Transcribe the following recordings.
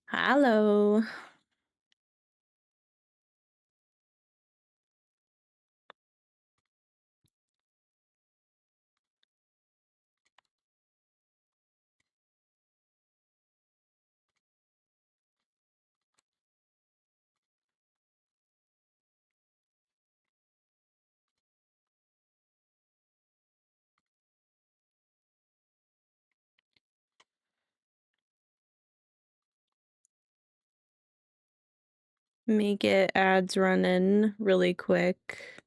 Hello. Let me get ads running really quick,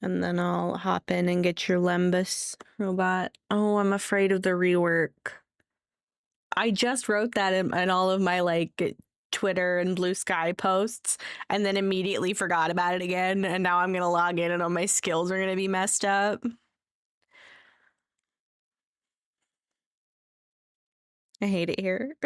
and then I'll hop in and get your Lembus robot. Oh, I'm afraid of the rework. I just wrote that in all of my Twitter and Blue Sky posts, and then immediately forgot about it again. And now I'm gonna log in, and all my skills are gonna be messed up. I hate it here.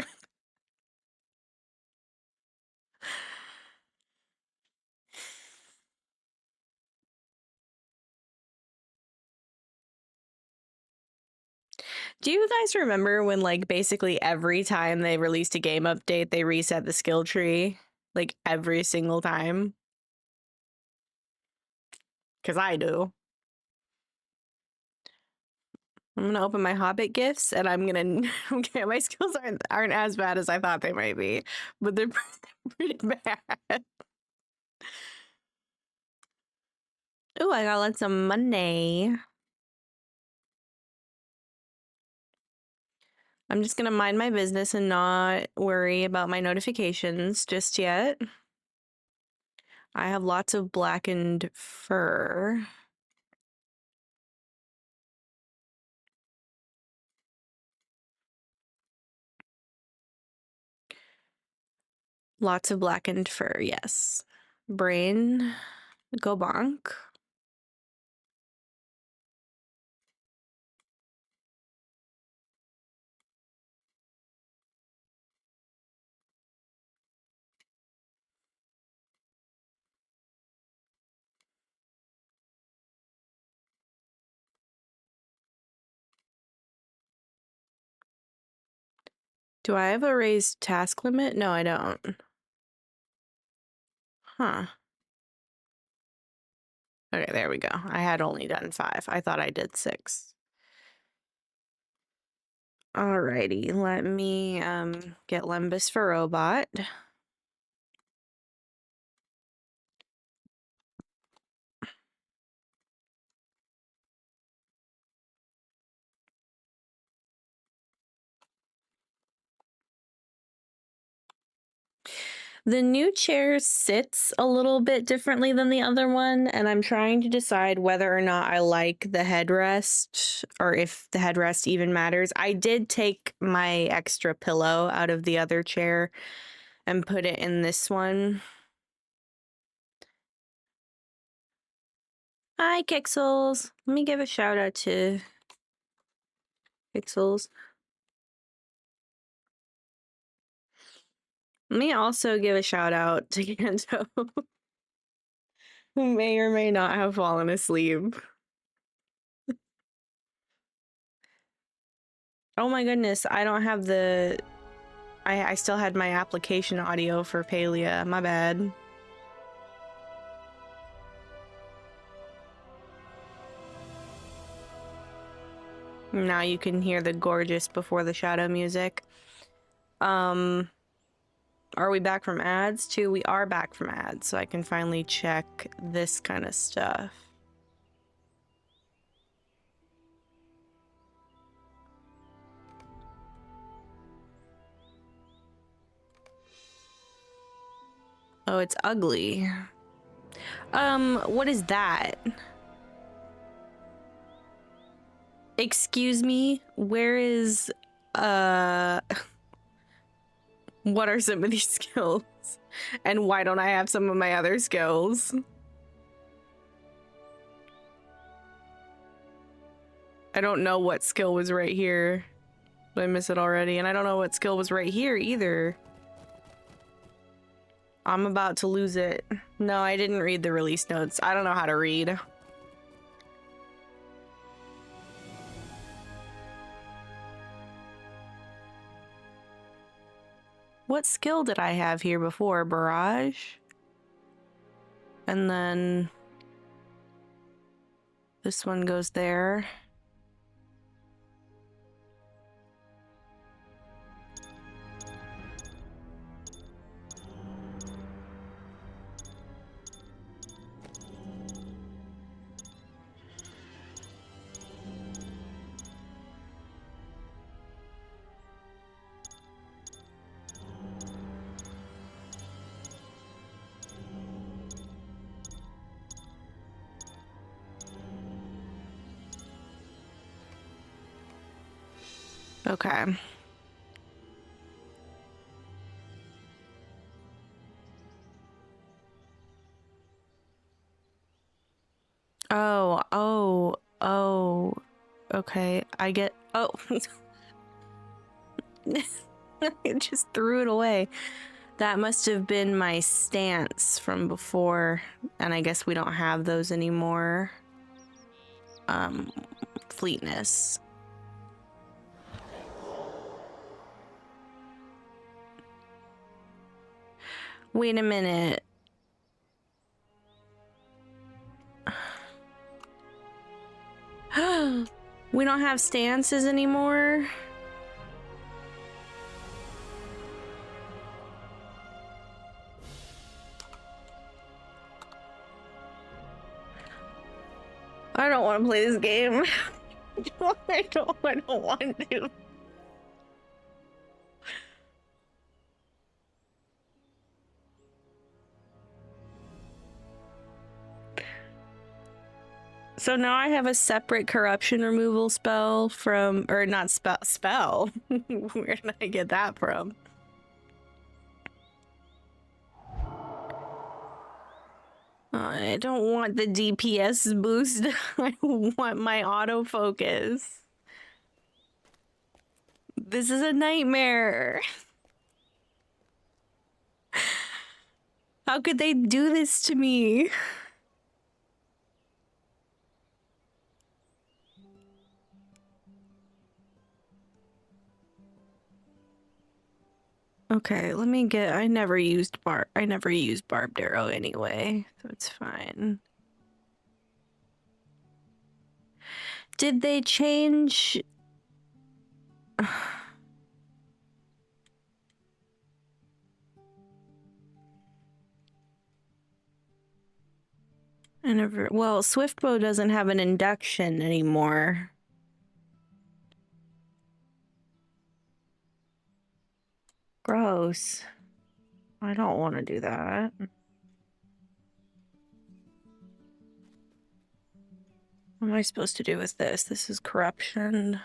Do you guys remember when basically every time they released a game update, they reset the skill tree? Like every single time? Because I do. I'm gonna open my Hobbit gifts, and I'm gonna. Okay, my skills aren't as bad as I thought they might be, but they're pretty bad. Oh, I got lots of money. I'm just gonna mind my business and not worry about my notifications just yet. I have lots of blackened fur. Lots of blackened fur, yes. Brain, go bonk. Do I have a raised task limit? No, I don't. Huh. Okay, there we go. I had only done 5. I thought I did 6. Alrighty, let me get Lembus for robot. The new chair sits a little bit differently than the other one, and I'm trying to decide whether or not I like the headrest or if the headrest even matters. I did take my extra pillow out of the other chair and put it in this one. Hi, Kixels. Let me give a shout out to Kixels. Let me also give a shout out to Kanto, who may or may not have fallen asleep. Oh my goodness, I don't have the... I still had my application audio for Palia. My bad. Now you can hear the gorgeous Before the Shadow music. Are we back from ads too? We are back from ads, so I can finally check this kind of stuff. Oh, it's ugly. What is that? Excuse me? Where is, what are some of these skills? And why don't I have some of my other skills? I don't know what skill was right here. Did I miss it already? And I don't know what skill was right here either. I'm about to lose it. No, I didn't read the release notes. I don't know how to read. What skill did I have here before? Barrage? And then this one goes there. Okay. Oh. Okay, I get. Oh. I just threw it away. That must have been my stance from before, and I guess we don't have those anymore. Fleetness. Wait a minute. We don't have stances anymore? I don't want to play this game. I don't want to. So now I have a separate corruption removal spell from, or not spell. Where did I get that from? I don't want the DPS boost. I want my autofocus. This is a nightmare. How could they do this to me? Okay, let me get. I never used barbed arrow anyway, so it's fine. Did they change? I never. Well, Swiftbow doesn't have an induction anymore. Gross. I don't want to do that. What am I supposed to do with this? This is corruption.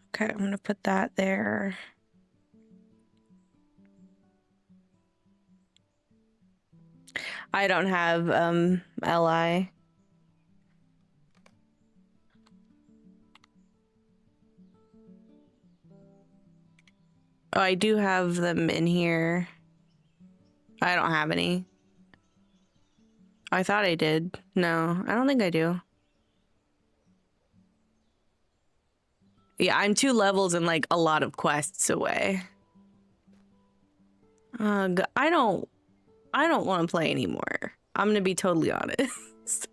Okay, I'm gonna put that there. I don't have LI. Oh, I do have them in here. I don't have any. I thought I did. No, I don't think I do. Yeah, I'm 2 levels and like a lot of quests away. I don't want to play anymore. I'm gonna be totally honest.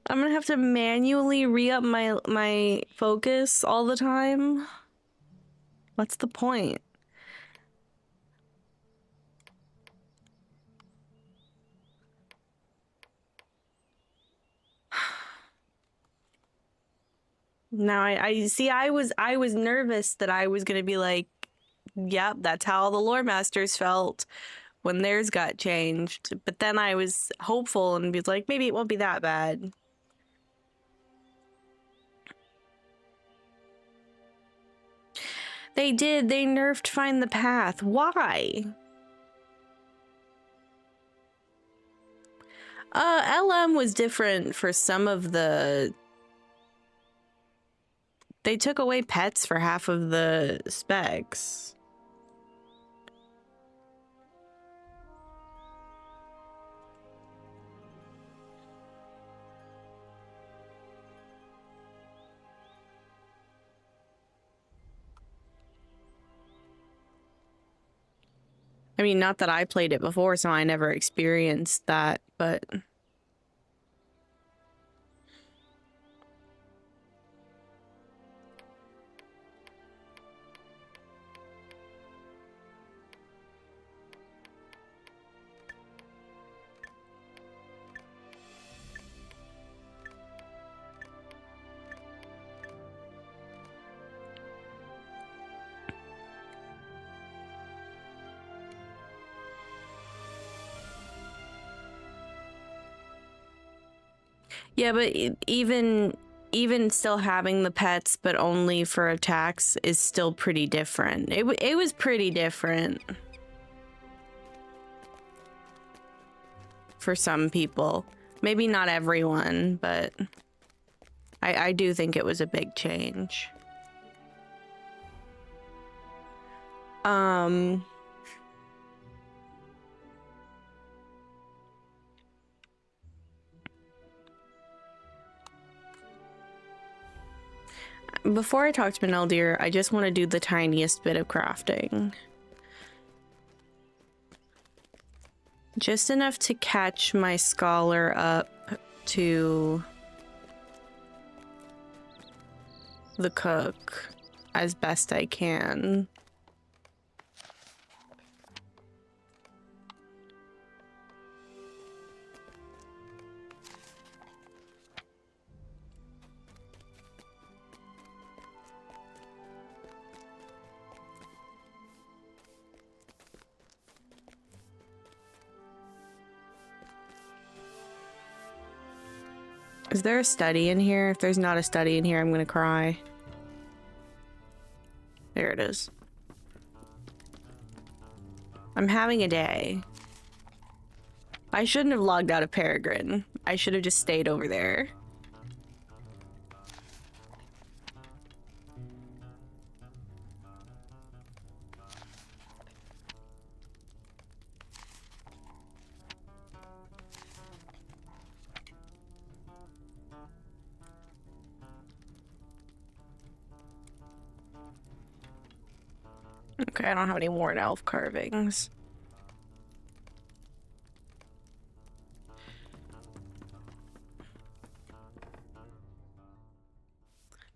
I'm gonna have to manually re-up my focus all the time. What's the point? Now I see I was nervous that I was gonna be like, yep, that's how the lore masters felt when theirs got changed. But then I was hopeful and be like, maybe it won't be that bad. They did. They nerfed Find the Path. Why? LM was different for some of the... They took away pets for half of the specs. I mean, not that I played it before, so I never experienced that, but... Yeah, but even still having the pets, but only for attacks, is still pretty different. It was pretty different for some people. Maybe not everyone, but I do think it was a big change. Before I talk to Maneldir, I just want to do the tiniest bit of crafting. Just enough to catch my scholar up to the cook as best I can. Is there a study in here? If there's not a study in here, I'm gonna cry. There it is. I'm having a day. I shouldn't have logged out of Peregrine. I should have just stayed over there. Okay, I don't have any more elf carvings.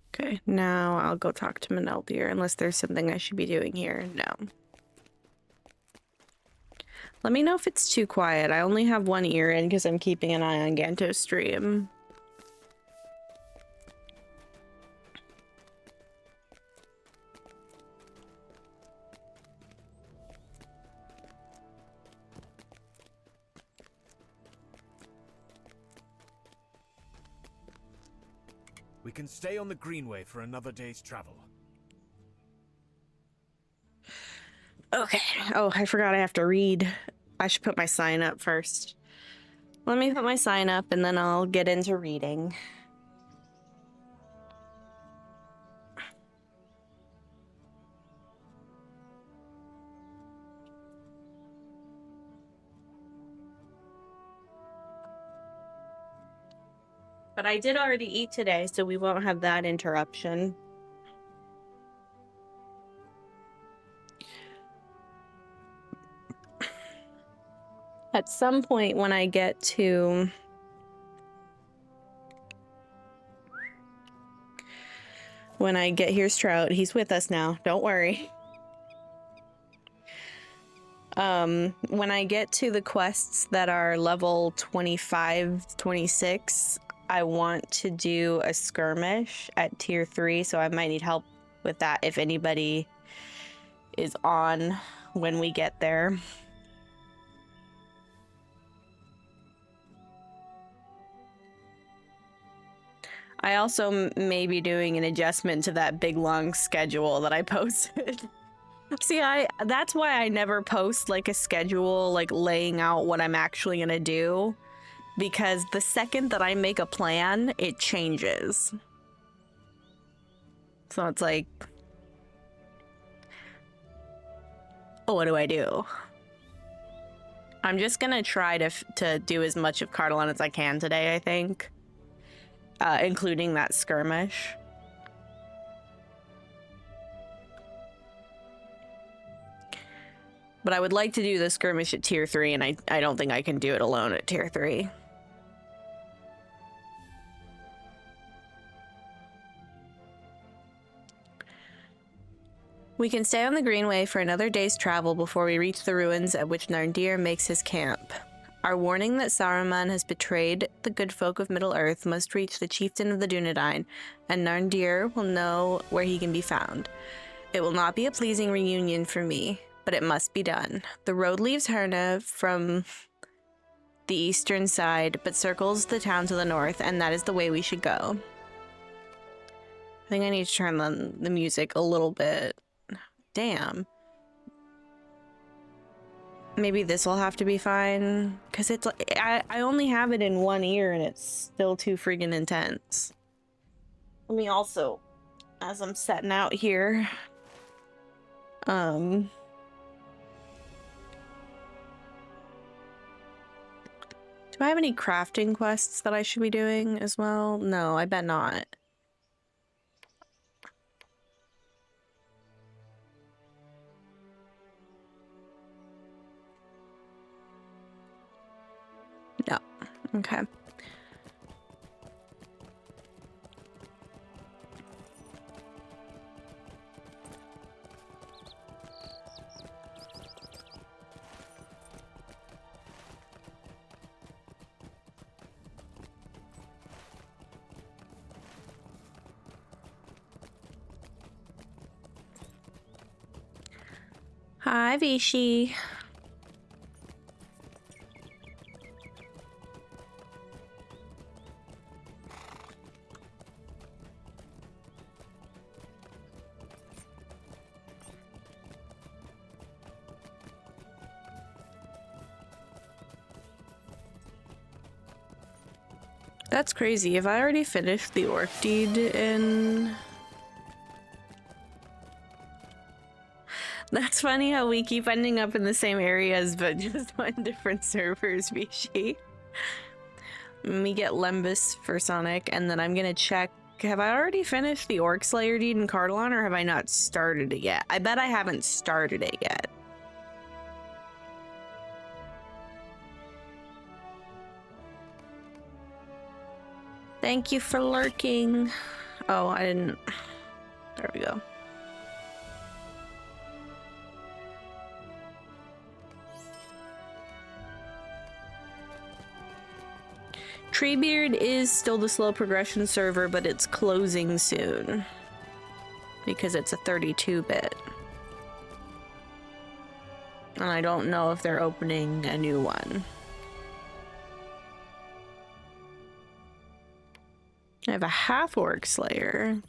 Okay, now I'll go talk to Maneldir, unless there's something I should be doing here. No. Let me know if it's too quiet. I only have one ear in because I'm keeping an eye on Ganto's stream. We can stay on the Greenway for another day's travel. Okay. Oh, I forgot I have to read. I should put my sign up first. Let me put my sign up and then I'll get into reading. But I did already eat today, so we won't have that interruption. At some point when I get to... Here's Trout. He's with us now. Don't worry. When I get to the quests that are level 25, 26, I want to do a skirmish at tier 3, so I might need help with that if anybody is on when we get there. I also may be doing an adjustment to that big long schedule that I posted. See, that's why I never post like a schedule, like laying out what I'm actually gonna do, because the second that I make a plan, it changes. So it's like, oh, what do I do? I'm just gonna try to do as much of Cardolan as I can today, I think. Including that skirmish. But I would like to do the skirmish at tier 3, and I don't think I can do it alone at tier 3. We can stay on the Greenway for another day's travel before we reach the ruins at which Narndir makes his camp. Our warning that Saruman has betrayed the good folk of Middle-earth must reach the chieftain of the Dunedain, and Narndir will know where he can be found. It will not be a pleasing reunion for me, but it must be done. The road leaves Herna from the eastern side, but circles the town to the north, and that is the way we should go. I think I need to turn on the music a little bit. Damn. Maybe this will have to be fine, because it's like I only have it in one ear and it's still too freaking intense. Let me also, as I'm setting out here, do I have any crafting quests that I should be doing as well? No, I bet not. No. Okay. Hi, Vichy. That's crazy. Have I already finished the orc deed in... That's funny how we keep ending up in the same areas, but just on different servers, Vichy. Let me get Lembus for Sonic, and then I'm gonna check... Have I already finished the Orc Slayer deed in Cardalon, or have I not started it yet? I bet I haven't started it yet. Thank you for lurking. Oh, I didn't... There we go. Treebeard is still the slow progression server, but it's closing soon. Because it's a 32-bit. And I don't know if they're opening a new one. I have a half-orc slayer.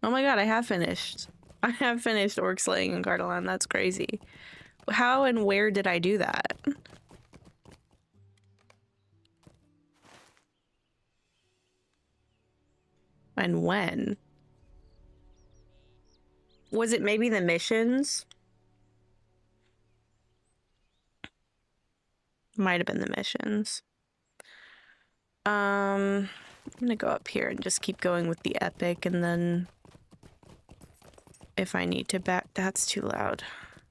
Oh my god, I have finished. I have finished orc slaying in Cardalon. That's crazy. How and where did I do that? And when? Was it maybe the missions? Might have been the missions. I'm gonna go up here and just keep going with the epic, and then if I need to back... That's too loud.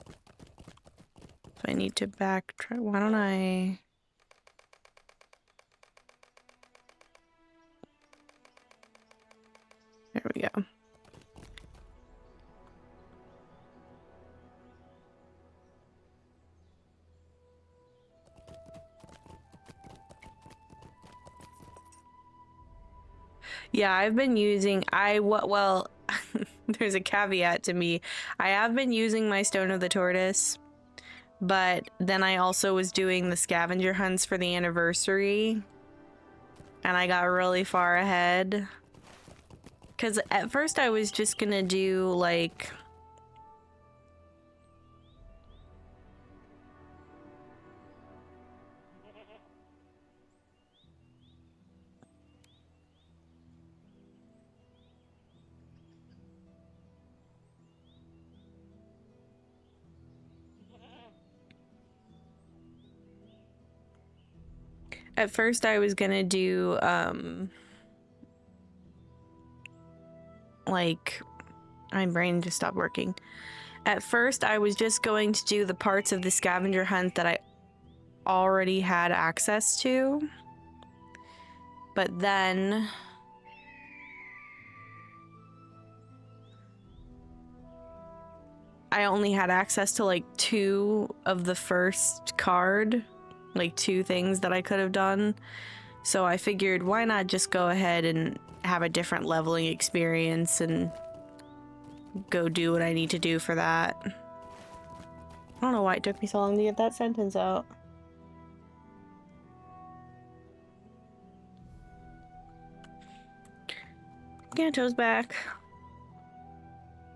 If I need to backtrack, why don't I... There we go. Yeah, I've been using... Well, there's a caveat to me. I have been using my Stone of the Tortoise, but then I also was doing the scavenger hunts for the anniversary, and I got really far ahead. Because at first I was just gonna do, like... At first I was gonna do, like... My brain just stopped working. At first, I was just going to do the parts of the scavenger hunt that I already had access to. But then I only had access to like 2 of the first card, like 2 things that I could have done. So I figured, why not just go ahead and have a different leveling experience and go do what I need to do for that. I don't know why it took me so long to get that sentence out. Ganto's back.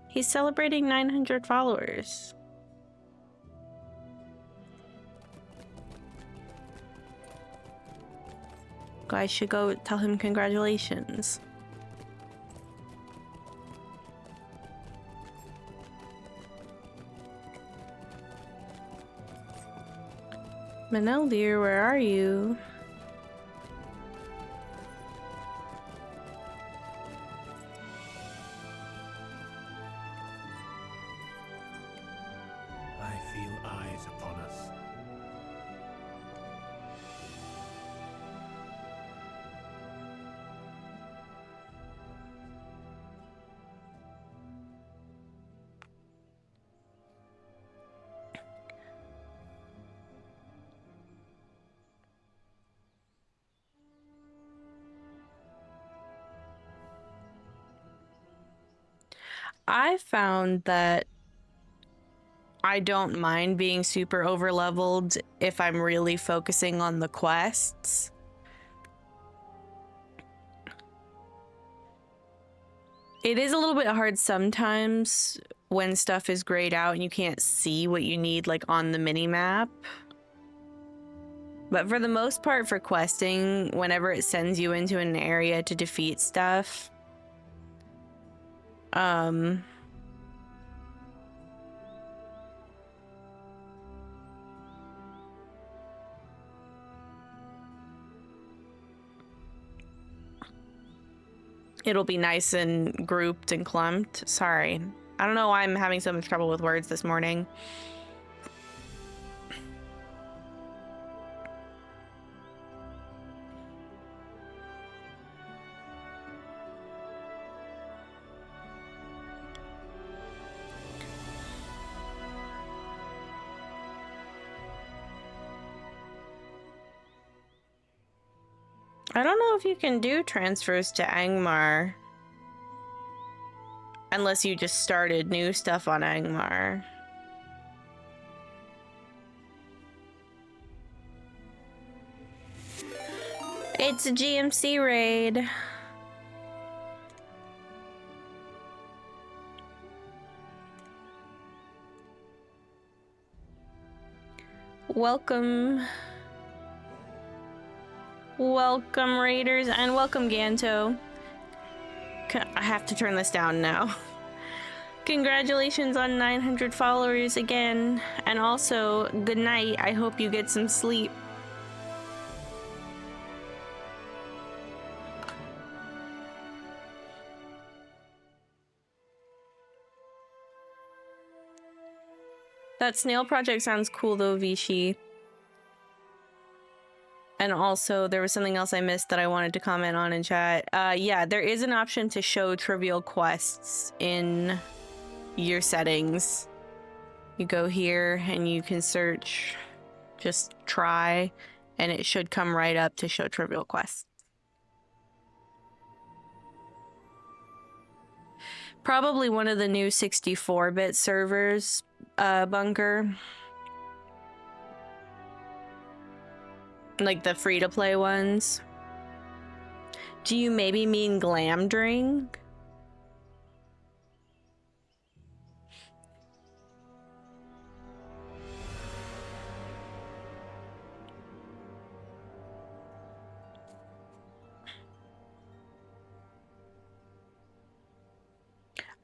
He's celebrating 900 followers. I should go tell him congratulations. Manel dear, where are you? I feel eyes upon us. I found that I don't mind being super overleveled if I'm really focusing on the quests. It is a little bit hard sometimes when stuff is grayed out and you can't see what you need like on the mini-map. But for the most part, for questing, whenever it sends you into an area to defeat stuff, it'll be nice and grouped and clumped. Sorry. I don't know why I'm having so much trouble with words this morning. I don't know if you can do transfers to Angmar. Unless you just started new stuff on Angmar. It's a GMC raid. Welcome. Welcome, raiders, and welcome, Ganto. I have to turn this down now. Congratulations on 900 followers again, and also, good night. I hope you get some sleep. That snail project sounds cool though, Vichy. And also, there was something else I missed that I wanted to comment on in chat. Yeah, there is an option to show trivial quests in your settings. You go here and you can search, just try, and it should come right up to show trivial quests. Probably one of the new 64-bit servers, Bunker. Like the free-to-play ones. Do you maybe mean Glamdring?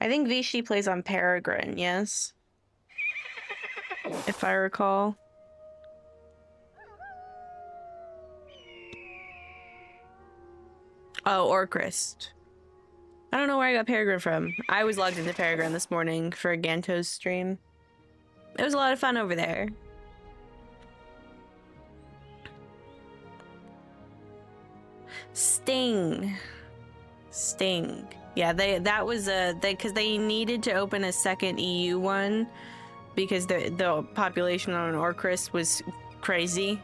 I think Vichy plays on Peregrine, yes? If I recall. Oh, Orcrist. I don't know where I got Peregrine from. I was logged into Peregrine this morning for Ganto's stream. It was a lot of fun over there. Sting. Yeah, that was because they needed to open a second EU one because the population on Orcris was crazy.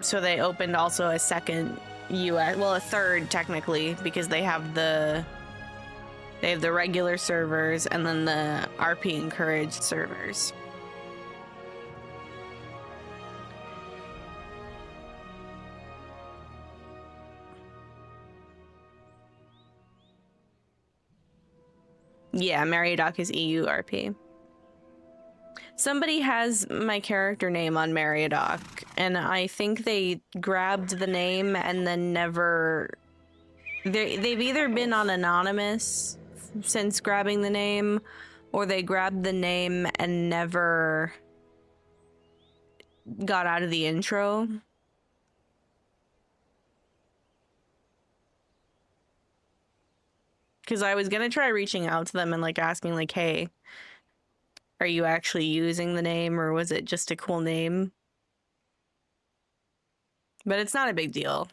So they opened also a second US, well, a third technically, because they have the regular servers and then the RP encouraged servers. Yeah, Mariodoc is EU RP. Somebody has my character name on Mariodoc, and I think they grabbed the name and then never... They've either been on Anonymous since grabbing the name, or they grabbed the name and never got out of the intro. Because I was gonna try reaching out to them and like asking like, hey, are you actually using the name or was it just a cool name? But it's not a big deal.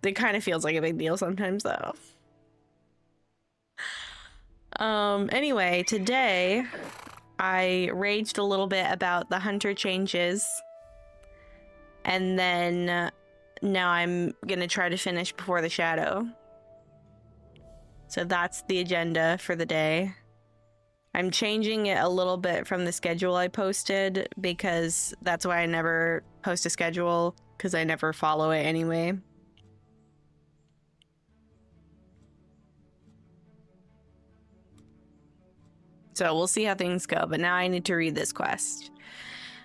It kind of feels like a big deal sometimes though. Anyway, today I raged a little bit about the hunter changes, and then now I'm gonna try to finish before the shadow. So that's the agenda for the day. I'm changing it a little bit from the schedule I posted because that's why I never post a schedule, because I never follow it anyway. So we'll see how things go, but now I need to read this quest.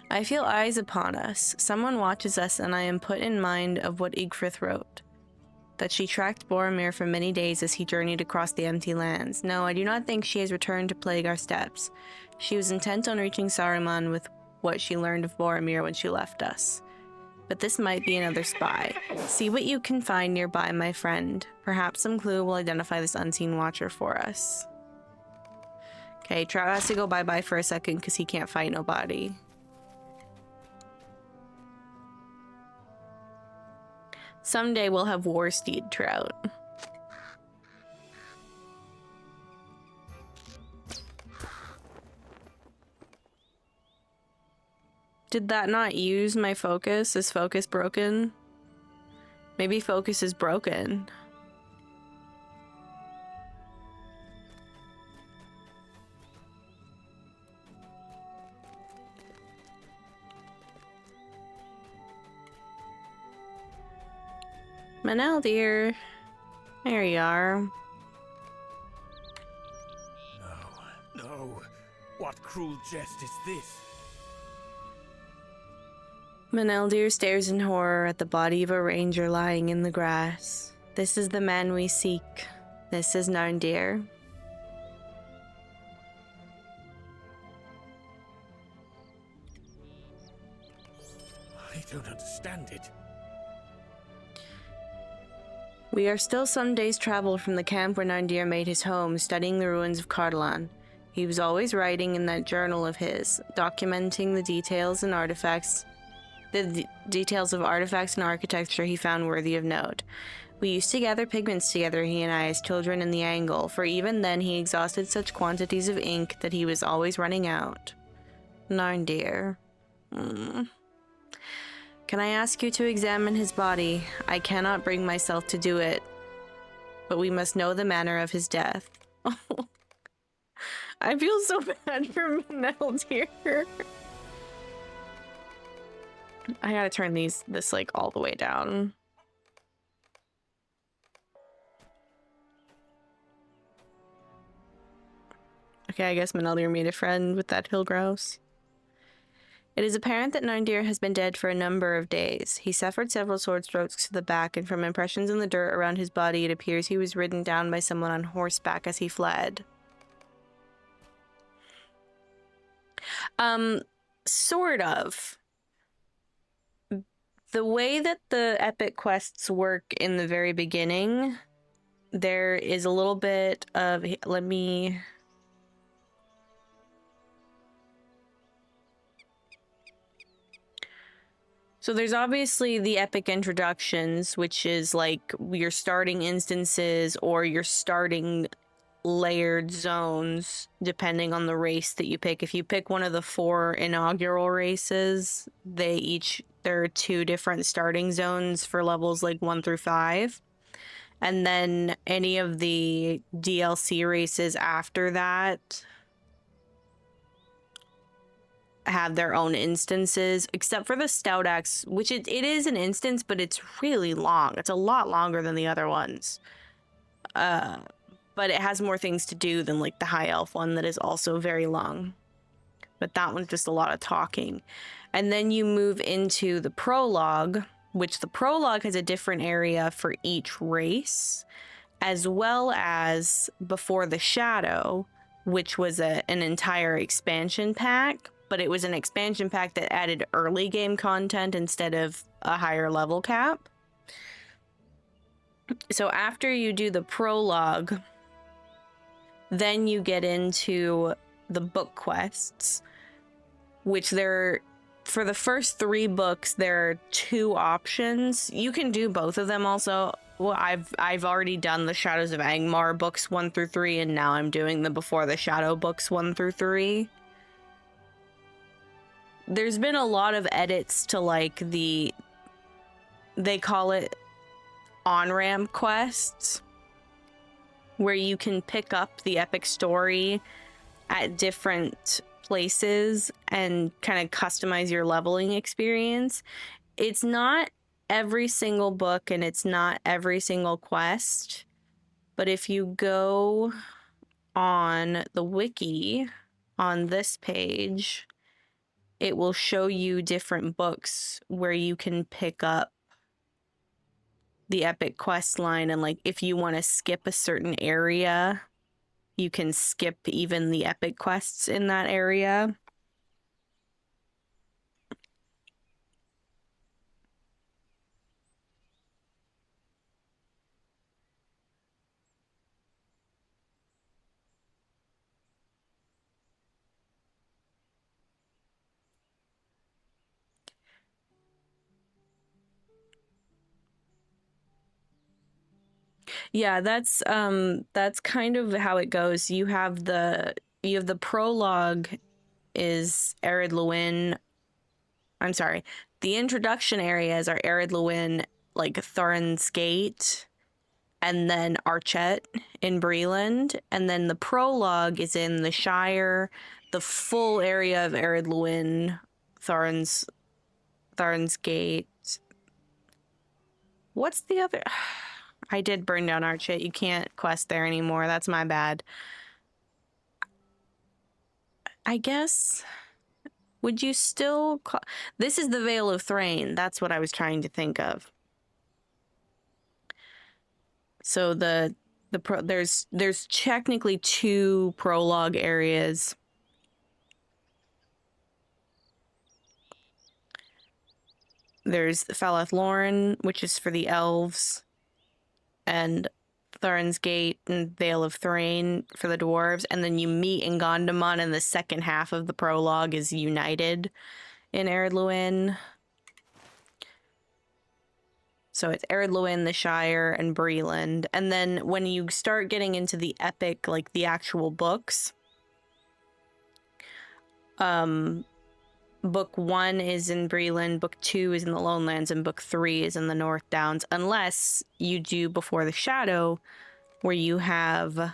I feel eyes upon us. Someone watches us, and I am put in mind of what Ygfrith wrote. That she tracked Boromir for many days as he journeyed across the empty lands. No, I do not think she has returned to plague our steps. She was intent on reaching Saruman with what she learned of Boromir when she left us. But this might be another spy. See what you can find nearby, my friend. Perhaps some clue will identify this unseen watcher for us. Okay, Trout has to go bye-bye for a second because he can't fight nobody. Someday we'll have Warsteed Trout. Did that not use my focus? Is focus broken? Maybe focus is broken. Manel, dear. There you are. No, no. What cruel jest is this? Manel, dear, stares in horror at the body of a ranger lying in the grass. This is the man we seek. This is Narndir. I don't understand it. We are still some days' travel from the camp where Narndir made his home, studying the ruins of Cardolan. He was always writing in that journal of his, documenting the details and artifacts, details of artifacts and architecture he found worthy of note. We used to gather pigments together, he and I, as children in the Angle, for even then he exhausted such quantities of ink that he was always running out. Narndir. Can I ask you to examine his body? I cannot bring myself to do it, but we must know the manner of his death. I feel so bad for Manel, dear. I gotta turn this like all the way down. Okay, I guess Maneldir made a friend with that hill grouse. It is apparent that Narndir has been dead for a number of days. He suffered several sword strokes to the back, and from impressions in the dirt around his body, it appears he was ridden down by someone on horseback as he fled. Sort of. The way that the epic quests work in the very beginning, there is a little bit of, let me... So there's obviously the epic introductions, which is like your starting instances or your starting layered zones, depending on the race that you pick. If you pick one of the 4 inaugural races, there are 2 different starting zones for levels like 1 through 5. And then any of the DLC races after that have their own instances, except for the Stout Axe, which it is an instance, but it's really long. It's a lot longer than the other ones. But it has more things to do than like the High Elf one that is also very long. But that one's just a lot of talking. And then you move into the prologue, which the prologue has a different area for each race, as well as Before the Shadow, which was an entire expansion pack, but it was an expansion pack that added early game content instead of a higher level cap. So after you do the prologue, then you get into the book quests, which for the first 3 books, there are 2 options. You can do both of them also. Well, I've already done the Shadows of Angmar books 1 through 3, and now I'm doing the Before the Shadow books 1 through 3. There's been a lot of edits to like they call it on-ramp quests, where you can pick up the epic story at different places and kind of customize your leveling experience. It's not every single book and it's not every single quest, but if you go on the wiki on this page, it will show you different books where you can pick up the epic quest line, and like if you want to skip a certain area, you can skip even the epic quests in that area. Yeah, that's kind of how it goes. You have the prologue is Ered Luin. I'm sorry. The introduction areas are Ered Luin, like Thorin's Gate, and then Archet in Breland, and then the prologue is in the Shire, the full area of Ered Luin, Thorin's Gate. What's the other? I did burn down Archet. You can't quest there anymore. That's my bad. I guess. Would you still this is the Vale of Thrain. That's what I was trying to think of. So there's technically 2 prologue areas. There's Falath Lauren, which is for the elves, and Thorin's Gate and Vale of Thrain for the dwarves, and then you meet in Gondamon, and the second half of the prologue is united in Ered Luin. So it's Ered Luin, the Shire, and Breland. And then when you start getting into the epic, like the actual books, book 1 is in Breland, book 2 is in the Lonelands, and book 3 is in the North Downs, unless you do Before the Shadow, where you have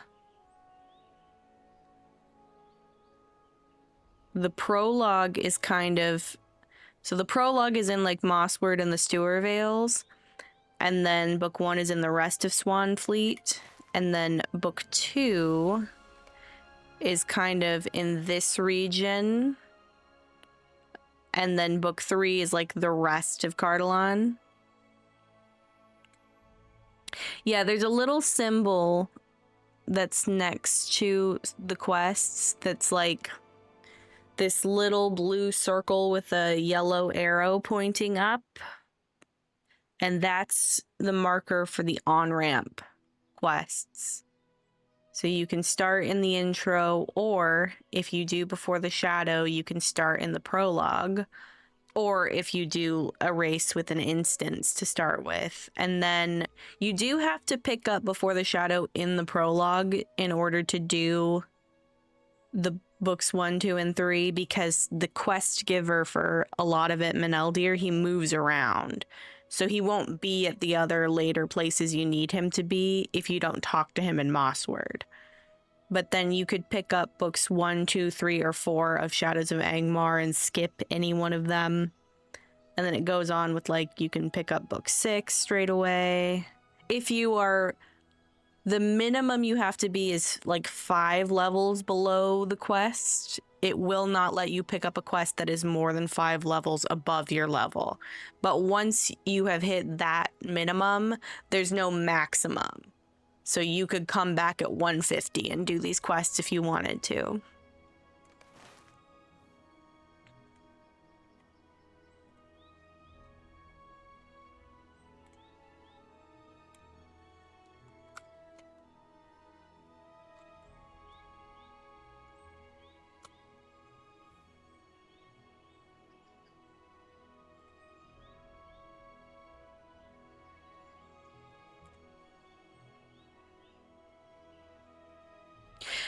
the prologue is kind of... So the prologue is in like Mossward and the Stewer Vales, and then book 1 is in the rest of Swanfleet, and then book 2 is kind of in this region, and then book 3 is like the rest of Cardolan. Yeah, there's a little symbol that's next to the quests that's like this little blue circle with a yellow arrow pointing up. And that's the marker for the on-ramp quests. So you can start in the intro, or if you do before the shadow, you can start in the prologue, or if you do a race with an instance to start with. And then you do have to pick up before the shadow in the prologue in order to do the books 1, 2, and 3, because the quest giver for a lot of it, Maneldir, he moves around. So he won't be at the other later places you need him to be if you don't talk to him in Mossword. But then you could pick up books 1, 2, 3, or 4 of Shadows of Angmar and skip any one of them. And then it goes on with, like, you can pick up book 6 straight away. If you are... The minimum you have to be is, like, 5 levels below the quest. It will not let you pick up a quest that is more than 5 levels above your level. But once you have hit that minimum, there's no maximum. So you could come back at 150 and do these quests if you wanted to.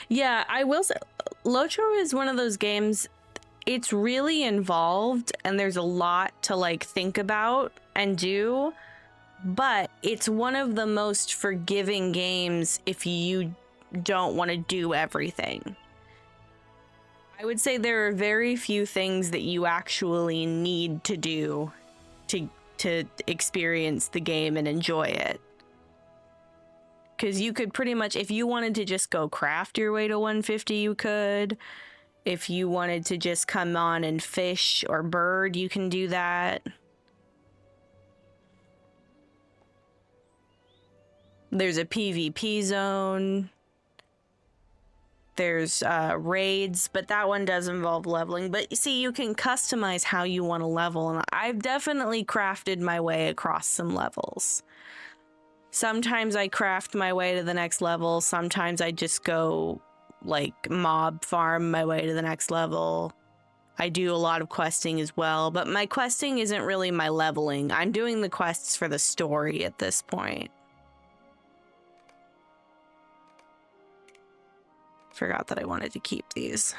Yeah, I will say, Lotro is one of those games, it's really involved and there's a lot to, like, think about and do, but it's one of the most forgiving games if you don't want to do everything. I would say there are very few things that you actually need to do to experience the game and enjoy it. Because you could pretty much, if you wanted to just go craft your way to 150, you could. If you wanted to just come on and fish or bird, you can do that. There's a PvP zone. There's raids, but that one does involve leveling. But see, you can customize how you want to level, and I've definitely crafted my way across some levels. Sometimes I craft my way to the next level. Sometimes I just go, like, mob farm my way to the next level. I do a lot of questing as well, but my questing isn't really my leveling. I'm doing the quests for the story at this point. Forgot that I wanted to keep these.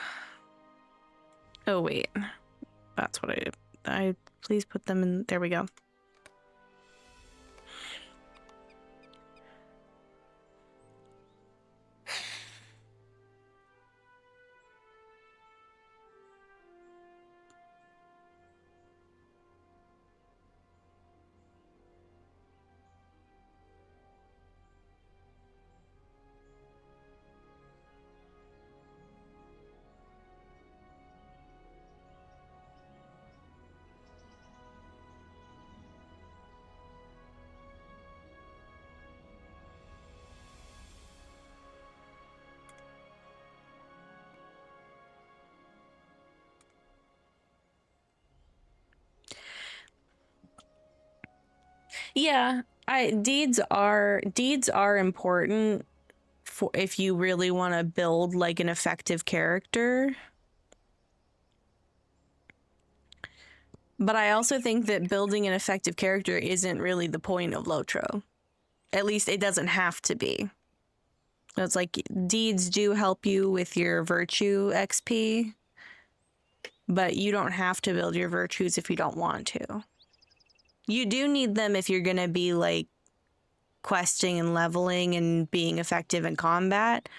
Oh, wait. That's what I please put them in. There we go. Yeah, deeds are important for if you really want to build, like, an effective character. But I also think that building an effective character isn't really the point of Lotro. At least it doesn't have to be. It's like deeds do help you with your virtue XP, but you don't have to build your virtues if you don't want to. You do need them if you're going to be, like, questing and leveling and being effective in combat.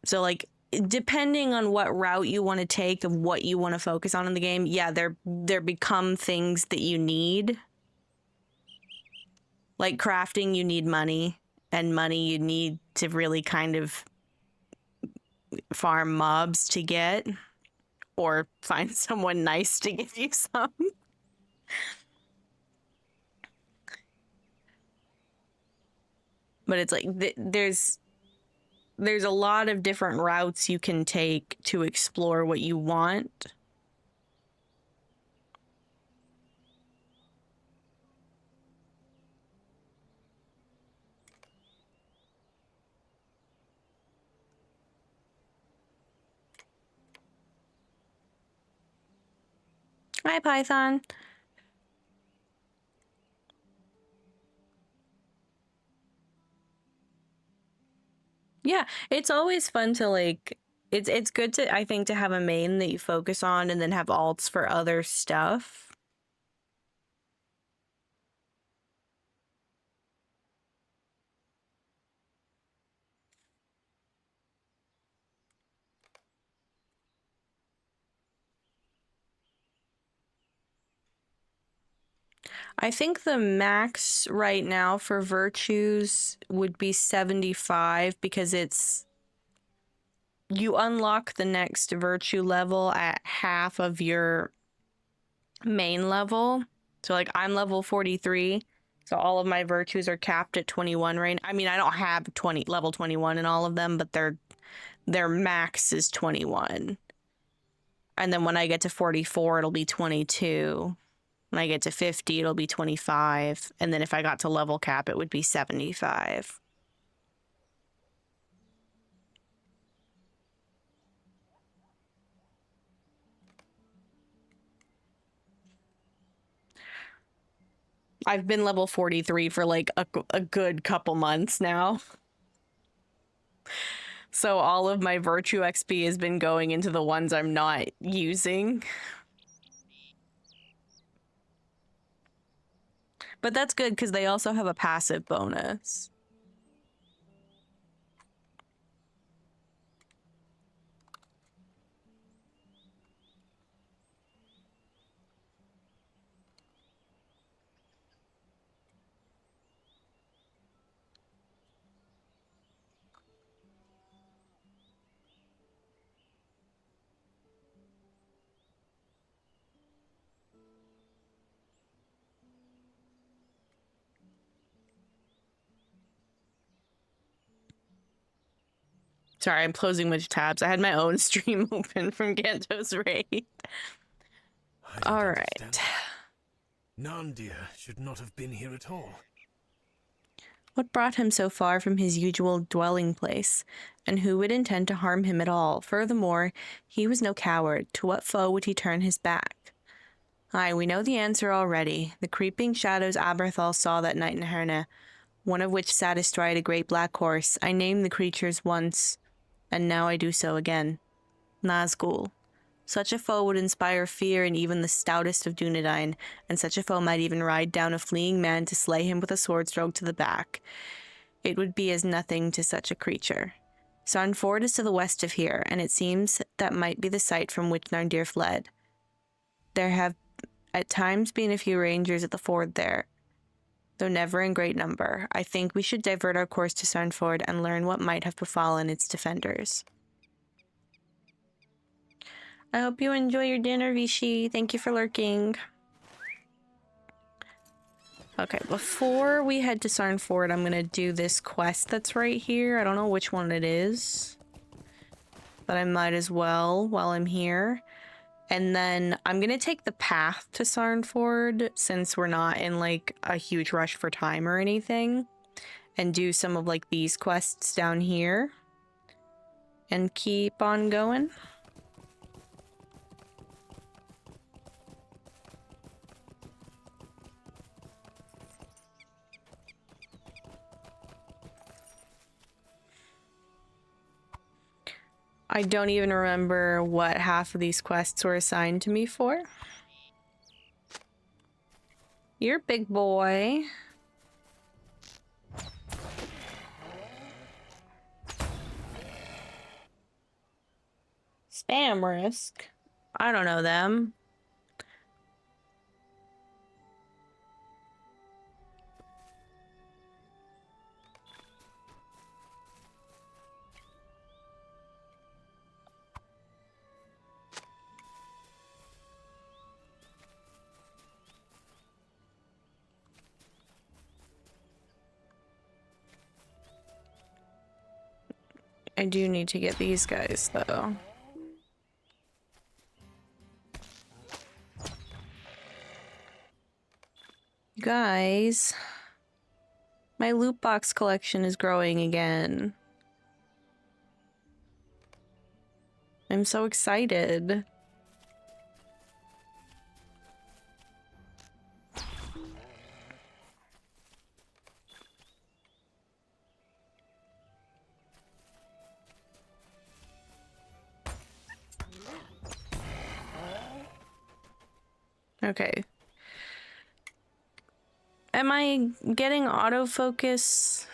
So, like, depending on what route you want to take of what you want to focus on in the game, yeah, there become things that you need. Like crafting, you need money, and money you need to really kind of farm mobs to get, or find someone nice to give you some. But it's like there's a lot of different routes you can take to explore what you want. Hi, Python. Yeah, it's always fun to like it's good to I think to have a main that you focus on and then have alts for other stuff. I think the max right now for virtues would be 75 because it's you unlock the next virtue level at half of your main level. So like I'm level 43, so all of my virtues are capped at 21 right now. I mean, I don't have level 21 in all of them, but their max is 21. And then when I get to 44, it'll be 22. When I get to 50, it'll be 25. And then if I got to level cap, it would be 75. I've been level 43 for like a good couple months now. So all of my virtue XP has been going into the ones I'm not using. But that's good because they also have a passive bonus. Sorry, I'm closing much tabs. I had my own stream open from Ganto's raid. All right. Nandia should not have been here at all. What brought him so far from his usual dwelling place, and who would intend to harm him at all? Furthermore, he was no coward. To what foe would he turn his back? Aye, we know the answer already. The creeping shadows Aberthal saw that night in Herne, one of which sat astride a great black horse. I named the creatures once, and now I do so again. Nazgul. Such a foe would inspire fear in even the stoutest of Dunedain, and such a foe might even ride down a fleeing man to slay him with a sword stroke to the back. It would be as nothing to such a creature. Sarnford is to the west of here, and it seems that might be the site from which Narndir fled. There have at times been a few rangers at the ford there, though never in great number. I think we should divert our course to Sarnford and learn what might have befallen its defenders. I hope you enjoy your dinner, Vichy. Thank you for lurking. Okay, before we head to Sarnford, I'm gonna do this quest that's right here. I don't know which one it is, but I might as well while I'm here. And then I'm gonna take the path to Sarnford since we're not in like a huge rush for time or anything, and do some of like these quests down here and keep on going. I don't even remember what half of these quests were assigned to me for. You're a big boy. Spam risk? I don't know them. I do need to get these guys, though. You guys, my loot box collection is growing again. I'm so excited. Okay. Am I getting autofocus?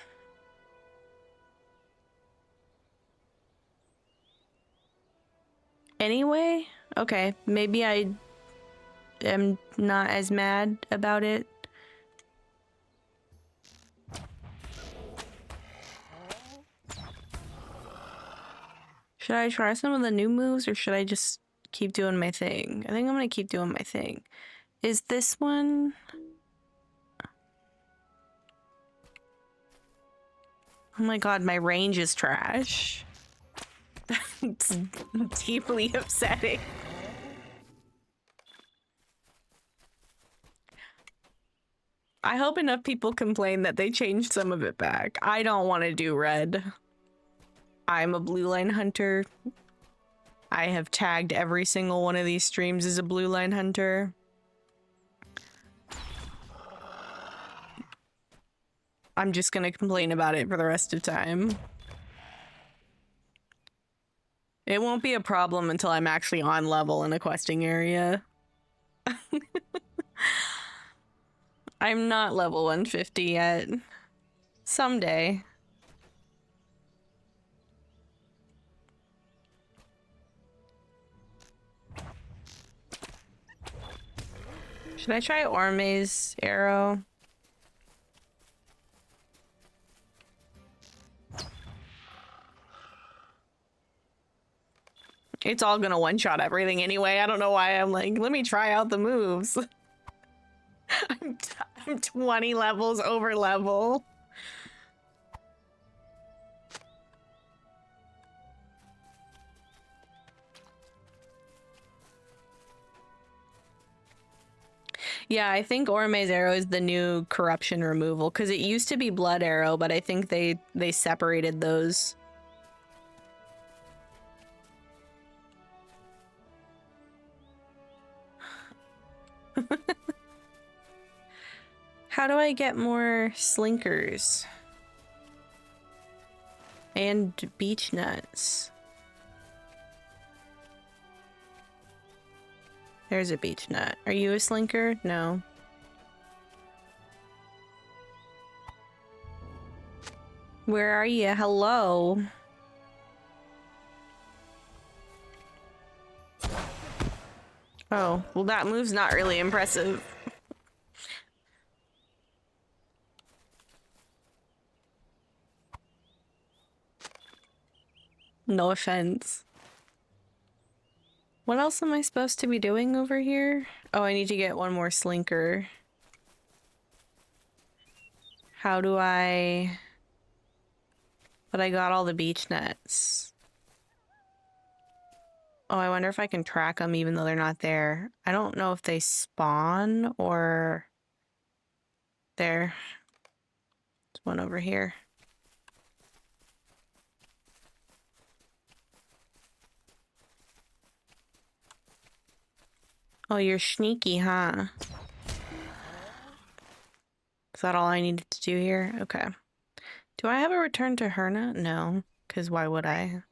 Anyway? Okay, maybe I am not as mad about it. Should I try some of the new moves or should I just keep doing my thing? I think I'm gonna keep doing my thing. Is this one? Oh my god, my range is trash. It's deeply upsetting. I hope enough people complain that they changed some of it back. I don't want to do red. I'm a blue line hunter. I have tagged every single one of these streams as a blue line hunter. I'm just gonna complain about it for the rest of time. It won't be a problem until I'm actually on level in a questing area. I'm not level 150 yet. Someday. Should I try Orme's arrow? It's all gonna one-shot everything anyway. I don't know why I'm like, let me try out the moves. I'm 20 levels over level. Yeah, I think Orme's arrow is the new corruption removal because it used to be blood arrow, but I think they separated those. How do I get more slinkers? And beech nuts. There's a beech nut. Are you a slinker? No. Where are you? Hello? Oh, well that move's not really impressive. No offense. What else am I supposed to be doing over here? Oh, I need to get one more slinker. How do I... But I got all the beech nuts. Oh, I wonder if I can track them even though they're not there. I don't know if they spawn or... There. There's one over here. Oh, you're sneaky, huh? Is that all I needed to do here? Okay. Do I have a return to Herna? No, because why would I?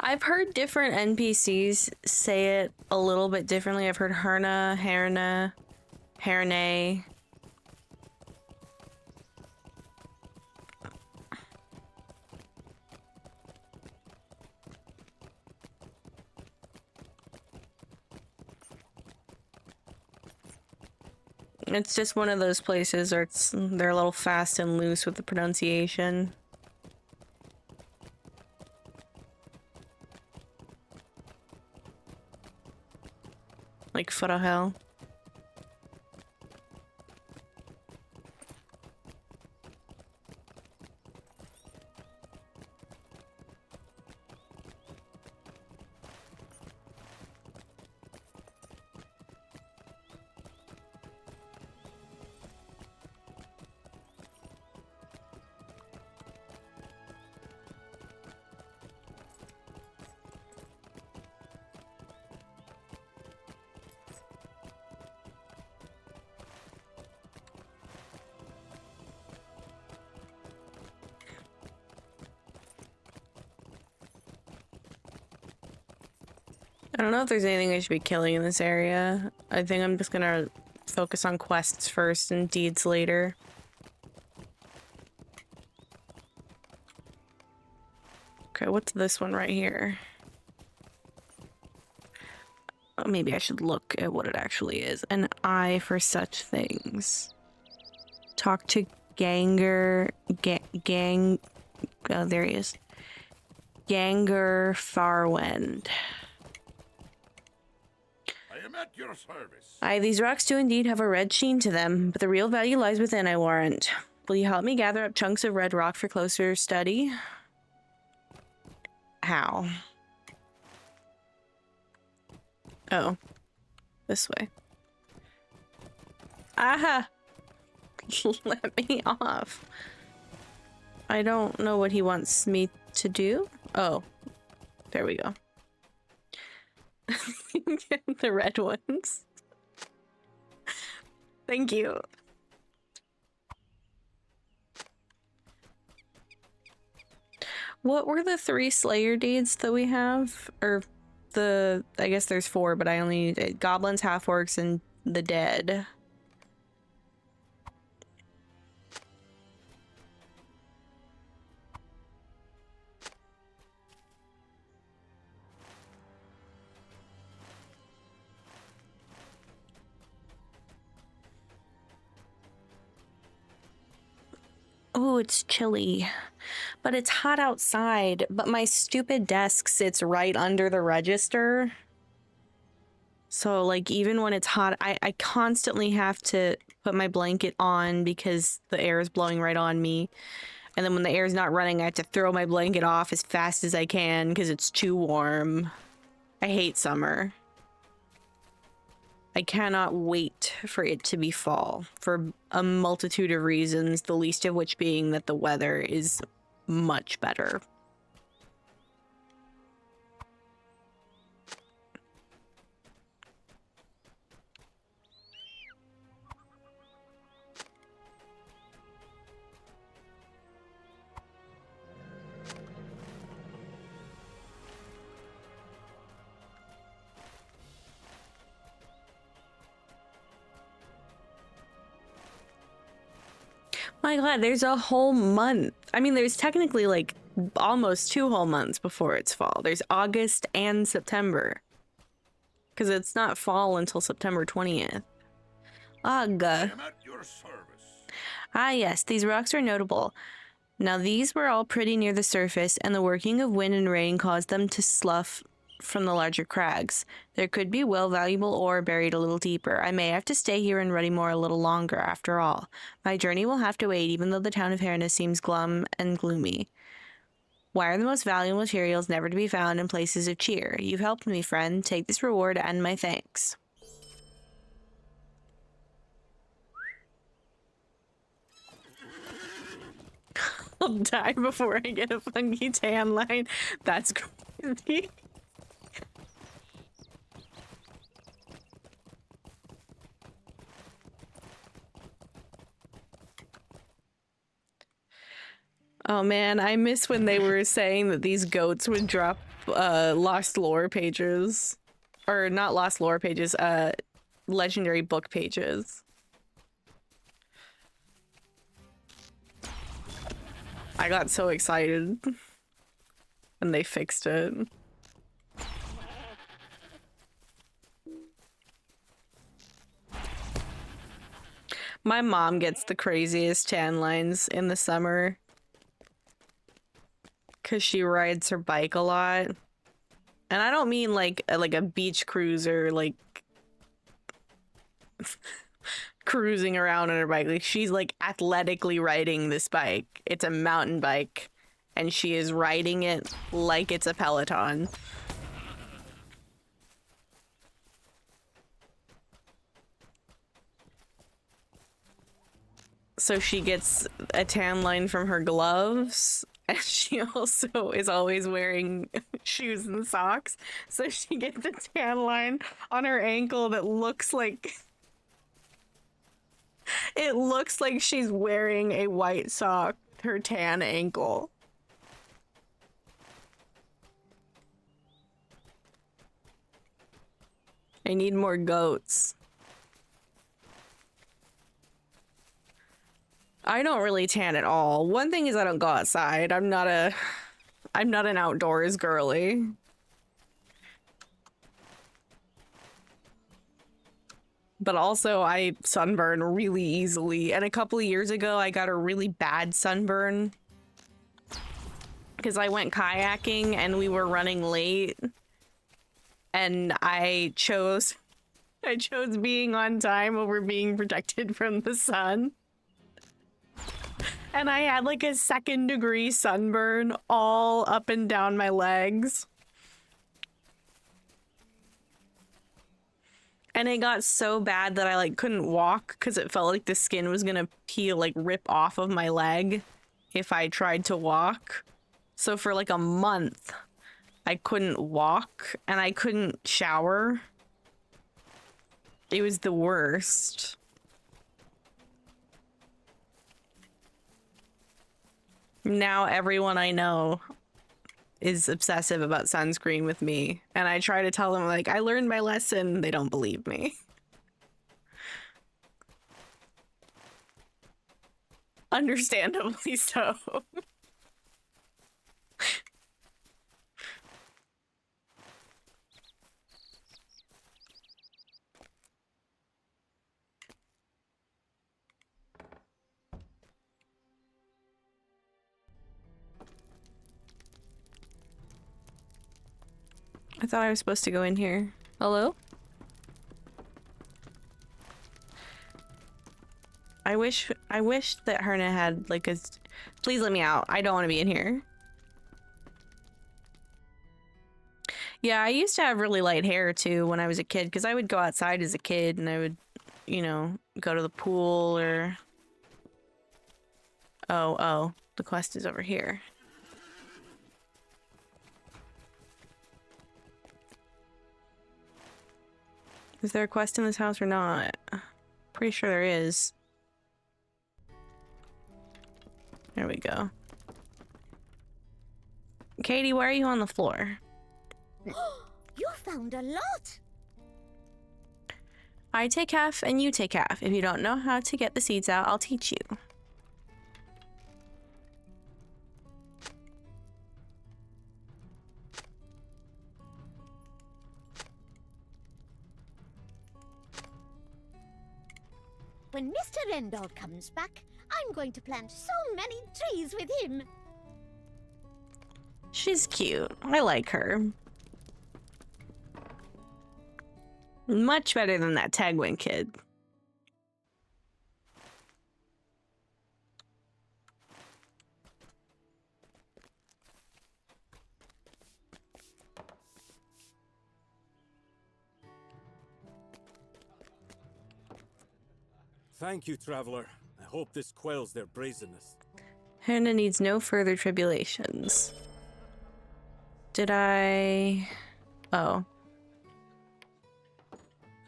I've heard different NPCs say it a little bit differently. I've heard Herna, Herna, Herne. It's just one of those places where they're a little fast and loose with the pronunciation. Like Foot of Hell. I don't know if there's anything I should be killing in this area. I think I'm just gonna focus on quests first and deeds later. Okay, what's this one right here? Oh, maybe I should look at what it actually is. An eye for such things. Talk to Ganger... Gang... Oh, there he is. Ganger Farwend. I am at your service. Aye, these rocks do indeed have a red sheen to them, but the real value lies within, I warrant. Will you help me gather up chunks of red rock for closer study? How? Oh. This way. Aha! Let me off. I don't know what he wants me to do. Oh. There we go. The red ones. Thank you. What were the 3 Slayer deeds that we have? Or I guess there's 4, but I only need goblins, half-orcs, and the dead. Oh, it's chilly. But it's hot outside. But my stupid desk sits right under the register. So, like, even when it's hot, I constantly have to put my blanket on because the air is blowing right on me. And then when the air is not running, I have to throw my blanket off as fast as I can because it's too warm. I hate summer. I cannot wait for it to be fall for a multitude of reasons, the least of which being that the weather is much better. My God, there's a whole month. I mean, there's technically like almost 2 whole months before it's fall. There's August and September. Because it's not fall until September 20th. Ugh. I am at your service. Ah, yes, these rocks are notable. Now, these were all pretty near the surface, and the working of wind and rain caused them to slough from the larger crags. There could be valuable ore buried a little deeper. I may have to stay here in Ruddymore a little longer, after all. My journey will have to wait, even though the town of Harness seems glum and gloomy. Why are the most valuable materials never to be found in places of cheer? You've helped me, friend. Take this reward and my thanks. I'll die before I get a funky tan line. That's crazy. Oh man, I miss when they were saying that these goats would drop lost lore pages. Or not lost lore pages, legendary book pages. I got so excited when they fixed it. My mom gets the craziest tan lines in the summer because she rides her bike a lot. And I don't mean like a beach cruiser, like cruising around on her bike. Like she's like athletically riding this bike. It's a mountain bike and she is riding it like it's a Peloton. So she gets a tan line from her gloves, and she also is always wearing shoes and socks. So she gets a tan line on her ankle that looks like it looks like she's wearing a white sock, her tan ankle. I need more goats. I don't really tan at all. One thing is I don't go outside. I'm not an outdoors girly. But also I sunburn really easily. And a couple of years ago I got a really bad sunburn because I went kayaking and we were running late. And I chose being on time over being protected from the sun. And I had like a 2nd-degree sunburn all up and down my legs. And it got so bad that I like couldn't walk because it felt like the skin was gonna peel, like rip off of my leg if I tried to walk. So for like a month, I couldn't walk and I couldn't shower. It was the worst. Now everyone I know is obsessive about sunscreen with me. And I try to tell them, like, I learned my lesson. They don't believe me. Understandably so. I thought I was supposed to go in here. Hello? I wish that Herna had like a... Please let me out. I don't want to be in here. Yeah, I used to have really light hair too when I was a kid because I would go outside as a kid and I would, you know, go to the pool or... Oh, the quest is over here. Is there a quest in this house or not? Pretty sure there is. There we go. Katie, why are you on the floor? You found a lot! I take half and you take half. If you don't know how to get the seeds out, I'll teach you. When Mr. Rendell comes back, I'm going to plant so many trees with him. She's cute. I like her. Much better than that Tagwin kid. Thank you, traveler. I hope this quells their brazenness. Hannah needs no further tribulations. Did I... Oh.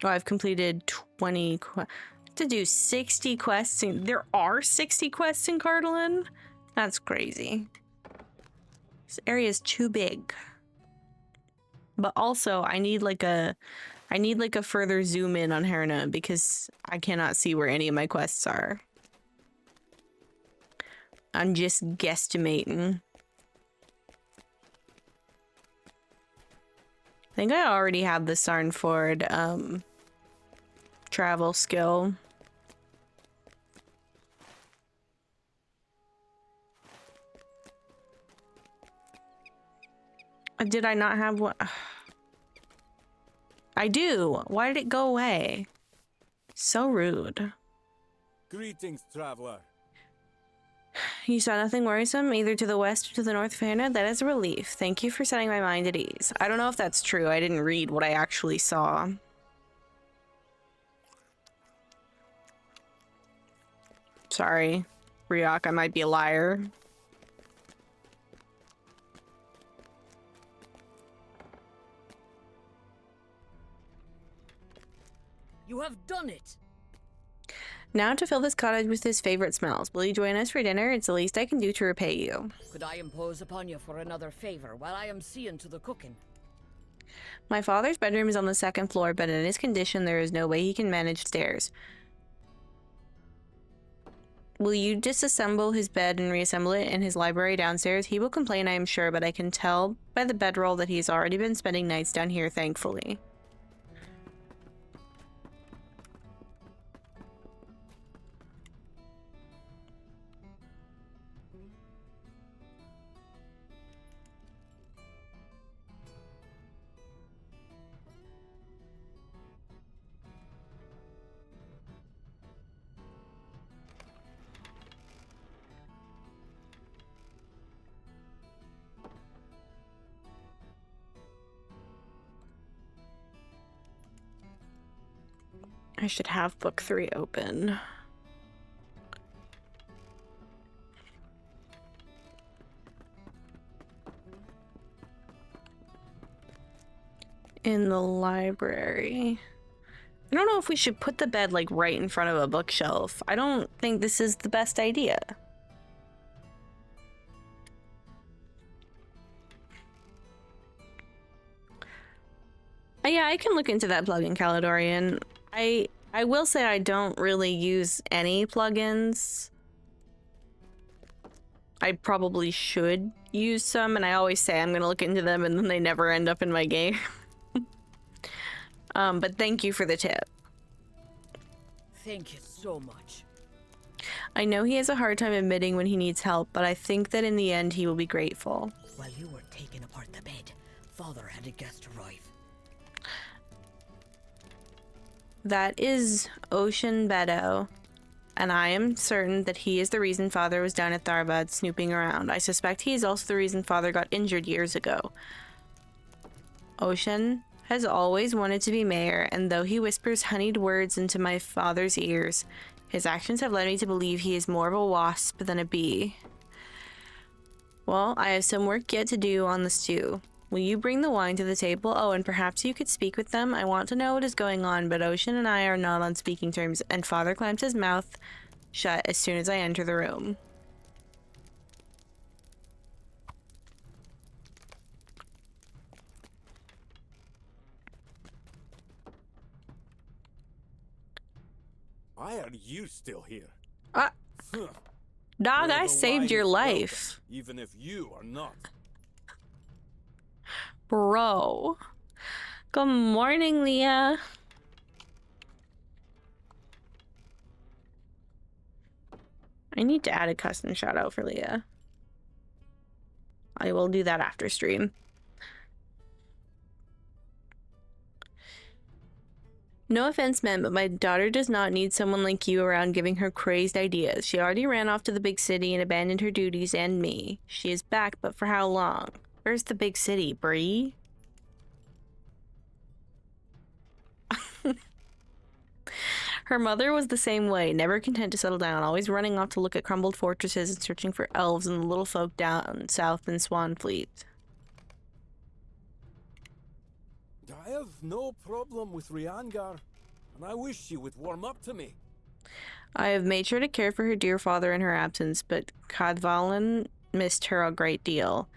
Oh, I've completed 20 quests. To do 60 quests in... There are 60 quests in Cardalin? That's crazy. This area is too big. But also, I need like a further zoom in on Herna because I cannot see where any of my quests are. I'm just guesstimating. I think I already have the Sarnford travel skill. Did I not have one? I do. Why did it go away? So rude. Greetings, traveler. You saw nothing worrisome, either to the west or to the north of Hannah? That is a relief. Thank you for setting my mind at ease. I don't know if that's true. I didn't read what I actually saw. Sorry, Ryok, I might be a liar. You have done it! Now to fill this cottage with his favorite smells. Will you join us for dinner? It's the least I can do to repay you. Could I impose upon you for another favor while I am seeing to the cooking? My father's bedroom is on the second floor, but in his condition, there is no way he can manage stairs. Will you disassemble his bed and reassemble it in his library downstairs? He will complain, I am sure, but I can tell by the bedroll that he's already been spending nights down here, thankfully. I should have book 3 open. In the library. I don't know if we should put the bed like right in front of a bookshelf. I don't think this is the best idea. Yeah, I can look into that plugin, Caledorian. I will say I don't really use any plugins. I probably should use some, and I always say I'm gonna look into them, and then they never end up in my game. But thank you for the tip. Thank you so much. I know he has a hard time admitting when he needs help, but I think that in the end he will be grateful. While you were taking apart the bed, Father had a guest arrive. That is Ocean Bedo, and I am certain that he is the reason Father was down at Tharbad snooping around. I suspect he is also the reason Father got injured years ago. Ocean has always wanted to be mayor, and though he whispers honeyed words into my father's ears, his actions have led me to believe he is more of a wasp than a bee. Well, I have some work yet to do on the stew. Will you bring the wine to the table? Oh, and perhaps you could speak with them. I want to know what is going on, but Ocean and I are not on speaking terms, and Father clamps his mouth shut as soon as I enter the room. Why are you still here? Dog, Well, I the saved wine your is life. welcome, even if you are not. Bro. Good morning, Leah. I need to add a custom shout out for Leah. I will do that after stream. No offense meant, but my daughter does not need someone like you around giving her crazed ideas. She already ran off to the big city and abandoned her duties and me. She is back, but for how long? Where's the big city, Bree? Her mother was the same way, never content to settle down, always running off to look at crumbled fortresses and searching for elves and the little folk down south in Swanfleet. I have no problem with Riangar, and I wish she would warm up to me. I have made sure to care for her dear father in her absence, but Cadwallon missed her a great deal.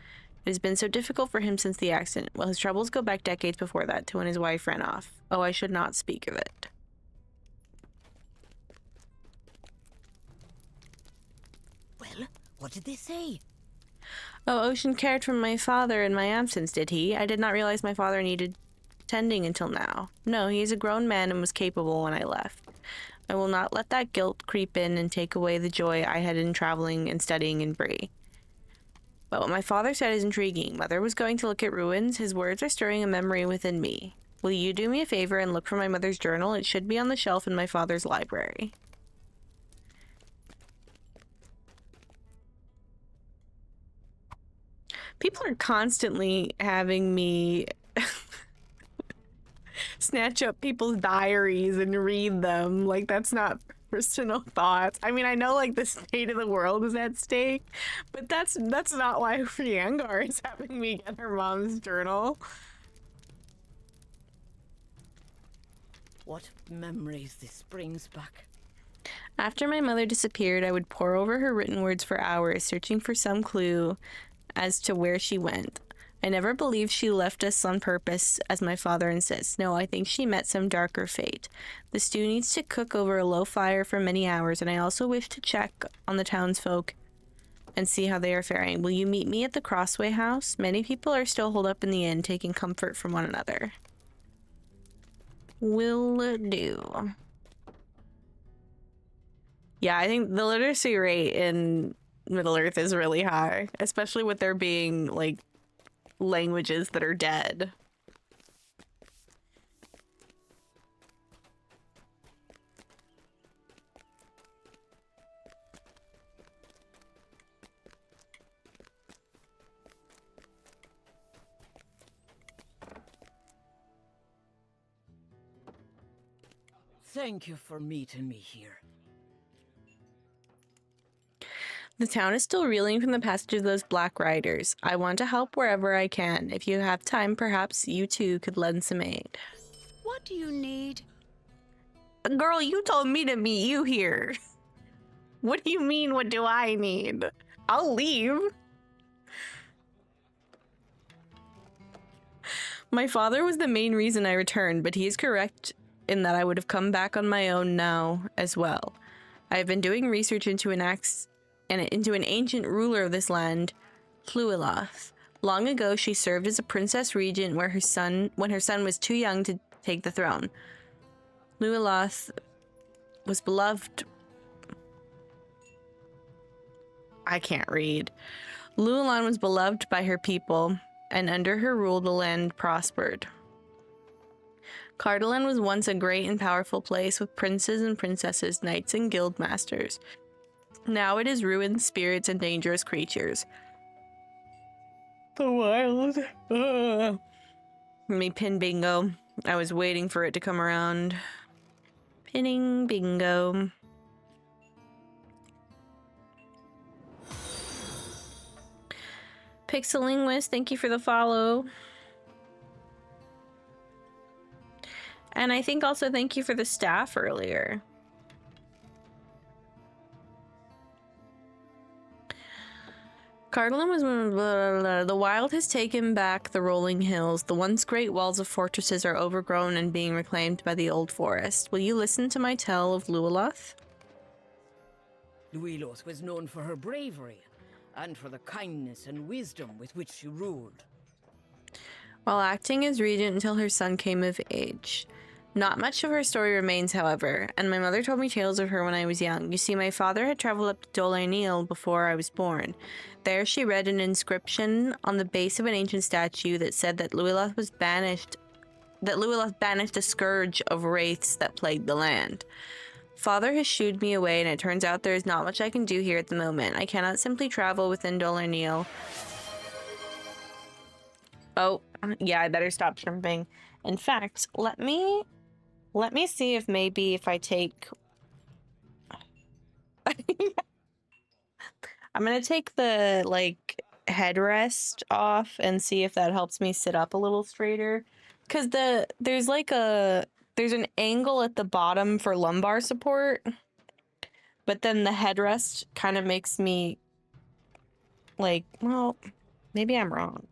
It has been so difficult for him since the accident. Well, his troubles go back decades before that, to when his wife ran off. Oh, I should not speak of it. Well, what did they say? Oh, Ocean cared for my father in my absence, did he? I did not realize my father needed tending until now. No, he is a grown man and was capable when I left. I will not let that guilt creep in and take away the joy I had in traveling and studying in Bree. But what my father said is intriguing. Mother was going to look at ruins. His words are stirring a memory within me. Will you do me a favor and look for my mother's journal? It should be on the shelf in my father's library. People are constantly having me snatch up people's diaries and read them. Like, that's not personal thoughts. I mean, I know, like, the state of the world is at stake, but that's not why Riangar is having me get her mom's journal. What memories this brings back. After my mother disappeared, I would pore over her written words for hours, searching for some clue as to where she went. I never believed she left us on purpose, as my father insists. No, I think she met some darker fate. The stew needs to cook over a low fire for many hours, and I also wish to check on the townsfolk and see how they are faring. Will you meet me at the Crossway House? Many people are still holed up in the inn, taking comfort from one another. Will do. Yeah, I think the literacy rate in Middle-earth is really high, especially with there being, like, languages that are dead. Thank you for meeting me here. The town is still reeling from the passage of those black riders. I want to help wherever I can. If you have time, perhaps you too could lend some aid. What do you need? Girl, you told me to meet you here. What do you mean, what do I need? I'll leave. My father was the main reason I returned, but he is correct in that I would have come back on my own now as well. I have been doing research into an ancient ruler of this land, Fluiloth. Long ago, she served as a princess regent when her son was too young to take the throne. Fluiloth was beloved. I can't read. Llewellyn was beloved by her people, and under her rule the land prospered. Cardolan was once a great and powerful place with princes and princesses, knights and guild masters. Now it is ruined, spirits, and dangerous creatures. The wild. Ugh. Let me pin bingo. I was waiting for it to come around. Pinning bingo. Pixelinguist, thank you for the follow. And I think also thank you for the staff earlier. Cardolan was the wild has taken back the rolling hills. The once great walls of fortresses are overgrown and being reclaimed by the old forest. Will you listen to my tale of Llewellyn? Llewellyn was known for her bravery and for the kindness and wisdom with which she ruled. While acting as regent until her son came of age. Not much of her story remains, however, and my mother told me tales of her when I was young. You see, my father had traveled up to Dol Neil before I was born. There she read an inscription on the base of an ancient statue that said that Llewellyn banished a scourge of wraiths that plagued the land. Father has shooed me away, and it turns out there is not much I can do here at the moment. I cannot simply travel within Dol Neil. Oh, yeah, I better stop shrimping. In fact, let me see if maybe if I take... I'm gonna take the, like, headrest off and see if that helps me sit up a little straighter. Because there's an angle at the bottom for lumbar support, but then the headrest kind of makes me, like, well, maybe I'm wrong.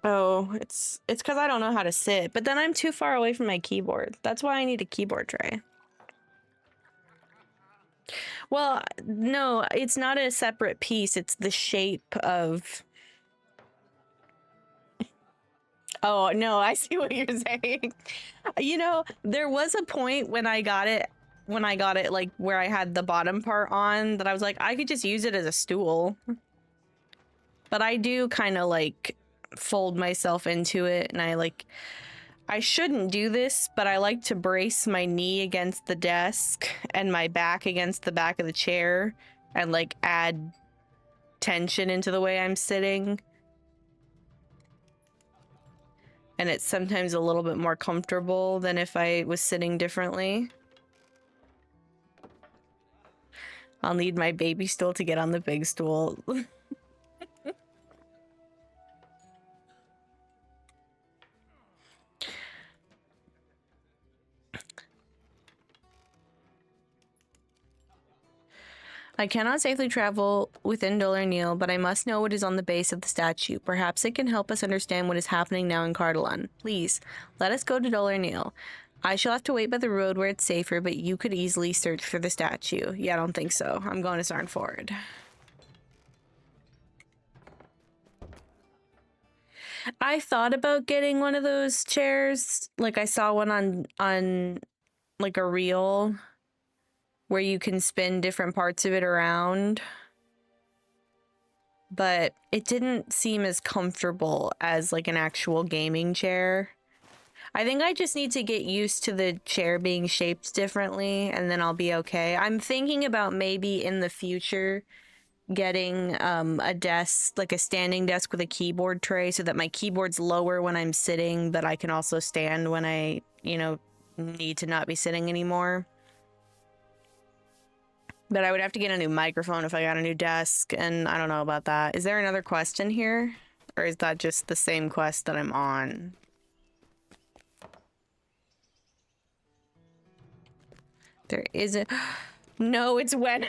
Oh, it's because I don't know how to sit, but then I'm too far away from my keyboard. That's why I need a keyboard tray. Well, no, it's not a separate piece. It's the shape of... Oh, no, I see what you're saying. You know, there was a point when I got it, like, where I had the bottom part on, that I was like, I could just use it as a stool. But I do kind of, like, fold myself into it, and I shouldn't do this, but I like to brace my knee against the desk and my back against the back of the chair and, like, add tension into the way I'm sitting. And it's sometimes a little bit more comfortable than if I was sitting differently. I'll need my baby stool to get on the big stool. I cannot safely travel within Dolornil, but I must know what is on the base of the statue. Perhaps it can help us understand what is happening now in Cardolan. Please, let us go to Dolornil. I shall have to wait by the road where it's safer, but you could easily search for the statue. Yeah, I don't think so. I'm going to Sarnford. I thought about getting one of those chairs. Like, I saw one on like a reel where you can spin different parts of it around, but it didn't seem as comfortable as like an actual gaming chair. I think I just need to get used to the chair being shaped differently, and then I'll be okay. I'm thinking about maybe in the future getting a desk, like a standing desk with a keyboard tray, so that my keyboard's lower when I'm sitting, but I can also stand when I, you know, need to not be sitting anymore. But I would have to get a new microphone if I got a new desk, and I don't know about that. Is there another quest in here? Or is that just the same quest that I'm on? There isn't. No, it's when.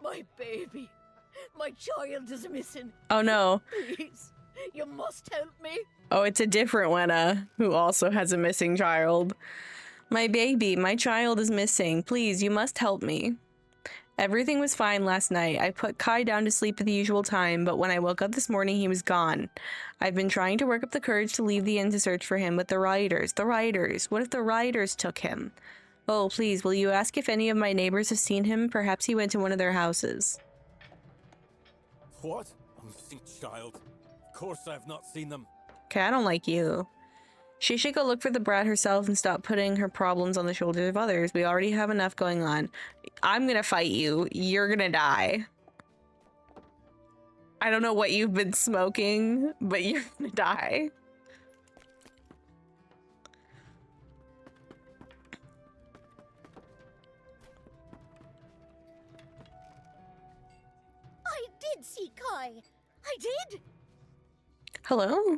My baby. My child is missing. Oh no. Please, you must help me. Oh, it's a different Wenna who also has a missing child. My baby, my child is missing. Please, you must help me. Everything was fine last night. I put Kai down to sleep at the usual time, but when I woke up this morning, he was gone. I've been trying to work up the courage to leave the inn to search for him, but the rioters, what if the rioters took him? Oh, please, will you ask if any of my neighbors have seen him? Perhaps he went to one of their houses. What? A missing child? Of course I've not seen them. Okay, I don't like you. She should go look for the brat herself and stop putting her problems on the shoulders of others. We already have enough going on. I'm gonna fight you. You're gonna die. I don't know what you've been smoking, but you're gonna die. I did see Kai. I did. Hello?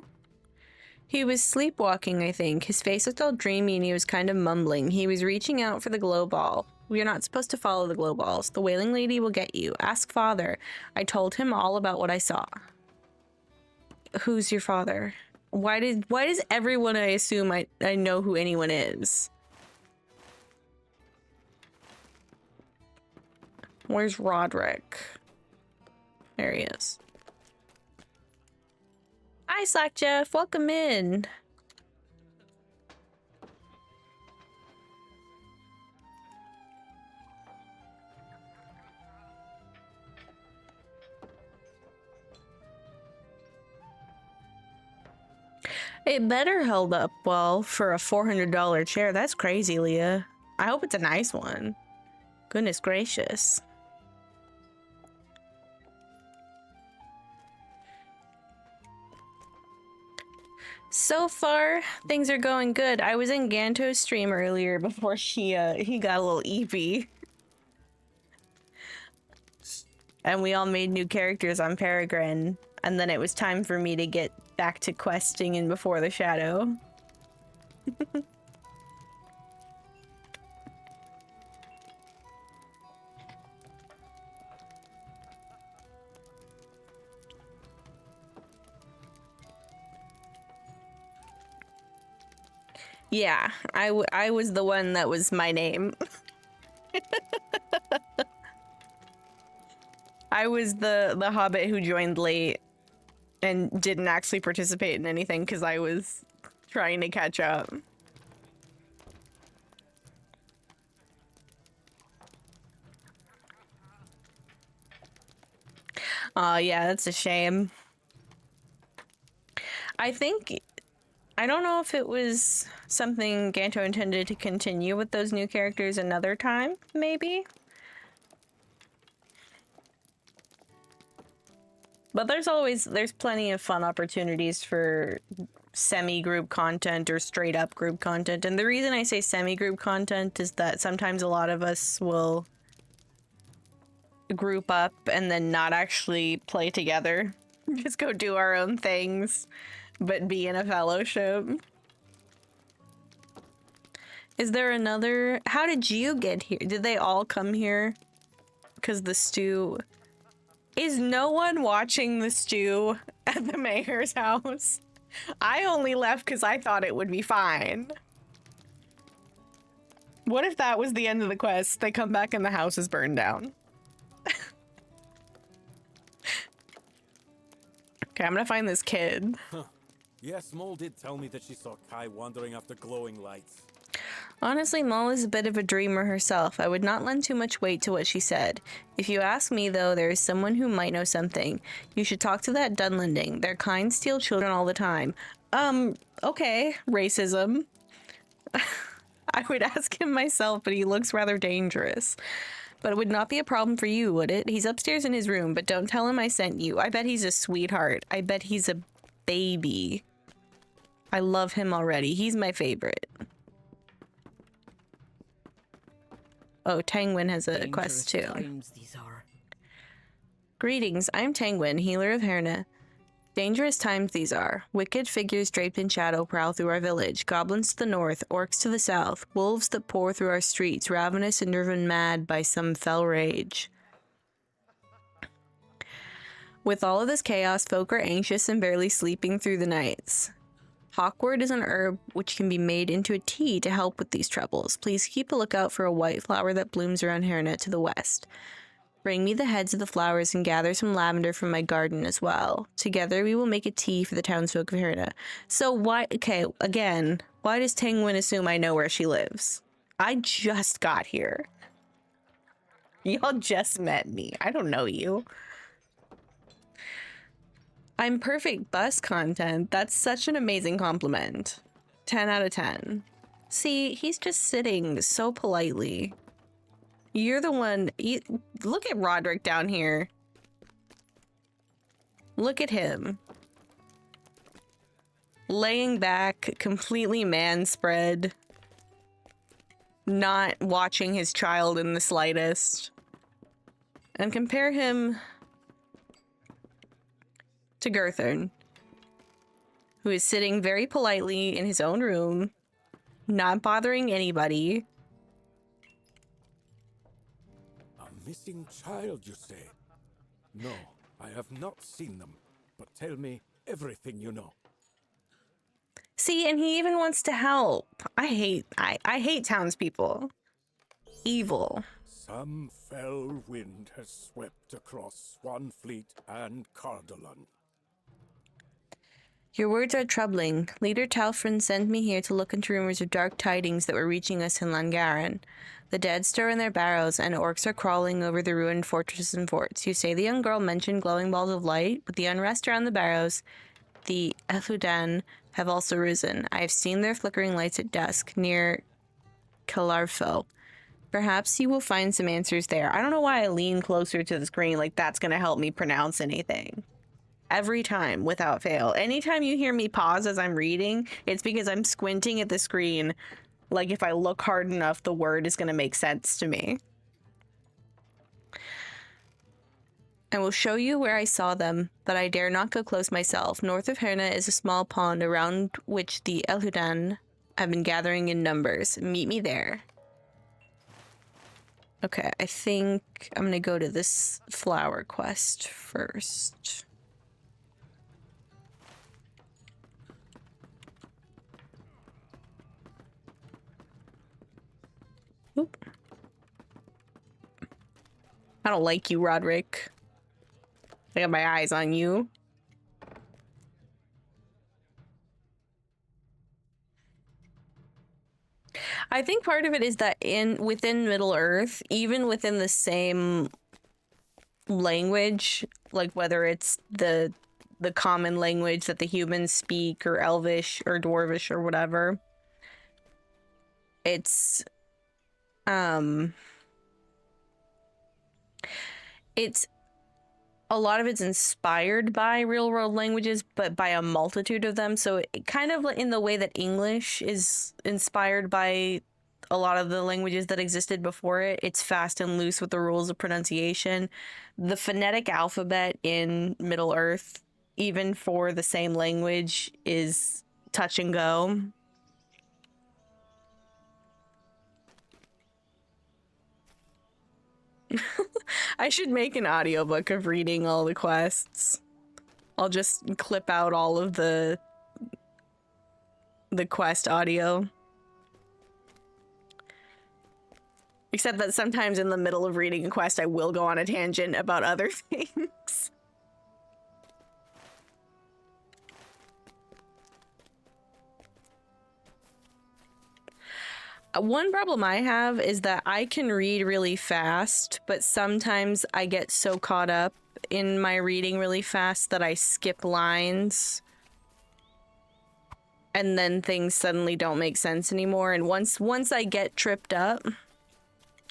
He was sleepwalking, I think. His face looked all dreamy and he was kind of mumbling. He was reaching out for the glow ball. We are not supposed to follow the glow balls. The wailing lady will get you. Ask father. I told him all about what I saw. Who's your father? Why does everyone assume I know who anyone is? Where's Roderick? There he is. Hi, Slack Jeff. Welcome in. It better held up well for a $400 chair. That's crazy, Leah. I hope it's a nice one. Goodness gracious. So far, things are going good. I was in Ganto's stream earlier before he got a little eepy. And we all made new characters on Peregrine. And then it was time for me to get back to questing in Before the Shadow. Yeah, I was the one that was my name. I was the hobbit who joined late and didn't actually participate in anything because I was trying to catch up. Oh, yeah, that's a shame. I don't know if it was something Ganto intended to continue with those new characters another time, maybe? But there's plenty of fun opportunities for semi-group content or straight-up group content. And the reason I say semi-group content is that sometimes a lot of us will group up and then not actually play together. Just go do our own things, but be in a fellowship. Is there another? How did you get here? Did they all come here? Because the stew... Is no one watching the stew at the mayor's house? I only left because I thought it would be fine. What if that was the end of the quest? They come back and the house is burned down. Okay, I'm gonna find this kid. Huh. Yes, Mole did tell me that she saw Kai wandering after glowing lights. Honestly, Moll is a bit of a dreamer herself. I would not lend too much weight to what she said. If you ask me, though, there is someone who might know something. You should talk to that Dunlending. Their kind steal children all the time. Okay, racism. I would ask him myself, but he looks rather dangerous. But it would not be a problem for you, would it? He's upstairs in his room, but don't tell him I sent you. I bet he's a sweetheart. I bet he's a baby. I love him already. He's my favorite. Oh, Tangwin has a quest too. Times these are. Greetings, I'm Tangwin, healer of Herna. Dangerous times these are. Wicked figures draped in shadow prowl through our village. Goblins to the north, orcs to the south. Wolves that pour through our streets, ravenous and driven mad by some fell rage. With all of this chaos, folk are anxious and barely sleeping through the nights. Hawkwort is an herb which can be made into a tea to help with these troubles. Please keep a lookout for a white flower that blooms around Herna to the west. Bring me the heads of the flowers and gather some lavender from my garden as well. Together we will make a tea for the townsfolk of Herna. So why, okay, again, why does Tangwin assume I know where she lives? I just got here. Y'all just met me. I don't know you. I'm perfect bus content. That's such an amazing compliment. 10 out of 10. See, he's just sitting so politely. You're the one... look at Roderick down here. Look at him. Laying back, completely man-spread. Not watching his child in the slightest. And compare him to Gerthern, who is sitting very politely in his own room, not bothering anybody. A missing child, you say? No, I have not seen them. But tell me everything you know. See, and he even wants to help. I hate townspeople. Evil. Some fell wind has swept across Swanfleet and Cardolan. Your words are troubling. Leader Talfrin sent me here to look into rumors of dark tidings that were reaching us in Langaran. The dead stir in their barrows, and orcs are crawling over the ruined fortresses and forts. You say the young girl mentioned glowing balls of light, but the unrest around the barrows, the Ethudan, have also risen. I have seen their flickering lights at dusk, near Calarfo. Perhaps you will find some answers there. I don't know why I lean closer to the screen like that's going to help me pronounce anything. Every time, without fail. Anytime you hear me pause as I'm reading, it's because I'm squinting at the screen. Like if I look hard enough, the word is going to make sense to me. I will show you where I saw them, but I dare not go close myself. North of Herna is a small pond around which the Elhudan have been gathering in numbers. Meet me there. Okay, I think I'm going to go to this flower quest first. Oop. I don't like you, Roderick. I got my eyes on you. I think part of it is that within Middle Earth, even within the same language, like whether it's the common language that the humans speak, or Elvish or Dwarvish or whatever, it's a lot of it's inspired by real world languages, but by a multitude of them. So it kind of in the way that English is inspired by a lot of the languages that existed before it. It's fast and loose with the rules of pronunciation. The phonetic alphabet in Middle Earth, even for the same language, is touch and go. I should make an audiobook of reading all the quests. I'll just clip out all of the quest audio. Except that sometimes in the middle of reading a quest, I will go on a tangent about other things. One problem I have is that I can read really fast, but sometimes I get so caught up in my reading really fast that I skip lines. And then things suddenly don't make sense anymore. And once I get tripped up,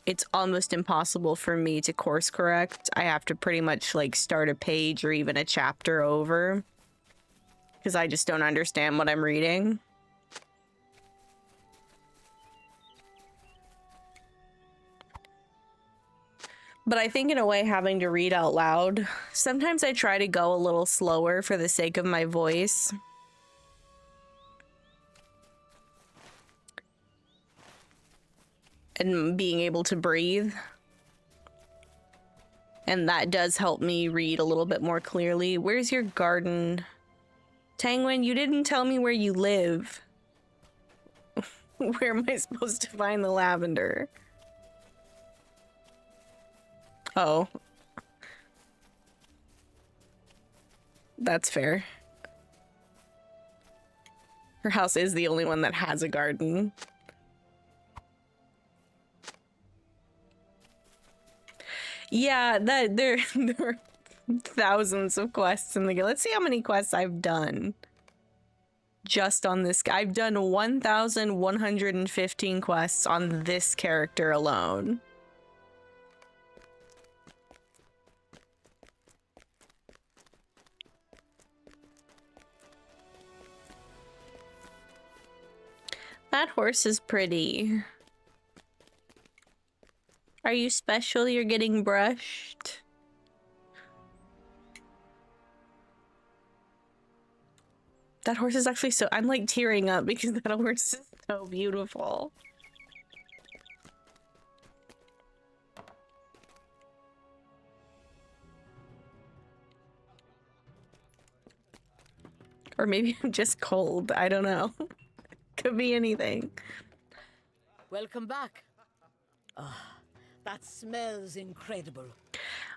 it's almost impossible for me to course correct. I have to pretty much like start a page or even a chapter over because I just don't understand what I'm reading. But I think in a way, having to read out loud, sometimes I try to go a little slower for the sake of my voice. And being able to breathe. And that does help me read a little bit more clearly. Where's your garden? Tangwin, you didn't tell me where you live. Where am I supposed to find the lavender? Oh. That's fair. Her house is the only one that has a garden. Yeah, there are thousands of quests in the game. Let's see how many quests I've done. Just on this. I've done 1,115 quests on this character alone. That horse is pretty. Are you special? You're getting brushed? That horse is actually so... I'm like tearing up because that horse is so beautiful. Or maybe I'm just cold. I don't know. Could be anything. Welcome back. Ah, that smells incredible.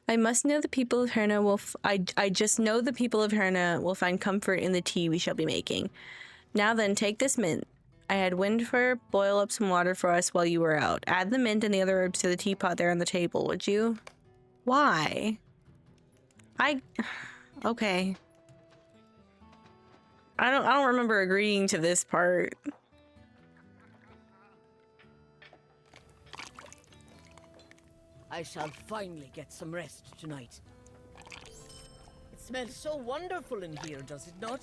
I must know the people of Herna will... I just know the people of Herna will find comfort in the tea we shall be making. Now then, take this mint. I had Windfur boil up some water for us while you were out. Add the mint and the other herbs to the teapot there on the table, would you? Why? Okay. I don't remember agreeing to this part. I shall finally get some rest tonight. It smells so wonderful in here, does it not?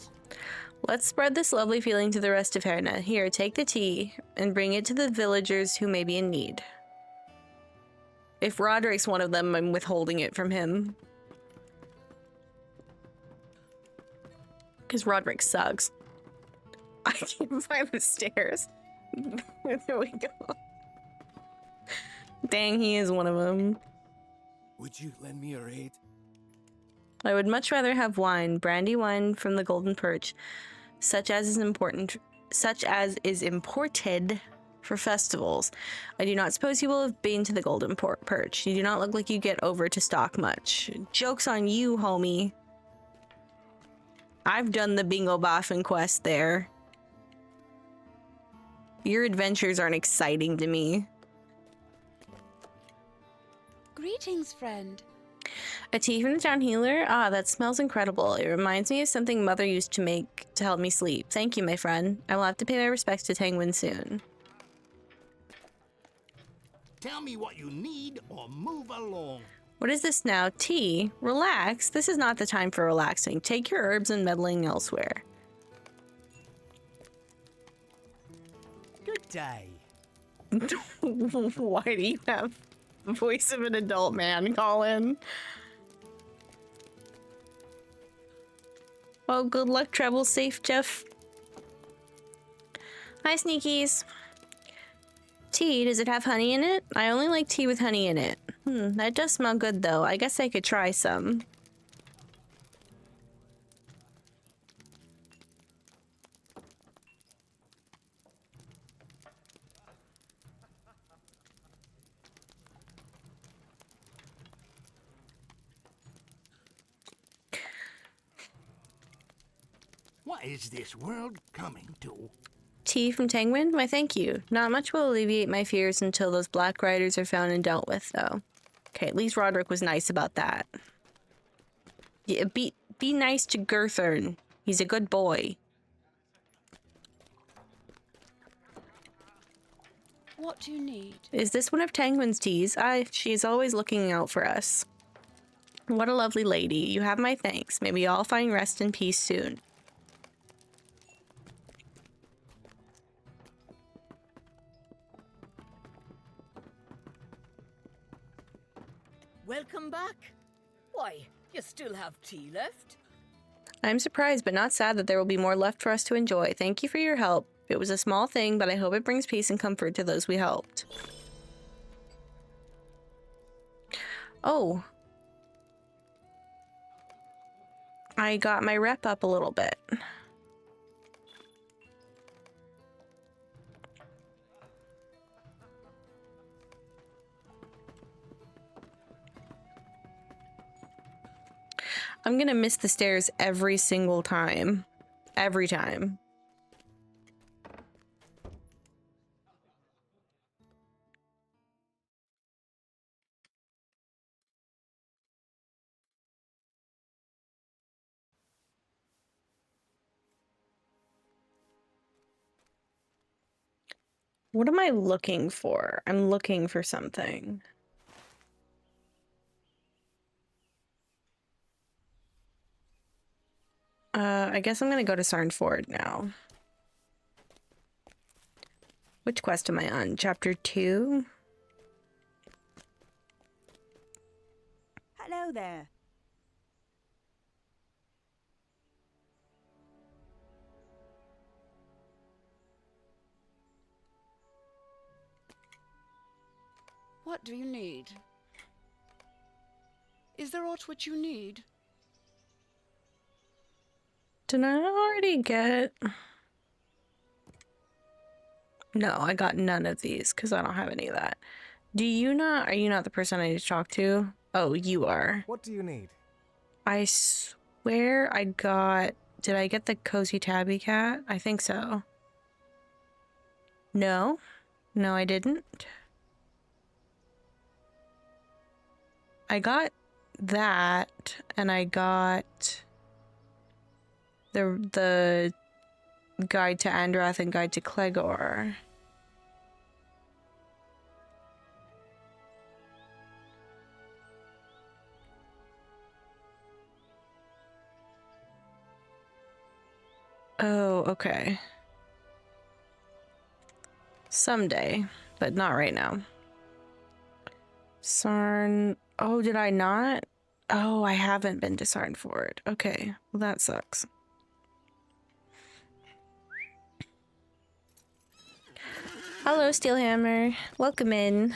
Let's spread this lovely feeling to the rest of Herna. Here, take the tea and bring it to the villagers who may be in need. If Roderick's one of them, I'm withholding it from him. Because Roderick sucks. I can't find the stairs. There we go. Dang, he is one of them. Would you lend me your aid? I would much rather have wine, brandy wine from the Golden Perch, such as is imported for festivals. I do not suppose you will have been to the Golden Perch. You do not look like you get over to stock much. Joke's on you, homie. I've done the Bingo Boffin quest there. Your adventures aren't exciting to me. Greetings, friend. A tea from the town healer? Ah, that smells incredible. It reminds me of something Mother used to make to help me sleep. Thank you, my friend. I will have to pay my respects to Tangwin soon. Tell me what you need or move along. What is this now? Tea? Relax. This is not the time for relaxing. Take your herbs and meddling elsewhere. Good day. Why do you have the voice of an adult man, Colin? Well, good luck, travel safe, Jeff. Hi, Sneakies. Tea, does it have honey in it? I only like tea with honey in it. That does smell good though. I guess I could try some. What is this world coming to? Tea from Tangwind? Why, thank you. Not much will alleviate my fears until those Black Riders are found and dealt with, though. Okay, at least Roderick was nice about that. Yeah, be nice to Girthern. He's a good boy. What do you need? Is this one of Tangwin's teas? She's always looking out for us. What a lovely lady. You have my thanks. May we all find rest and peace soon. Welcome back. Why, you still have tea left? I'm surprised but not sad that there will be more left for us to enjoy. Thank you for your help. It was a small thing, but I hope it brings peace and comfort to those we helped. Oh. I got my rep up a little bit. I'm gonna miss the stairs every single time. Every time. What am I looking for? I'm looking for something. I guess I'm gonna go to Sarnford now. Which quest am I on? Chapter 2? Hello there. What do you need? Is there aught which you need? Did I already get... No, I got none of these because I don't have any of that. Do you not... Are you not the person I need to talk to? Oh, you are. What do you need? I swear I got... Did I get the Cozy Tabby Cat? I think so. No? No, I didn't. I got that, and I got the Guide to Andrath and Guide to Clegor. Oh, okay. Someday, but not right now. Sarn... Oh, did I not? Oh, I haven't been to Sarnford. Okay, well that sucks. Hello, Steelhammer. Welcome in.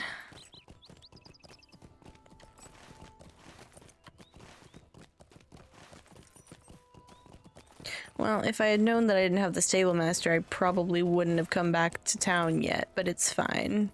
Well, if I had known that I didn't have the stable master, I probably wouldn't have come back to town yet, but it's fine.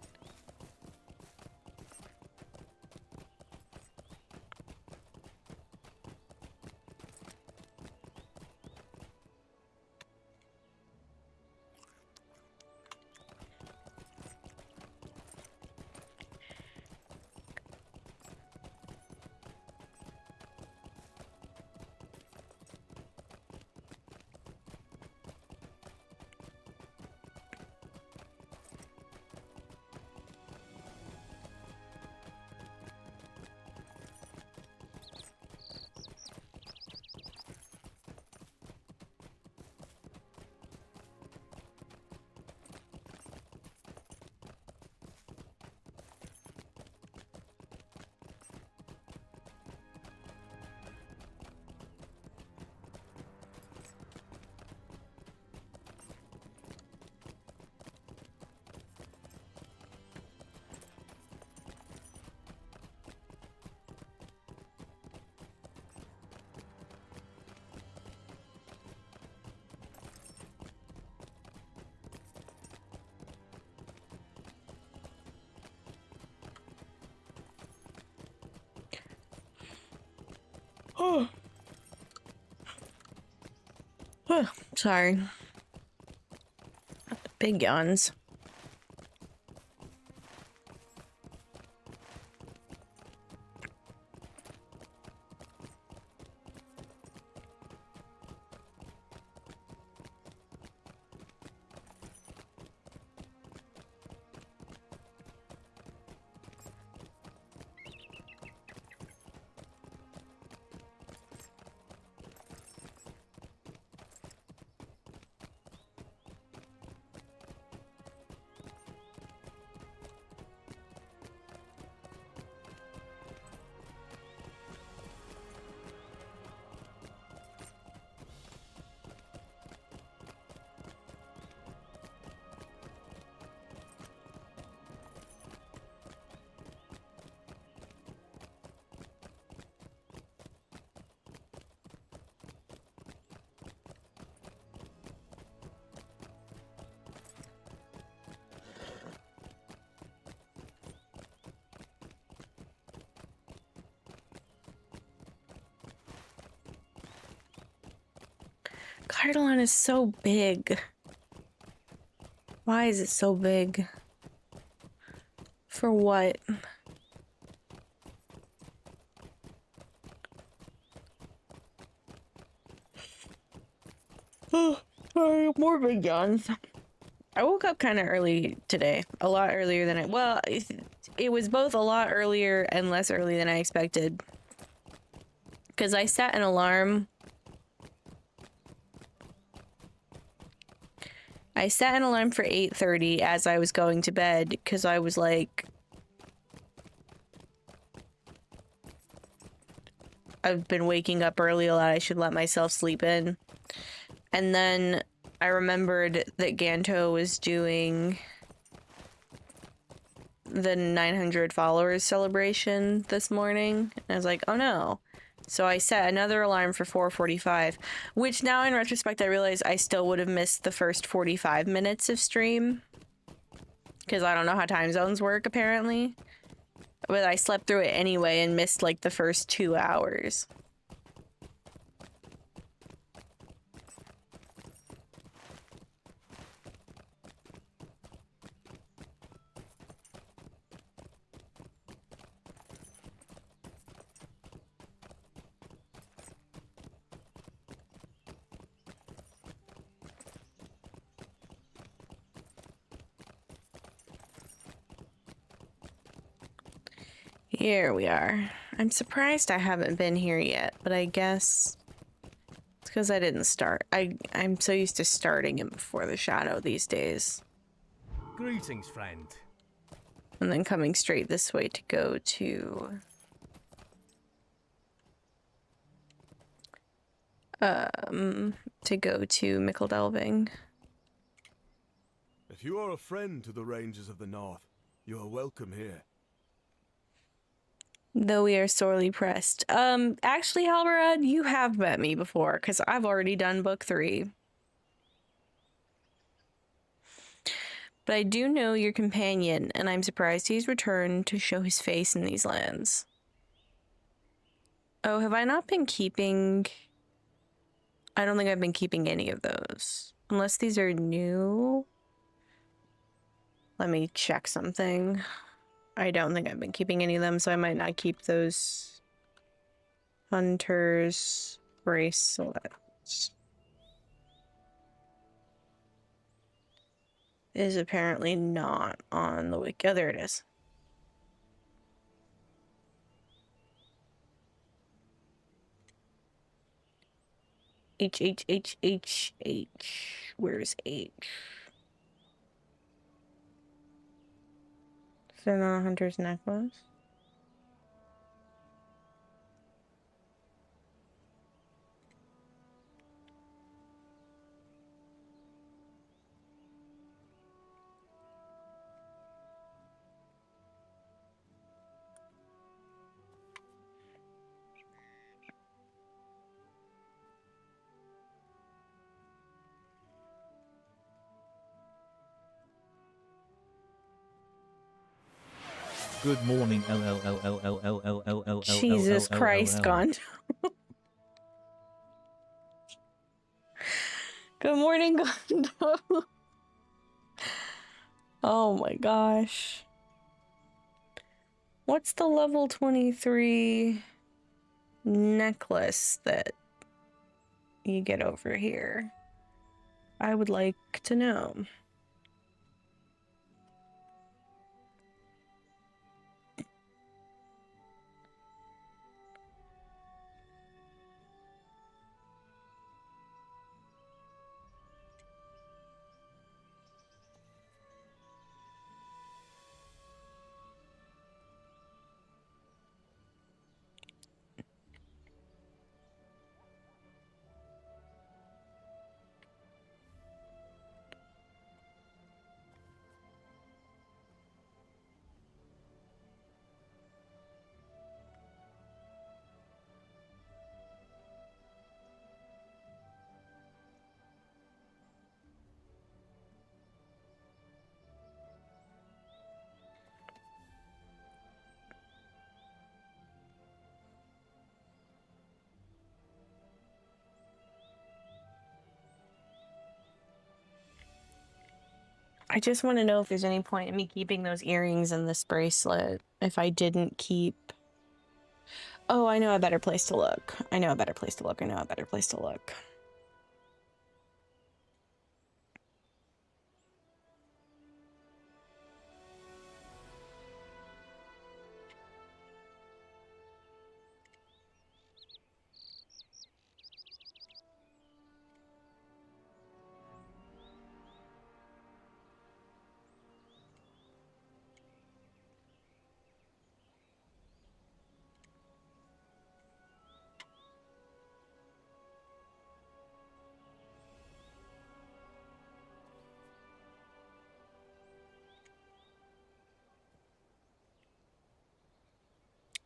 Oh, sorry. Big yawns. Cardalon is so big. Why is it so big? For what? Oh, sorry, more big yawns. I woke up kind of early today. A lot earlier than it was both a lot earlier and less early than I expected. Because I set an alarm. I set an alarm for 8:30 as I was going to bed because I was like, I've been waking up early a lot. I should let myself sleep in. And then I remembered that Ganto was doing the 900 followers celebration this morning. And I was like, oh no. So I set another alarm for 4:45, which now in retrospect, I realize I still would have missed the first 45 minutes of stream. Because I don't know how time zones work, apparently. But I slept through it anyway and missed like the first 2 hours. Here we are. I'm surprised I haven't been here yet, but I guess it's because I didn't start. I'm so used to starting it before the shadow these days. Greetings, friend. And then coming straight this way to go to Mickle Delving. If you are a friend to the Rangers of the North, you are welcome here. Though we are sorely pressed. Actually, Halberad, you have met me before, because I've already done book 3. But I do know your companion, and I'm surprised he's returned to show his face in these lands. Oh, have I not been keeping... I don't think I've been keeping any of those. Unless these are new. Let me check something. I don't think I've been keeping any of them, so I might not keep those Huntress bracelets. Is apparently not on the wiki. Oh, there it is. H. Where's H? Is there not a hunter's necklace? Good morning, Jesus Christ, gone. Good morning, Gondo. Oh my gosh. What's the level 23 necklace that you get over here? I would like to know. I just want to know if there's any point in me keeping those earrings and this bracelet if I didn't keep... Oh, I know a better place to look. I know a better place to look. I know a better place to look.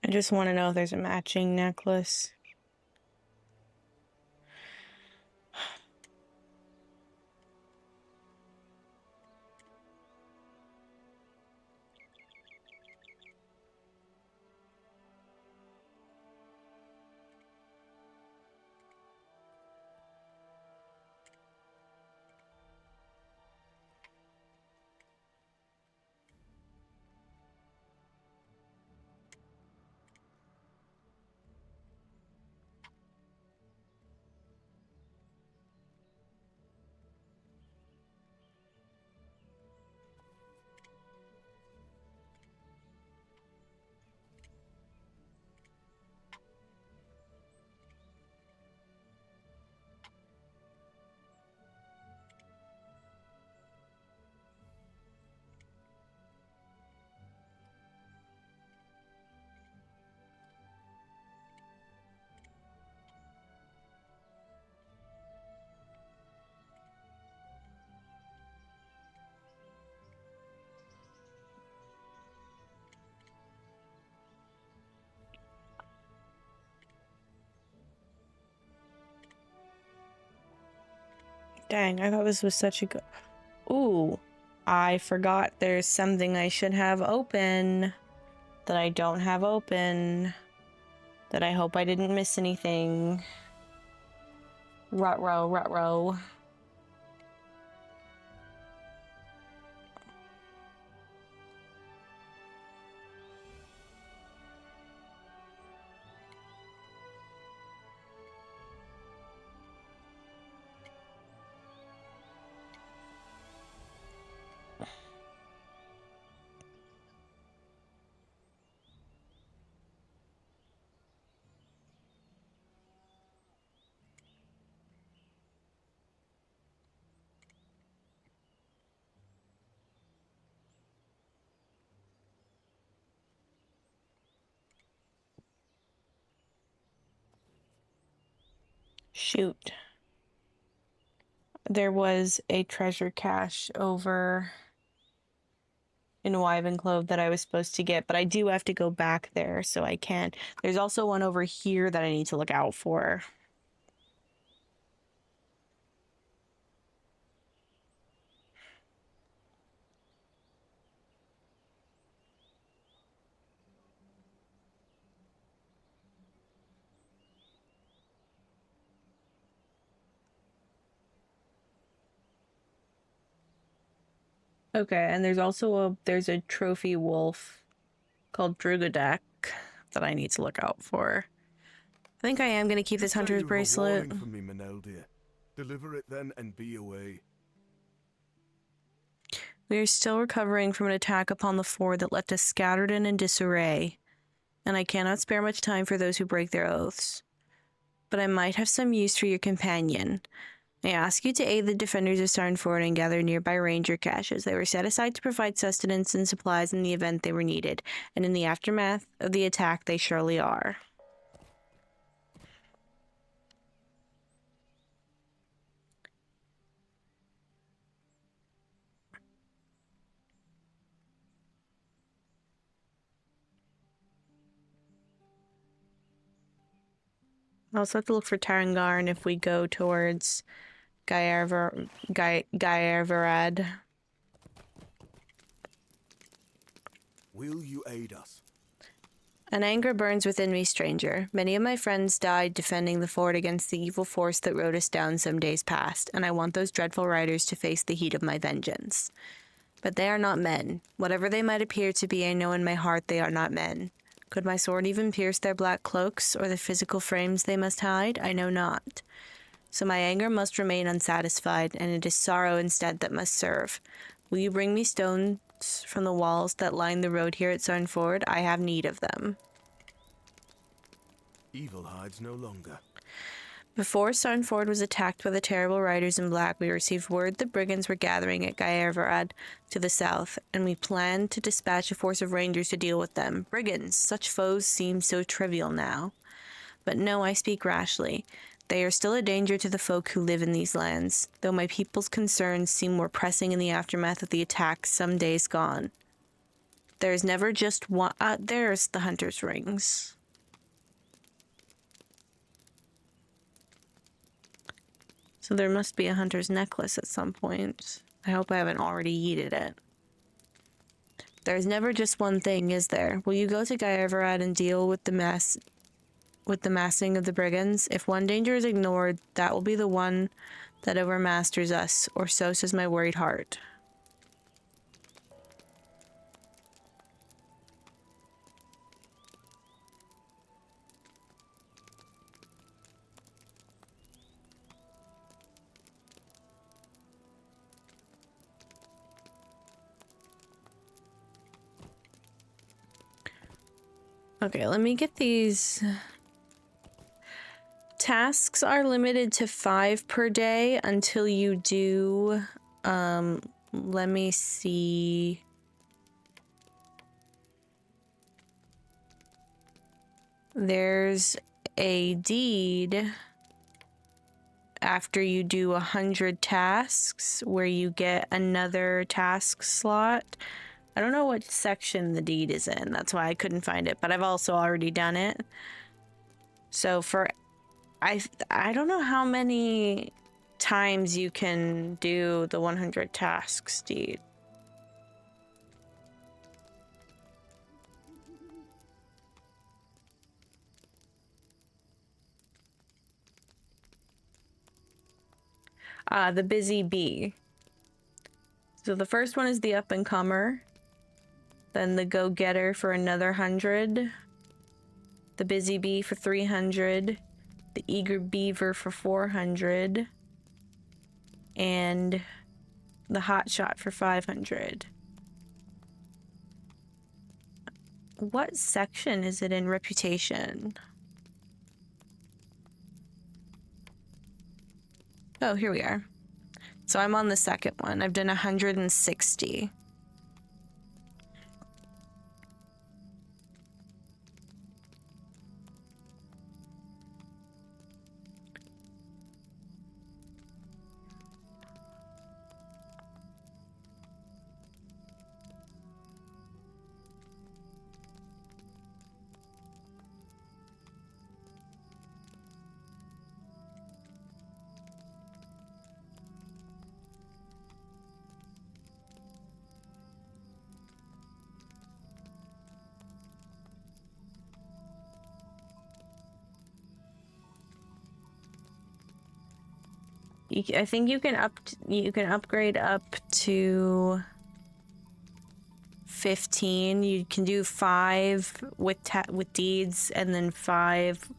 I just want to know if there's a matching necklace. Dang, I thought this was such a good... Ooh, I forgot there's something I should have open that I don't have open, that I hope I didn't miss anything. Ruh-roh, ruh-roh. Shoot. There was a treasure cache over in Wyvenclove that I was supposed to get, but I do have to go back there, so I can't. There's also one over here that I need to look out for. Okay, and there's a trophy wolf called Drugadak that I need to look out for. I think I am gonna keep You this say hunter's you have a bracelet. warning for me, Manel dear. Deliver it then and be away. We are still recovering from an attack upon the fort that left us scattered and in disarray, and I cannot spare much time for those who break their oaths. But I might have some use for your companion. I ask you to aid the defenders of Sarnford and gather nearby ranger caches. They were set aside to provide sustenance and supplies in the event they were needed, and in the aftermath of the attack they surely are. I also have to look for Tarangarn if we go towards Gaervarad. Will you aid us? An anger burns within me, stranger. Many of my friends died defending the fort against the evil force that rode us down some days past, and I want those dreadful riders to face the heat of my vengeance. But they are not men. Whatever they might appear to be, I know in my heart they are not men. Could my sword even pierce their black cloaks, or the physical frames they must hide? I know not. So my anger must remain unsatisfied, and it is sorrow instead that must serve. Will you bring me stones from the walls that line the road here at Sarnford? I have need of them. Evil hides no longer. Before Sarnford was attacked by the terrible riders in black, we received word the brigands were gathering at Gaervarad to the south, and we planned to dispatch a force of rangers to deal with them. Brigands! Such foes seem so trivial now. But no, I speak rashly. They are still a danger to the folk who live in these lands, though my people's concerns seem more pressing in the aftermath of the attack some days gone. There's never just one... there's the hunter's rings. So there must be a hunter's necklace at some point. I hope I haven't already yeeted it. There's never just one thing, is there? Will you go to Gaervarad and deal with the massing of the brigands? If one danger is ignored, that will be the one that overmasters us, or so says my worried heart. Okay, let me get these. Tasks are limited to 5 per day until you do, let me see. There's a deed after you do 100 tasks where you get another task slot. I don't know what section the deed is in. That's why I couldn't find it, but I've also already done it. So for I don't know how many times you can do the 100 tasks deed. The busy bee. So the first one is the up and comer, then the go getter for another 100, the busy bee for 300, the eager beaver for 400, and the hot shot for 500. What section is it in reputation? Oh, here we are. So I'm on the second one. I've done 160. I think you can upgrade up to 15. You can do 5 with with deeds, and then 5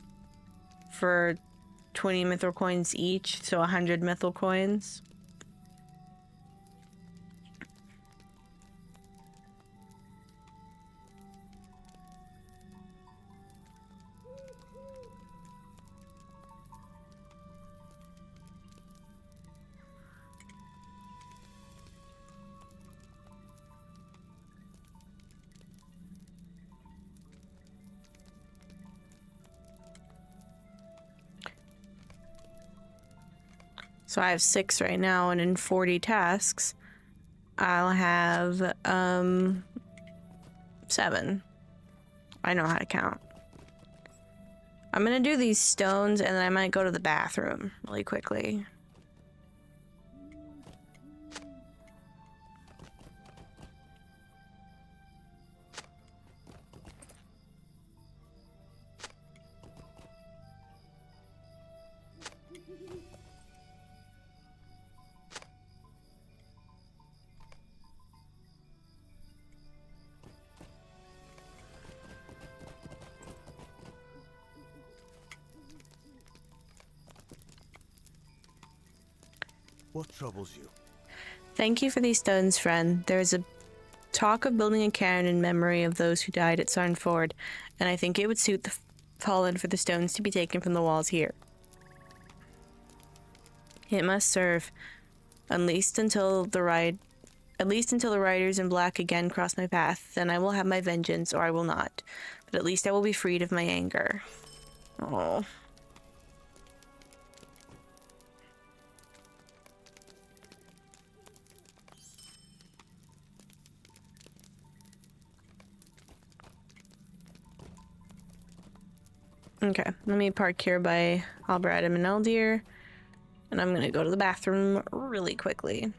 for 20 mithril coins each, so 100 mithril coins. So I have 6 right now, and in 40 tasks, I'll have 7. I know how to count. I'm gonna do these stones, and then I might go to the bathroom really quickly. What troubles you? Thank you for these stones, friend. There is a talk of building a cairn in memory of those who died at Sarnford, and I think it would suit the fallen for the stones to be taken from the walls here. It must serve, at least until the riders in black again cross my path. Then I will have my vengeance, or I will not. But at least I will be freed of my anger. Oh. Okay, let me park here by Albrad and Eldir, and I'm gonna go to the bathroom really quickly.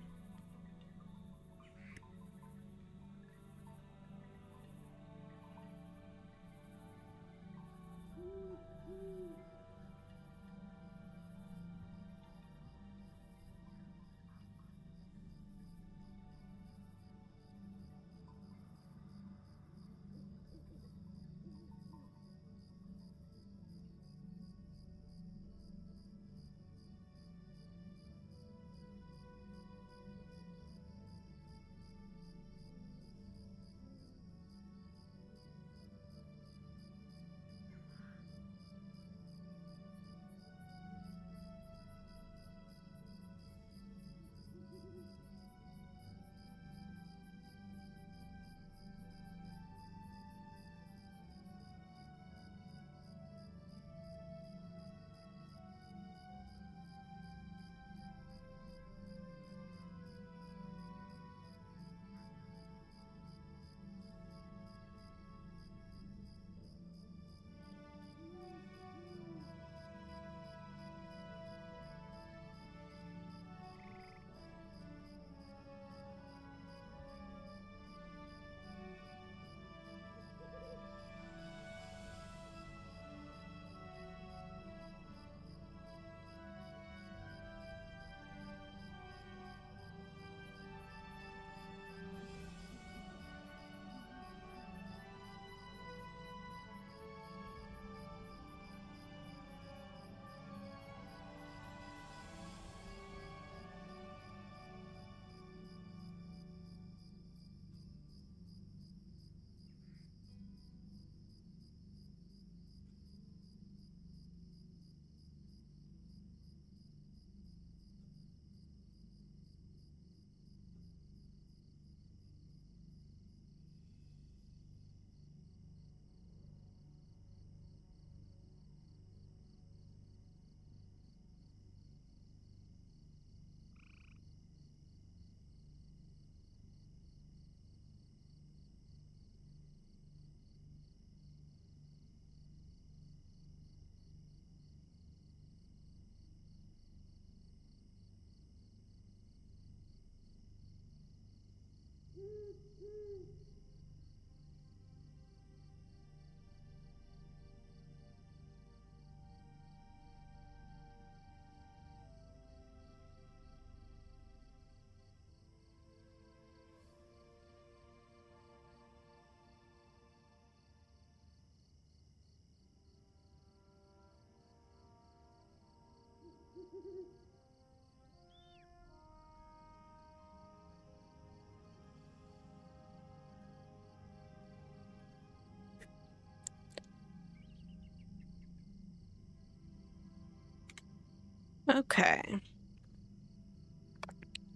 Okay.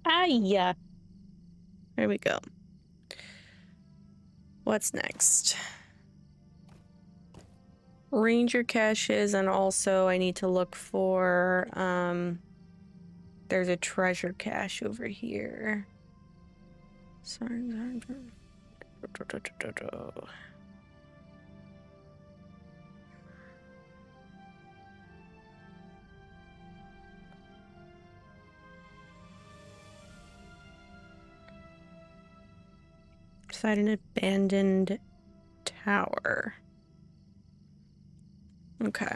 Ah, yeah. There we go. What's next? Ranger caches, and also I need to look for, there's a treasure cache over here. Sorry. Beside an abandoned tower. Okay.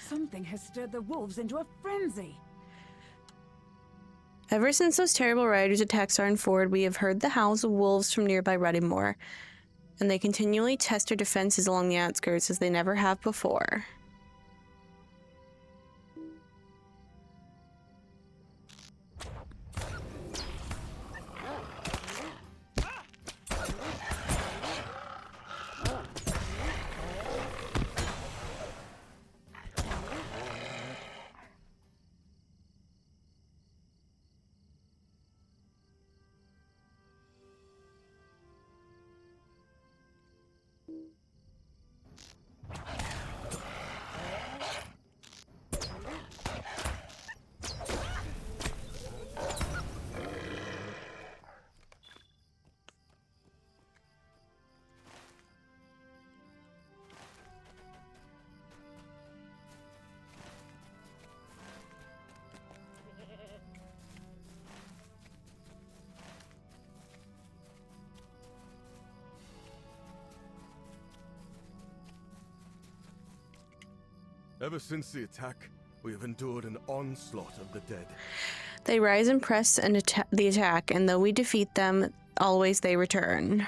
Something has stirred the wolves into a frenzy. Ever since those terrible riders attacked Sarn Ford, we have heard the howls of wolves from nearby Reddymore, and they continually test our defenses along the outskirts as they never have before. Ever since the attack, we have endured an onslaught of the dead. They rise and press and the attack, and though we defeat them, always they return.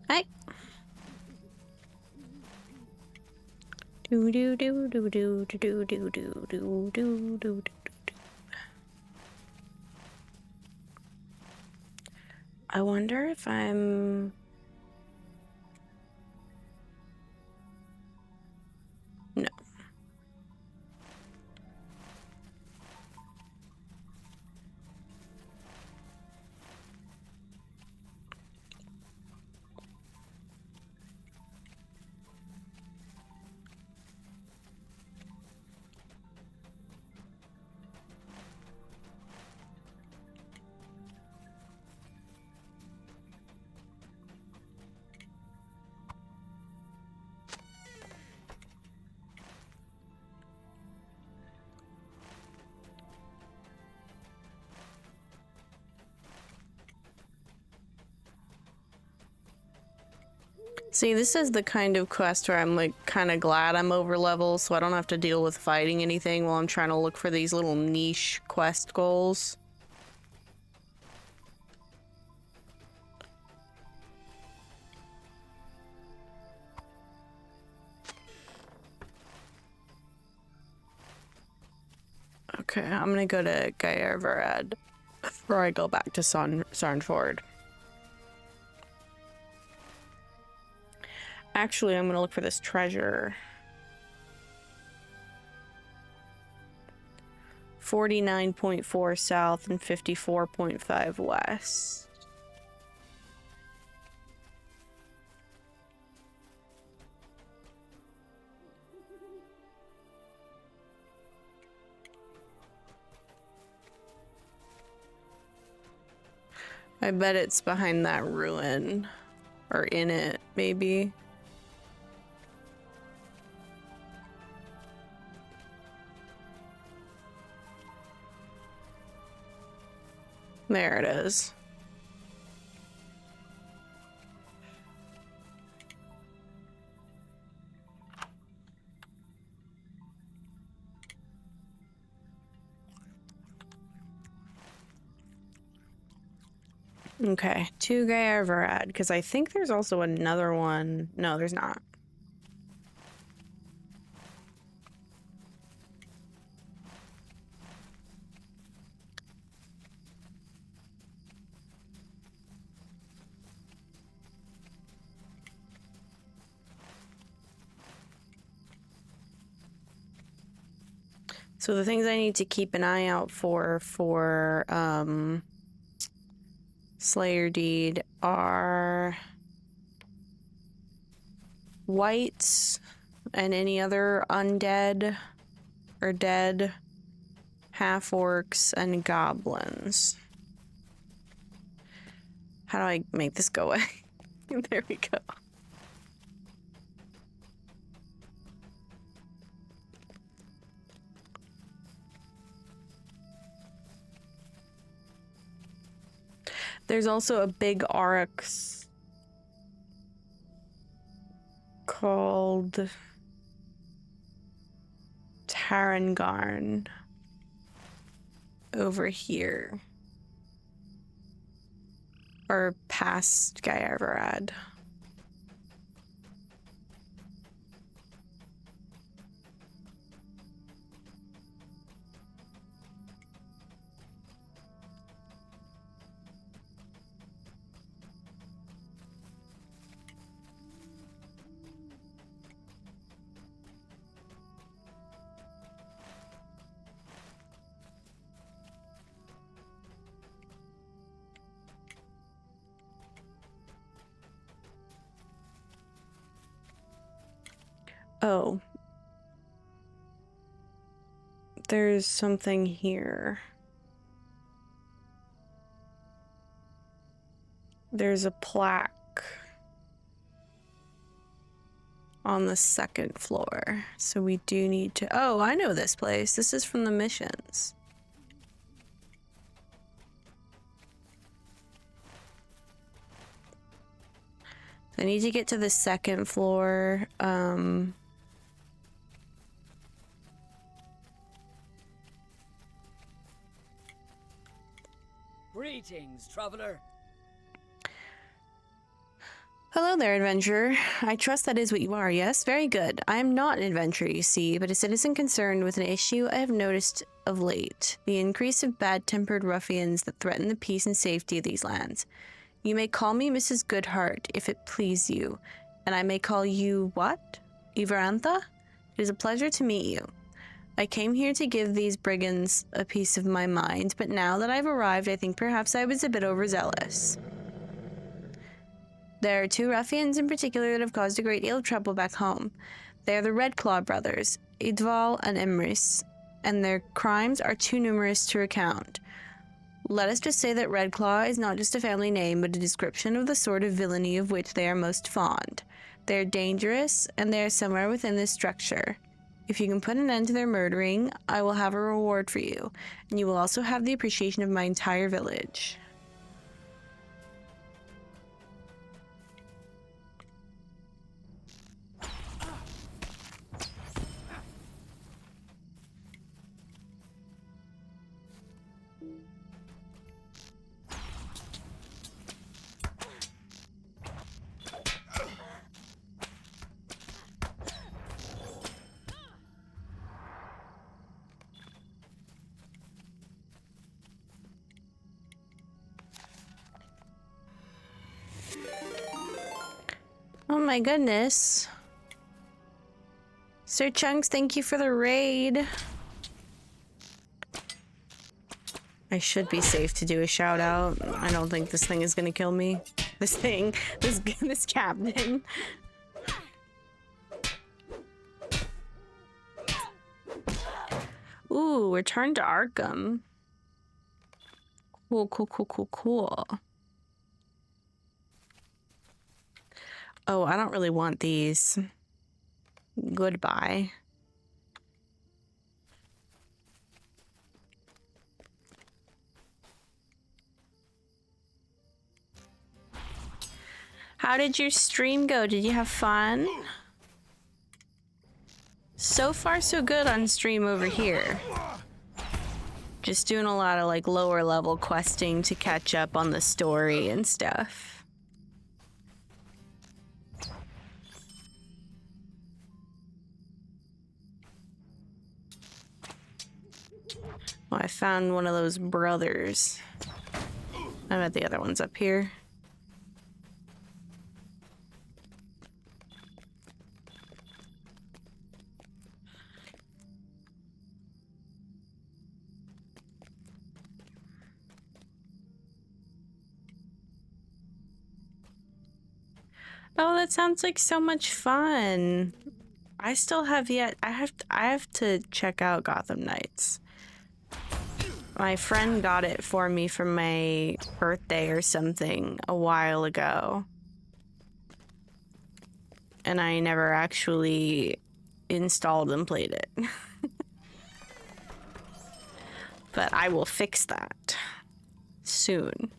Hey. Do do do do do do do do do do do do. I wonder if I'm... No. See, this is the kind of quest where I'm like kind of glad I'm over level, so I don't have to deal with fighting anything while I'm trying to look for these little niche quest goals. Okay, I'm gonna go to Gaer Varad before I go back to Sarnford. Actually, I'm gonna look for this treasure. 49.4 south and 54.5 west. I bet it's behind that ruin. Or in it, maybe. There it is. Okay, 2 Gaiarvarad, because I think there's also another one. No, there's not. So the things I need to keep an eye out for Slayer Deed are whites and any other undead or dead half-orcs and goblins. How do I make this go away? There we go. There's also a big oryx called Tarangarn over here. Or past Gaiarvarad. Oh. There's something here. There's a plaque on the 2nd floor. So we do need to... Oh, I know this place. This is from the missions. I need to get to the 2nd floor. Greetings, traveler. Hello there, adventurer. I trust that is what you are, yes? Very good. I am not an adventurer, you see, but a citizen concerned with an issue I have noticed of late. The increase of bad-tempered ruffians that threaten the peace and safety of these lands. You may call me Mrs. Goodhart, if it please you. And I may call you what? Ivarantha? It is a pleasure to meet you. I came here to give these brigands a piece of my mind, but now that I've arrived, I think perhaps I was a bit overzealous. There are 2 ruffians in particular that have caused a great deal of trouble back home. They are the Red Claw brothers, Idval and Emrys, and their crimes are too numerous to recount. Let us just say that Red Claw is not just a family name, but a description of the sort of villainy of which they are most fond. They are dangerous, and they are somewhere within this structure. If you can put an end to their murdering, I will have a reward for you, and you will also have the appreciation of my entire village. Oh my goodness. Sir Chunks, thank you for the raid. I should be safe to do a shout out. I don't think this thing is gonna kill me. This captain. Ooh, return to Arkham. Cool. Oh, I don't really want these. Goodbye. How did your stream go? Did you have fun? So far, so good on stream over here. Just doing a lot of like lower level questing to catch up on the story and stuff. Oh, I found one of those brothers. I bet the other one's up here. Oh, that sounds like so much fun. I still have yet. I have to check out Gotham Knights. My friend got it for me for my birthday or something a while ago. And I never actually installed and played it. But I will fix that soon.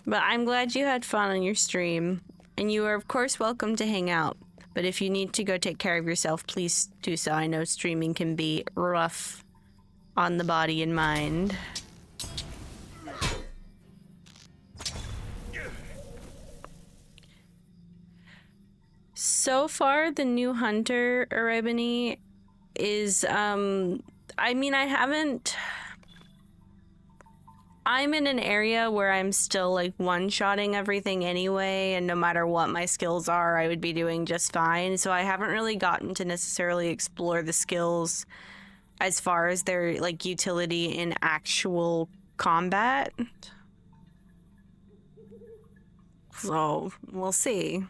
But I'm glad you had fun on your stream. And you are, of course, welcome to hang out. But if you need to go take care of yourself, please do so. I know streaming can be rough on the body and mind. So far, the new Hunter Erebony is, I mean, I'm in an area where I'm still like one-shotting everything anyway, and no matter what my skills are, I would be doing just fine. So I haven't really gotten to necessarily explore the skills as far as their like utility in actual combat. So we'll see.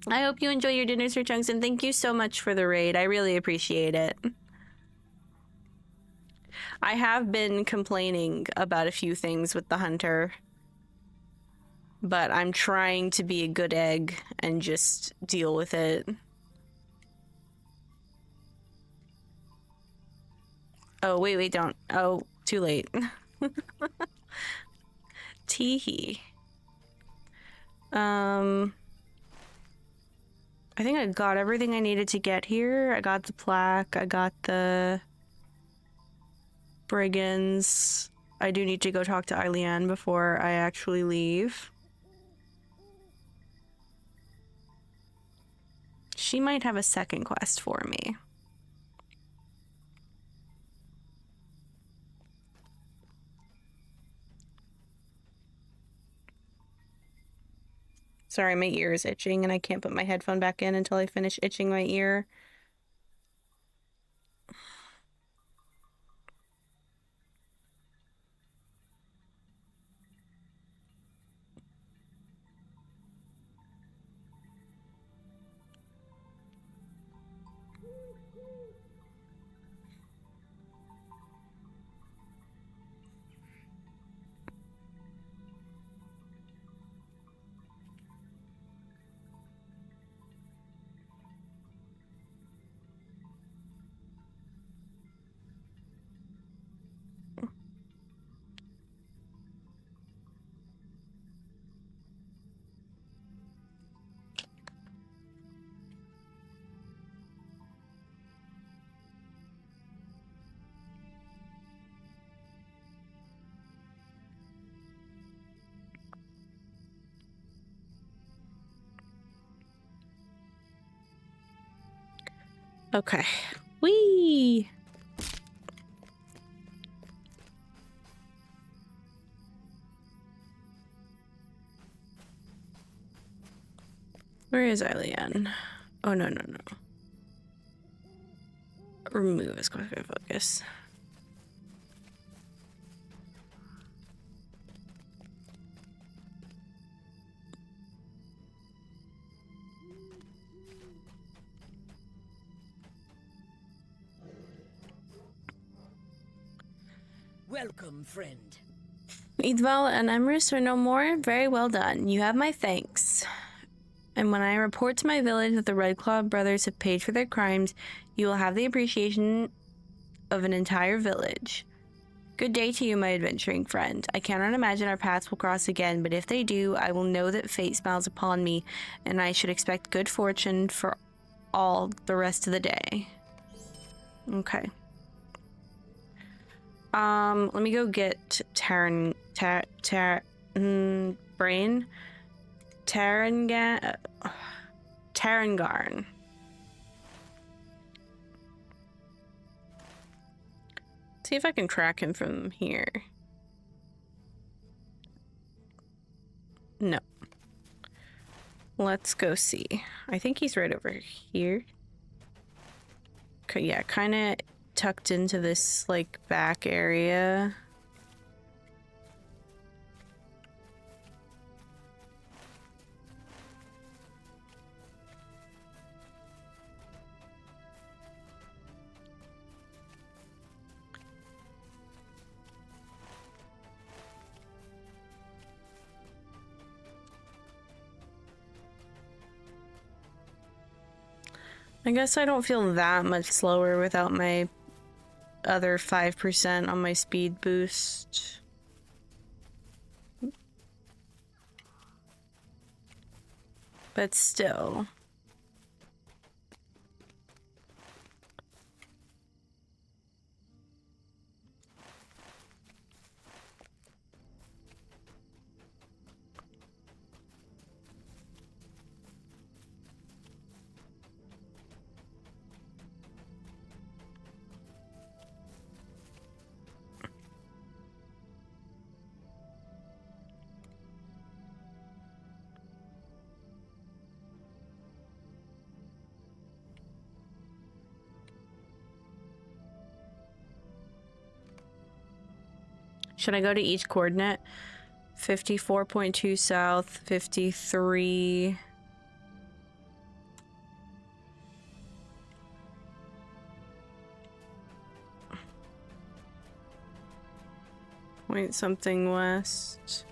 I hope you enjoy your dinner, Sir Chunks, and thank you so much for the raid. I really appreciate it. I have been complaining about a few things with the Hunter, but I'm trying to be a good egg and just deal with it. Oh, wait, don't. Oh, too late. Teehee. I think I got everything I needed to get here. I got the plaque. I got the brigands. I do need to go talk to Aileann before I actually leave. She might have a second quest for me. Sorry, my ear is itching and I can't put my headphone back in until I finish itching my ear. Okay. Whee! Where is Aileann? Oh, no. remove as quick as focus. Welcome, friend. Eidval and Emrys are no more. Very well done. You have my thanks. And when I report to my village that the Red Claw brothers have paid for their crimes, you will have the appreciation of an entire village. Good day to you, my adventuring friend. I cannot imagine our paths will cross again, but if they do, I will know that fate smiles upon me, and I should expect good fortune for all the rest of the day. Okay. Let me go get Brain. Tarangarn. See if I can track him from here. No. Let's go see. I think he's right over here. Okay, yeah, kind of tucked into this, like, back area. I guess I don't feel that much slower without my other 5% on my speed boost. But still. Should I go to each coordinate? 54.2 south, 53. Point something west.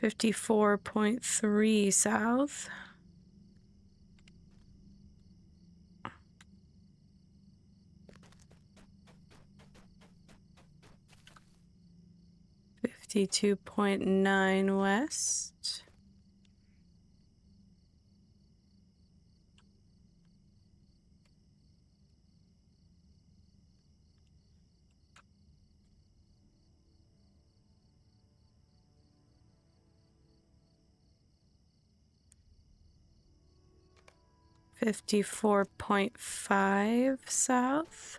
.3 south. .9 west. .5 south.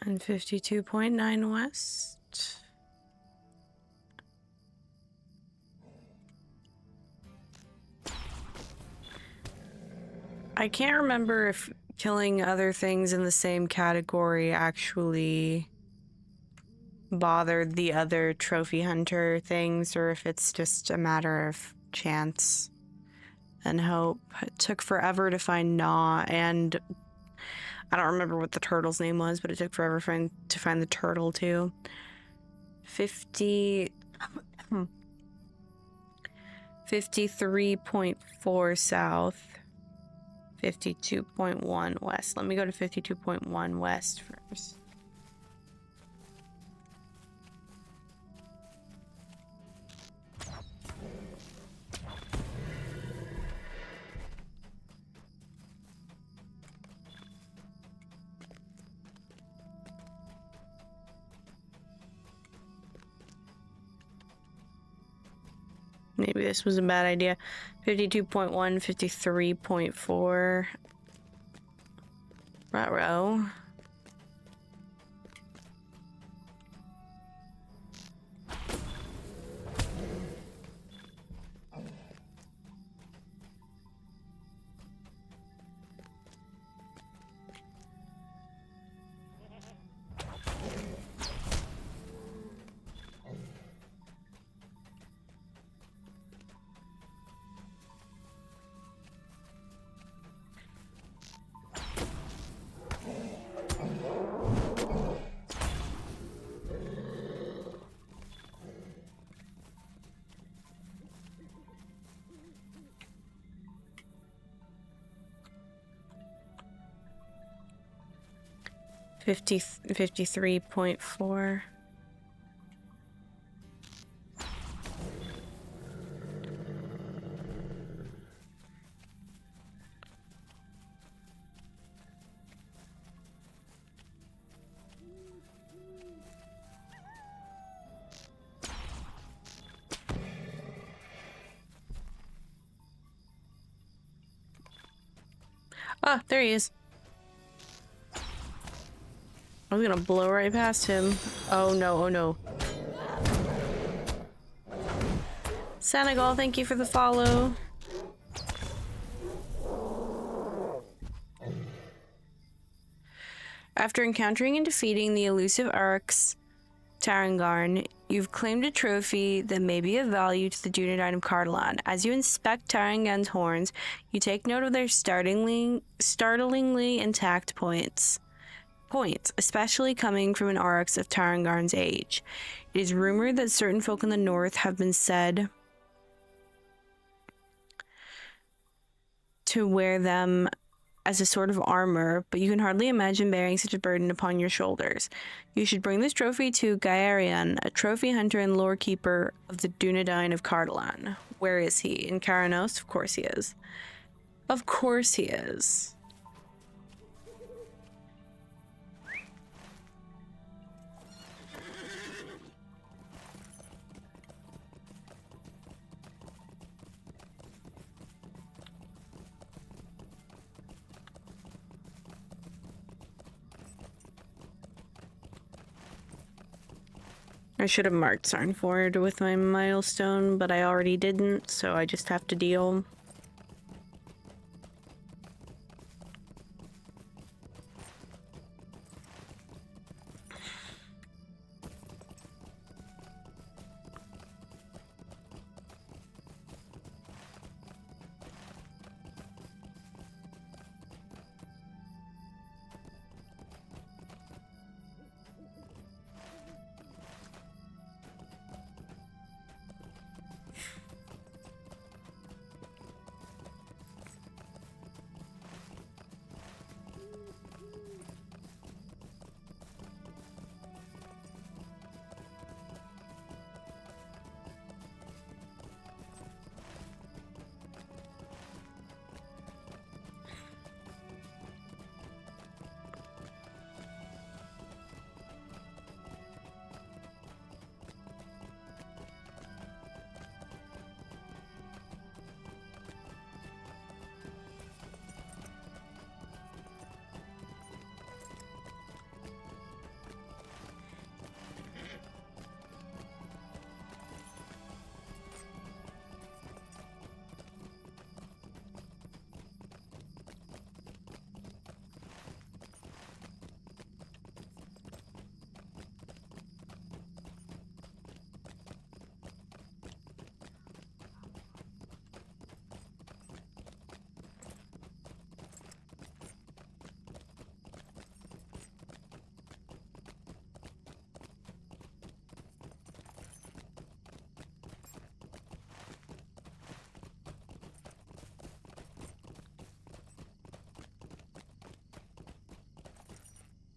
And 52.9 west. I can't remember if killing other things in the same category actually bothered the other trophy hunter things, or if it's just a matter of chance and hope. It took forever to find Gnaw, and I don't remember what the turtle's name was, but it took forever to find the turtle too. 53.4 south, 52.1 west. Let me go to 52.1 west first. Maybe this was a bad idea. 52.1, 53.4. Ruh-roh. Fifty 53.4. Ah, there he is. I was gonna blow right past him. Oh no, oh no. Senegal, thank you for the follow. After encountering and defeating the elusive Arx Tarangarn, you've claimed a trophy that may be of value to the Dunedain of Cardolan. As you inspect Tarangarn's horns, you take note of their startlingly intact points, especially coming from an Arx of Tarangarn's age. It is rumored that certain folk in the north have been said to wear them as a sort of armor, but you can hardly imagine bearing such a burden upon your shoulders. You should bring this trophy to Gaarian, a trophy hunter and lore keeper of the Dunedain of Cardolan. Where is he? In Karanos? Of course he is. Of course he is. I should have marked Sarnford with my milestone, but I already didn't, so I just have to deal.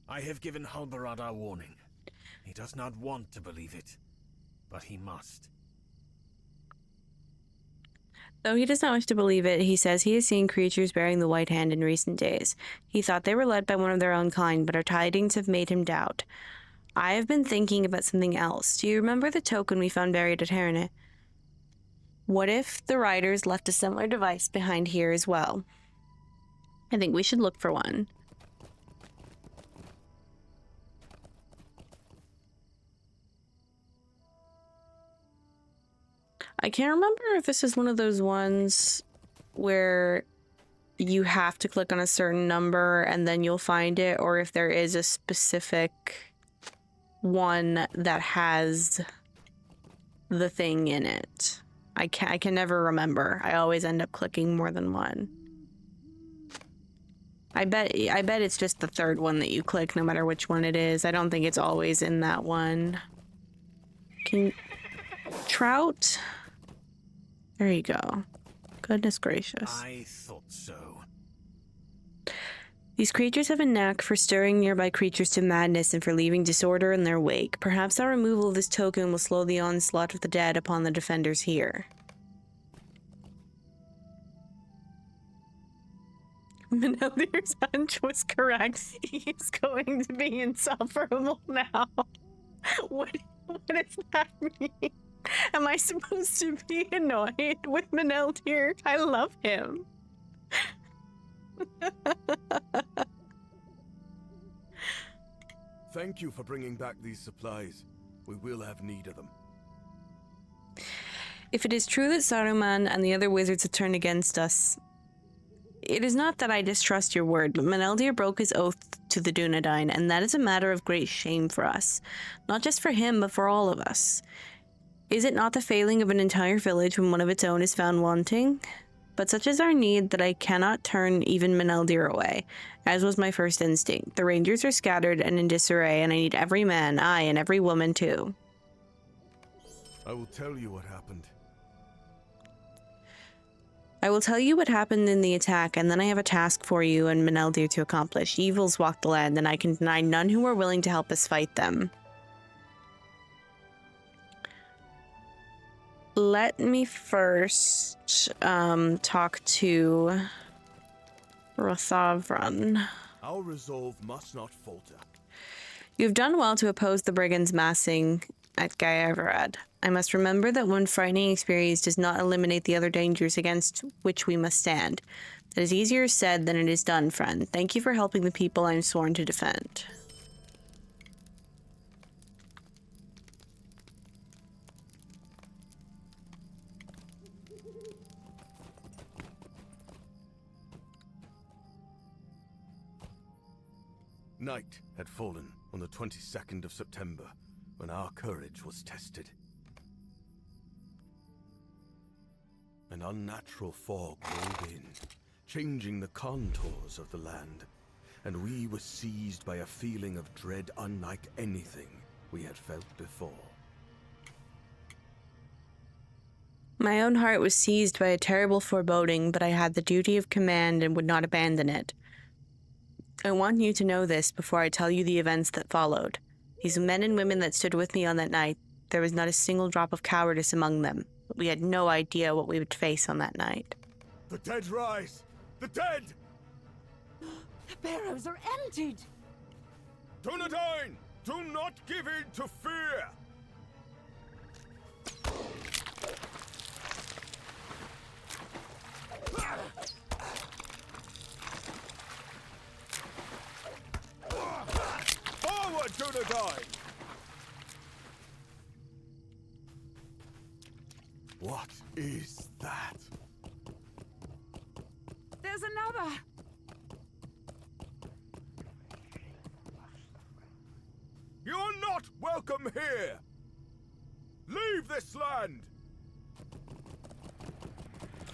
I have given Halbarad our warning. He does not want to believe it, but he must. Though he does not wish to believe it, he says he has seen creatures bearing the White Hand in recent days. He thought they were led by one of their own kind, but our tidings have made him doubt. I have been thinking about something else. Do you remember the token we found buried at Herne? What if the riders left a similar device behind here as well? I think we should look for one. I can't remember if this is one of those ones where you have to click on a certain number and then you'll find it, or if there is a specific one that has the thing in it. I can never remember. I always end up clicking more than one. I bet it's just the third one that you click, no matter which one it is. I don't think it's always in that one. Trout? There you go. Goodness gracious. I thought so. These creatures have a knack for stirring nearby creatures to madness and for leaving disorder in their wake. Perhaps our removal of this token will slow the onslaught of the dead upon the defenders here. Meneldir's hunch was correct. He's going to be insufferable now. What does that mean? Am I supposed to be annoyed with Meneldir? I love him. Thank you for bringing back these supplies. We will have need of them. If it is true that Saruman and the other wizards have turned against us, it is not that I distrust your word, but Meneldir broke his oath to the Dunedain, and that is a matter of great shame for us. Not just for him, but for all of us. Is it not the failing of an entire village when one of its own is found wanting? But such is our need that I cannot turn even Meneldir away, as was my first instinct. The rangers are scattered and in disarray, and I need every man, aye, and every woman too. I will tell you what happened. I will tell you what happened in the attack, and then I have a task for you and Meneldir to accomplish. Evils walk the land, and I can deny none who are willing to help us fight them. Let me first talk to Rothavran. Our resolve must not falter. You have done well to oppose the brigands massing at Gaevarad. I must remember that one frightening experience does not eliminate the other dangers against which we must stand. That is easier said than it is done, friend. Thank you for helping the people I am sworn to defend. Night had fallen on the 22nd of September, when our courage was tested. An unnatural fog rolled in, changing the contours of the land, and we were seized by a feeling of dread unlike anything we had felt before. My own heart was seized by a terrible foreboding, but I had the duty of command and would not abandon it. I want you to know this before I tell you the events that followed. These men and women that stood with me on that night, there was not a single drop of cowardice among them, but we had no idea what we would face on that night. The dead rise! The dead! The barrows are emptied! Dunedain! Do not give in to fear! Forward, Dunedain! What is that? There's another! You're not welcome here! Leave this land!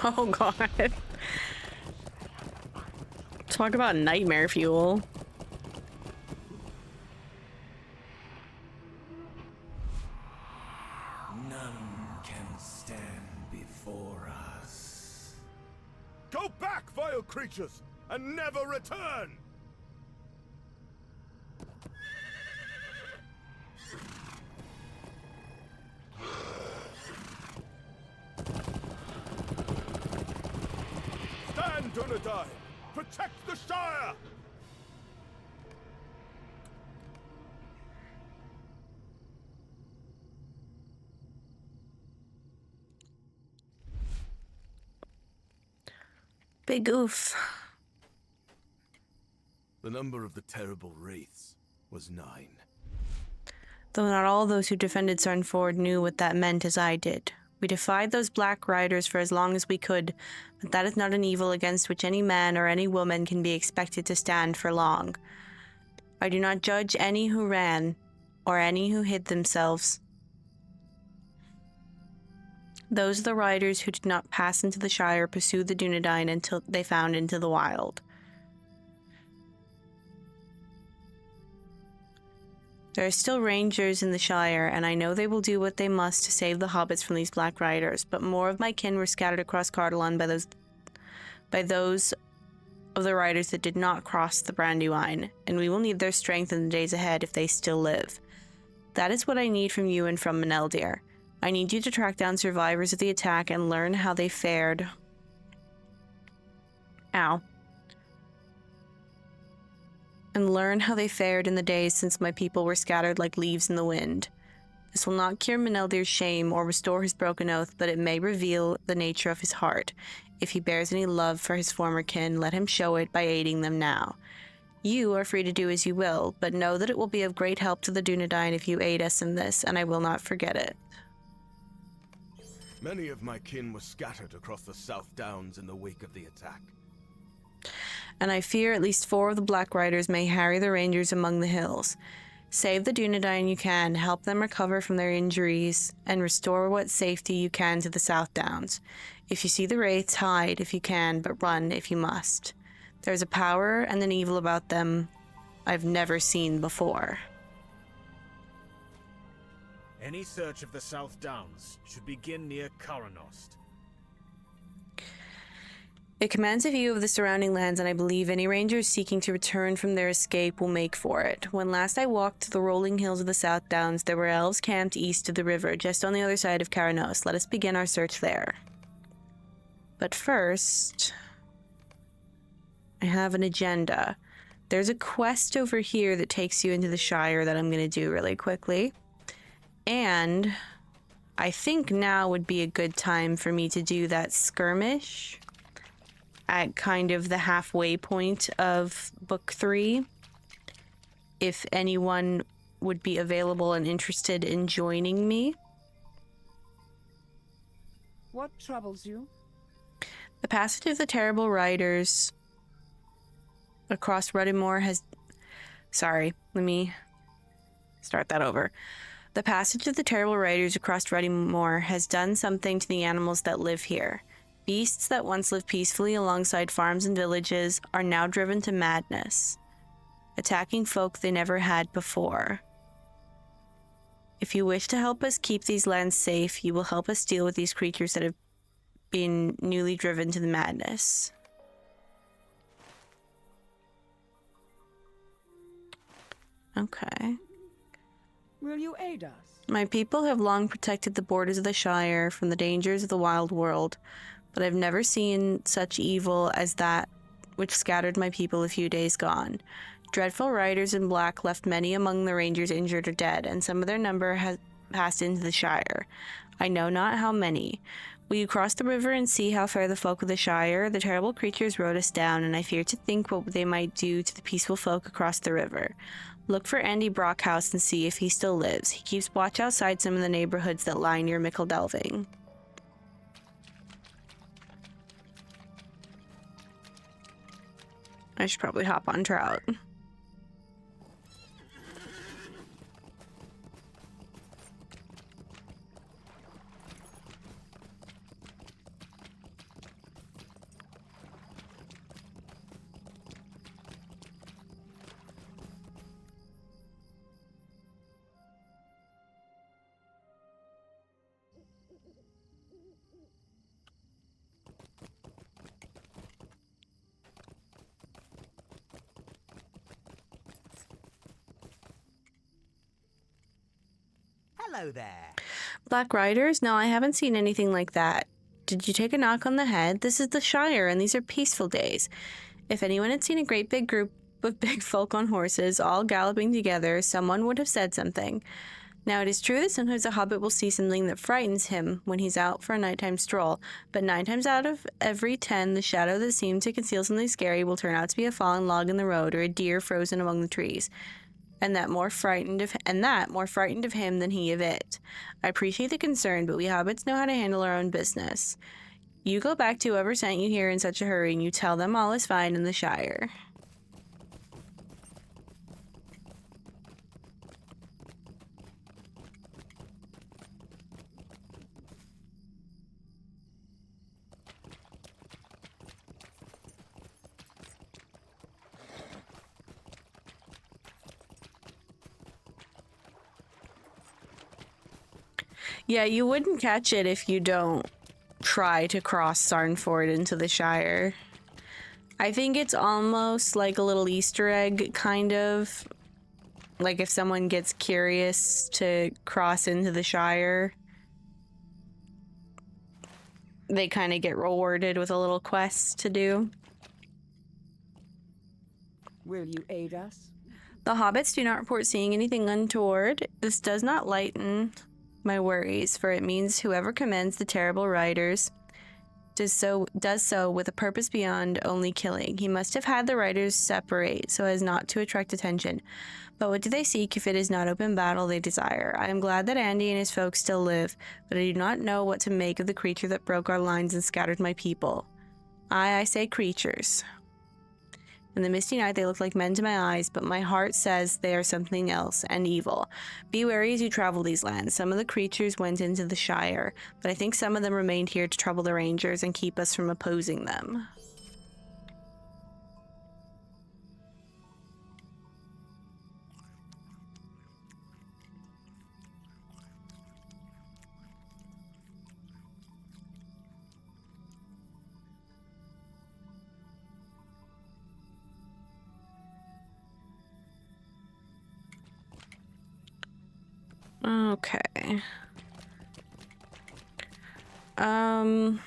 Oh god. Talk about nightmare fuel. None can stand before us. Go back, vile creatures, and never return! Stand, Dunedain! Protect the Shire! Big oof. The number of the terrible wraiths was 9. Though not all those who defended Cernford knew what that meant as I did. We defied those black riders for as long as we could, but that is not an evil against which any man or any woman can be expected to stand for long. I do not judge any who ran, or any who hid themselves. Those are the riders who did not pass into the Shire pursued the Dunedain until they found into the wild. There are still rangers in the Shire, and I know they will do what they must to save the hobbits from these black riders, but more of my kin were scattered across Cardolan by those of the riders that did not cross the Brandywine, and we will need their strength in the days ahead if they still live. That is what I need from you and from Meneldir. I need you to track down survivors of the attack and learn how they fared. And learn how they fared in the days since my people were scattered like leaves in the wind. This will not cure Meneldir's shame or restore his broken oath, but it may reveal the nature of his heart. If he bears any love for his former kin, let him show it by aiding them now. You are free to do as you will, but know that it will be of great help to the Dunedain if you aid us in this, and I will not forget it. Many of my kin were scattered across the South Downs in the wake of the attack. And I fear at least 4 of the Black Riders may harry the Rangers among the hills. Save the Dunedain you can, help them recover from their injuries, and restore what safety you can to the South Downs. If you see the Wraiths, hide if you can, but run if you must. There's a power and an evil about them I've never seen before. Any search of the South Downs should begin near Coronost. It commands a view of the surrounding lands, and I believe any rangers seeking to return from their escape will make for it. When last I walked the rolling hills of the South Downs, there were elves camped east of the river, just on the other side of Caranos. Let us begin our search there. But first, I have an agenda. There's a quest over here that takes you into the Shire that I'm going to do really quickly. And I think now would be a good time for me to do that skirmish at kind of the halfway point of Book 3. If anyone would be available and interested in joining me. What troubles you? The passage of the Terrible Riders across Ruddymore has... Sorry, let me start that over. The passage of the Terrible Riders across Ruddymore has done something to the animals that live here. Beasts that once lived peacefully alongside farms and villages are now driven to madness, attacking folk they never had before. If you wish to help us keep these lands safe, you will help us deal with these creatures that have been newly driven to the madness. Okay. Will you aid us? My people have long protected the borders of the Shire from the dangers of the wild world, but I've never seen such evil as that which scattered my people a few days gone. Dreadful riders in black left many among the rangers injured or dead, and some of their number has passed into the Shire. I know not how many. Will you cross the river and see how fare the folk of the Shire? The terrible creatures rode us down, and I fear to think what they might do to the peaceful folk across the river. Look for Andy Brockhouse and see if he still lives. He keeps watch outside some of the neighborhoods that lie near Mickledelving. I should probably hop on Trout. Hello there. Black Riders? No, I haven't seen anything like that. Did you take a knock on the head? This is the Shire, and these are peaceful days. If anyone had seen a great big group of big folk on horses, all galloping together, someone would have said something. Now, it is true that sometimes a hobbit will see something that frightens him when he's out for a nighttime stroll, but 9 times out of every 10, the shadow that seemed to conceal something scary will turn out to be a fallen log in the road or a deer frozen among the trees, and that more frightened of him than he of it. I appreciate the concern, but we hobbits know how to handle our own business. You go back to whoever sent you here in such a hurry, and you tell them all is fine in the Shire. Yeah, you wouldn't catch it if you don't try to cross Sarnford into the Shire. I think it's almost like a little Easter egg, kind of. Like if someone gets curious to cross into the Shire, they kind of get rewarded with a little quest to do. Will you aid us? The hobbits do not report seeing anything untoward. This does not lighten my worries, for it means whoever commands the terrible riders does so with a purpose beyond only killing. He must have had the riders separate so as not to attract attention. But what do they seek if it is not open battle they desire? I am glad that Andy and his folks still live, but I do not know what to make of the creature that broke our lines and scattered my people. I say creatures. In the misty night they look like men to my eyes, but my heart says they are something else, and evil. Be wary as you travel these lands. Some of the creatures went into the Shire, but I think some of them remained here to trouble the rangers and keep us from opposing them. Okay. I'm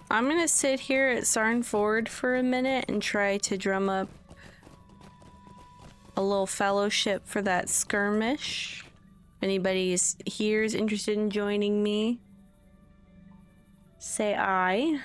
gonna sit here at Sarnford for a minute and try to drum up a little fellowship for that skirmish. If anybody here is interested in joining me, say aye.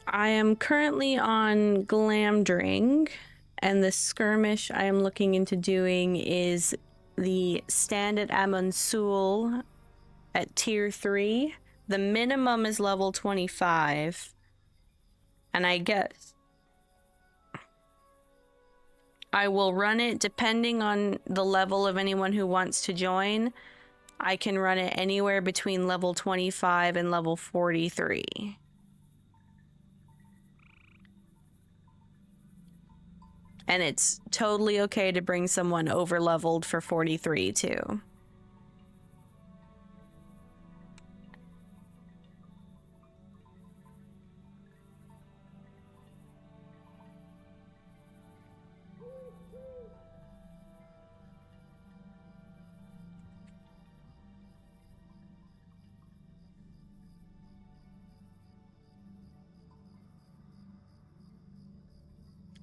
I am currently on Glamdring, and the skirmish I am looking into doing is the stand at Amonsul at tier 3. The minimum is level 25, and I guess I will run it depending on the level of anyone who wants to join. I can run it anywhere between level 25 and level 43. And it's totally okay to bring someone over leveled for 43 too.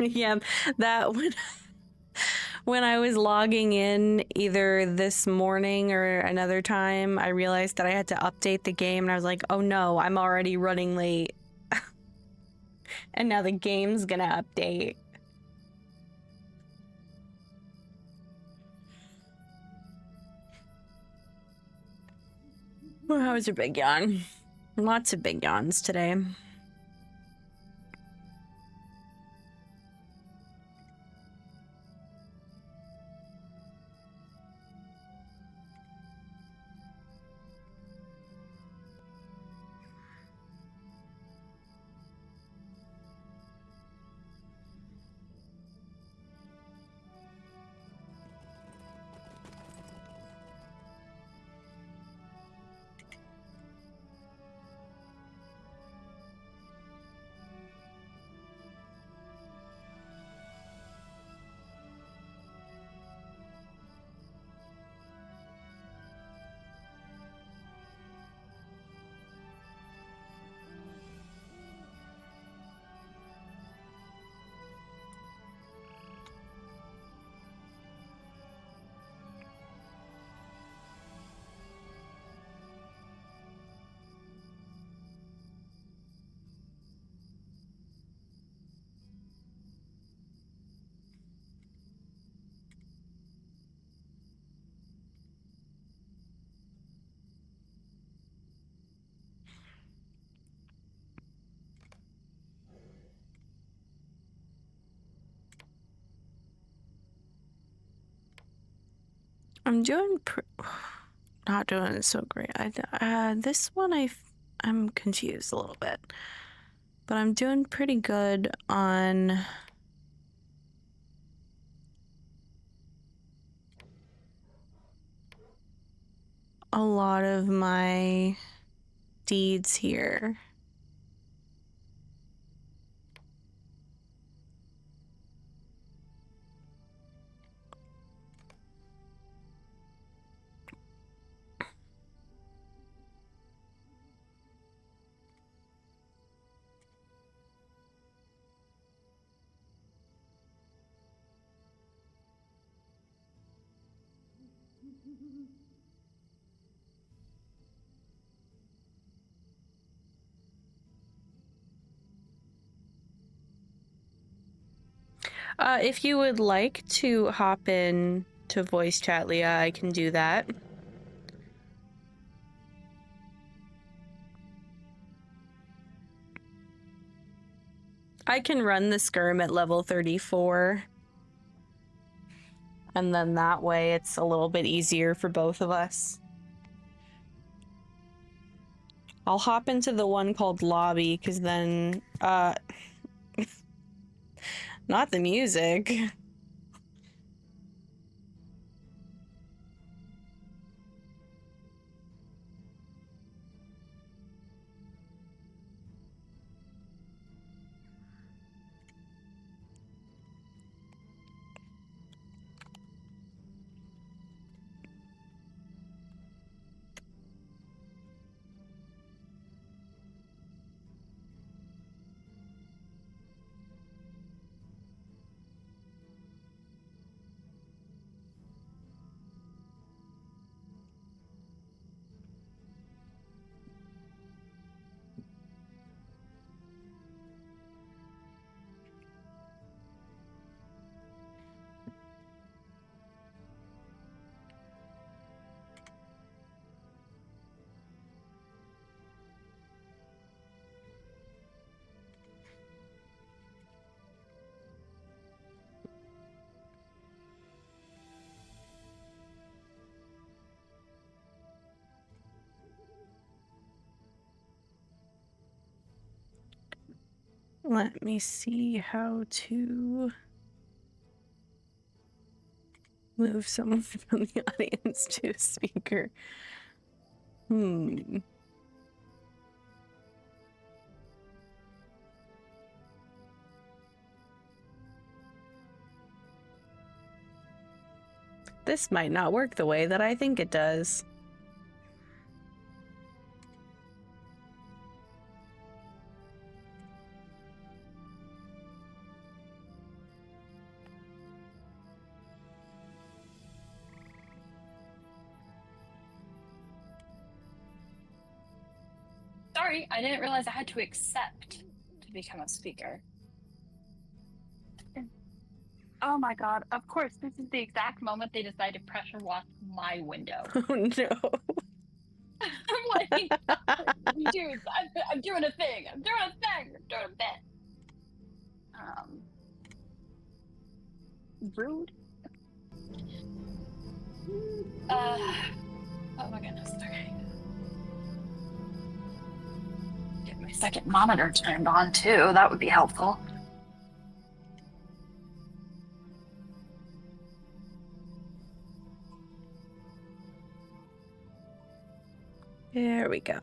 Yeah, that when I was logging in either this morning or another time, I realized that I had to update the game, and I was like, oh no, I'm already running late. And now the game's gonna update. Well, how was your big yawn? Lots of big yawns today. I'm doing not doing so great. This one I'm confused a little bit, but I'm doing pretty good on a lot of my deeds here. If you would like to hop in to voice chat, Leah, I can do that. I can run the skirm at level 34. And then that way it's a little bit easier for both of us. I'll hop into the one called Lobby, because then, not the music. Let me see how to move someone from the audience to a speaker. This might not work the way that I think it does. Sorry, I didn't realize I had to accept to become a speaker. Oh my god, of course, this is the exact moment they decide to pressure wash my window. Oh no. I'm Dude, I'm doing a thing. I'm doing a thing. I'm doing a bit. Rude. Oh my goodness. Okay. Get my second monitor turned on too. That would be helpful. There we go.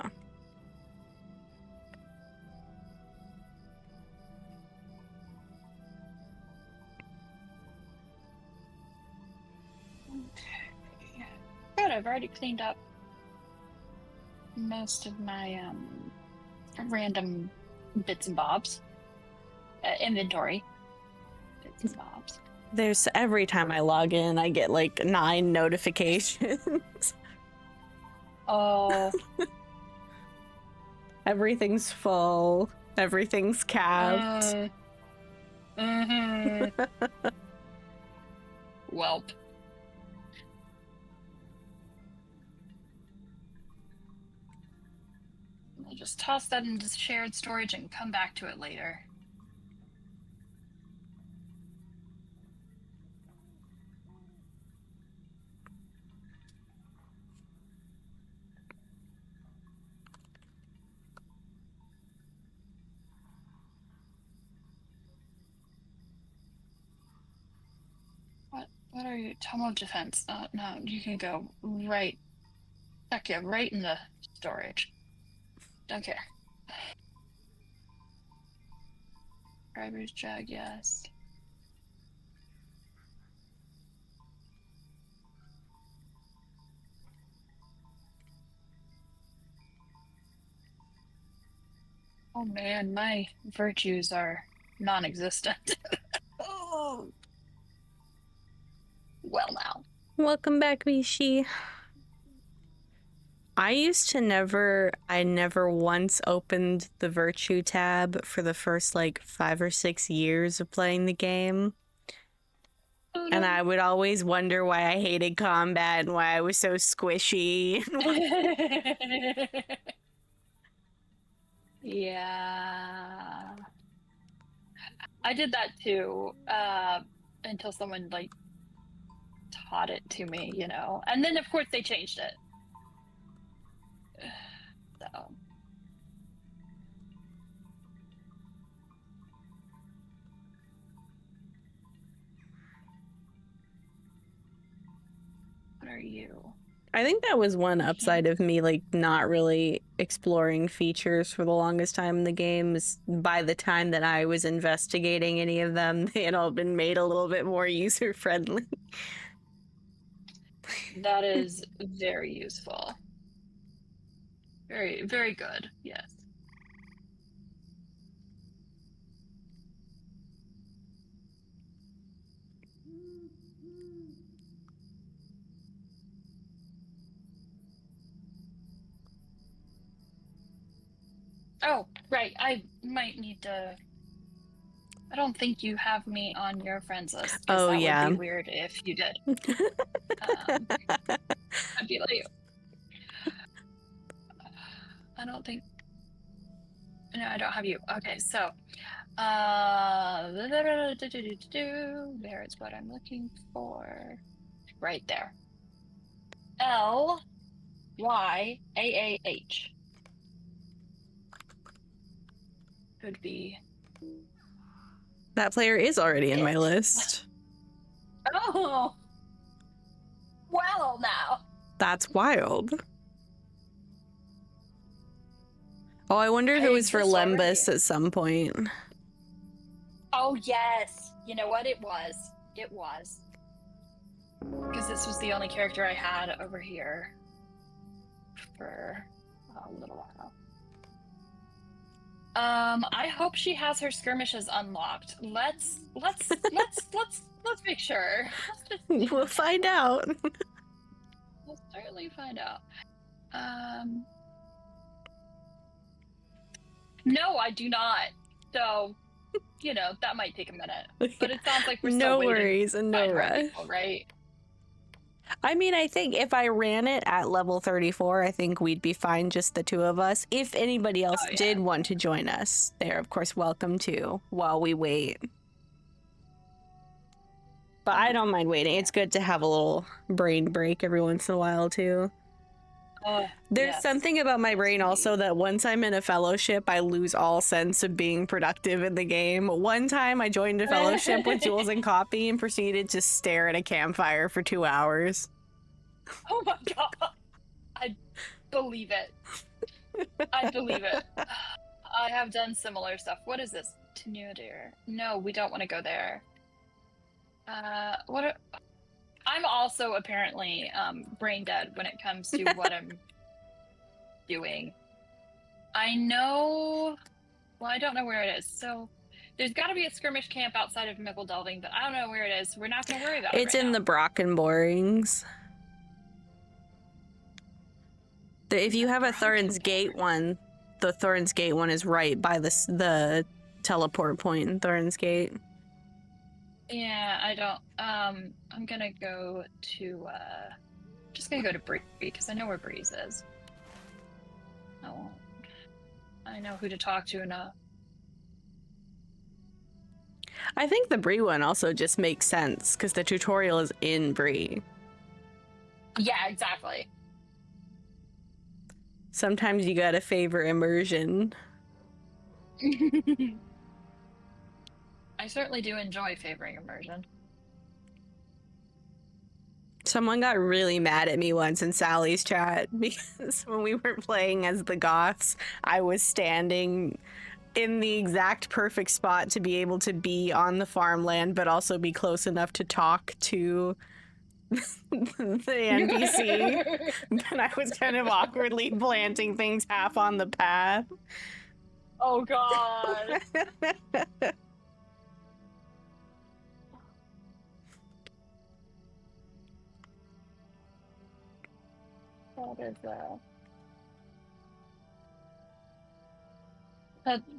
Good, I've already cleaned up most of my random bits and bobs. Inventory. Bits and bobs. There's every time I log in, I get like 9 notifications. Oh. Everything's full. Everything's capped. Mm-hmm. Welp. I'll just toss that into shared storage and come back to it later. What are you? Tome of defense. No, you can go right. Heck yeah, right in the storage. Don't care. Driver's jug, yes. Oh man, my virtues are non-existent. Oh. Well now. Welcome back, Mishi. I never once opened the Virtue tab for the first like 5 or 6 years of playing the game. And I would always wonder why I hated combat and why I was so squishy. Yeah. I did that too, until someone like taught it to me, you know. And then of course they changed it. So. What are you? I think that was one upside of me like not really exploring features for the longest time in the game. Is by the time that I was investigating any of them, they had all been made a little bit more user friendly. That is very useful. Very, very good. Yes. Oh, right. I might need to. I don't think you have me on your friends list because Oh, that yeah. would be weird if you did. I'd be like, I don't think. No, I don't have you. Okay, so, there is what I'm looking for. Right there. Lyaah. Could be. That player is already in my list. Oh. Well, now. That's wild. Oh, I wonder if it was for Lembus at some point. Oh, yes. You know what? It was. It was. Because this was the only character I had over here for a little while. I hope she has her skirmishes unlocked. Let's make sure. We'll find out. We'll certainly find out. No, I do not. So, you know, that might take a minute. But it sounds like we're still no waiting worries and no to find rush. people, right? I mean, I think if I ran it at level 34, I think we'd be fine, just the two of us. If anybody else did want to join us, they're of course welcome to while we wait. But I don't mind waiting. It's good to have a little brain break every once in a while too. There's something about my brain also that once I'm in a fellowship, I lose all sense of being productive in the game. One time I joined a fellowship with Jules and Copy and proceeded to stare at a campfire for 2 hours. Oh my god. I believe it. I believe it. I have done similar stuff. What is this? Tenudir. No, we don't want to go there. I'm also apparently brain dead when it comes to what I'm doing. I know... Well, I don't know where it is. So there's got to be a skirmish camp outside of Mickle Delving, but I don't know where it is. We're not going to worry about it. It's in the Brockenborings. If you have a Thurin's Gate one, the Thurin's Gate one is right by the teleport point in Thurin's Gate. Yeah, I don't. I'm gonna go to. Just gonna go to Bree because I know where Breeze is. I know who to talk to enough. I think the Bree one also just makes sense because the tutorial is in Bree. Yeah, exactly. Sometimes you gotta favor immersion. I certainly do enjoy favoring immersion. Someone got really mad at me once in Sally's chat because when we were playing as the Goths, I was standing in the exact perfect spot to be able to be on the farmland, but also be close enough to talk to the NPC. But I was kind of awkwardly planting things half on the path. Oh god.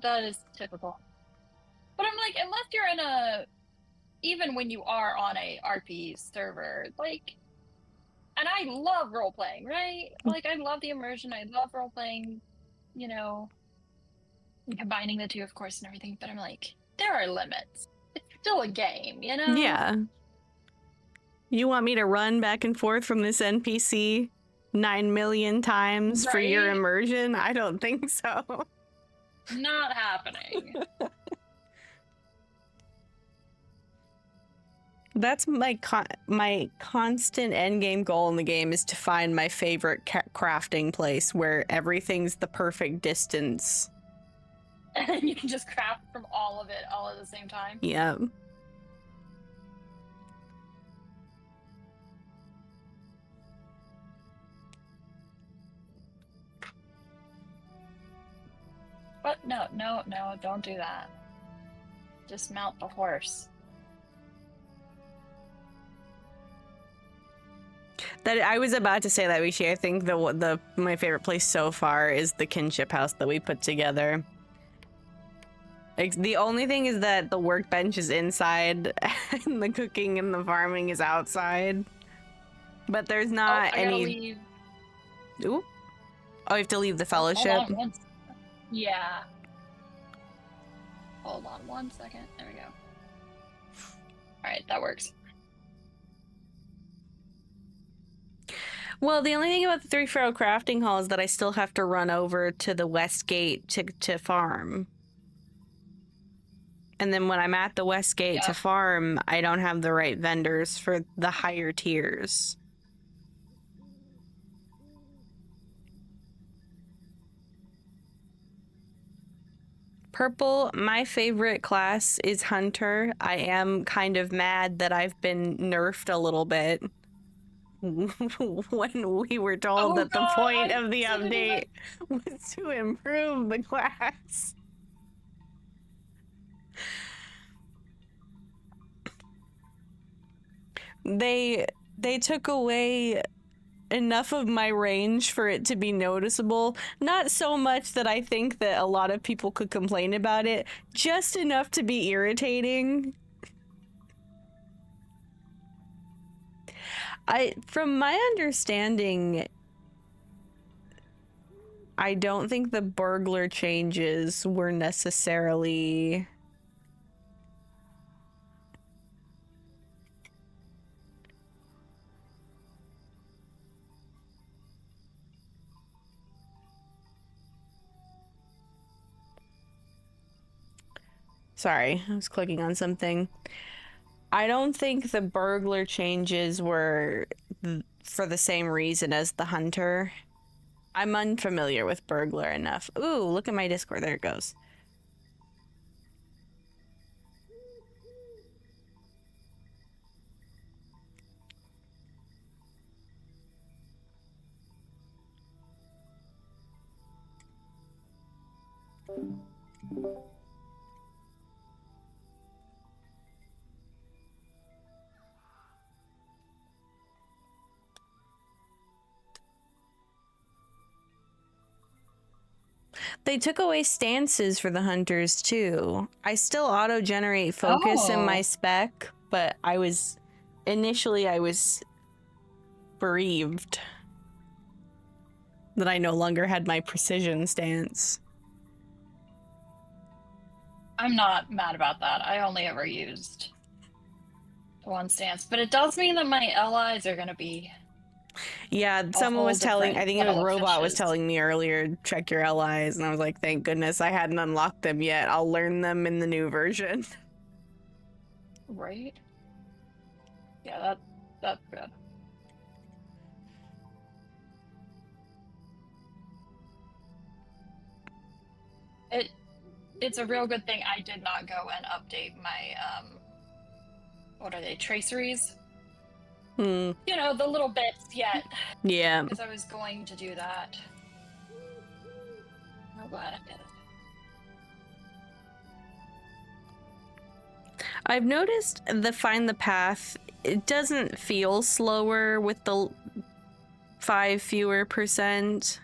That is typical. But I'm like, unless you're in a, even when you are on a RP server, like, and I love role playing, right? Like, I love the immersion. I love role playing, you know, and combining the two, of course, and everything. But I'm like, there are limits. It's still a game, you know? Yeah. You want me to run back and forth from this NPC 9 million times for your immersion? I don't think so. Not happening. That's my constant endgame goal in the game is to find my favorite crafting place where everything's the perfect distance. And you can just craft from all of it all at the same time. Yeah. But no, don't do that. Just mount the horse. That I was about to say that, Rishi. I think my favorite place so far is the kinship house that we put together. The only thing is that the workbench is inside and the cooking and the farming is outside. But there's not any... Leave. Ooh. Oh, you have to leave the fellowship? Hold on yeah. Hold on 1 second. There we go. Alright, that works. Well, the only thing about the Three Furrow Crafting Hall is that I still have to run over to the West Gate to farm. And then when I'm at the West Gate to farm, I don't have the right vendors for the higher tiers. Purple, my favorite class is Hunter. I am kind of mad that I've been nerfed a little bit. When we were told that the point of the update was to improve the class. They took away enough of my range for it to be noticeable. Not so much that I think that a lot of people could complain about it, just enough to be irritating. From my understanding, I don't think the burglar changes were necessarily... Sorry, I was clicking on something. I don't think the burglar changes were for the same reason as the hunter. I'm unfamiliar with burglar enough. Ooh, look at my Discord. There it goes. They took away stances for the hunters too. I still auto-generate focus in my spec, but initially I was bereaved that I no longer had my precision stance. I'm not mad about that. I only ever used one stance, but it does mean that my allies are gonna be... Yeah, someone was telling, I think it was kettle of Robot was fishes. telling me earlier, check your allies, and I was like, thank goodness I hadn't unlocked them yet. I'll learn them in the new version. Right? Yeah, that's good. It's a real good thing I did not go and update my what are they, traceries? Hmm. You know, the little bits yet. Yeah. Because I was going to do that. I'm glad I did it. I've noticed the Find the Path, it doesn't feel slower with the 5 fewer %,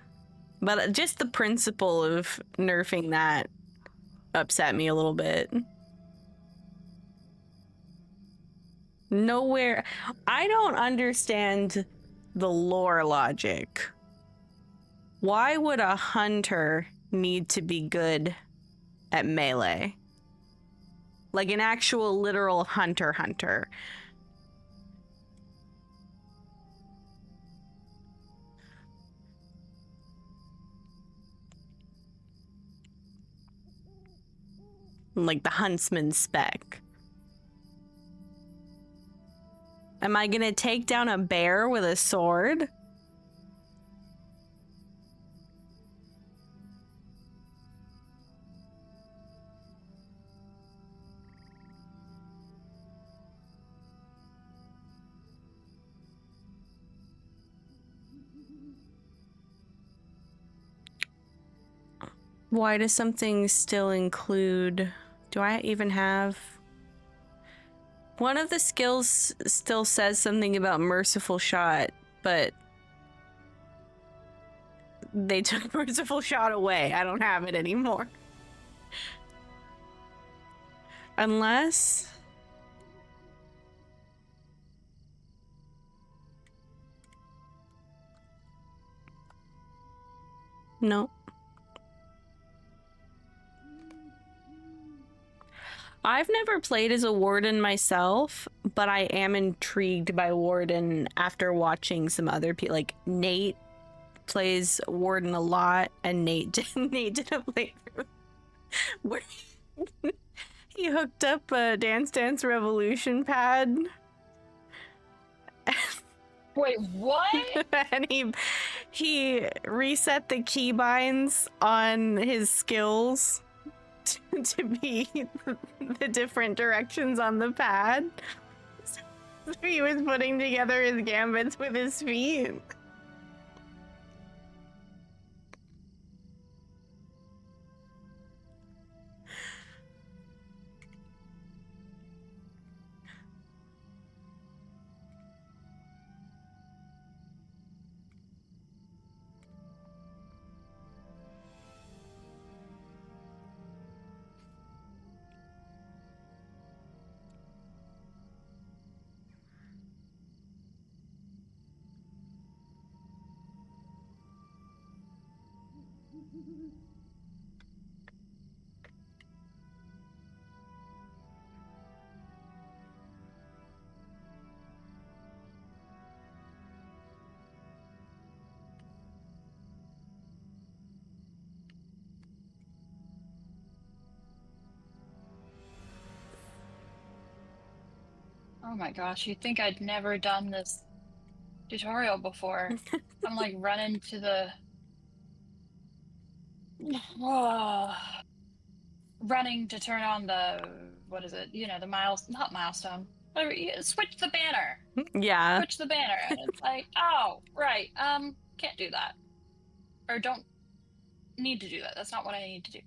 but just the principle of nerfing that upset me a little bit. Nowhere, I don't understand the lore logic. Why would a hunter need to be good at melee? Like an actual literal hunter. Like the huntsman spec. Am I gonna take down a bear with a sword? Why does something still include... Do I even have... One of the skills still says something about merciful shot, but they took merciful shot away. I don't have it anymore. Unless... No. I've never played as a warden myself, but I am intrigued by warden after watching some other people. Like Nate plays warden a lot, and Nate did a playthrough where he hooked up a Dance Dance Revolution pad. Wait, what? And he reset the keybinds on his skills to be the different directions on the pad. So he was putting together his gambits with his feet. Oh my gosh, you'd think I'd never done this tutorial before. I'm like running to the running to turn on the what is it? You know, the not milestone. Whatever, switch the banner. Yeah. Switch the banner, and it's like, oh, right, can't do that, or don't need to do that. That's not what I need to do.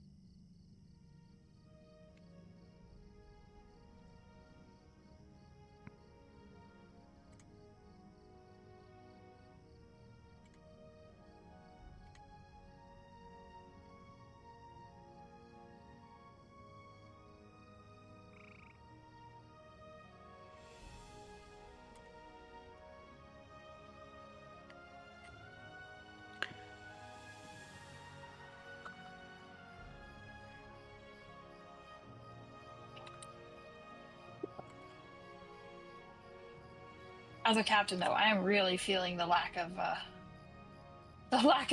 As a captain, though, I am really feeling the lack of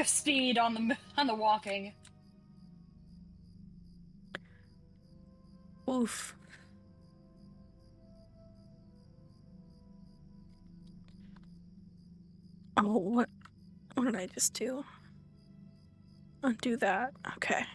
speed on the walking. Oof. Oh, what did I just do? Undo that. Okay.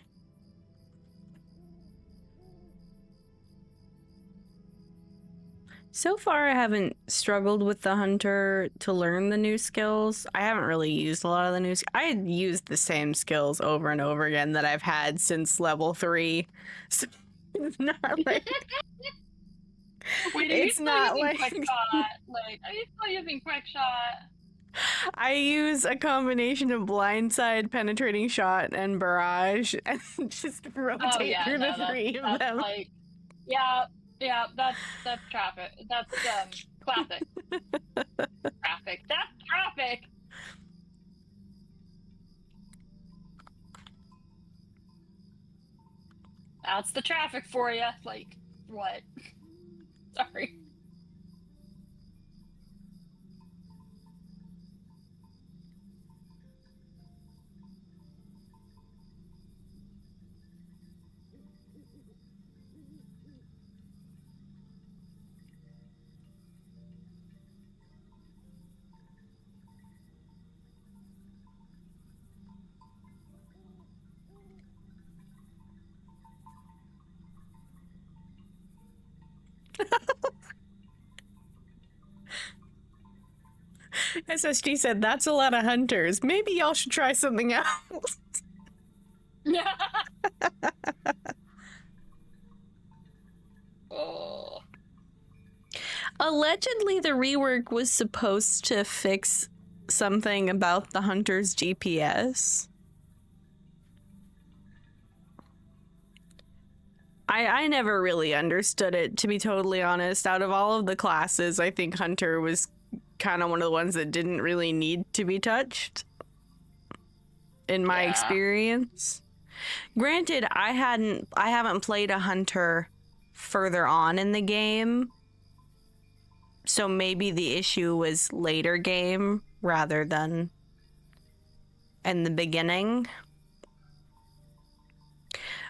So far, I haven't struggled with the hunter to learn the new skills. I haven't really used a lot of the new. I had used the same skills over and over again that I've had since level 3. So it's not like Wait, are you still using quick shot? Like, are you still using quick shot? I use a combination of blindside, penetrating shot, and barrage, and just rotate through the 3 of them. Like, yeah, that's traffic. That's classic. Traffic. That's traffic. That's the traffic for you. Like, what? Sorry. SSG said, that's a lot of hunters. Maybe y'all should try something else. Oh. Allegedly, the rework was supposed to fix something about the hunter's GPS. I never really understood it, to be totally honest. Out of all of the classes, I think Hunter was kind of one of the ones that didn't really need to be touched, in my experience. Granted, I haven't played a Hunter further on in the game, so maybe the issue was later game rather than in the beginning.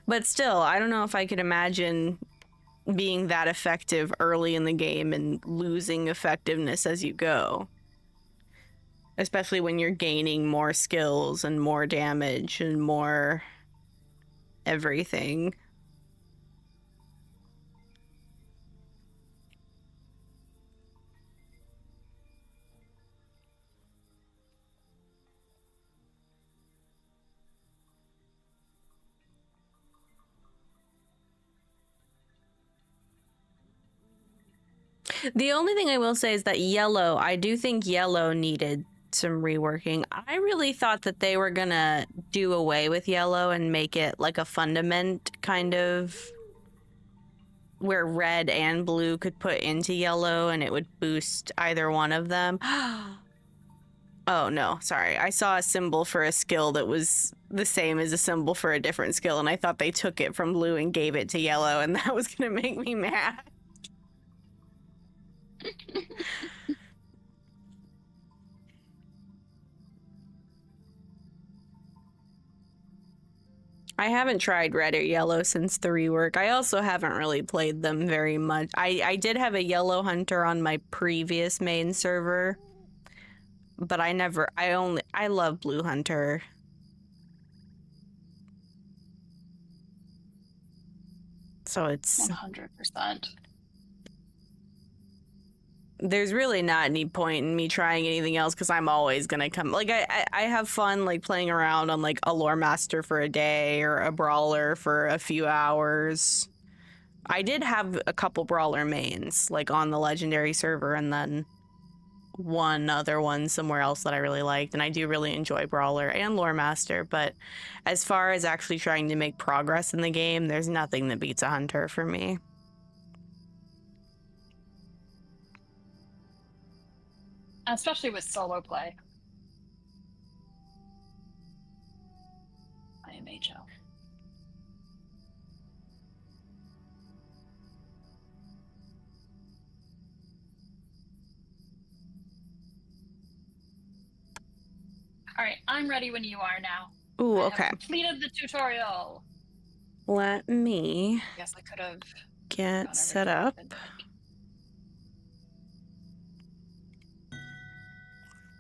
But still, I don't know if I could imagine being that effective early in the game and losing effectiveness as you go. Especially when you're gaining more skills and more damage and more everything. The only thing I will say is that yellow, I do think yellow needed some reworking. I really thought that they were gonna do away with yellow and make it like a fundament kind of, where red and blue could put into yellow and it would boost either one of them. Oh, no, sorry. I saw a symbol for a skill that was the same as a symbol for a different skill, and I thought they took it from blue and gave it to yellow, and that was gonna make me mad. I haven't tried red or yellow since the rework. I also haven't really played them very much. I did have a yellow hunter on my previous main server, but I love blue hunter. So it's 100%. There's really not any point in me trying anything else because I'm always gonna come. Like I have fun like playing around on like a lore master for a day or a brawler for a few hours. I did have a couple brawler mains like on the legendary server, and then one other one somewhere else that I really liked, and I do really enjoy brawler and lore master. But as far as actually trying to make progress in the game, there's nothing that beats a hunter for me. Especially with solo play. I am HO. Alright, I'm ready when you are now. Ooh, I okay. have completed the tutorial. Let me I guess I could have get set up.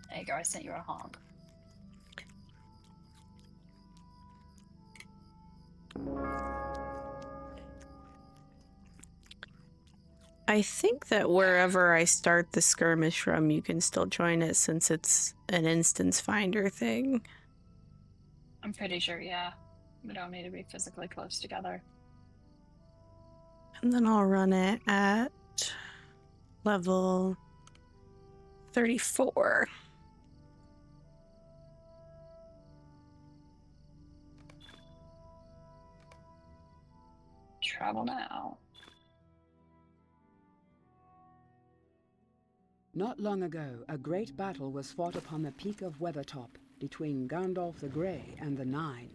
There you go, I sent you a honk. I think that wherever I start the skirmish from, you can still join it since it's an instance finder thing. I'm pretty sure, yeah. We don't need to be physically close together. And then I'll run it at level 34. Travel now. Not long ago, a great battle was fought upon the peak of Weathertop between Gandalf the Grey and the Nine.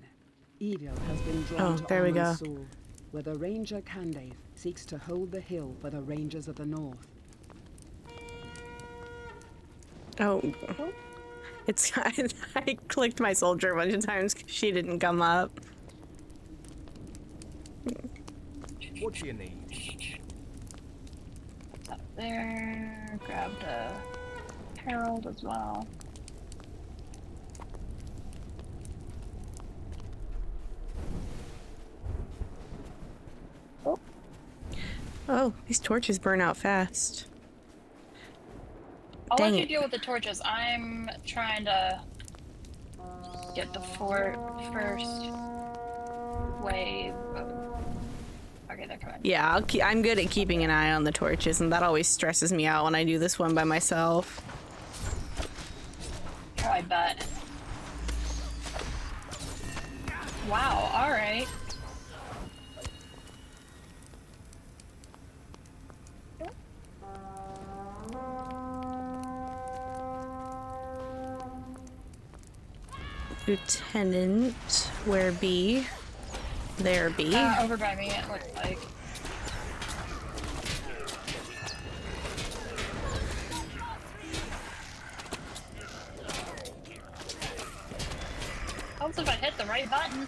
Evil has been drawn to there we go. Armen's where the Ranger Candaith seeks to hold the hill for the Rangers of the North. Oh. It's I clicked my soldier a bunch of times because she didn't come up. What do you need? Up there. Grab the Herald as well. Oh, these torches burn out fast. I'll Dang let you it. deal with the torches. I'm trying to get the first wave of... Okay, they're coming. Yeah, I'm good at keeping an eye on the torches, and that always stresses me out when I do this one by myself. Oh, I bet. Wow, alright. Lieutenant, where be? There be. Over by me, it looks like. Helps if I hit the right button.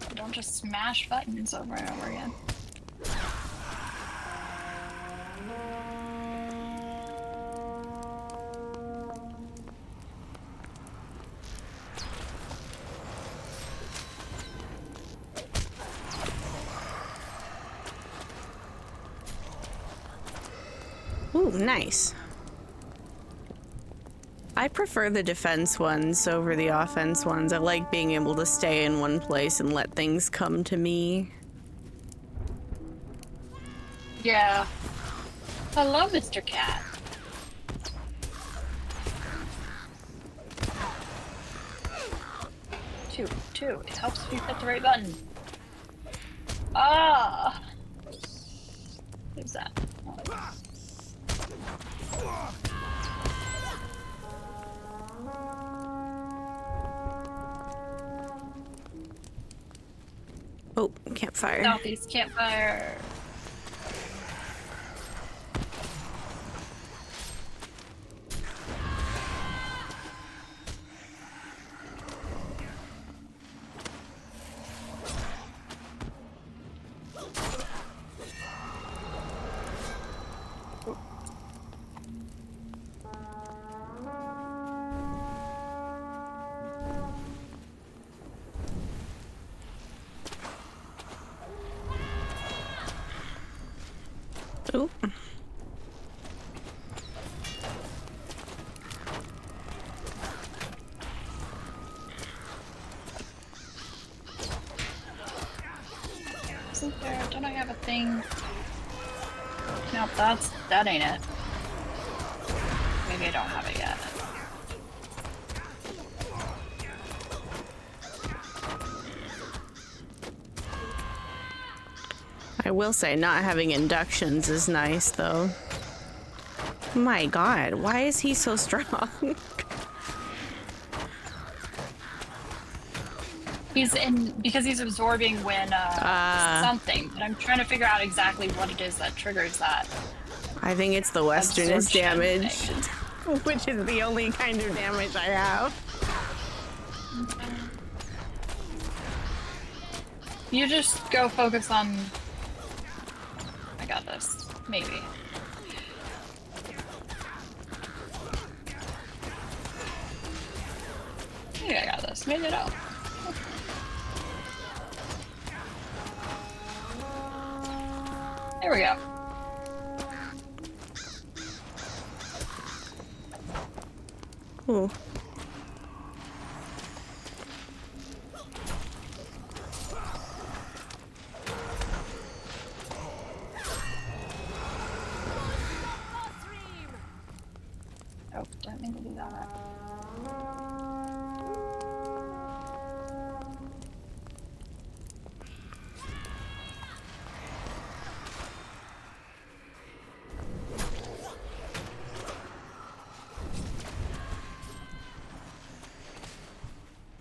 I don't just smash buttons over and over again. Ooh, nice. I prefer the defense ones over the offense ones. I like being able to stay in one place and let things come to me. Yeah. Hello, Mr. Cat. Two. It helps if you hit the right button. Ah! Who's that? Oh, campfire. Southeast campfire. Oh. Isn't there? Don't I have a thing? Nope, that ain't it. Maybe I don't have it yet. I will say not having inductions is nice though. My god, why is he so strong? He's in because he's absorbing when something, but I'm trying to figure out exactly what it is that triggers that. I think it's the westerness Absorption damage, thing. which is the only kind of damage I have. You just go focus on. I got this. Maybe. Maybe I got this. Maybe I don't. There we go. Ooh. Oh, don't mean to do that.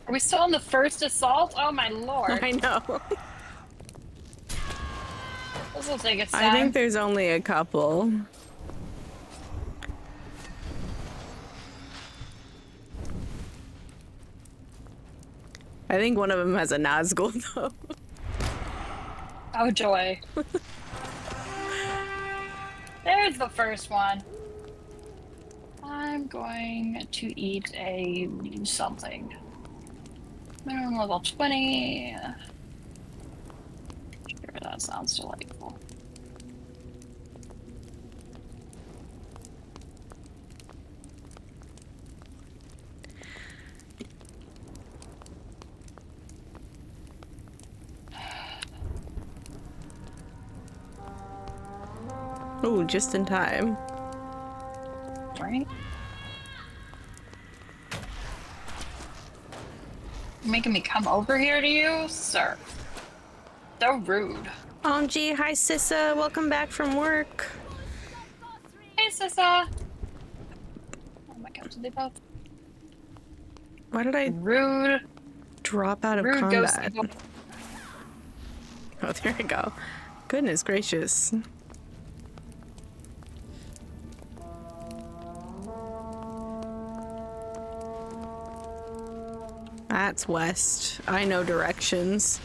Are we still on the first assault? Oh my lord. I know. This will take its time. I think there's only a couple. I think one of them has a Nazgul though. Oh joy. There's the first one. I'm going to eat a something. Minimum level 20. Sure, that sounds delightful. Ooh, just in time. Right? You're making me come over here to you, sir. So rude. Gee, hi Sissa, welcome back from work. Hey, Sissa. Oh my god, did they both? Why did I Rude. drop out of Rude ghost combat? people. Oh, there we go. Goodness gracious. That's west. I know directions.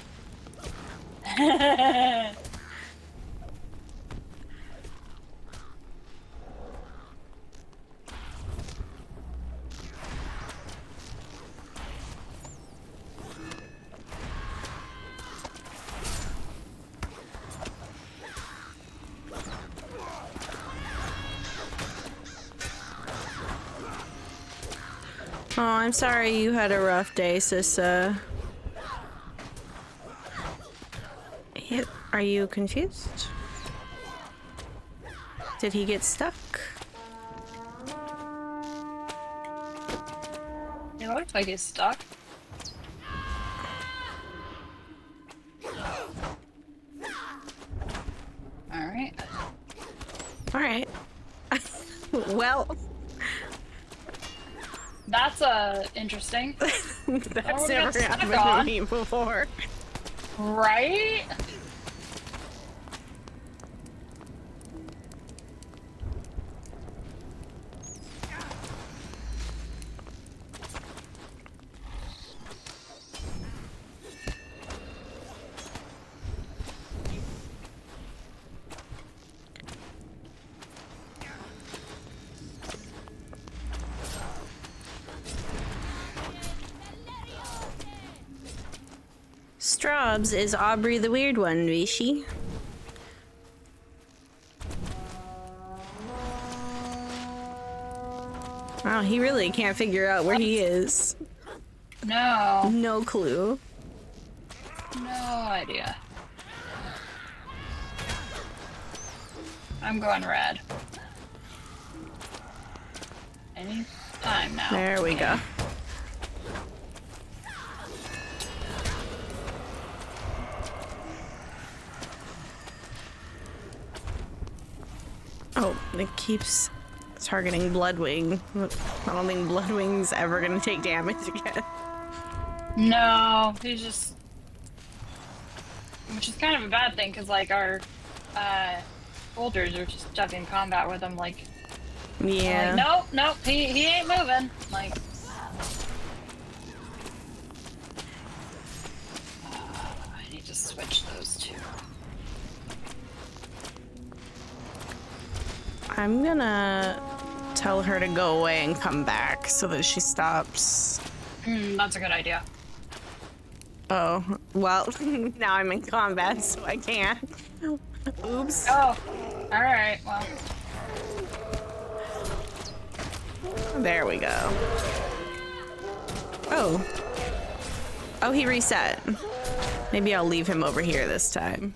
Oh, I'm sorry you had a rough day, Sissa. Are you confused? Did he get stuck? It looks like he's stuck. Alright. Alright. Well. That's interesting. That's Oh, never stuck happened on. to me before. Right? Straubs is Aubrey the weird one, Rishi. Wow, he really can't figure out where he is. No. No clue. No idea. I'm going red. Any time now. There we go. Oh, it keeps targeting Bloodwing. I don't think Bloodwing's ever gonna take damage again. No, he's just... Which is kind of a bad thing, because, like, our soldiers are just stuck in combat with him, like... Yeah. Like, nope, he ain't moving. Like... I need to switch those two. I'm gonna tell her to go away and come back so that she stops. That's a good idea. Oh, well, now I'm in combat, so I can't. Oops. Oh, alright, well. There we go. Oh. Oh, he reset. Maybe I'll leave him over here this time.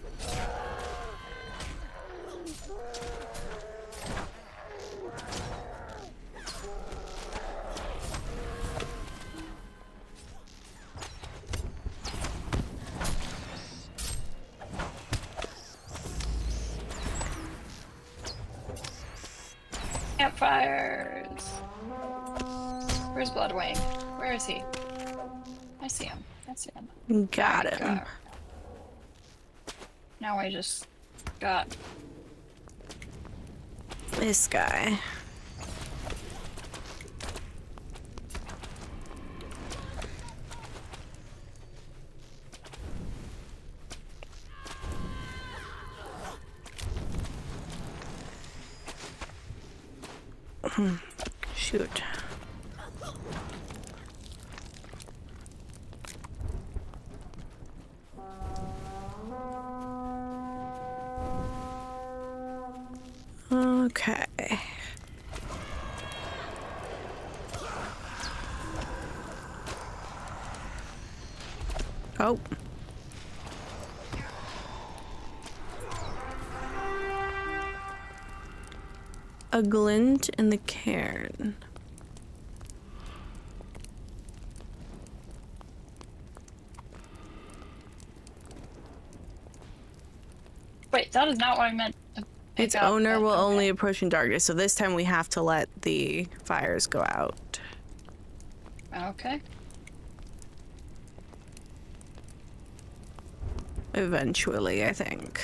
Campfires. Where's Bloodwing? Where is he? I see him. I see him. Got him. Now I just got this guy. Shoot. Okay. Oh. A glint in the cairn. Wait, that is not what I meant to pick Its up, owner but will okay. only approach in darkness, so this time we have to let the fires go out. Okay. Eventually, I think.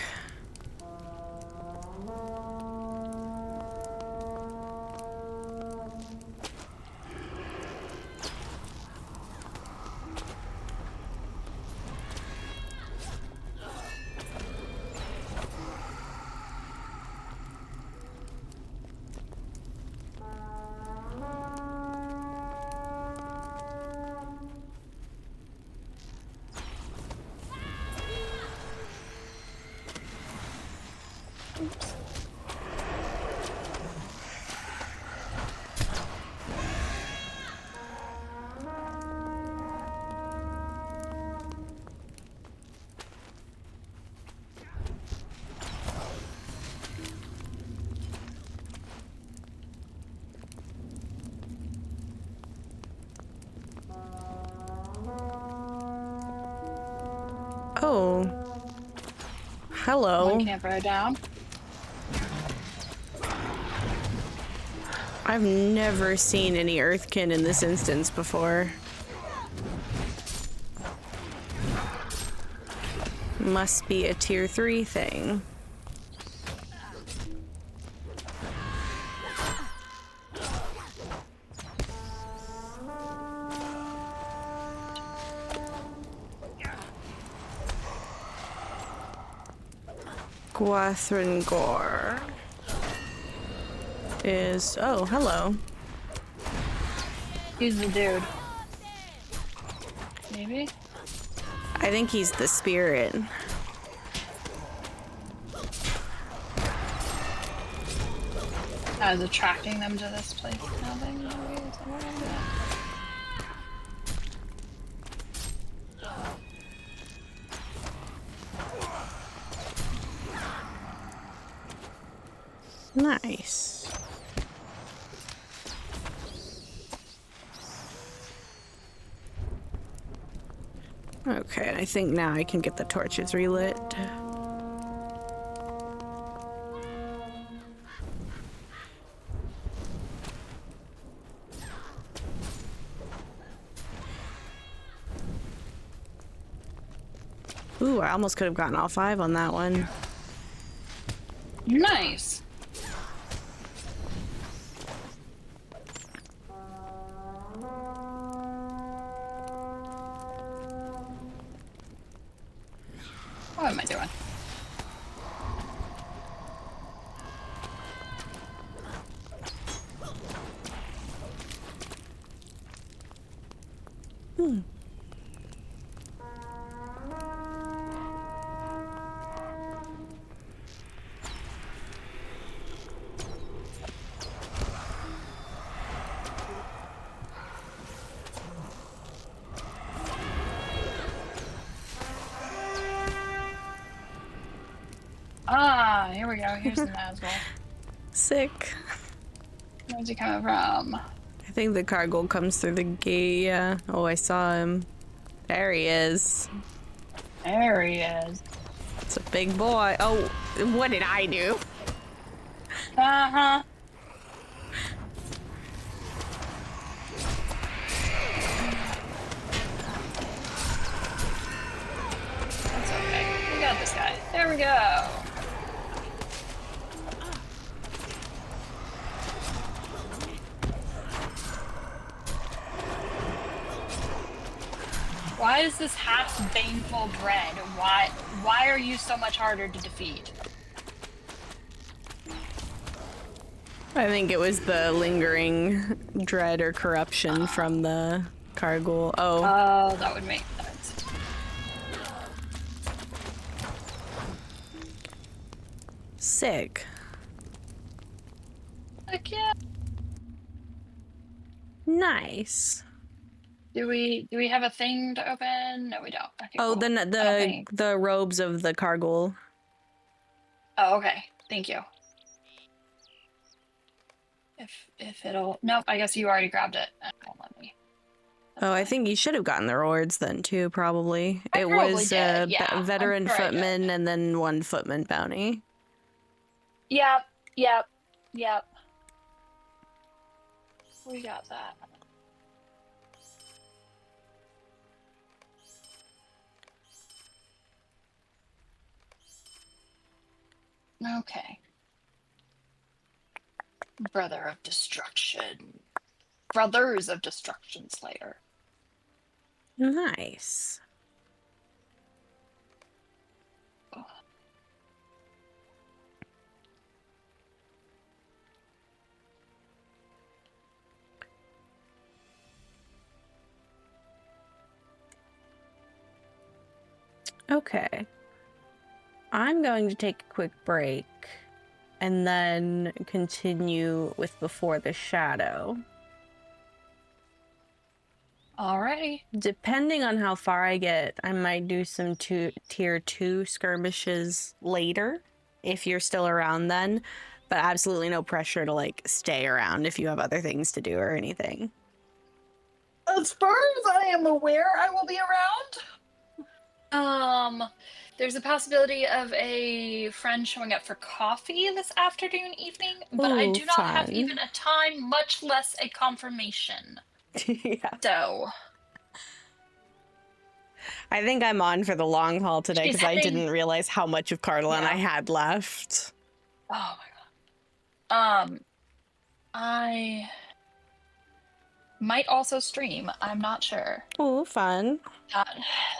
Oh. Hello. One campfire down. I've never seen any Earthkin in this instance before. Must be a tier 3 thing. Gwathringor is... Oh, hello. He's the dude. Maybe? I think he's the spirit. I was attracting them to this place. Nothing. Maybe somewhere like that. Nice. Okay, I think now I can get the torches relit. Ooh, I almost could have gotten all 5 on that one. Nice. What am I doing? Ah, here we go. Here's the Nazgul. Sick. Where's he coming from? I think the cargo comes through the gate, yeah. Oh, I saw him. There he is. There he is. It's a big boy. Oh, what did I do? Uh-huh. That's okay. We got this guy. There we go. Why is this half baneful dread? Why are you so much harder to defeat? I think it was the lingering dread or corruption from the cargo. Oh. Oh, that would make sense. Sick. Heck yeah. Nice. Do we have a thing to open? No, we don't. Okay, Oh, cool. the robes of the cargo. Oh, okay. Thank you. If it'll... Nope, I guess you already grabbed it. It won't let me. Oh, I think you should have gotten the rewards then too, probably. I probably was did, yeah. veteran I'm sure I did. footman and then 1 footman bounty. Yep. We got that. Okay. Brother of Destruction. Brothers of Destruction Slayer. Nice. Okay. I'm going to take a quick break and then continue with Before the Shadow. Alrighty. Depending on how far I get, I might do some tier 2 skirmishes later, if you're still around then. But absolutely no pressure to, like, stay around if you have other things to do or anything. As far as I am aware, I will be around. There's a possibility of a friend showing up for coffee this afternoon, evening, but I Ooh, do not have fun. even a time, much less a confirmation. Yeah. So, I think I'm on for the long haul today She's because I heading- didn't realize how much of Cardolan I had left. Oh my god. I might also stream. I'm not sure. Oh, fun.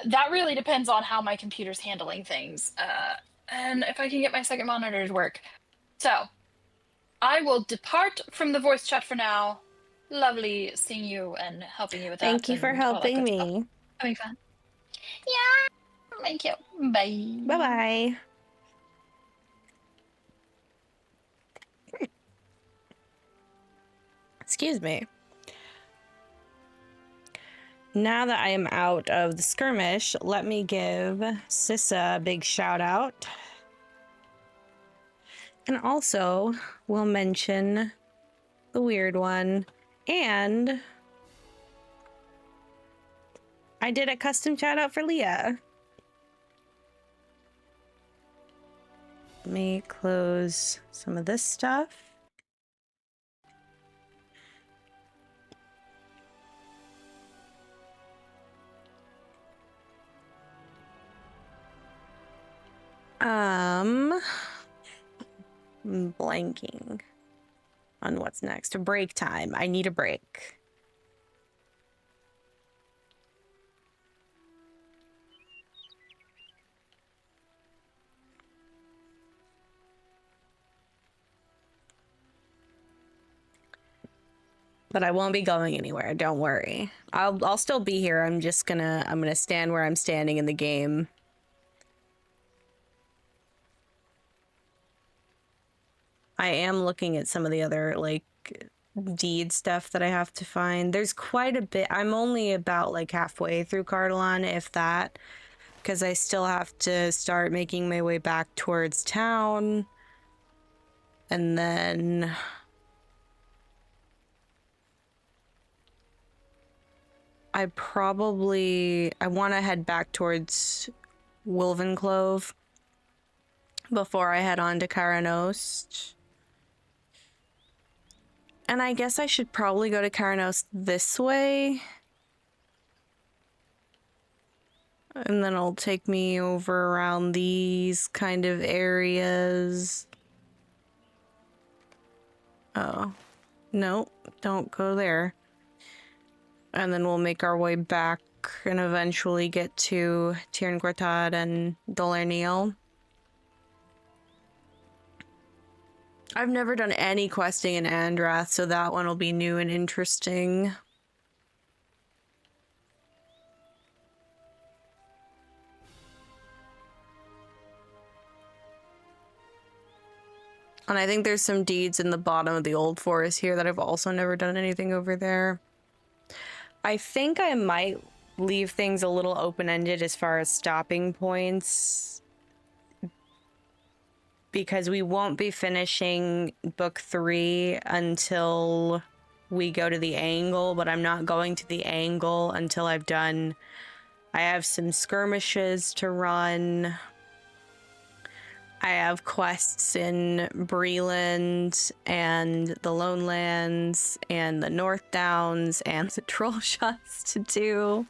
That really depends on how my computer's handling things, and if I can get my second monitor to work. So, I will depart from the voice chat for now. Lovely seeing you and helping you with that. Thank you for and all that helping good stuff. me. Having fun. Yeah. Thank you. Bye. Bye-bye. Excuse me. Now that I am out of the skirmish, let me give Sissa a big shout out. And also, we'll mention the weird one. And I did a custom shout out for Leah. Let me close some of this stuff. I'm blanking on what's next. Break time. I need a break. But I won't be going anywhere. Don't worry. I'll still be here. I'm gonna stand where I'm standing in the game. I am looking at some of the other like deed stuff that I have to find. There's quite a bit. I'm only about like halfway through Cardolan, if that, because I still have to start making my way back towards town. And then I want to head back towards Wilvenclove before I head on to Karanost. And I guess I should probably go to Karanost this way. And then it'll take me over around these kind of areas. Oh, no, don't go there. And then we'll make our way back and eventually get to Tirn Gwartad and Dolerneal. I've never done any questing in Andrath, so that one will be new and interesting. And I think there's some deeds in the bottom of the old forest here that I've also never done anything over there. I think I might leave things a little open-ended as far as stopping points, because we won't be finishing book 3 until we go to the angle, but I'm not going to the angle until I have some skirmishes to run. I have quests in Breland and the Lonelands and the North Downs and the Trollshots to do.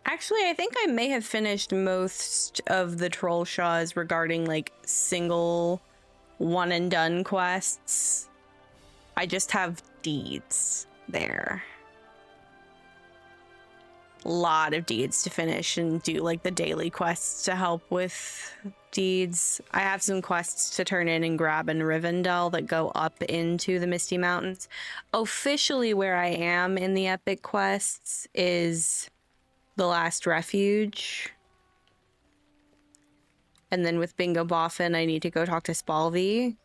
Actually, I think I may have finished most of the Trollshaws regarding like single one and done quests. I just have deeds there. Lot of deeds to finish and do like the daily quests to help with deeds. I have some quests to turn in and grab in Rivendell that go up into the Misty Mountains. Officially where I am in the epic quests is the Last Refuge. And then with Bingo Boffin, I need to go talk to Spalvey.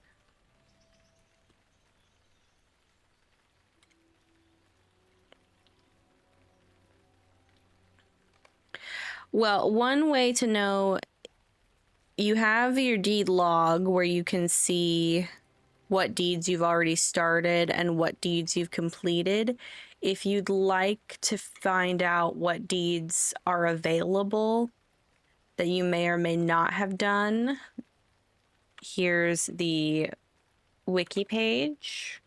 Well, one way to know, you have your deed log where you can see what deeds you've already started and what deeds you've completed. If you'd like to find out what deeds are available that you may or may not have done, here's the wiki page.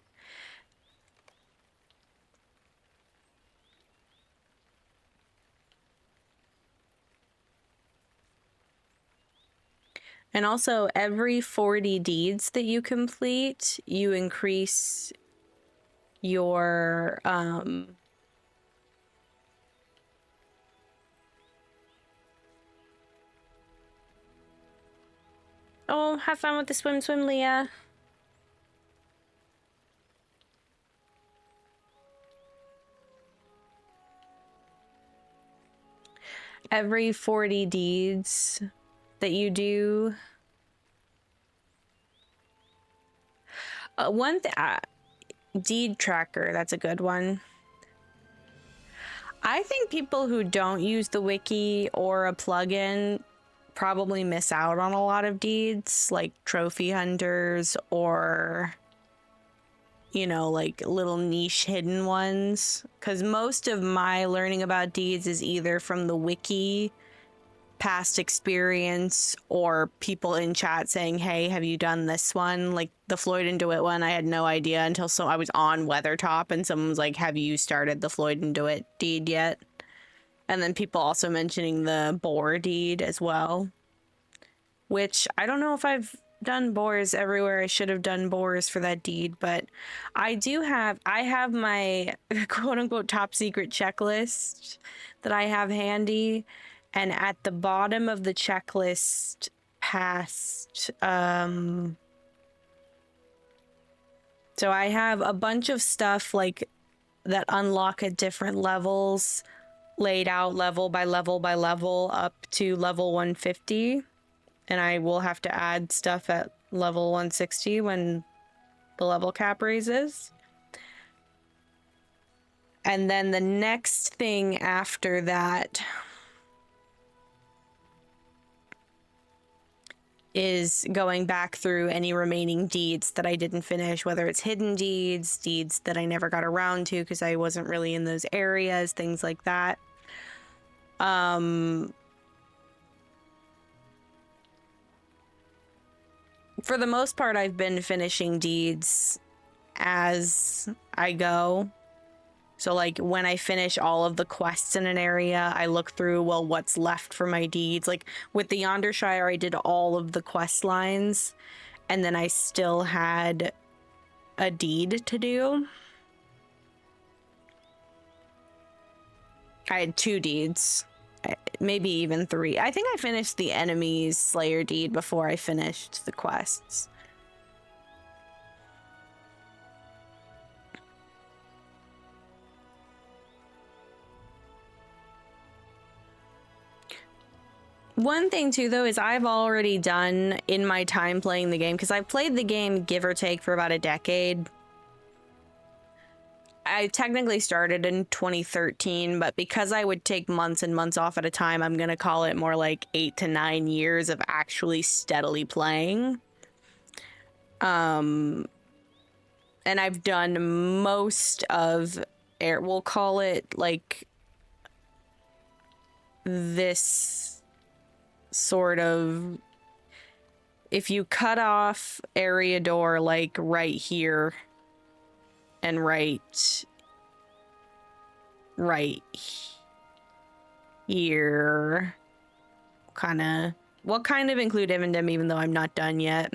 And also, every 40 deeds that you complete, you increase your oh, have fun with the swim, Leah. Every 40 deeds that you do. Deed tracker, that's a good one. I think people who don't use the wiki or a plugin probably miss out on a lot of deeds, like trophy hunters or, you know, like little niche hidden ones. Because most of my learning about deeds is either from the wiki, past experience, or people in chat saying, hey, have you done this one? Like the Floyd and DeWitt one, I had no idea until I was on Weathertop and someone was like, have you started the Floyd and DeWitt deed yet? And then people also mentioning the boar deed as well, which I don't know if I've done boars everywhere I should have done boars for that deed, but I have my quote unquote top secret checklist that I have handy. And at the bottom of the checklist past, so I have a bunch of stuff like that unlock at different levels, laid out level by level by level up to level 150. And I will have to add stuff at level 160 when the level cap raises. And then the next thing after that is going back through any remaining deeds that I didn't finish, whether it's hidden deeds, deeds that I never got around to because I wasn't really in those areas, things like that. For the most part, I've been finishing deeds as I go. So like when I finish all of the quests in an area, I look through, well, what's left for my deeds. Like with the Yondershire, I did all of the quest lines and then I still had a deed to do. I had 2 deeds, maybe even 3. I think I finished the enemy's Slayer deed before I finished the quests. One thing too, though, is I've already done in my time playing the game, because I've played the game give or take for about a decade. I technically started in 2013, but because I would take months and months off at a time, I'm going to call it more like 8 to 9 years of actually steadily playing. And I've done most of, we'll call it like this sort of, if you cut off Eriador like right here and right here, we'll kind of include Ivendom even though I'm not done yet.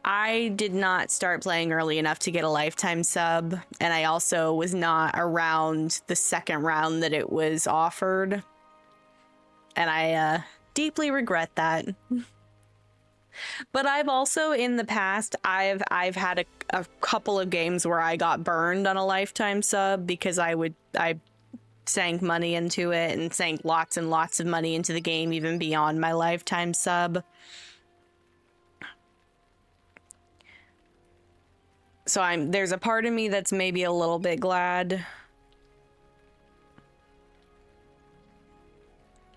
I did not start playing early enough to get a lifetime sub, and I also was not around the second round that it was offered, and I deeply regret that. But I've also in the past I've had a couple of games where I got burned on a lifetime sub because I sank money into it and sank lots and lots of money into the game even beyond my lifetime sub. So there's a part of me that's maybe a little bit glad.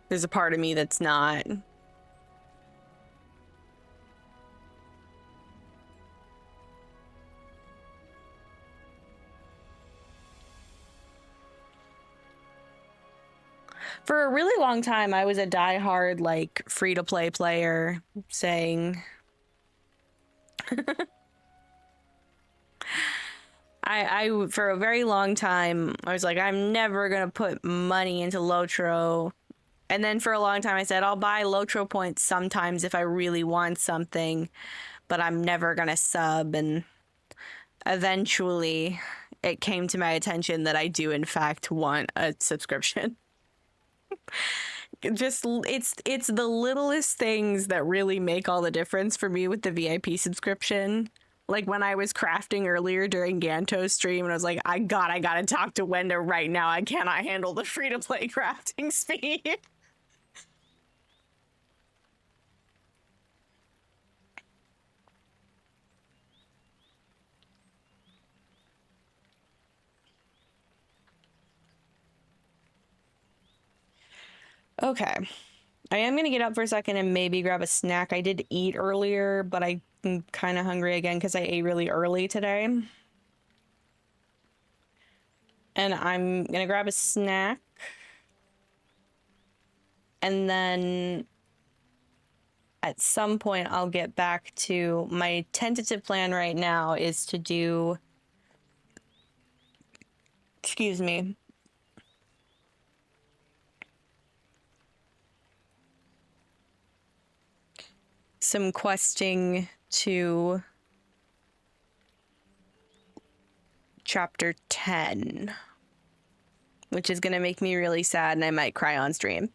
There's a part of me that's not. For a really long time, I was a diehard, like, free-to-play player saying... I for a very long time, I was like, I'm never going to put money into Lotro. And then for a long time, I said, I'll buy Lotro points sometimes if I really want something, but I'm never going to sub. And eventually, it came to my attention that I do, in fact, want a subscription. It's the littlest things that really make all the difference for me with the VIP subscription. Like when I was crafting earlier during Ganto's stream, and I was like, I gotta talk to Wenda right now. I cannot handle the free-to-play crafting speed. Okay. I am gonna get up for a second and maybe grab a snack. I did eat earlier, but I'm kind of hungry again because I ate really early today. And I'm gonna grab a snack. And then at some point I'll get back to my tentative plan right now is to do, excuse me, some questing to chapter 10, which is going to make me really sad and I might cry on stream.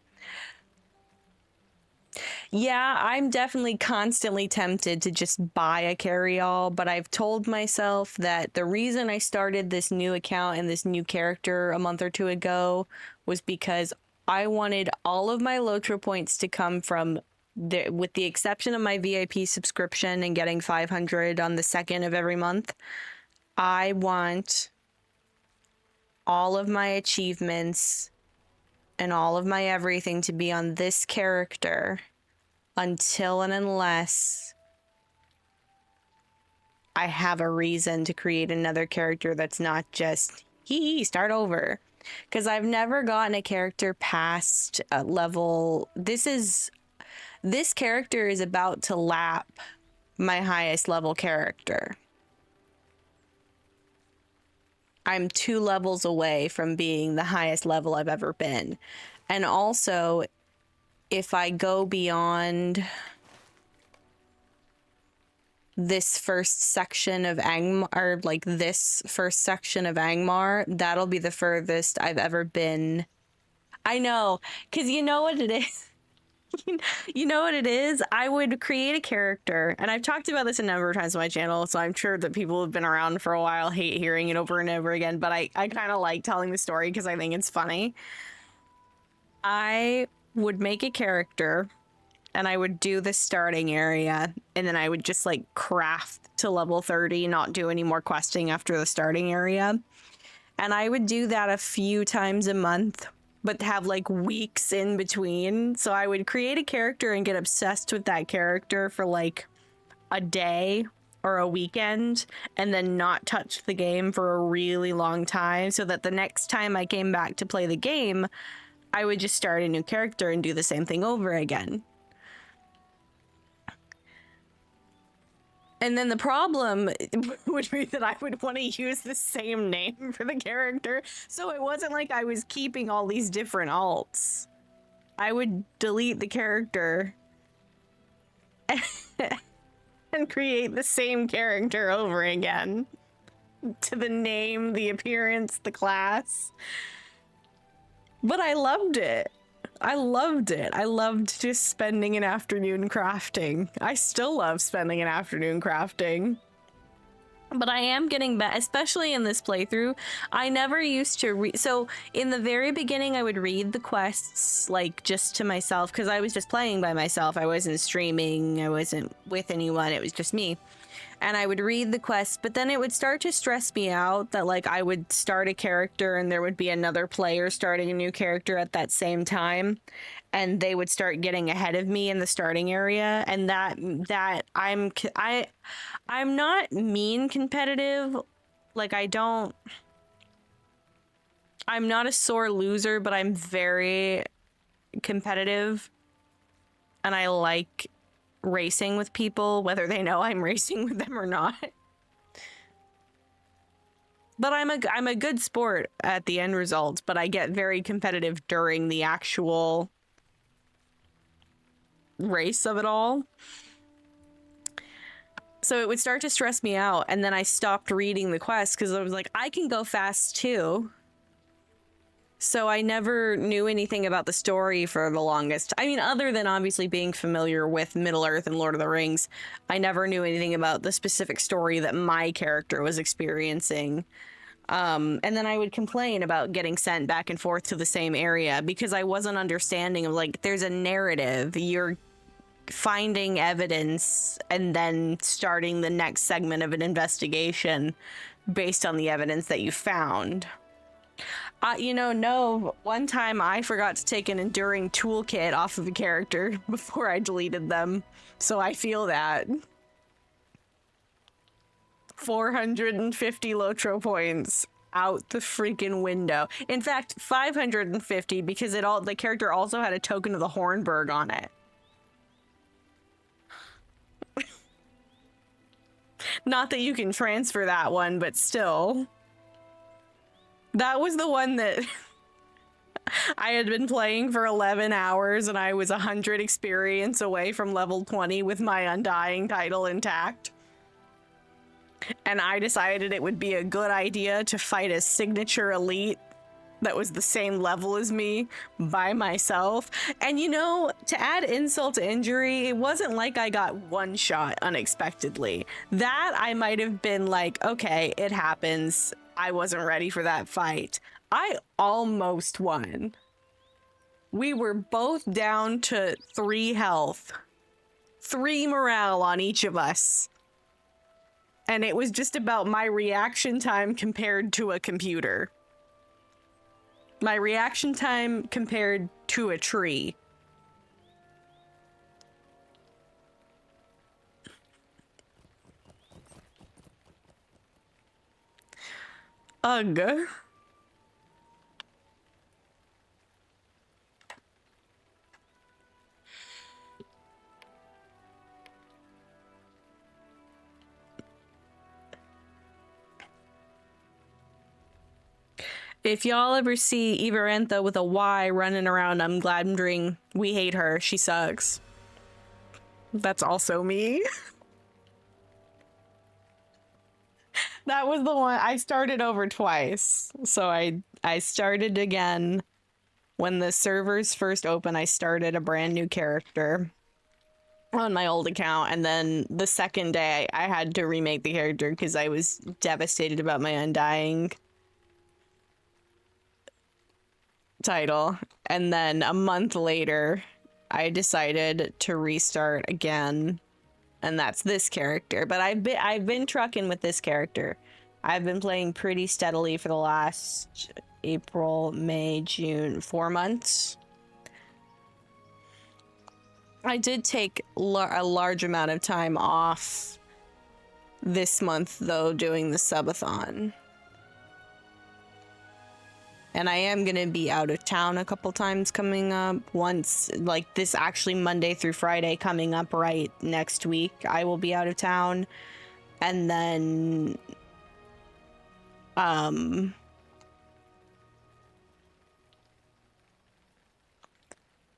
Yeah, I'm definitely constantly tempted to just buy a carry-all, but I've told myself that the reason I started this new account and this new character a month or two ago was because I wanted all of my Lotro points to come from, with the exception of my VIP subscription and getting 500 on the 2nd of every month, I want all of my achievements and all of my everything to be on this character until and unless I have a reason to create another character that's not just start over. Because I've never gotten a character past a level. This character is about to lap my highest level character. I'm 2 levels away from being the highest level I've ever been. And also, if I go beyond this first section of Angmar, or like this first section of Angmar, that'll be the furthest I've ever been. I know, because you know what it is? You know what it is? I would create a character, and I've talked about this a number of times on my channel, so I'm sure that people who've been around for a while hate hearing it over and over again, but I kind of like telling the story because I think it's funny. I would make a character, and I would do the starting area, and then I would just like craft to level 30, not do any more questing after the starting area. And I would do that a few times a month, but have like weeks in between. So I would create a character and get obsessed with that character for like a day or a weekend, and then not touch the game for a really long time, so that the next time I came back to play the game, I would just start a new character and do the same thing over again. And then the problem would be that I would want to use the same name for the character. So it wasn't like I was keeping all these different alts. I would delete the character and create the same character over again. To the name, the appearance, the class. But I loved it. I loved it. I loved just spending an afternoon crafting. I still love spending an afternoon crafting. But I am getting better, especially in this playthrough. I never used to read. So in the very beginning, I would read the quests like just to myself because I was just playing by myself. I wasn't streaming. I wasn't with anyone. It was just me. And I would read the quests, but then it would start to stress me out that like I would start a character and there would be another player starting a new character at that same time, and they would start getting ahead of me in the starting area, and that I'm not mean competitive. Like I'm not a sore loser, but I'm very competitive, and I like racing with people, whether they know I'm racing with them or not. But I'm a good sport at the end result, but I get very competitive during the actual race of it all. So it would start to stress me out, and then I stopped reading the quest because I was like, I can go fast too. So I never knew anything about the story for the longest. I mean, other than obviously being familiar with Middle-earth and Lord of the Rings, I never knew anything about the specific story that my character was experiencing. And then I would complain about getting sent back and forth to the same area because I wasn't understanding of, like, there's a narrative. You're finding evidence and then starting the next segment of an investigation based on the evidence that you found. No, one time I forgot to take an enduring toolkit off of a character before I deleted them, so I feel that. 450 Lotro points out the freaking window. In fact, 550 because the character also had a token of the Hornburg on it. Not that you can transfer that one, but still. That was the one that I had been playing for 11 hours and I was 100 experience away from level 20 with my Undying title intact. And I decided it would be a good idea to fight a signature elite that was the same level as me by myself. And to add insult to injury, it wasn't like I got one shot unexpectedly. That I might have been like, okay, it happens. I wasn't ready for that fight. I almost won. We were both down to 3 health, 3 morale on each of us. And it was just about my reaction time compared to a computer. My reaction time compared to a tree. Ugh. If y'all ever see Everentha with a Y running around Glamdring, we hate her. She sucks. That's also me. That was the one. I started over twice. So I started again. When the servers first opened, I started a brand new character on my old account. And then the second day, I had to remake the character because I was devastated about my Undying title. And then a month later, I decided to restart again. And that's this character. But I've been trucking with this character. I've been playing pretty steadily for the last April, May, June, 4 months. I did take a large amount of time off this month, though, doing the subathon. And I am going to be out of town a couple times coming up. Once, like this actually Monday through Friday coming up right next week, I will be out of town. And then,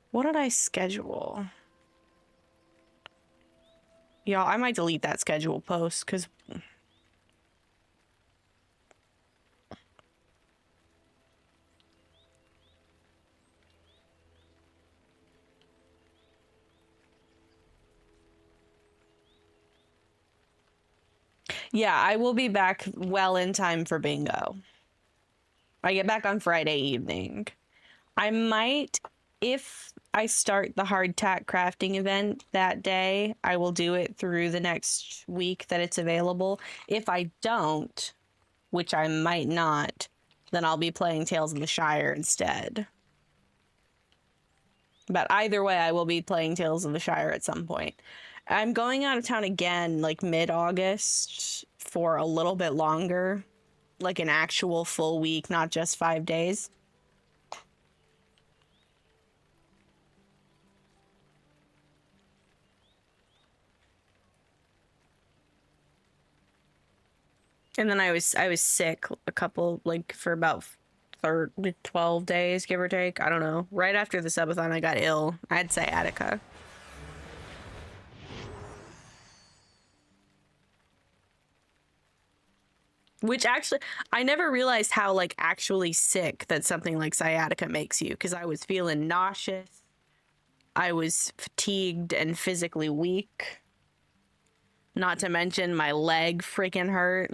what did I schedule? Y'all, I might delete that schedule post because yeah, I will be back well in time for bingo. I get back on Friday evening. I might, if I start the hardtack crafting event that day, I will do it through the next week that it's available. If I don't, which I might not, then I'll be playing Tales of the Shire instead. But either way, I will be playing Tales of the Shire at some point. I'm going out of town again, like mid-August, for a little bit longer. Like an actual full week, not just 5 days. And then I was sick a couple, like, for about 12 days, give or take. I don't know. Right after the subathon, I got ill. I had sciatica. Which actually, I never realized how, like, actually sick that something like sciatica makes you, because I was feeling nauseous. I was fatigued and physically weak. Not to mention my leg freaking hurt.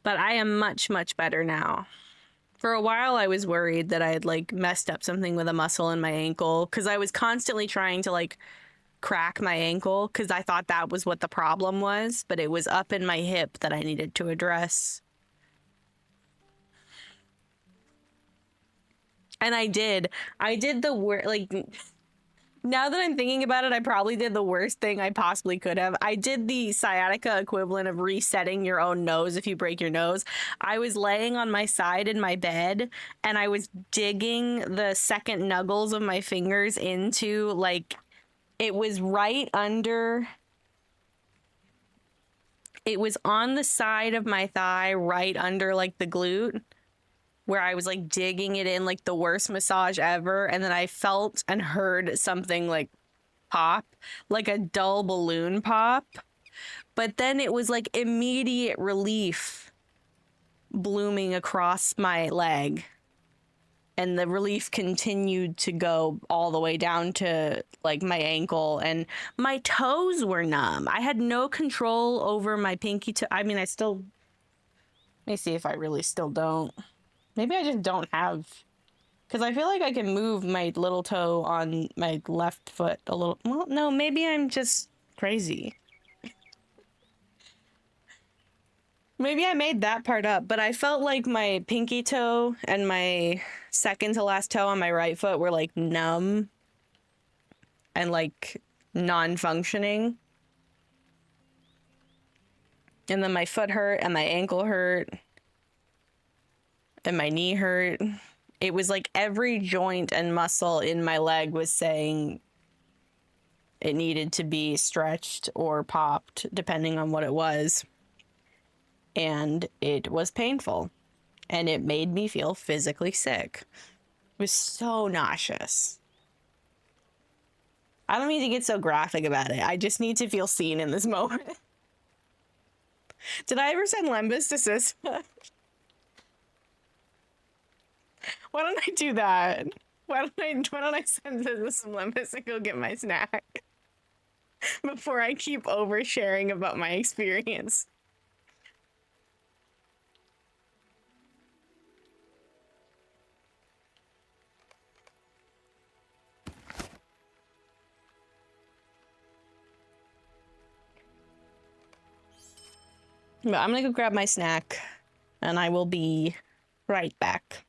But I am much, much better now. For a while, I was worried that I had, like, messed up something with a muscle in my ankle, because I was constantly trying to, like, crack my ankle, because I thought that was what the problem was, but it was up in my hip that I needed to address. And I did. I did the worst, like, now that I'm thinking about it, I probably did the worst thing I possibly could have. I did the sciatica equivalent of resetting your own nose if you break your nose. I was laying on my side in my bed and I was digging the second knuckles of my fingers into, like, it was right under, it was on the side of my thigh, right under, like, the glute, where I was, like, digging it in, like, the worst massage ever. And then I felt and heard something, like, pop, like a dull balloon pop. But then it was, like, immediate relief blooming across my leg. And the relief continued to go all the way down to, like, my ankle, and my toes were numb. I had no control over my pinky toe. I mean, I still, let me see if I really still don't. Maybe I just don't have, because I feel like I can move my little toe on my left foot a little. Well, no, maybe I'm just crazy. Maybe I made that part up, but I felt like my pinky toe and my second to last toe on my right foot were, like, numb and, like, non-functioning. And then my foot hurt and my ankle hurt and my knee hurt. It was like every joint and muscle in my leg was saying it needed to be stretched or popped, depending on what it was. And it was painful. And it made me feel physically sick. It was so nauseous. I don't need to get so graphic about it. I just need to feel seen in this moment. Did I ever send Lembus to Sisma? Why don't I do that? Why don't I send Sisma some Lembus and go get my snack? Before I keep oversharing about my experience. But I'm gonna go grab my snack, and I will be right back.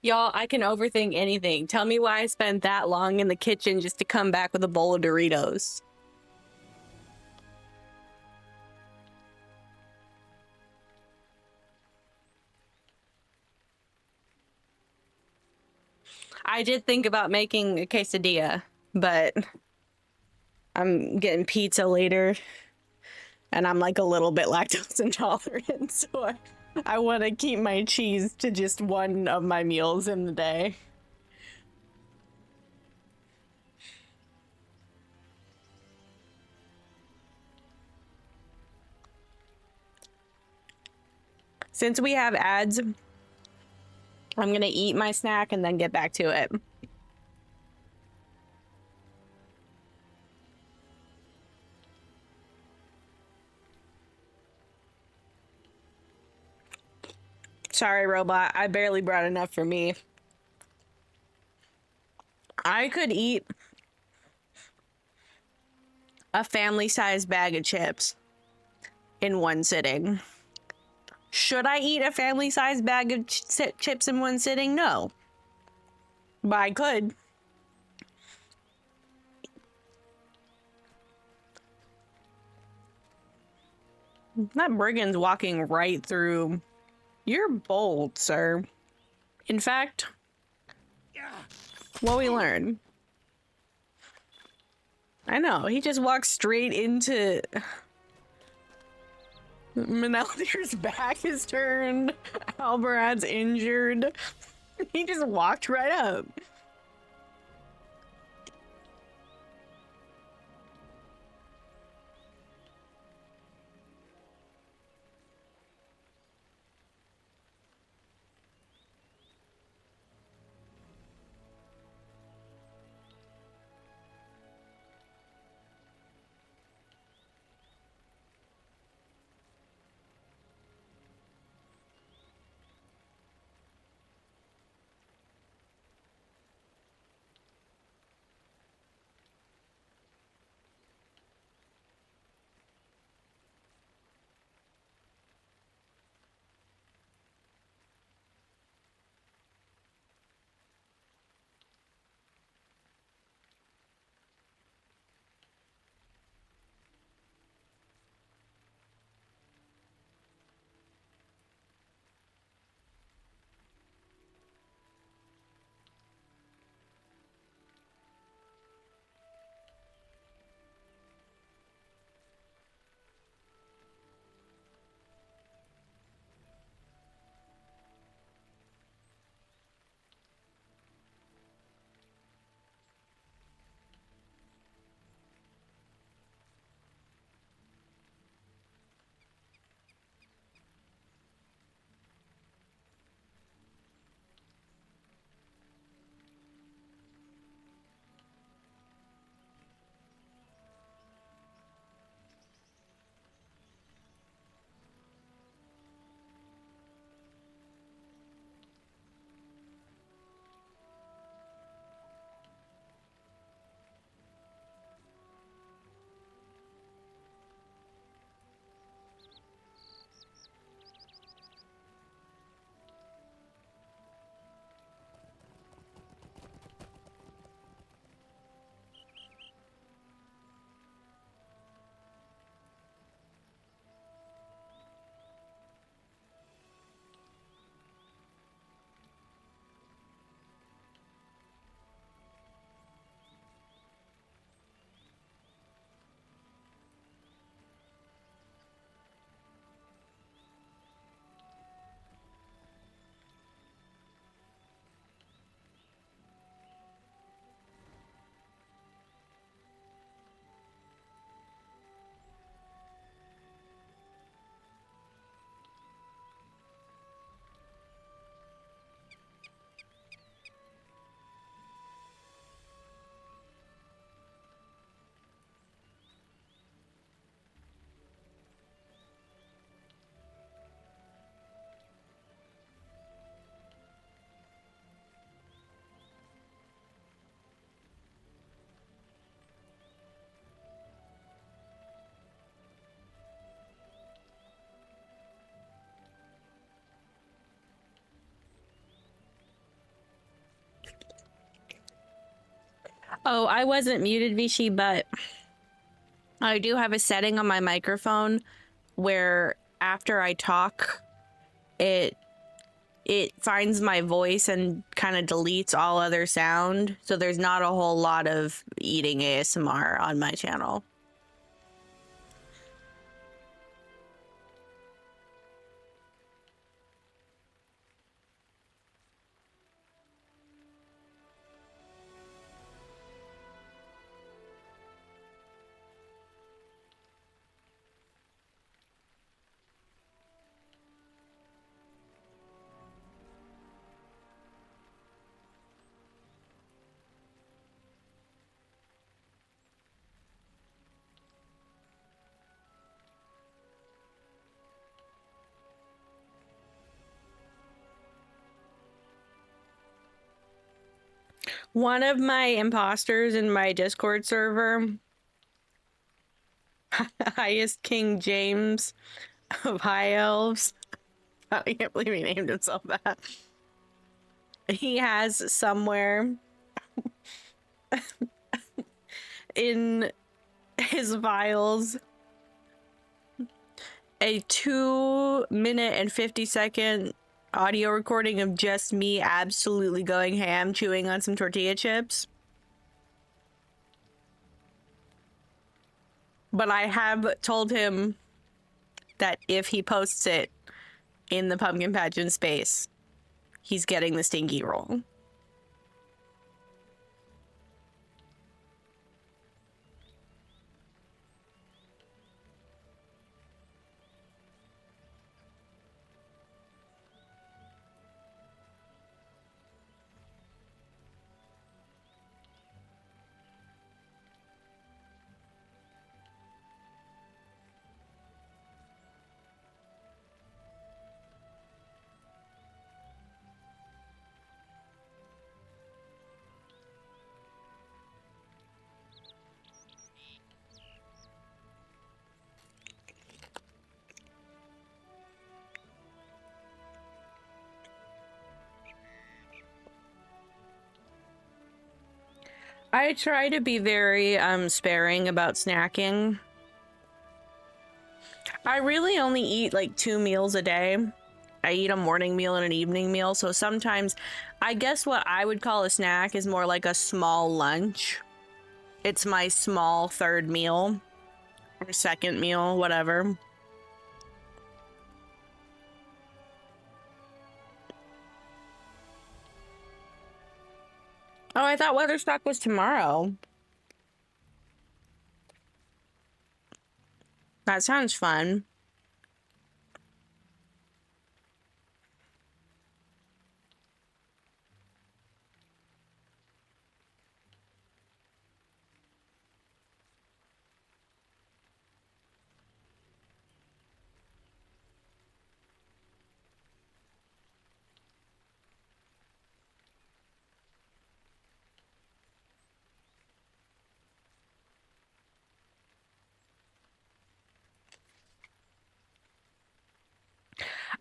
Y'all, I can overthink anything. Tell me why I spent that long in the kitchen just to come back with a bowl of Doritos. I did think about making a quesadilla, but I'm getting pizza later, and I'm like a little bit lactose intolerant, so I want to keep my cheese to just one of my meals in the day. Since we have ads, I'm gonna eat my snack and then get back to it. Sorry, robot. I barely brought enough for me. I could eat a family-sized bag of chips in one sitting. Should I eat a family-sized bag of chips in one sitting? No. But I could. That brigand's walking right through. You're bold, sir. In fact, what we learned. I know, he just walked straight into... Meneldir's back is turned. Albarad's injured. He just walked right up. Oh, I wasn't muted, Vichy, but I do have a setting on my microphone where after I talk, it finds my voice and kind of deletes all other sound. So there's not a whole lot of eating ASMR on my channel. One of my imposters in my Discord server, highest King James of High Elves. I can't believe he named himself that. He has somewhere in his files a 2-minute and 50-second audio recording of just me absolutely going ham chewing on some tortilla chips. But I have told him that if he posts it in the pumpkin pageant space, he's getting the stinky roll. I try to be very sparing about snacking. I really only eat like 2 meals a day. I eat a morning meal and an evening meal, so sometimes I guess what I would call a snack is more like a small lunch. It's my small third meal or second meal, whatever. Oh, I thought Weatherstock was tomorrow. That sounds fun.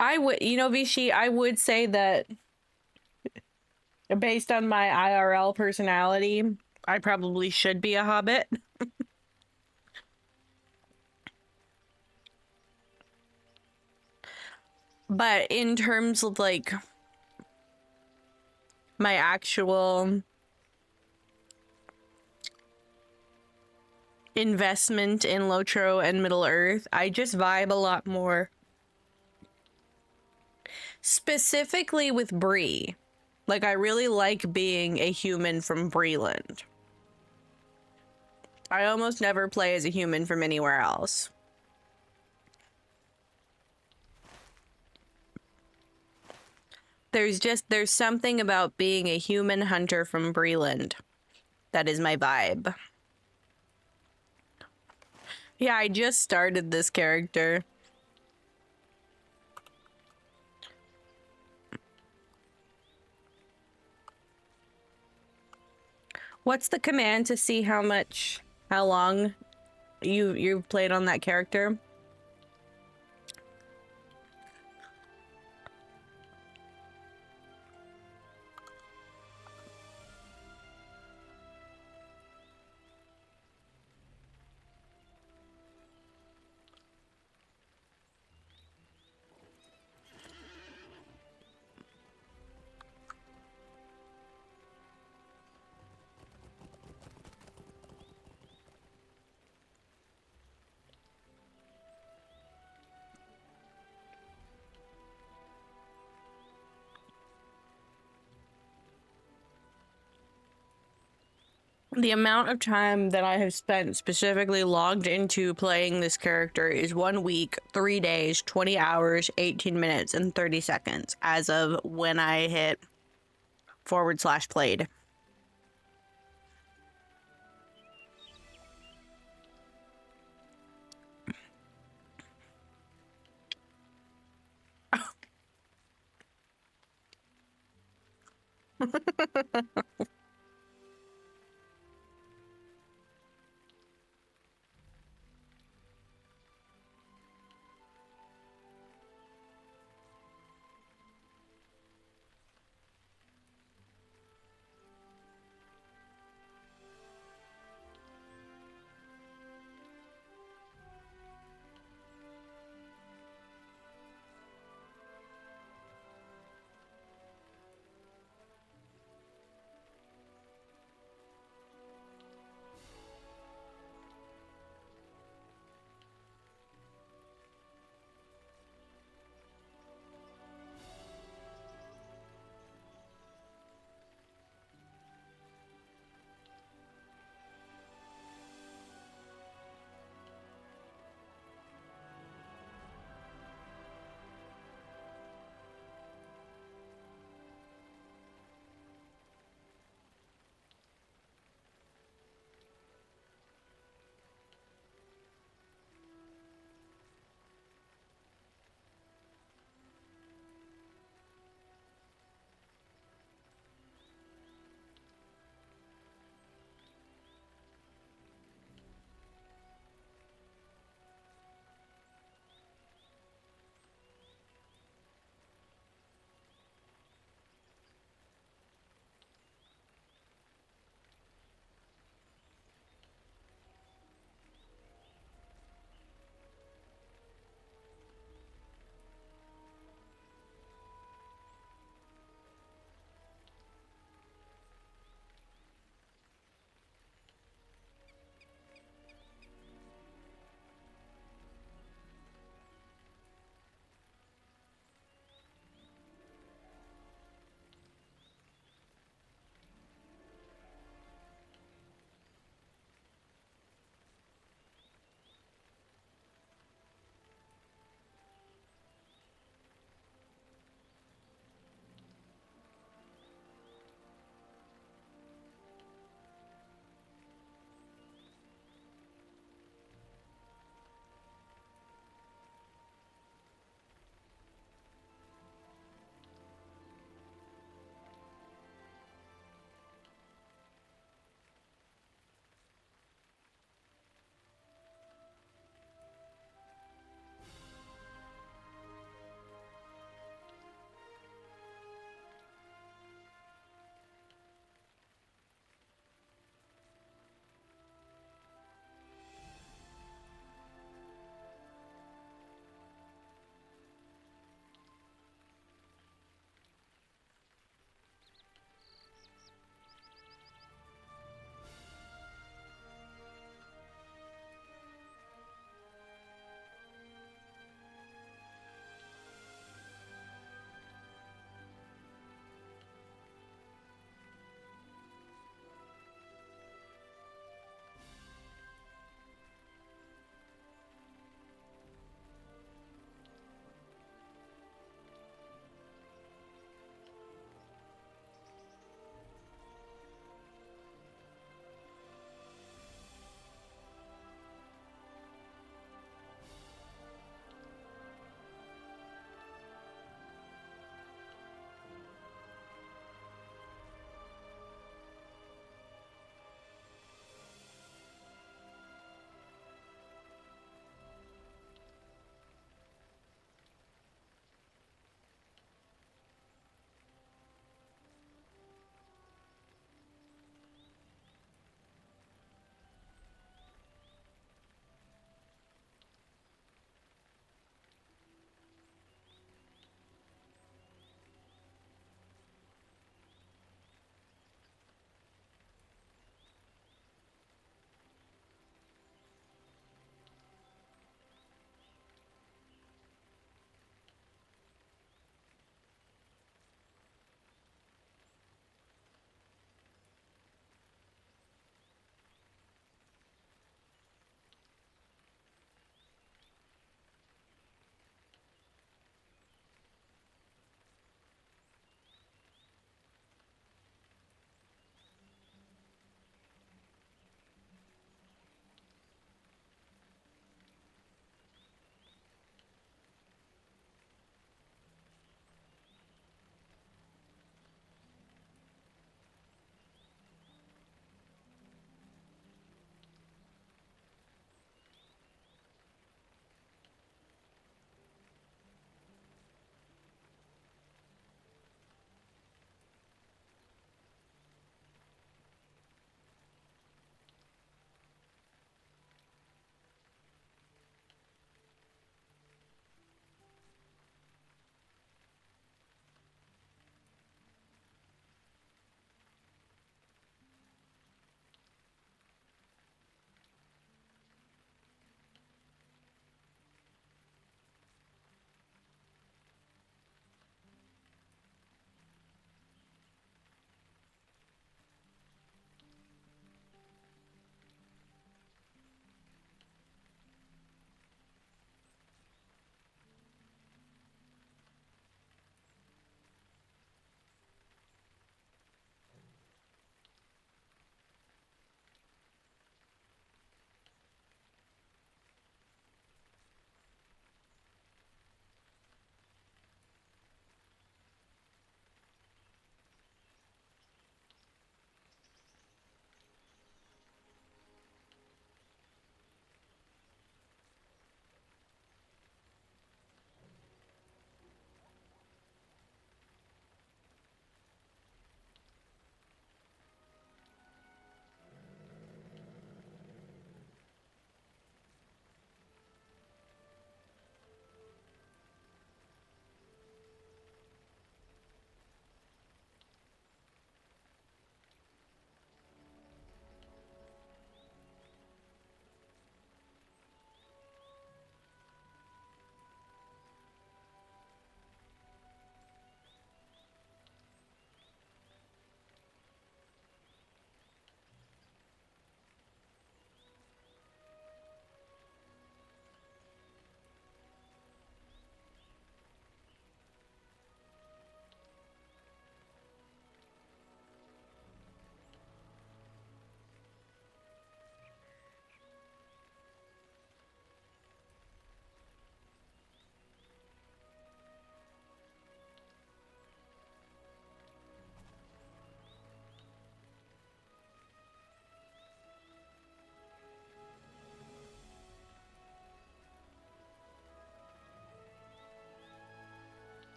I would, you know, Vichy, I would say that based on my IRL personality, I probably should be a hobbit. But in terms of like my actual investment in Lotro and Middle Earth, I just vibe a lot more. Specifically with Bree. Like, I really like being a human from Breeland. I almost never play as a human from anywhere else. There's something about being a human hunter from Breeland that is my vibe. Yeah, I just started this character. What's the command to see how long you've played on that character? The amount of time that I have spent specifically logged into playing this character is 1 week, 3 days, 20 hours, 18 minutes, and 30 seconds as of when I hit /played.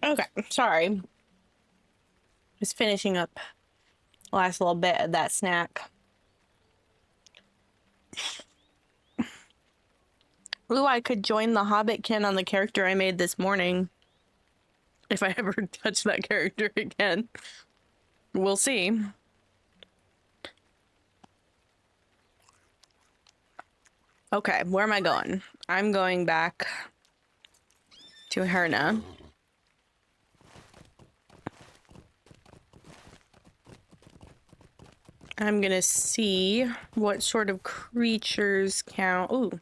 Okay, sorry. Just finishing up the last little bit of that snack. Ooh, I could join the Hobbitkin on the character I made this morning. If I ever touch that character again. We'll see. Okay, where am I going? I'm going back to Herna. I'm gonna see what sort of creatures count. Ooh.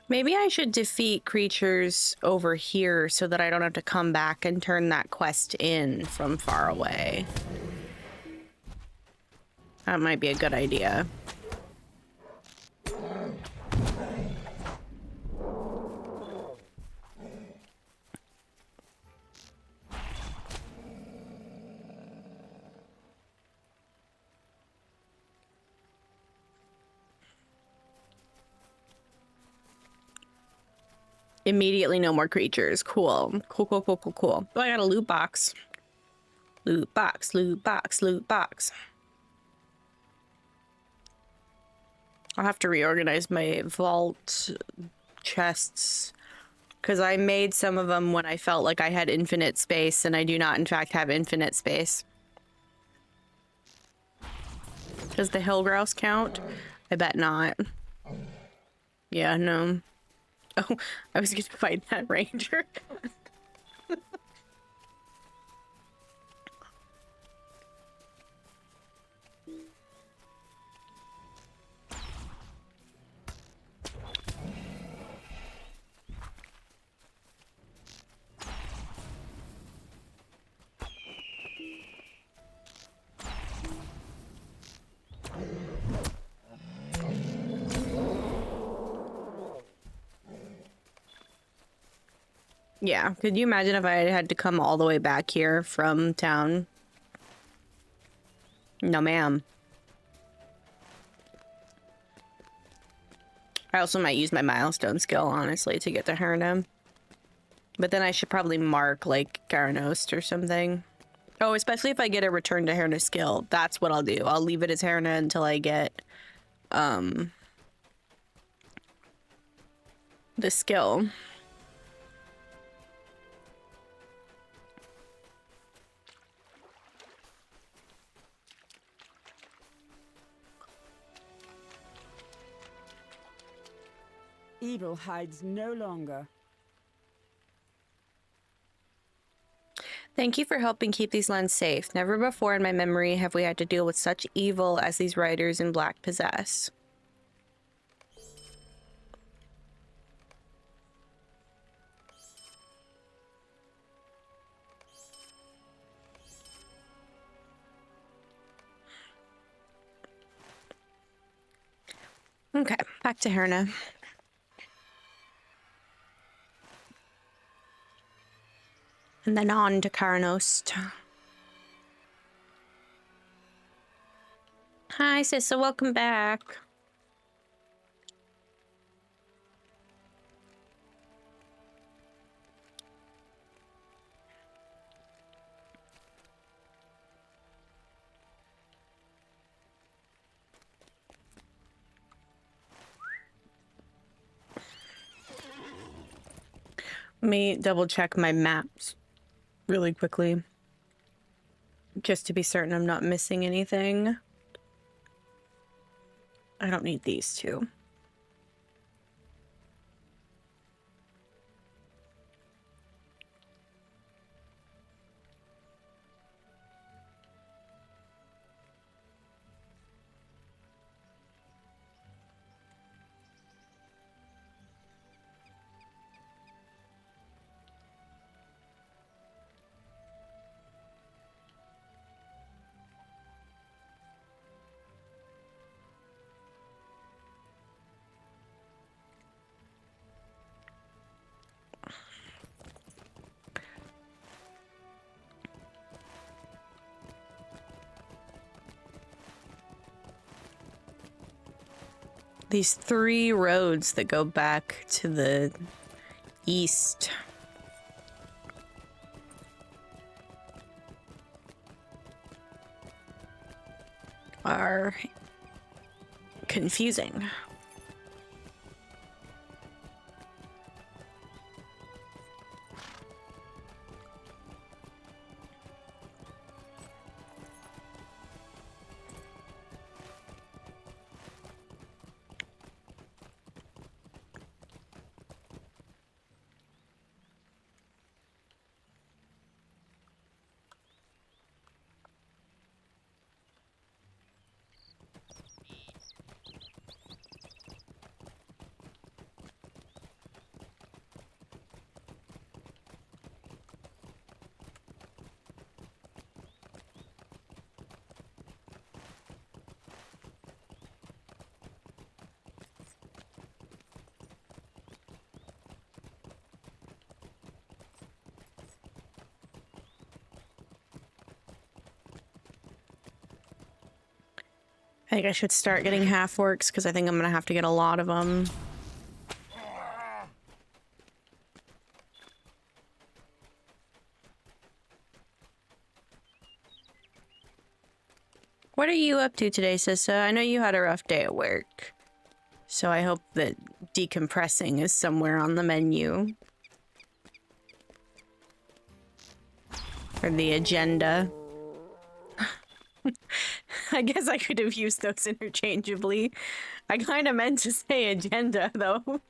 Maybe I should defeat creatures over here so that I don't have to come back and turn that quest in from far away. That might be a good idea. Immediately no more creatures. Cool. Cool, cool, cool, cool, cool. Oh, I got a loot box. Loot box, loot box, loot box. I'll have to reorganize my vault chests because I made some of them when I felt like I had infinite space, and I do not, in fact, have infinite space. Does the hill grouse count? I bet not. Yeah, no. Oh, I was gonna fight that ranger. Yeah, could you imagine if I had to come all the way back here from town? No, ma'am. I also might use my milestone skill, honestly, to get to Hernham. But then I should probably mark, like, Garanos or something. Oh, especially if I get a return to Herna skill. That's what I'll do. I'll leave it as Herna until I get, the skill. Evil hides no longer. Thank you for helping keep these lands safe. Never before in my memory have we had to deal with such evil as these riders in black possess. Okay, back to Herna. And then on to Karanost. Hi, Sissa, welcome back. Let me double check my maps really quickly, just to be certain I'm not missing anything. I don't need these two. These 3 roads that go back to the east. Are confusing. I think I should start getting half orcs because I think I'm gonna have to get a lot of them. What are you up to today, Sissa? I know you had a rough day at work, so I hope that decompressing is somewhere on the menu. Or the agenda. I guess I could have used those interchangeably. I kind of meant to say agenda, though.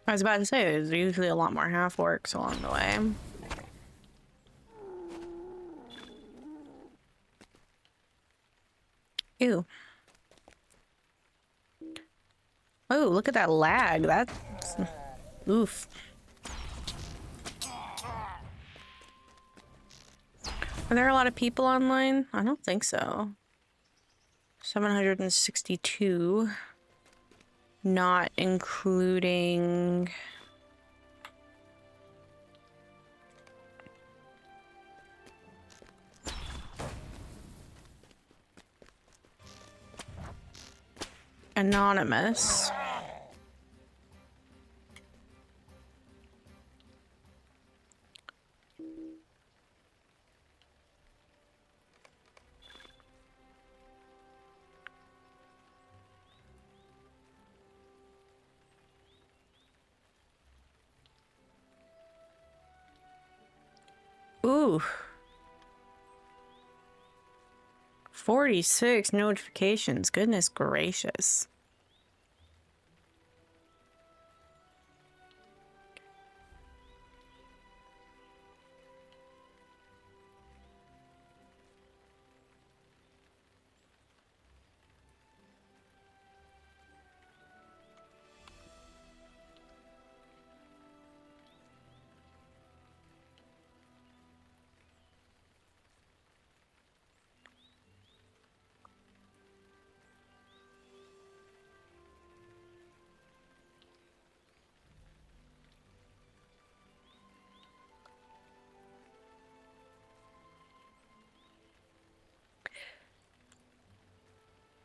I was about to say, there's usually a lot more half-orcs along the way. Ew. Oh, look at that lag. That's... oof. Are there a lot of people online? I don't think so. 762. Not including... anonymous. Ooh. 46 notifications. Goodness gracious.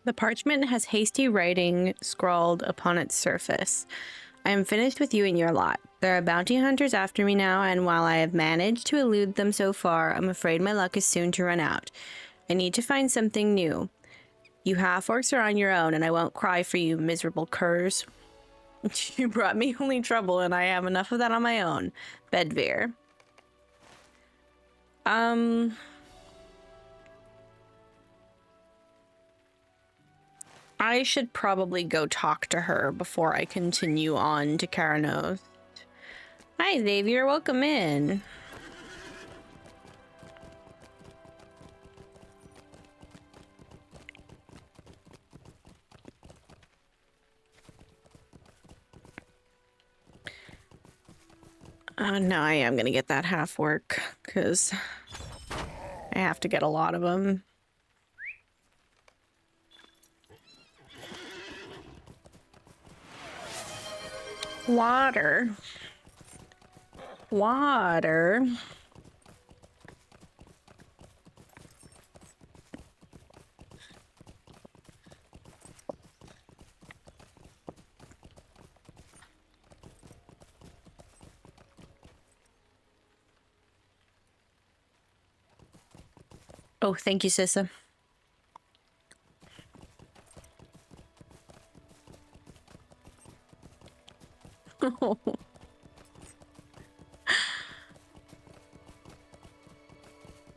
The parchment has hasty writing scrawled upon its surface. I am finished with you and your lot. There are bounty hunters after me now, and while I have managed to elude them so far, I'm afraid my luck is soon to run out. I need to find something new. You half-orcs are on your own, and I won't cry for you, miserable curs. You brought me only trouble, and I have enough of that on my own. Bedveer. I should probably go talk to her before I continue on to Karanos. Hi, Xavier. Welcome in. No, I am going to get that half work because I have to get a lot of them. Water. Water. Oh, thank you, Sissa.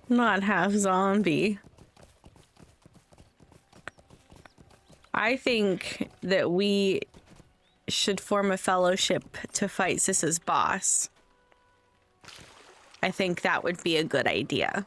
Not half zombie. I think that we should form a fellowship to fight Sissa's boss. I think that would be a good idea.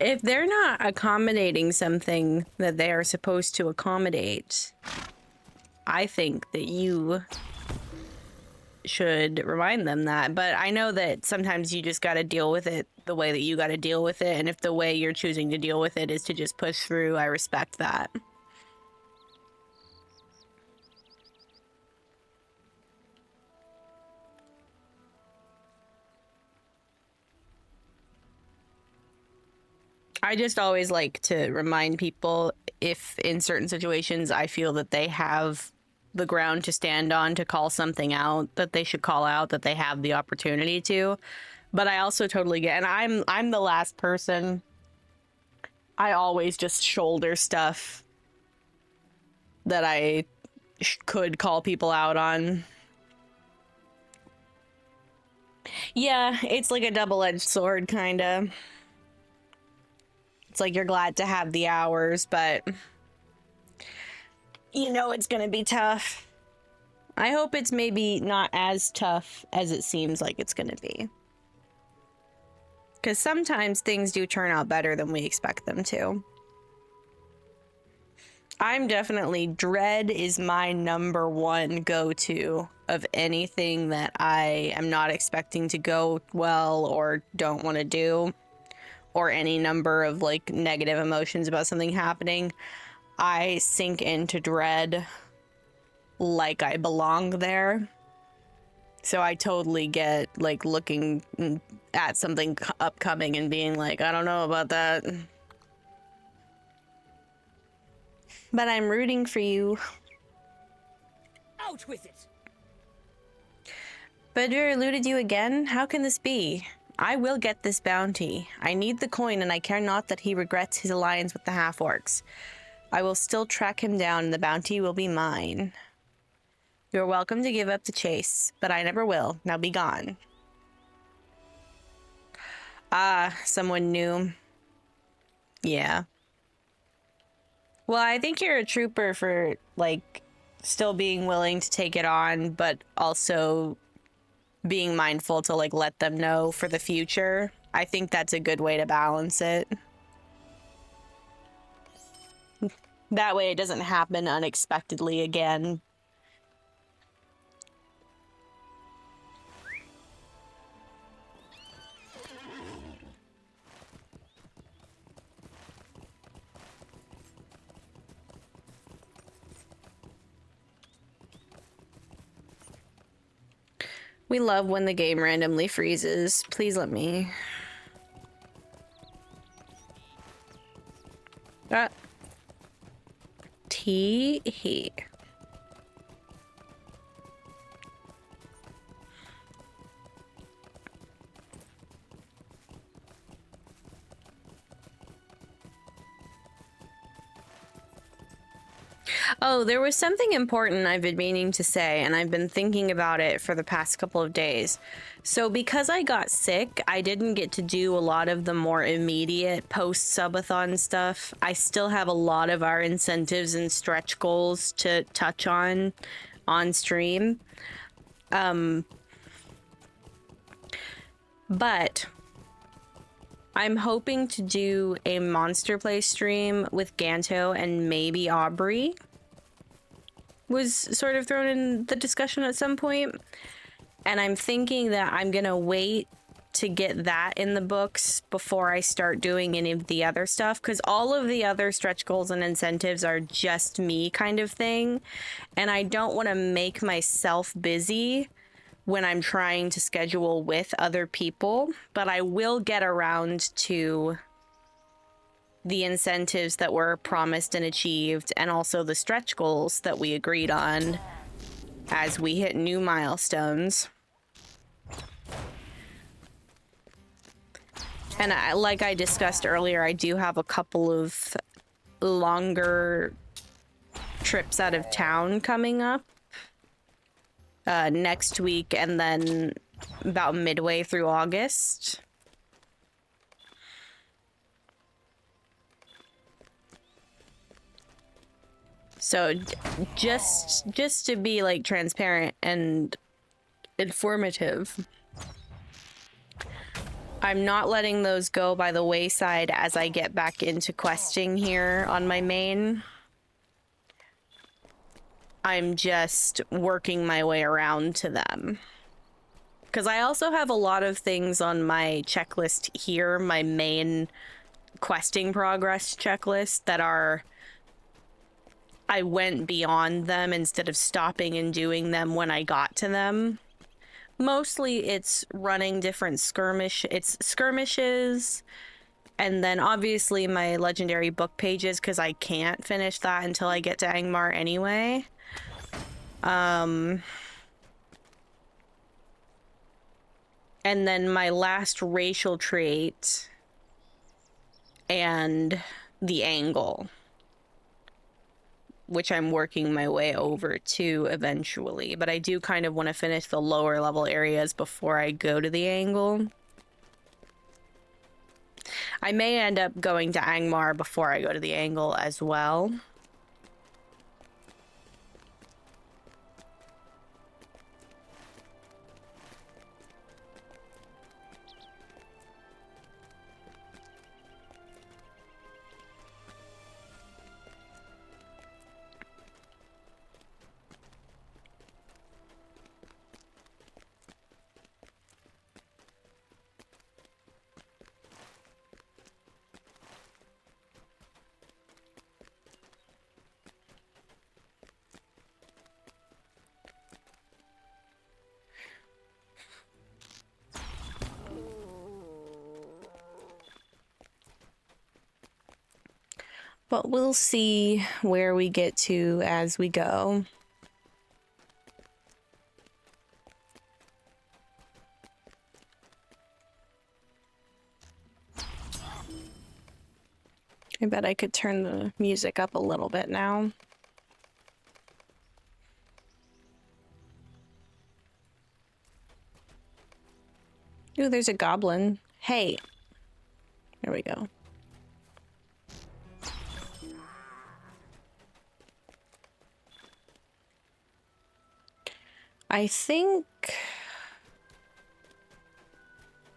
If they're not accommodating something that they are supposed to accommodate, I think that you should remind them that. But I know that sometimes you just got to deal with it the way that you got to deal with it. And if the way you're choosing to deal with it is to just push through, I respect that. I just always like to remind people, if in certain situations I feel that they have the ground to stand on to call something out, that they should call out, that they have the opportunity to. But I also totally get, and I'm the last person. I always just shoulder stuff that I could call people out on. Yeah, it's like a double-edged sword, kind of. It's like you're glad to have the hours, but you know it's gonna be tough. I hope it's maybe not as tough as it seems like it's gonna be. Because sometimes things do turn out better than we expect them to. I'm definitely, dread is my number one go-to of anything that I am not expecting to go well or don't want to do, or any number of like negative emotions about something happening. I sink into dread like I belong there. So I totally get like looking at something upcoming and being like, I don't know about that. But I'm rooting for you. Out with it! Bedr eluded you again? How can this be? I will get this bounty. I need the coin, and I care not that he regrets his alliance with the half-orcs. I will still track him down, and the bounty will be mine. You're welcome to give up the chase, but I never will. Now be gone. Ah, someone new. Yeah. Well, I think you're a trooper for, like, still being willing to take it on, but also being mindful to, like, let them know for the future. I think that's a good way to balance it. That way it doesn't happen unexpectedly again. We love when the game randomly freezes. Please let me. Tee-hee. Oh, there was something important I've been meaning to say, and I've been thinking about it for the past couple of days. So because I got sick, I didn't get to do a lot of the more immediate post-subathon stuff. I still have a lot of our incentives and stretch goals to touch on stream. But I'm hoping to do a Monster Play stream with Ganto and maybe Aubrey was sort of thrown in the discussion at some point. And I'm thinking that I'm going to wait to get that in the books before I start doing any of the other stuff, because all of the other stretch goals and incentives are just me kind of thing. And I don't want to make myself busy when I'm trying to schedule with other people, but I will get around to the incentives that were promised and achieved, and also the stretch goals that we agreed on as we hit new milestones. And like I discussed earlier, I do have a couple of longer trips out of town coming up next week, and then about midway through August. So just to be like transparent and informative, I'm not letting those go by the wayside as I get back into questing here on my main. I'm just working my way around to them. Because I also have a lot of things on my checklist here, my main questing progress checklist, that are... I went beyond them instead of stopping and doing them when I got to them. Mostly it's running different skirmishes, and then obviously my legendary book pages, because I can't finish that until I get to Angmar anyway. And then my last racial trait and the angle, which I'm working my way over to eventually. But I do kind of want to finish the lower level areas before I go to the angle. I may end up going to Angmar before I go to the angle as well. But we'll see where we get to as we go. I bet I could turn the music up a little bit now. Ooh, there's a goblin. Hey. There we go. I think...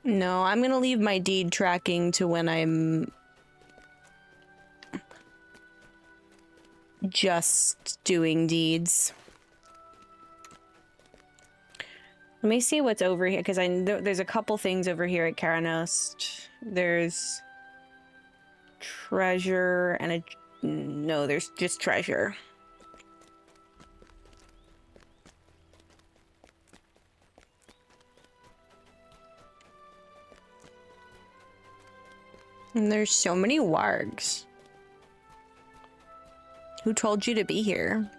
No, I'm gonna leave my deed tracking to when I'm just doing deeds. Let me see what's over here, because I know there's a couple things over here at Karanost. There's treasure and a... No, there's just treasure. And there's so many wargs. Who told you to be here?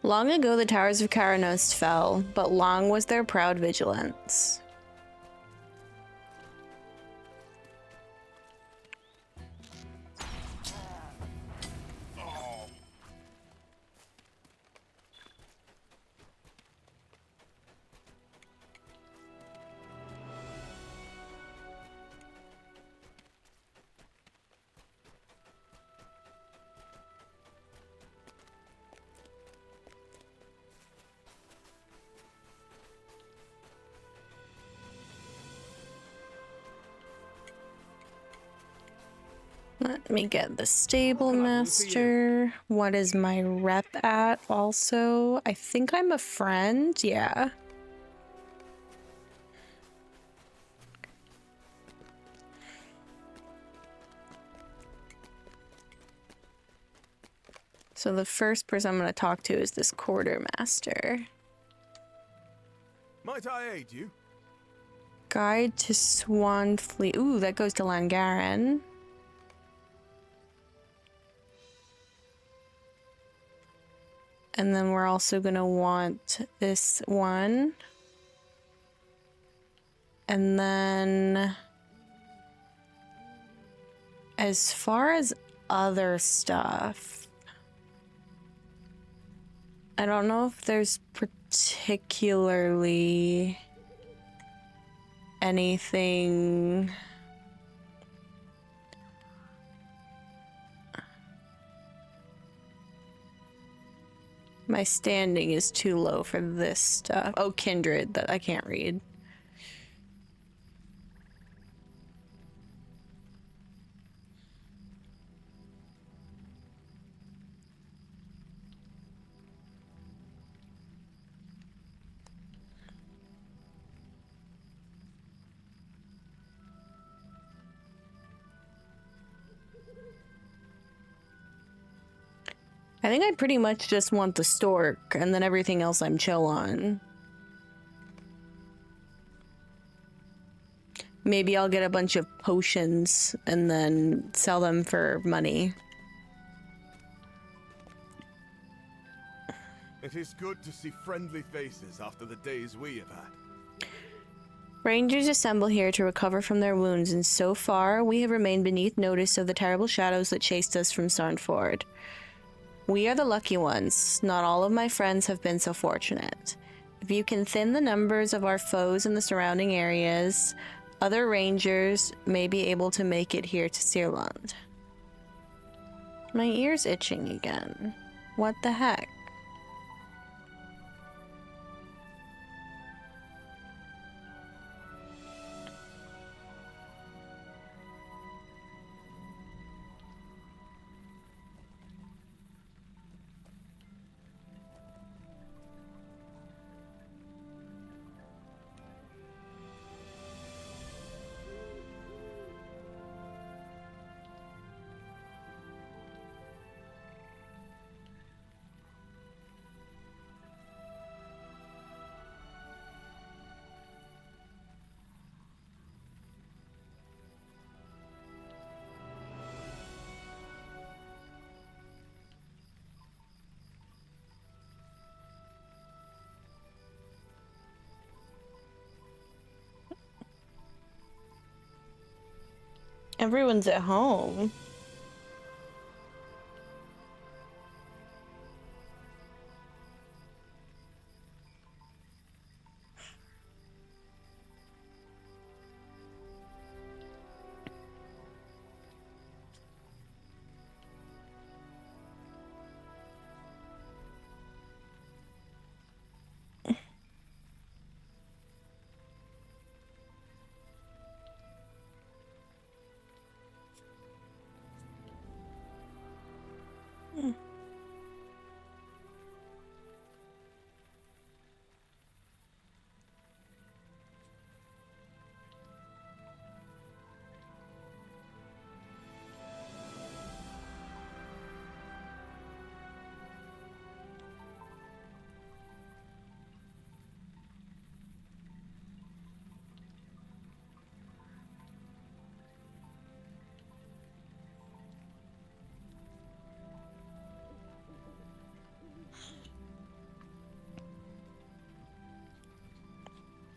Long ago the towers of Karanost fell, but long was their proud vigilance. Let me get the stable What can I do for you? master. What is my rep at also? I think I'm a friend, yeah. So the first person I'm going to talk to is this quartermaster. Might I aid you? Guide to Swanfleet. Ooh, that goes to Langaren. And then we're also going to want this one. And then as far as other stuff, I don't know if there's particularly anything. My standing is too low for this stuff. Oh, Kindred, that I can't read. I think I pretty much just want the stork, and then everything else I'm chill on. Maybe I'll get a bunch of potions and then sell them for money. It is good to see friendly faces after the days we have had. Rangers assemble here to recover from their wounds, and so far we have remained beneath notice of the terrible shadows that chased us from Sarnford. We are the lucky ones. Not all of my friends have been so fortunate. If you can thin the numbers of our foes in the surrounding areas, other rangers may be able to make it here to Searland. My ear's itching again. What the heck? Everyone's at home.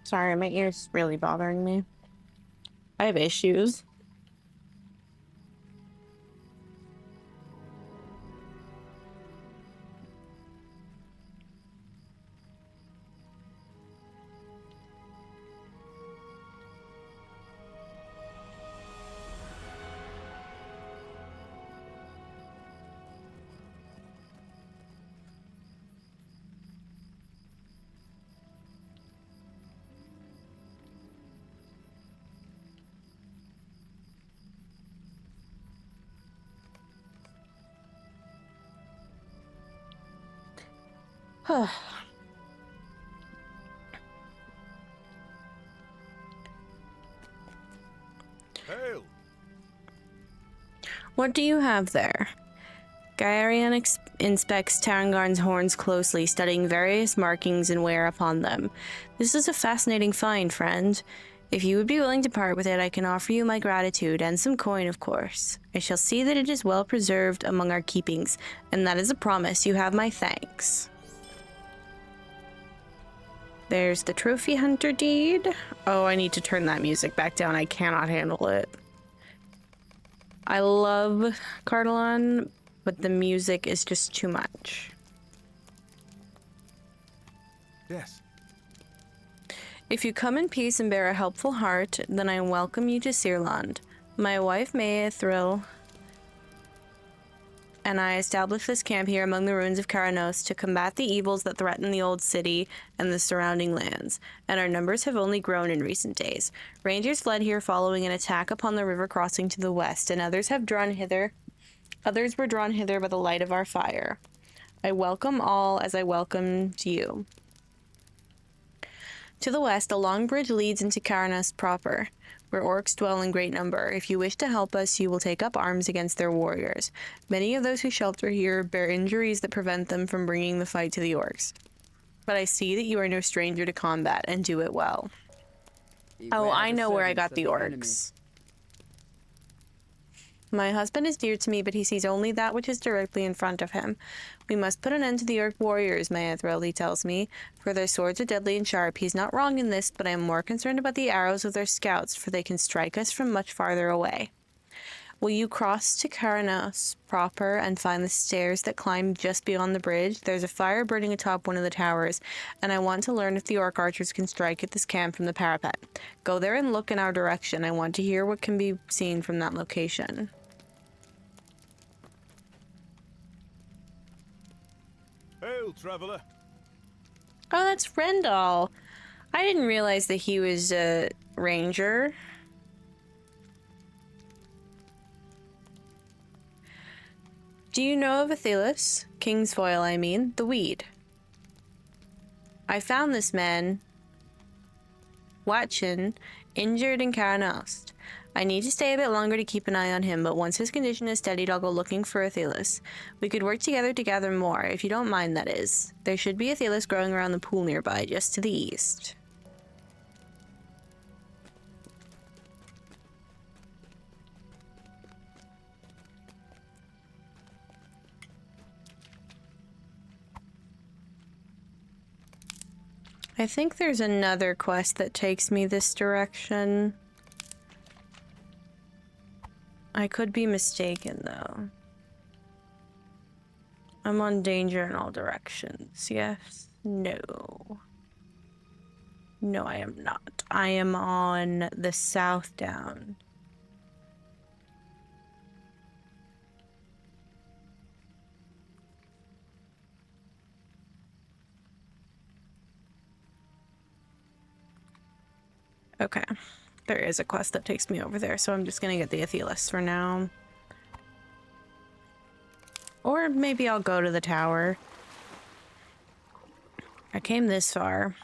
Sorry, my ear's really bothering me. I have issues. Hail! What do you have there? Gyarian inspects Tarangarn's horns closely, studying various markings and wear upon them. This is a fascinating find, friend. If you would be willing to part with it, I can offer you my gratitude, and some coin, of course. I shall see that it is well preserved among our keepings, and that is a promise. You have my thanks. There's the trophy hunter deed. Oh, I need to turn that music back down. I cannot handle it. I love Cardalon, but the music is just too much. Yes. If you come in peace and bear a helpful heart, then I welcome you to Searland. My wife Maethryl and I established this camp here among the ruins of Karanos to combat the evils that threaten the old city and the surrounding lands, and our numbers have only grown in recent days. Rangers fled here following an attack upon the river crossing to the west, and others were drawn hither by the light of our fire. I welcome all as I welcomed you. To the west, a long bridge leads into Karanos proper, where orcs dwell in great number. If you wish to help us, you will take up arms against their warriors. Many of those who shelter here bear injuries that prevent them from bringing the fight to the orcs. But I see that you are no stranger to combat, and do it well. Oh, I know where I got the orcs. My husband is dear to me, but he sees only that which is directly in front of him. We must put an end to the orc warriors, Maethryl tells me, for their swords are deadly and sharp. He's not wrong in this, but I am more concerned about the arrows of their scouts, for they can strike us from much farther away. Will you cross to Karanos proper and find the stairs that climb just beyond the bridge? There's a fire burning atop one of the towers, and I want to learn if the orc archers can strike at this camp from the parapet. Go there and look in our direction. I want to hear what can be seen from that location. Hail, traveler. Oh, that's Rendal. I didn't realize that he was a ranger. Do you know of Athelis? Kingsfoil, I mean. The weed. I found this man, Watchin, injured in Karanos. I need to stay a bit longer to keep an eye on him, but once his condition is steadied, I'll go looking for Athelis. We could work together to gather more, if you don't mind, that is. There should be Athelis growing around the pool nearby, just to the east. I think there's another quest that takes me this direction. I could be mistaken, though. I'm on danger in all directions, yes? No. No, I am not. I am on the south down. Okay. There is a quest that takes me over there, so I'm just gonna get the Athelis for now. Or maybe I'll go to the tower. I came this far.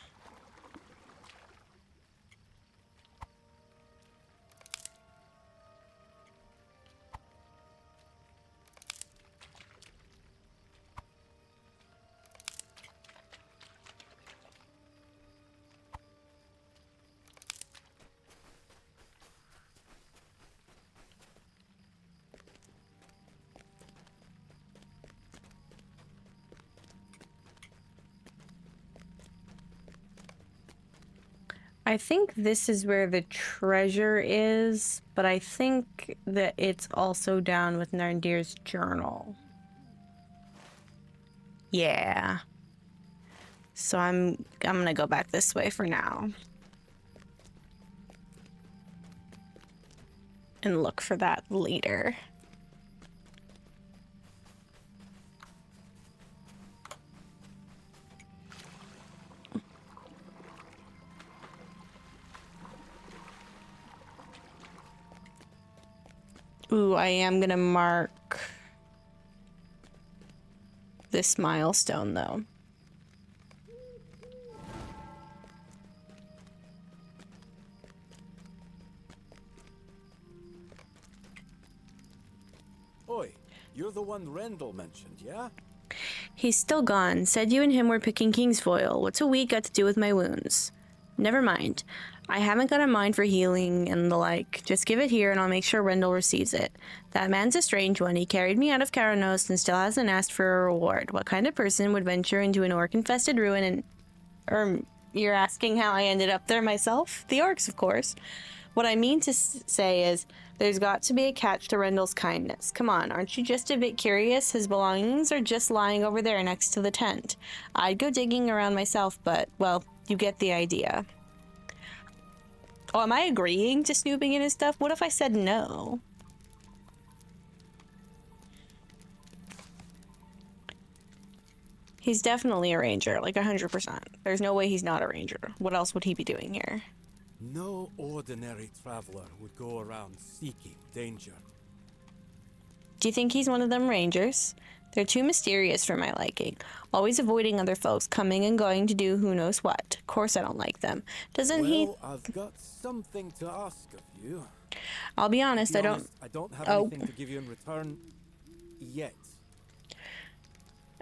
I think this is where the treasure is, but I think that it's also down with Narndir's journal. Yeah. So I'm gonna go back this way for now. And look for that later. Ooh, I am gonna mark this milestone, though. Oi, you're the one Rendell mentioned, yeah? He's still gone. Said you and him were picking Kingsfoil. What's a week got to do with my wounds? Never mind. I haven't got a mind for healing and the like. Just give it here and I'll make sure Rendell receives it. That man's a strange one. He carried me out of Karanos and still hasn't asked for a reward. What kind of person would venture into an orc-infested ruin and... you're asking how I ended up there myself? The orcs, of course. What I mean to say is, there's got to be a catch to Rendell's kindness. Come on, aren't you just a bit curious? His belongings are just lying over there next to the tent. I'd go digging around myself, but, well, you get the idea. Oh, am I agreeing to snooping in his stuff? What if I said no? He's definitely a ranger, like 100%. There's no way he's not a ranger. What else would he be doing here? No ordinary traveler would go around seeking danger. Do you think he's one of them rangers? They're too mysterious for my liking. Always avoiding other folks, coming and going to do who knows what. Of course I don't like them. Doesn't he... Well, I've got something to ask of you. I'll be honest, I don't have anything to give you in return yet.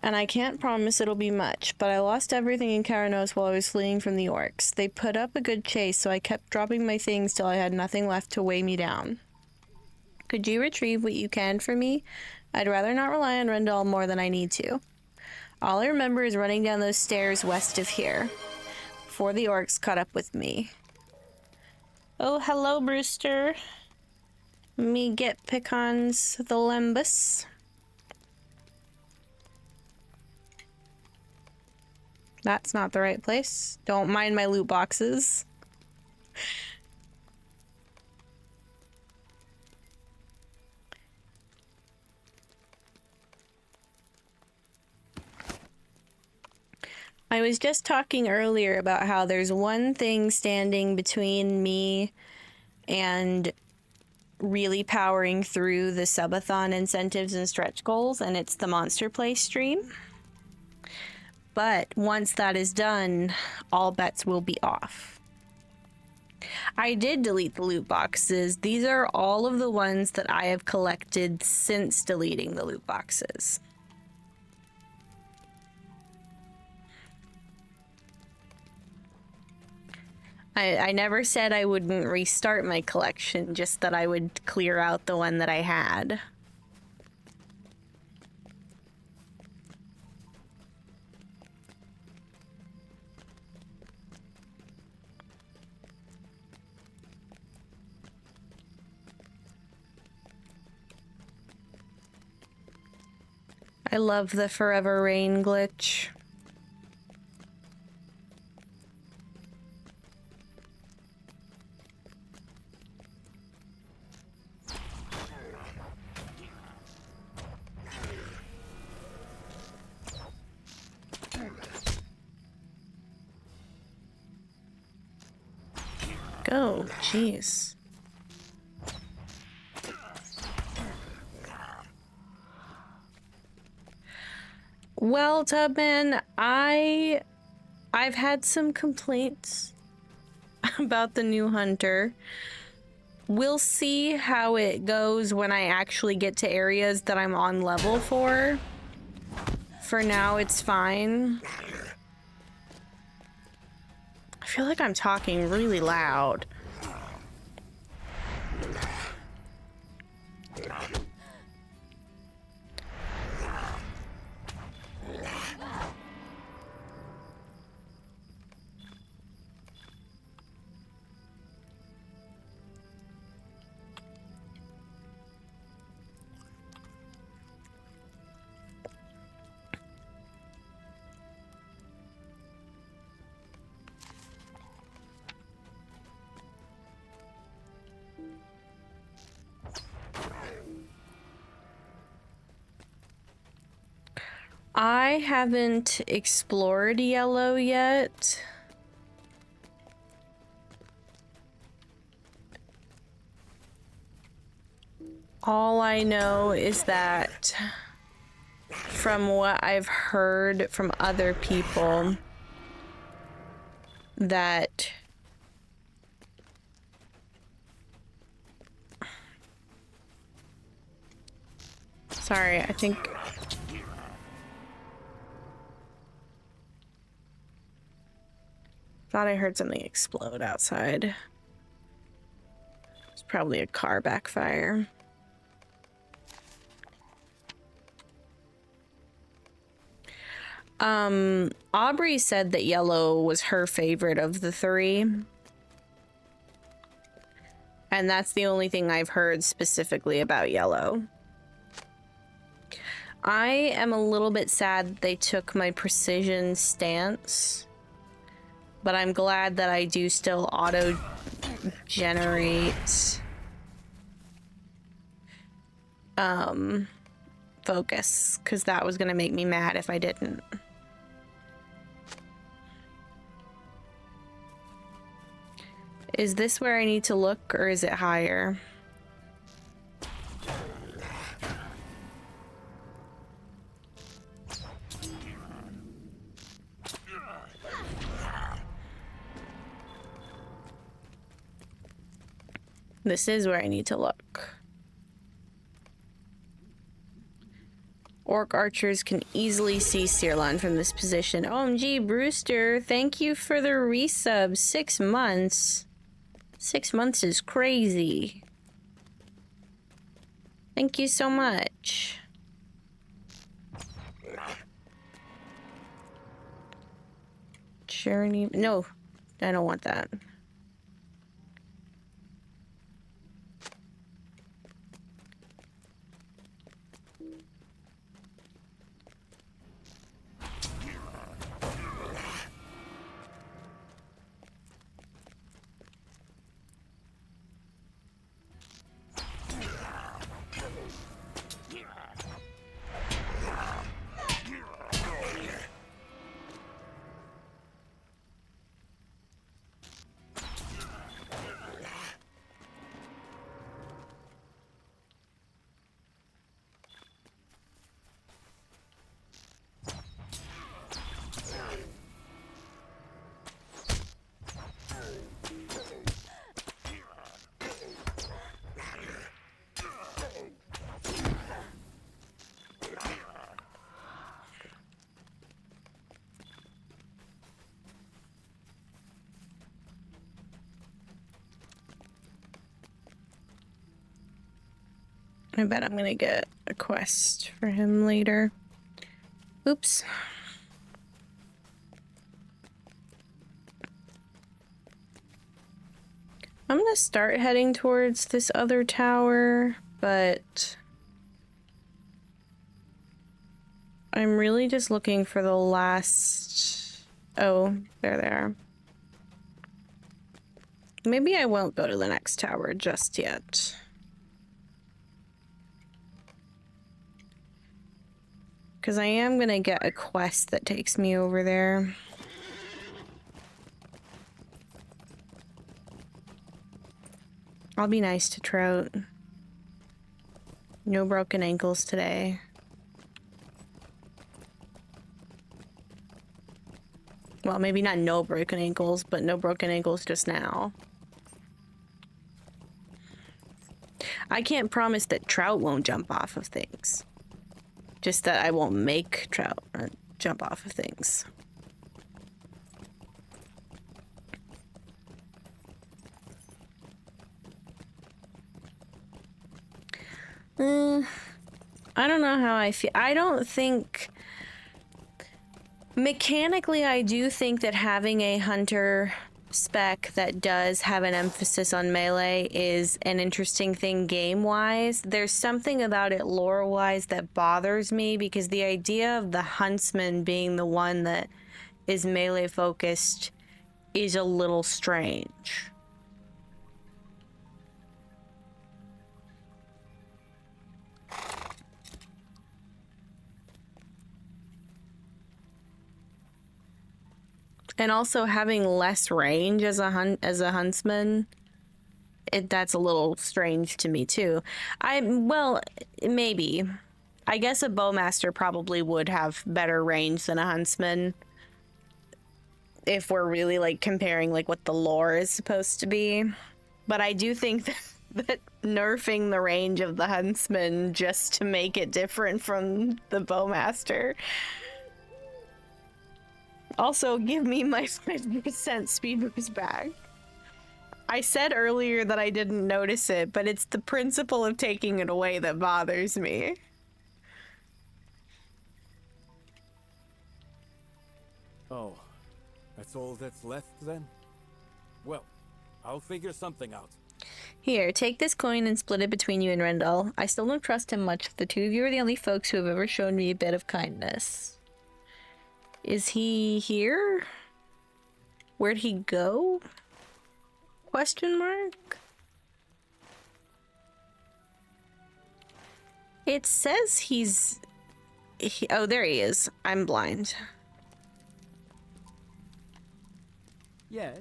And I can't promise it'll be much, but I lost everything in Karanos while I was fleeing from the orcs. They put up a good chase, so I kept dropping my things till I had nothing left to weigh me down. Could you retrieve what you can for me? I'd rather not rely on Rendell more than I need to. All I remember is running down those stairs west of here, before the orcs caught up with me. Oh, hello, Brewster. Let me get Pecans the Lembus. That's not the right place. Don't mind my loot boxes. I was just talking earlier about how there's one thing standing between me and really powering through the subathon incentives and stretch goals, and it's the Monster Play stream. But once that is done, all bets will be off. I did delete the loot boxes. These are all of the ones that I have collected since deleting the loot boxes. I never said I wouldn't restart my collection, just that I would clear out the one that I had. I love the Forever Rain glitch. Go, jeez. Well, Tubman, I've had some complaints about the new Hunter. We'll see how it goes when I actually get to areas that I'm on level for. For now, it's fine. I feel like I'm talking really loud. I haven't explored Yellow yet. All I know is that from what I've heard from other people, that Sorry, I think... Thought I heard something explode outside. It's probably a car backfire. Aubrey said that yellow was her favorite of the three. And that's the only thing I've heard specifically about yellow. I am a little bit sad they took my precision stance, but I'm glad that I do still auto generate focus, because that was gonna make me mad if I didn't. Is this where I need to look, or is it higher? This is where I need to look. Orc archers can easily see Searlan from this position. OMG, Brewster, thank you for the resub. 6 months. 6 months is crazy. Thank you so much. Journey. No, I don't want that. I bet I'm gonna get a quest for him later. Oops. I'm gonna start heading towards this other tower, but I'm really just looking for the last... Oh, there they are. Maybe I won't go to the next tower just yet. Because I am gonna get a quest that takes me over there. I'll be nice to Trout. No broken ankles today. Well, maybe not no broken ankles, but no broken ankles just now. I can't promise that Trout won't jump off of things. Just that I won't make Trout jump off of things. I don't know how I feel. I don't think... Mechanically, I do think that having a hunter spec that does have an emphasis on melee is an interesting thing game-wise. There's something about it lore-wise that bothers me, because the idea of the huntsman being the one that is melee-focused is a little strange. And also having less range as a huntsman, that's a little strange to me too. Well, maybe. I guess a bowmaster probably would have better range than a huntsman, if we're really like comparing like what the lore is supposed to be. But I do think that nerfing the range of the huntsman just to make it different from the bowmaster. Also, give me my 5% speed boost back. I said earlier that I didn't notice it, but it's the principle of taking it away that bothers me. Oh, that's all that's left then? Well, I'll figure something out. Here, take this coin and split it between you and Rendell. I still don't trust him much. The two of you are the only folks who have ever shown me a bit of kindness. Is he here? Where'd he go? Question mark? It says he's... oh, there he is. I'm blind. Yes.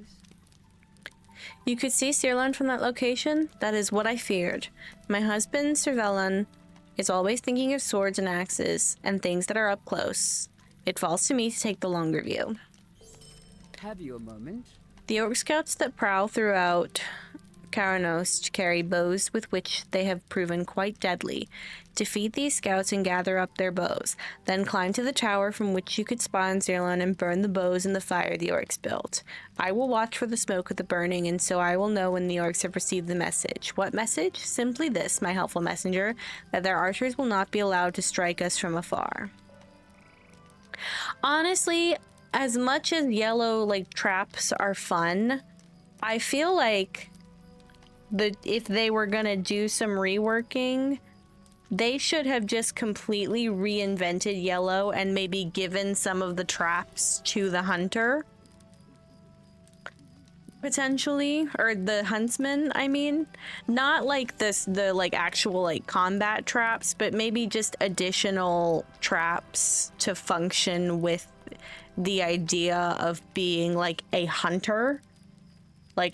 You could see Sirlan from that location? That is what I feared. My husband, Sir Velan, is always thinking of swords and axes, and things that are up close. It falls to me to take the longer view. Have you a moment? The orc scouts that prowl throughout Karanost carry bows with which they have proven quite deadly. Defeat these scouts and gather up their bows. Then climb to the tower from which you could spy on Zirlon and burn the bows in the fire the orcs built. I will watch for the smoke of the burning, and so I will know when the orcs have received the message. What message? Simply this, my helpful messenger, that their archers will not be allowed to strike us from afar. Honestly, as much as yellow traps are fun, I feel like if they were gonna do some reworking, they should have just completely reinvented yellow and maybe given some of the traps to the hunter. Potentially, or the huntsman, I mean. Not like the actual combat traps, but maybe just additional traps to function with the idea of being a hunter.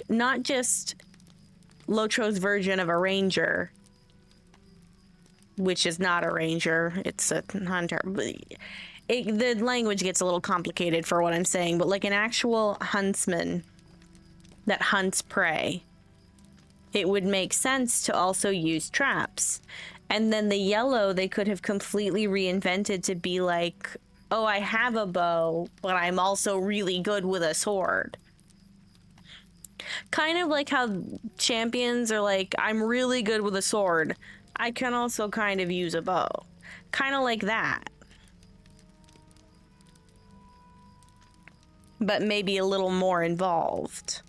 Not just Lotro's version of a ranger, which is not a ranger, it's a hunter. The language gets a little complicated for what I'm saying, but an actual huntsman that hunts prey, it would make sense to also use traps. And then the yellow, they could have completely reinvented to be oh, I have a bow, but I'm also really good with a sword. Kind of like how champions are I'm really good with a sword. I can also kind of use a bow. Kind of like that. But maybe a little more involved.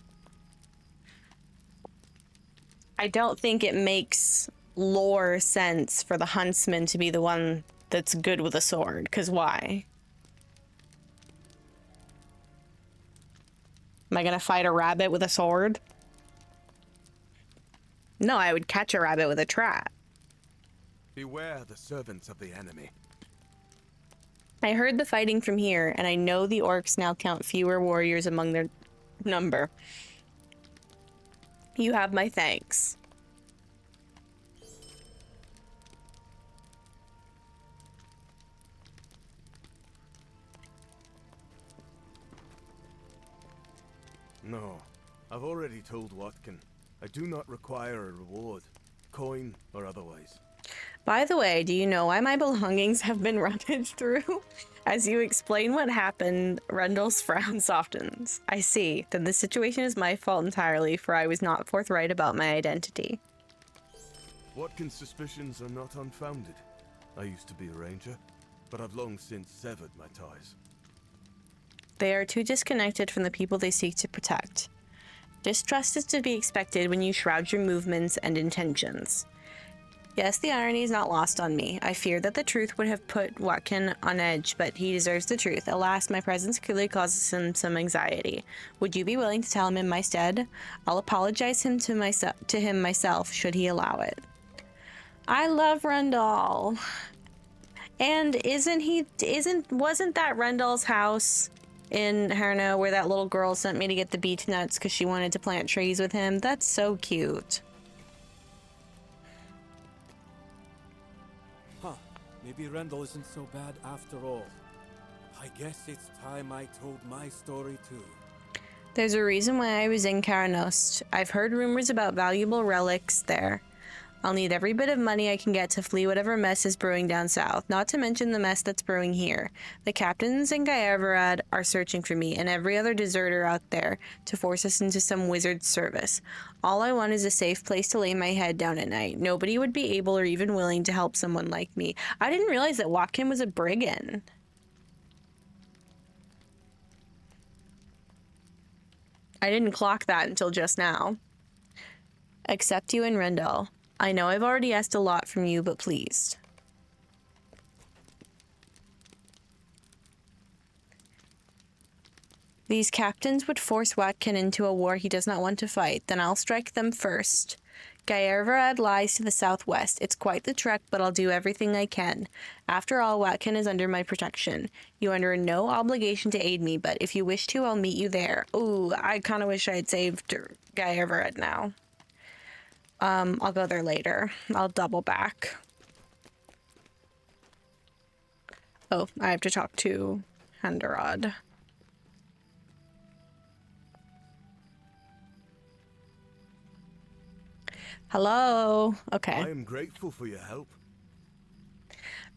I don't think it makes lore sense for the huntsman to be the one that's good with a sword, because why? Am I gonna fight a rabbit with a sword? No, I would catch a rabbit with a trap. Beware the servants of the enemy. I heard the fighting from here, and I know the orcs now count fewer warriors among their number. You have my thanks. No, I've already told Watkin. I do not require a reward, coin or otherwise. By the way, do you know why my belongings have been rummaged through? As you explain what happened, Rendell's frown softens. I see. Then the situation is my fault entirely, for I was not forthright about my identity. Watkin's suspicions are not unfounded. I used to be a ranger, but I've long since severed my ties. They are too disconnected from the people they seek to protect. Distrust is to be expected when you shroud your movements and intentions. Yes, the irony is not lost on me. I fear that the truth would have put Watkin on edge, but he deserves the truth. Alas, my presence clearly causes him some anxiety. Would you be willing to tell him in my stead? I'll apologize to him myself, should he allow it. I love Rendell. And wasn't that Rendell's house in Herno where that little girl sent me to get the beech nuts because she wanted to plant trees with him? That's so cute. Huh. Maybe Rendell isn't so bad after all. I guess it's time I told my story too. There's a reason why I was in Karanost. I've heard rumors about valuable relics there. I'll need every bit of money I can get to flee whatever mess is brewing down south, not to mention the mess that's brewing here. The captains in Gyarvarad are searching for me and every other deserter out there to force us into some wizard's service. All I want is a safe place to lay my head down at night. Nobody would be able or even willing to help someone like me. I didn't realize that Watkin was a brigand. I didn't clock that until just now. Except you and Rendell. I know I've already asked a lot from you, but please. These captains would force Watkin into a war he does not want to fight. Then I'll strike them first. Gyarvarad lies to the southwest. It's quite the trek, but I'll do everything I can. After all, Watkin is under my protection. You are under no obligation to aid me, but if you wish to, I'll meet you there. Ooh, I kind of wish I had saved Gyarvarad now. I'll go there later. I'll double back. Oh, I have to talk to Henderod. Hello. Okay. I am grateful for your help.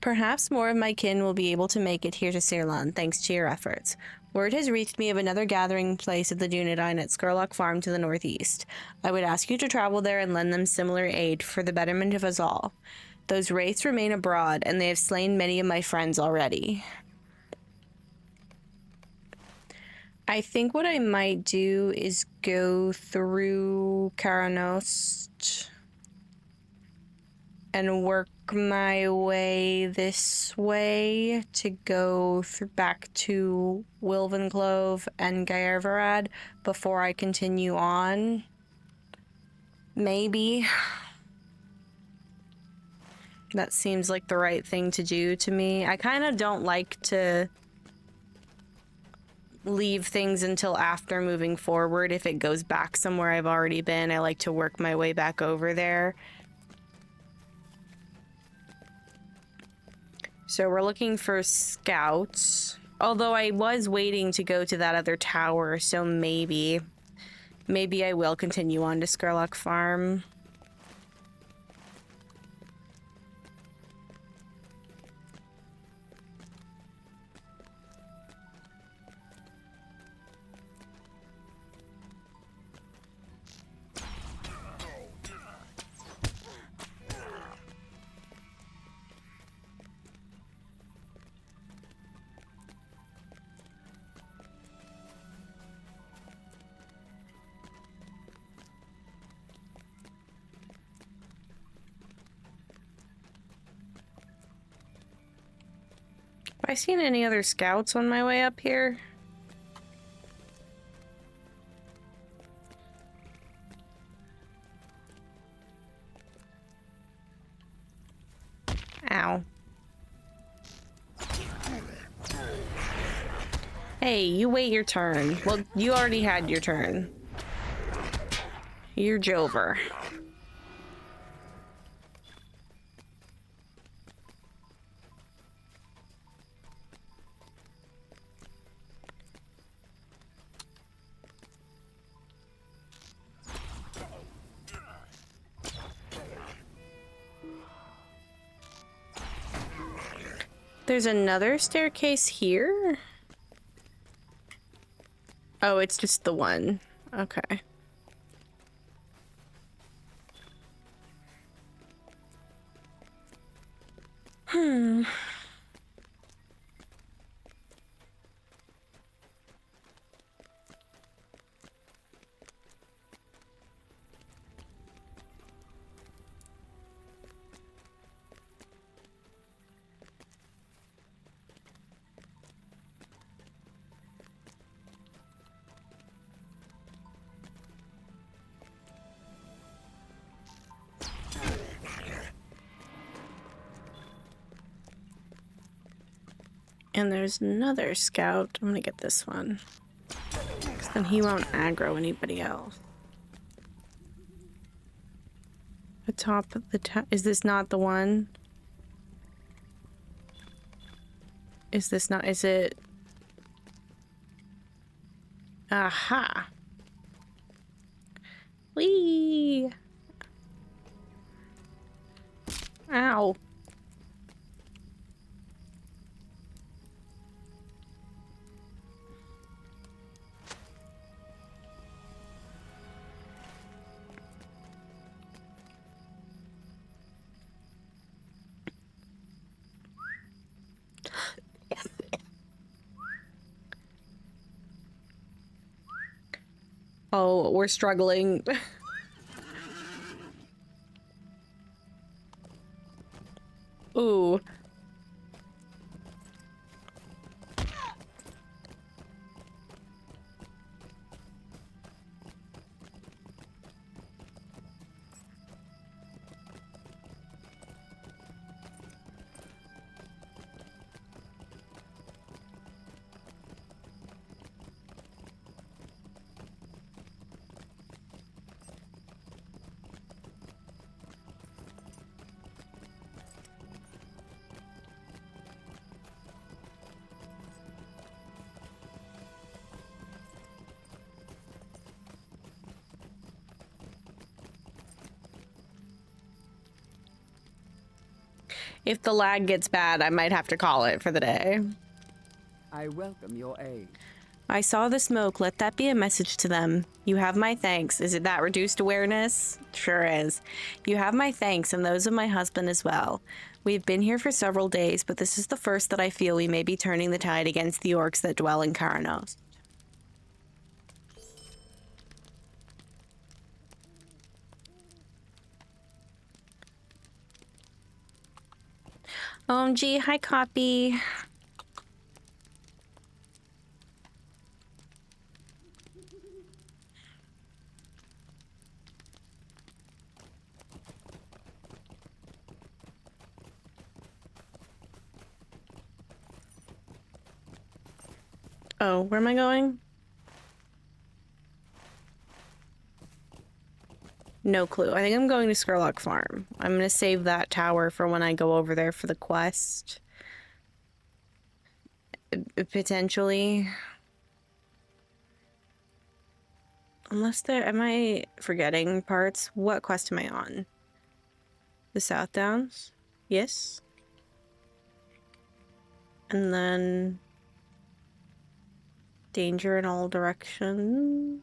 Perhaps more of my kin will be able to make it here to Ceylon, thanks to your efforts. Word has reached me of another gathering place of the Dunedain at Skurlock Farm to the northeast. I would ask you to travel there and lend them similar aid for the betterment of us all. Those wraiths remain abroad, and they have slain many of my friends already. I think what I might do is go through Karanost and work my way this way to go back to Wilvenclove and Gyarvarad before I continue on. Maybe. That seems like the right thing to do to me. I kind of don't like to leave things until after moving forward. If it goes back somewhere I've already been, I like to work my way back over there. So we're looking for scouts. Although I was waiting to go to that other tower, so maybe I will continue on to Skurlock Farm. Have I seen any other scouts on my way up here? Ow. Hey, you wait your turn. Well, you already had your turn. You're Jover. There's another staircase here? Oh, it's just the one. Okay. And there's another scout. I'm gonna get this one. Because then he won't aggro anybody else. The top of the is this not the one? Is this not? Is it? Aha. Whee! Ow. Oh, we're struggling. Ooh. If the lag gets bad, I might have to call it for the day. I welcome your aid. I saw the smoke. Let that be a message to them. You have my thanks. Is it that reduced awareness? Sure is. You have my thanks and those of my husband as well. We've been here for several days, but this is the first that I feel we may be turning the tide against the orcs that dwell in Karanos. OMG, hi copy. Oh, where am I going? No clue. I think I'm going to Skurlock Farm. I'm gonna save that tower for when I go over there for the quest. Potentially. Unless there... Am I forgetting parts? What quest am I on? The South Downs? Yes. And then... Danger in all directions.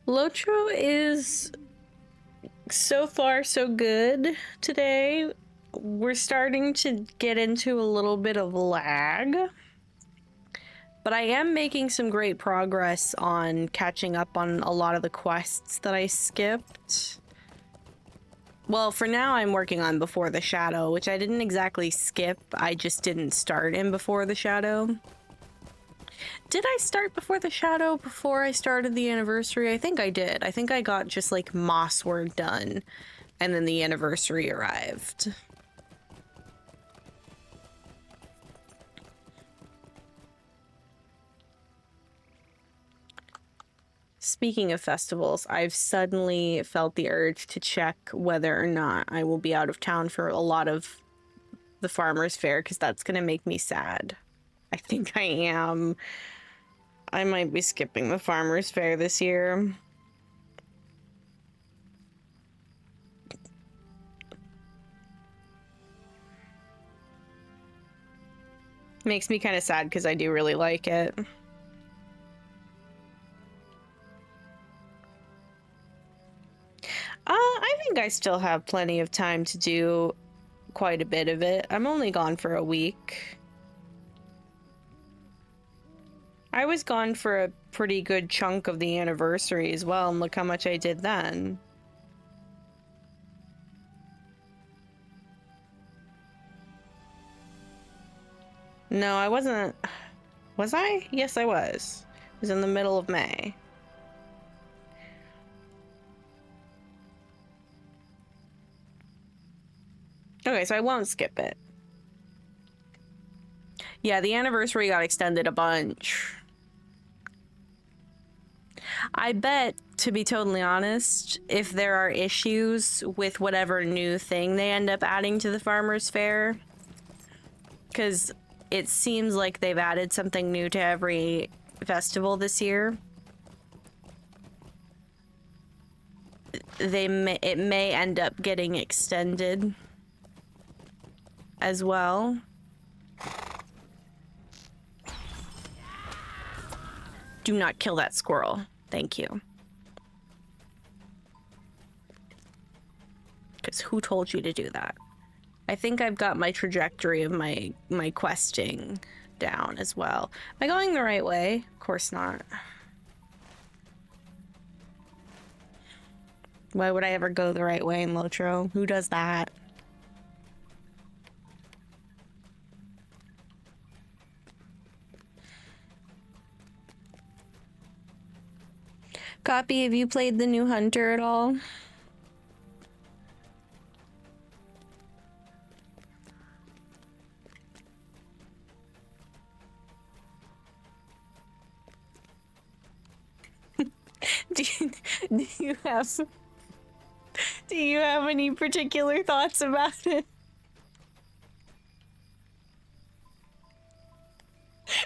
Lotro is so far so good today. We're starting to get into a little bit of lag, but I am making some great progress on catching up on a lot of the quests that I skipped. Well, for now I'm working on Before the Shadow, which I didn't exactly skip, I just didn't start in Before the Shadow. Did I start Before the Shadow before I started the anniversary? I think I did. I think I got just like Mossword done, and then the anniversary arrived. Speaking of festivals, I've suddenly felt the urge to check whether or not I will be out of town for a lot of the Farmer's Fair, because that's going to make me sad. I think I am. I might be skipping the Farmer's Fair this year. Makes me kind of sad because I do really like it. I still have plenty of time to do quite a bit of it. I'm only gone for a week. I was gone for a pretty good chunk of the anniversary as well, and look how much I did then. No, I wasn't. Was I? Yes, I was. It was in the middle of May. Okay, so I won't skip it. Yeah, the anniversary got extended a bunch. I bet, to be totally honest, if there are issues with whatever new thing they end up adding to the Farmer's Fair, because it seems like they've added something new to every festival this year, it may end up getting extended as well. Do not kill that squirrel. Thank you. Because who told you to do that? I think I've got my trajectory of my questing down as well. Am I going the right way? Of course not. Why would I ever go the right way in Lotro? Who does that? Copy, have you played the new Hunter at all? do you have any particular thoughts about it?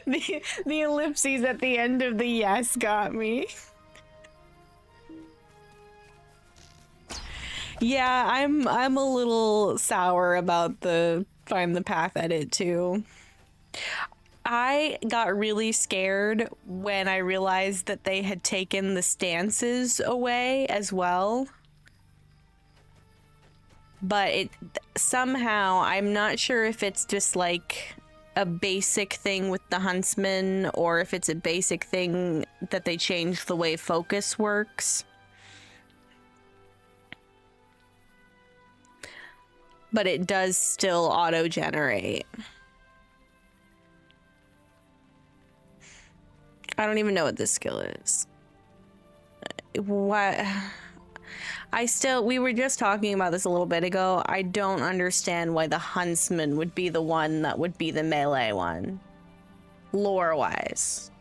The ellipses at the end of the yes got me. Yeah, I'm a little sour about the Find the Path edit too. I got really scared when I realized that they had taken the stances away as well. But somehow, I'm not sure if it's just like a basic thing with the huntsman or if it's a basic thing that they changed the way focus works. But it does still auto-generate. I don't even know what this skill is. What? We were just talking about this a little bit ago. I don't understand why the huntsman would be the one that would be the melee one. Lore-wise.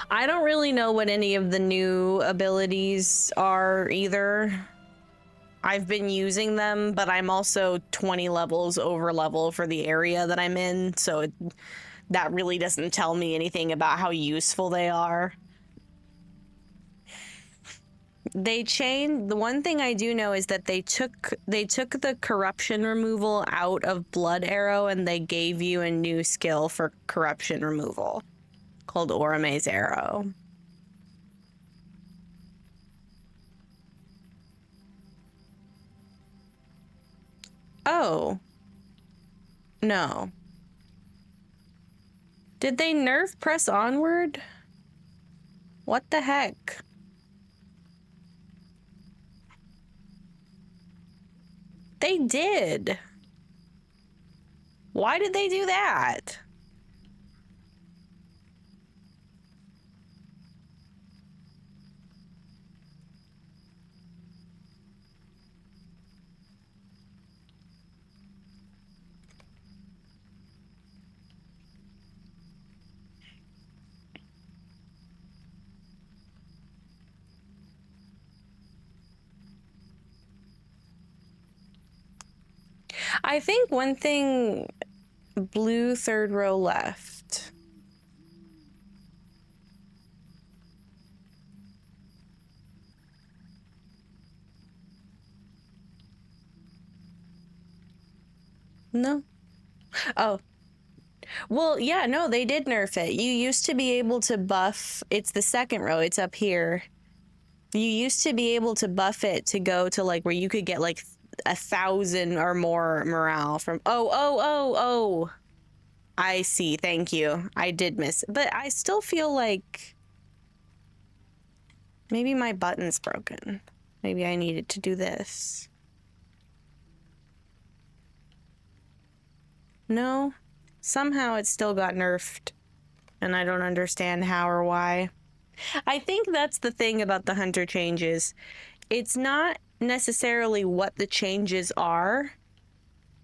I don't really know what any of the new abilities are either. I've been using them, but I'm also 20 levels over level for the area that I'm in, so that really doesn't tell me anything about how useful they are. The one thing I do know is that they took the corruption removal out of Blood Arrow and they gave you a new skill for corruption removal called Orame's Arrow. Oh. No. Did they nerf press onward? What the heck? They did. Why did they do that? I think one thing, blue third row left. No. Oh. Well, yeah, no, they did nerf it. You used to be able to buff, it's the second row, it's up here. You used to be able to buff it to go to like where you could get like 1,000 or more morale from. Oh. I see. Thank you. I did miss, but I still feel like maybe my button's broken. Maybe I needed to do this. No, somehow it still got nerfed, and I don't understand how or why. I think that's the thing about the Hunter changes. It's not necessarily what the changes are.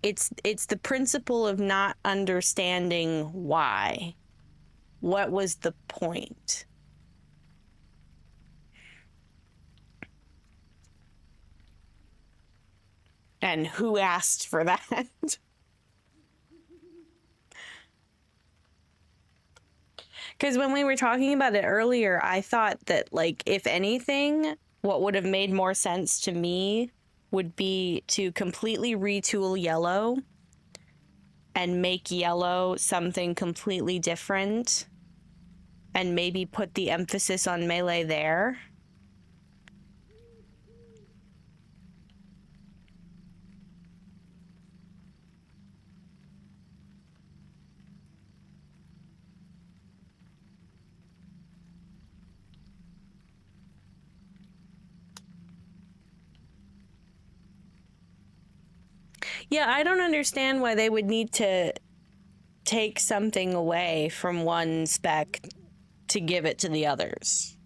It's the principle of not understanding why. What was the point? And who asked for that? Because when we were talking about it earlier, I thought that, like, if anything, what would have made more sense to me would be to completely retool yellow and make yellow something completely different and maybe put the emphasis on melee there. Yeah, I don't understand why they would need to take something away from one spec to give it to the others.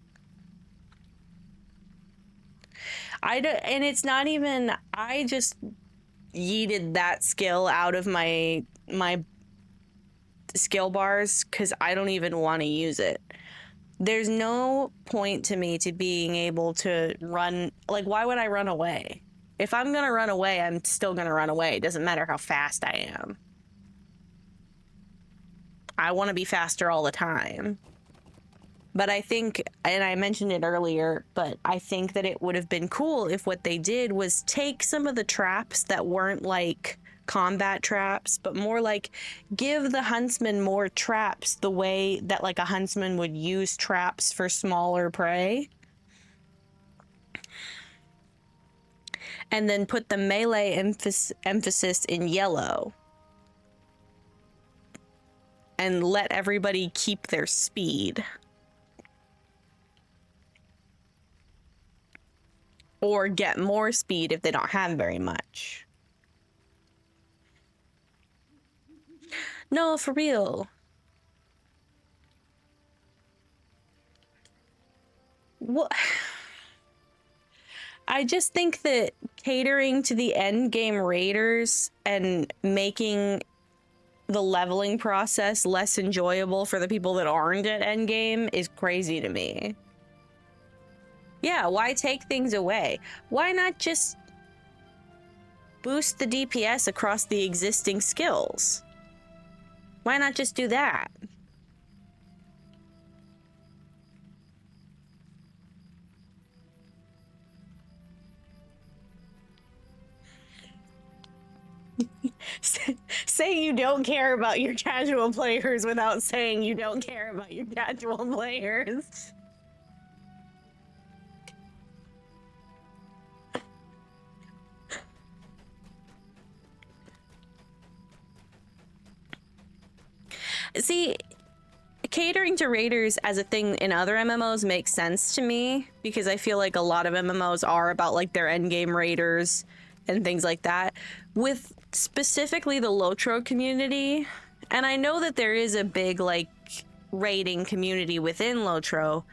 And it's not even, I just yeeted that skill out of my skill bars because I don't even want to use it. There's no point to me to being able to run, like, why would I run away? If I'm gonna run away, I'm still gonna run away. It doesn't matter how fast I am. I want to be faster all the time. But I think, and I mentioned it earlier, but I think that it would have been cool if what they did was take some of the traps that weren't like combat traps, but more like give the huntsman more traps the way that like a huntsman would use traps for smaller prey. And then put the melee emphasis in yellow. And let everybody keep their speed. Or get more speed if they don't have very much. No, for real. What? I just think that catering to the end game raiders and making the leveling process less enjoyable for the people that aren't at end game is crazy to me. Yeah, why take things away? Why not just boost the DPS across the existing skills? Why not just do that? Say you don't care about your casual players without saying you don't care about your casual players. See, catering to raiders as a thing in other MMOs makes sense to me because I feel like a lot of MMOs are about like their endgame raiders and things like that. With specifically the Lotro community, and I know that there is a big like raiding community within Lotro,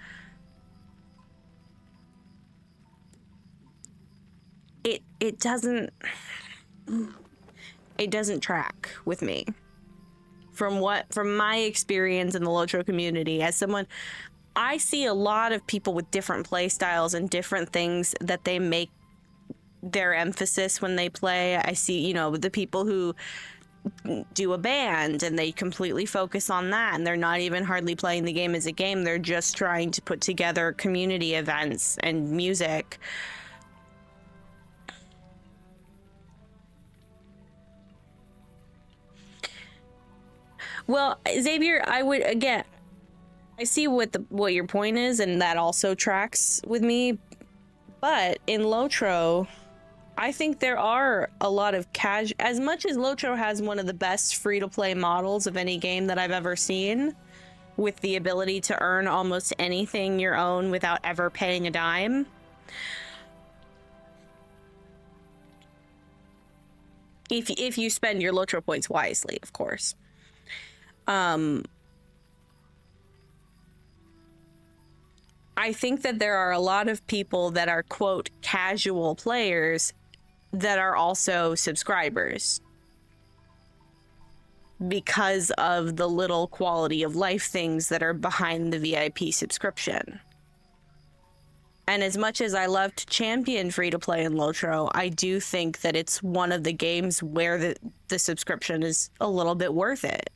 it doesn't track with me. From my experience in the Lotro community, as someone, I see a lot of people with different play styles and different things that they make their emphasis when they play. I see, the people who do a band and they completely focus on that and they're not even hardly playing the game as a game. They're just trying to put together community events and music. Well, Xavier, I would again. I see what your point is, and that also tracks with me. But in Lotro, I think there are a lot of as much as Lotro has one of the best free-to-play models of any game that I've ever seen, with the ability to earn almost anything your own without ever paying a dime. If you spend your Lotro points wisely, of course. I think that there are a lot of people that are, quote, casual players that are also subscribers because of the little quality of life things that are behind the VIP subscription. And as much as I love to champion free-to-play in Lotro, I do think that it's one of the games where the subscription is a little bit worth it.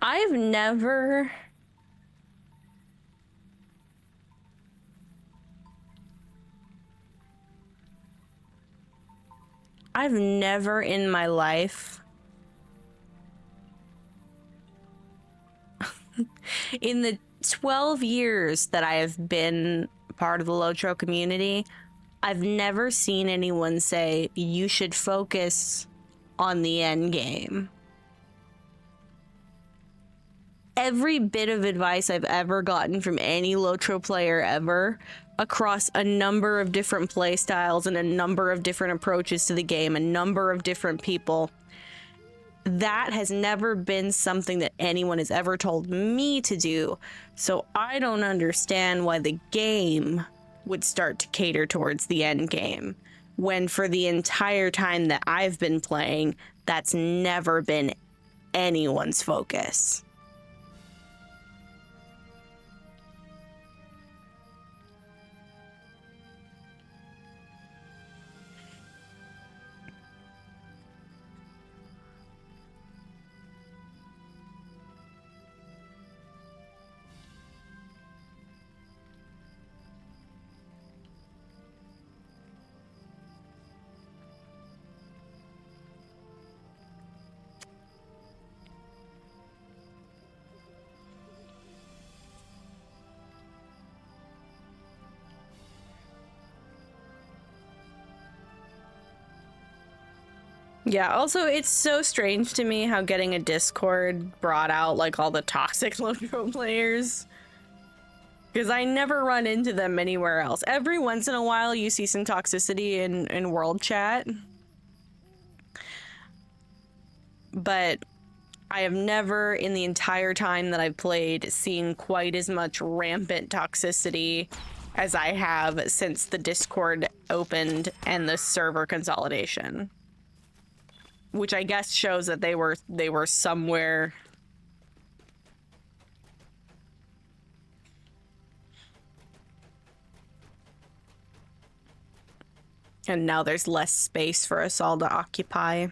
I've never in my life in the 12 years that I have been part of the Lotro community, I've never seen anyone say you should focus on the end game. Every bit of advice I've ever gotten from any Lotro player ever, across a number of different play styles and a number of different approaches to the game, a number of different people, that has never been something that anyone has ever told me to do. So I don't understand why the game would start to cater towards the end game, when for the entire time that I've been playing, that's never been anyone's focus. Yeah, also, it's so strange to me how getting a Discord brought out, like, all the toxic Lotro players. Because I never run into them anywhere else. Every once in a while, you see some toxicity in world chat. But I have never, in the entire time that I've played, seen quite as much rampant toxicity as I have since the Discord opened and the server consolidation. Which I guess shows that they were somewhere. And now there's less space for us all to occupy.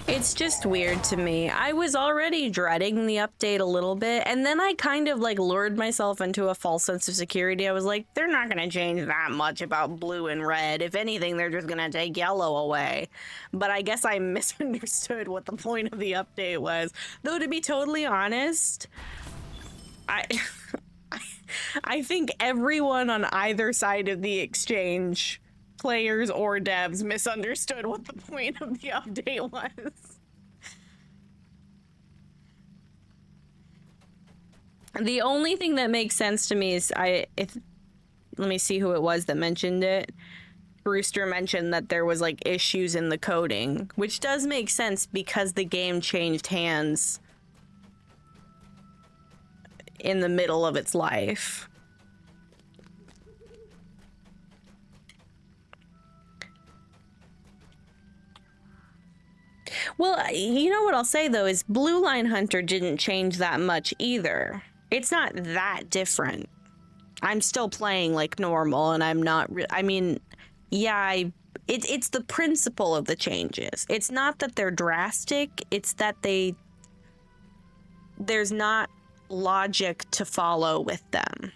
It's just weird to me. I was already dreading the update a little bit, and then I kind of like lured myself into a false sense of security. I was like, they're not gonna change that much about blue and red. If anything, they're just gonna take yellow away. But I guess I misunderstood what the point of the update was. Though, to be totally honest, I think everyone on either side of the exchange, players or devs, misunderstood what the point of the update was. The only thing that makes sense to me is let me see who it was that mentioned it. Brewster mentioned that there was like issues in the coding, which does make sense because the game changed hands in the middle of its life. Well, you know what I'll say though is Blue Line Hunter didn't change that much either. It's not that different. I'm still playing like normal, and I'm not. I mean, yeah, it's the principle of the changes. It's not that they're drastic. It's that there's not logic to follow with them.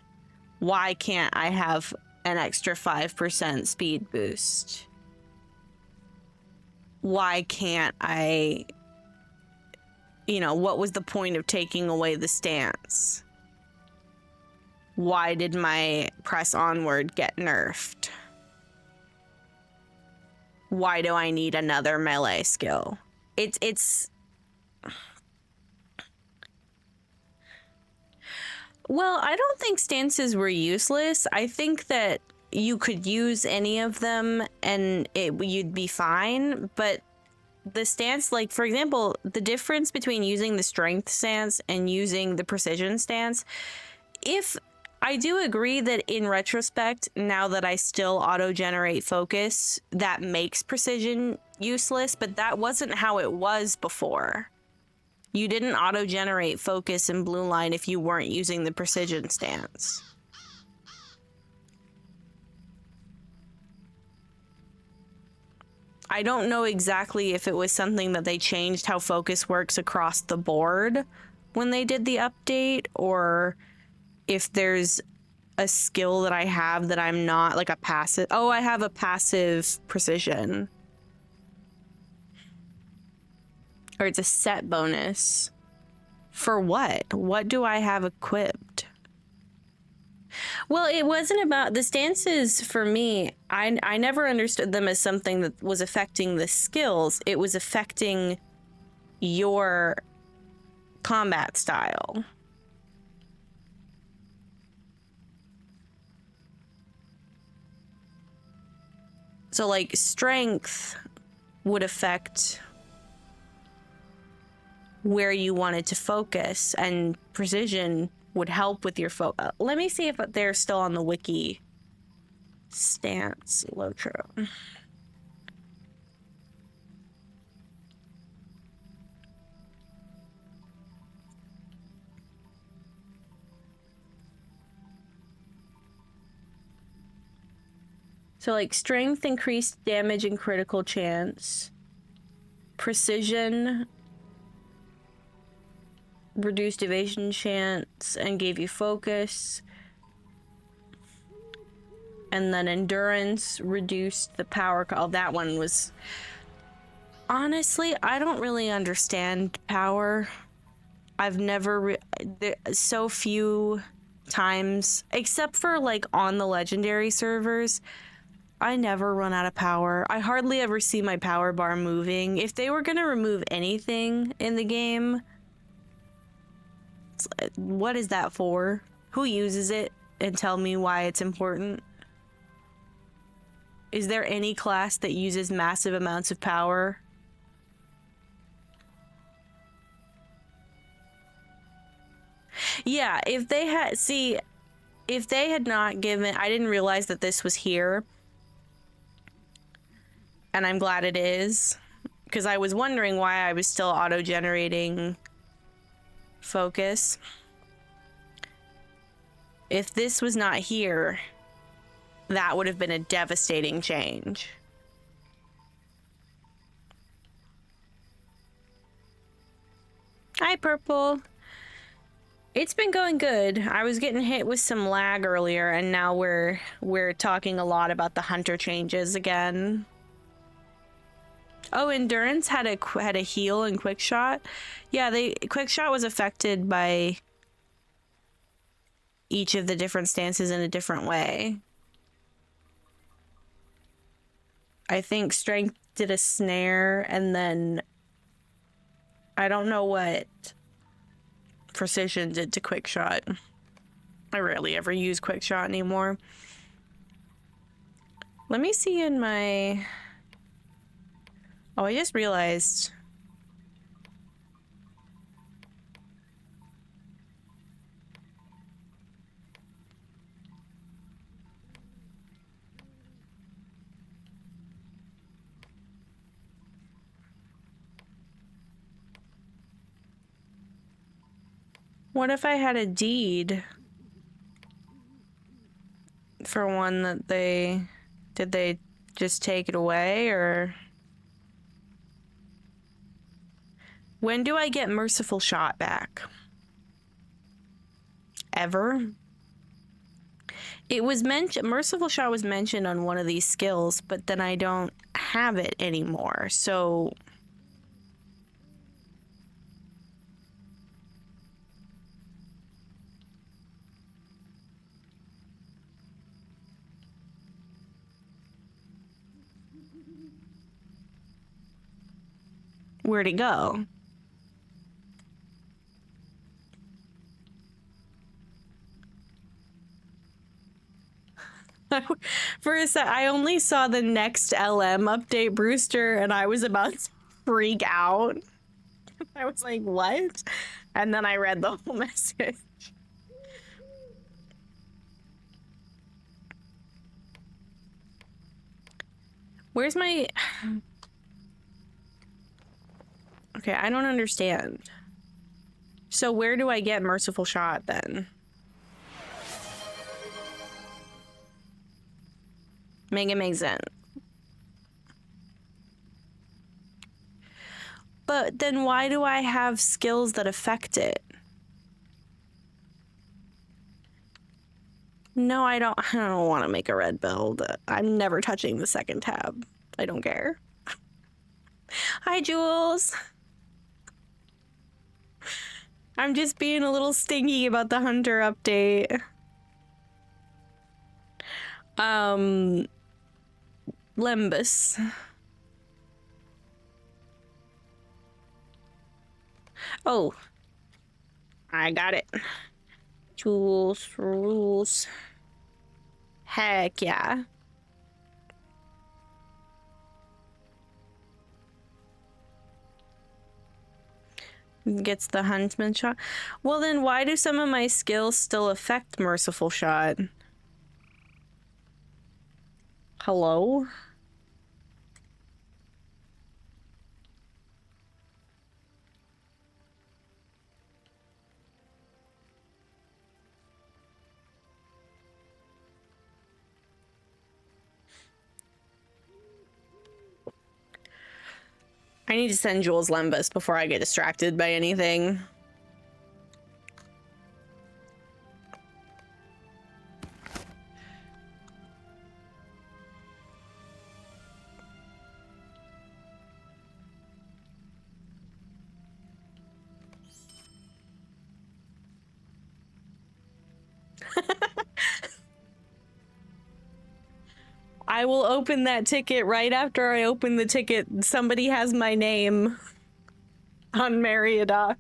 Why can't I have an extra 5% speed boost? Why can't I, what was the point of taking away the stance? Why did my press onward get nerfed? Why do I need another melee skill? It's well, I don't think stances were useless. I think that you could use any of them and you'd be fine, but the stance, like for example, the difference between using the strength stance and using the precision stance, if I do agree that in retrospect, now that I still auto-generate focus, that makes precision useless, but that wasn't how it was before. You didn't auto-generate focus in Blue Line if you weren't using the precision stance. I don't know exactly if it was something that they changed how focus works across the board when they did the update, or if there's a skill that I have that I'm not, like a passive. Oh, I have a passive precision. Or it's a set bonus. For what? What do I have equipped? Well, it wasn't about the stances for me. I never understood them as something that was affecting the skills. It was affecting your combat style. So like strength would affect where you wanted to focus, and precision would help with your focus. Let me see if they're still on the wiki. Stance, Lotro. So like strength increased damage and critical chance. Precision reduced evasion chance and gave you focus. And then endurance reduced the power. Oh, that one was... Honestly, I don't really understand power. I've never... so few times, except for like on the legendary servers, I never run out of power. I hardly ever see my power bar moving. If they were gonna remove anything in the game, what is that for? Who uses it? And tell me why it's important. Is there any class that uses massive amounts of power? Yeah, if they had not given... I didn't realize that this was here. And I'm glad it is. Because I was wondering why I was still auto-generating focus. If this was not here, that would have been a devastating change. Hi, Purple. It's been going good. I was getting hit with some lag earlier, and now we're talking a lot about the hunter changes again. Oh, endurance had a heal and quick shot. Yeah, quick shot was affected by each of the different stances in a different way. I think strength did a snare, and then I don't know what precisioned it to quick shot. I rarely ever use quick shot anymore. Let me see in my... Oh, I just realized... What if I had a deed for one that they... Did they just take it away, or... When do I get Merciful Shot back? Ever? It was mentioned, Merciful Shot was mentioned on one of these skills, but then I don't have it anymore, so... Where'd it go? For a sec, I only saw the next LM update, Brewster, and I was about to freak out. I was like, what? And then I read the whole message. Where's my... Okay, I don't understand. So where do I get Merciful Shot then? Make it make sense. But then why do I have skills that affect it? No, I don't want to make a red build. I'm never touching the second tab. I don't care. Hi, Jules. I'm just being a little stingy about the Hunter update. Lembus. Oh, I got it. Tools, rules. Heck yeah. Gets the huntsman shot. Well, then why do some of my skills still affect Merciful Shot? Hello? I need to send Jules Lembus before I get distracted by anything. I will open that ticket right after I open the ticket. Somebody has my name on Marriadoc,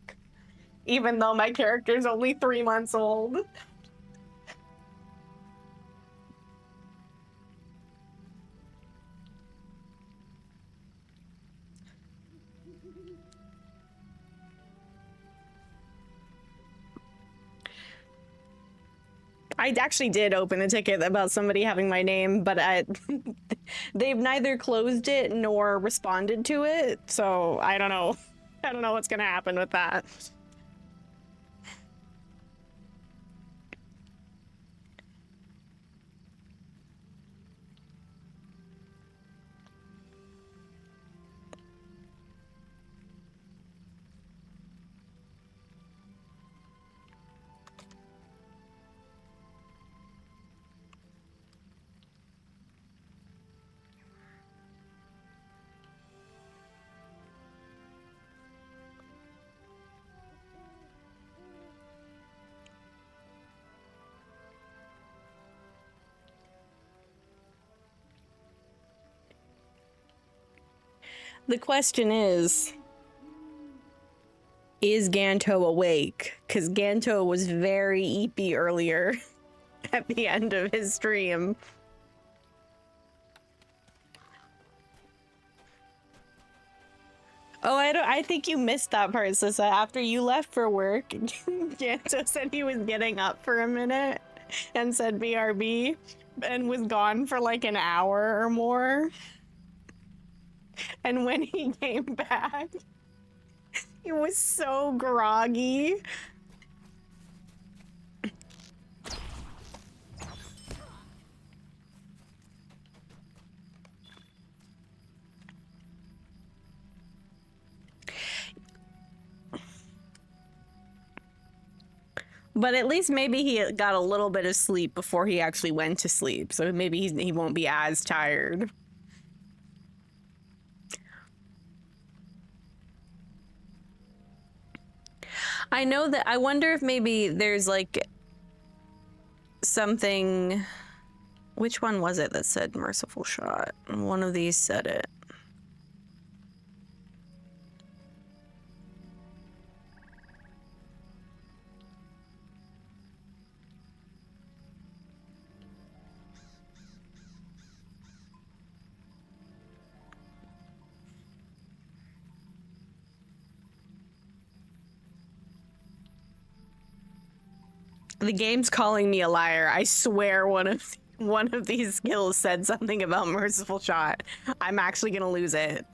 even though my character's only 3 months old. I actually did open a ticket about somebody having my name, but they've neither closed it nor responded to it, so I don't know. I don't know what's gonna happen with that. The question is is Ganto awake? Because Ganto was very eepy earlier at the end of his stream. Oh, I think you missed that part, Sissa. After you left for work, Ganto said he was getting up for a minute and said BRB and was gone for like an hour or more. And when he came back, he was so groggy. But at least maybe he got a little bit of sleep before he actually went to sleep. So maybe he won't be as tired. I know that I wonder if maybe there's like something. Which one was it that said merciful shot? One of these said it. The game's calling me a liar. I swear one of these skills said something about merciful shot. I'm actually gonna lose it.